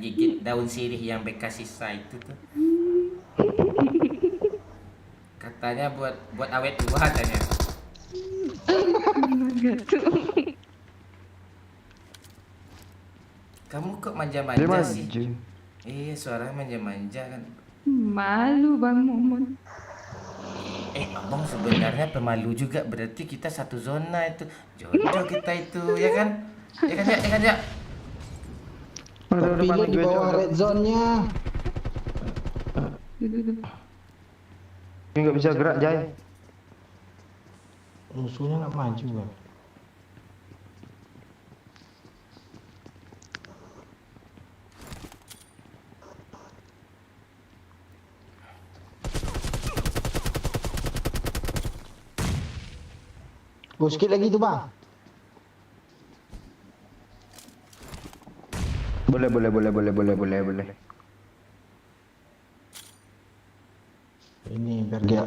gigit daun sirih yang bekas sisa itu tuh. Katanya buat awet tua katanya. Kamu kok manja-manja sih? Iya, suaranya manja-manja kan. Malu bang Momon. Abang sebenarnya pemalu juga, berarti kita satu zona itu. Jodoh kita itu, ya kan? Ya kan ya? Tapi lu di bawah red zone-nya. Ini nggak bisa gerak Jai. Musuhnya nggak maju kan? Gue skip lagi tuh bang. Boleh. Ini biar dia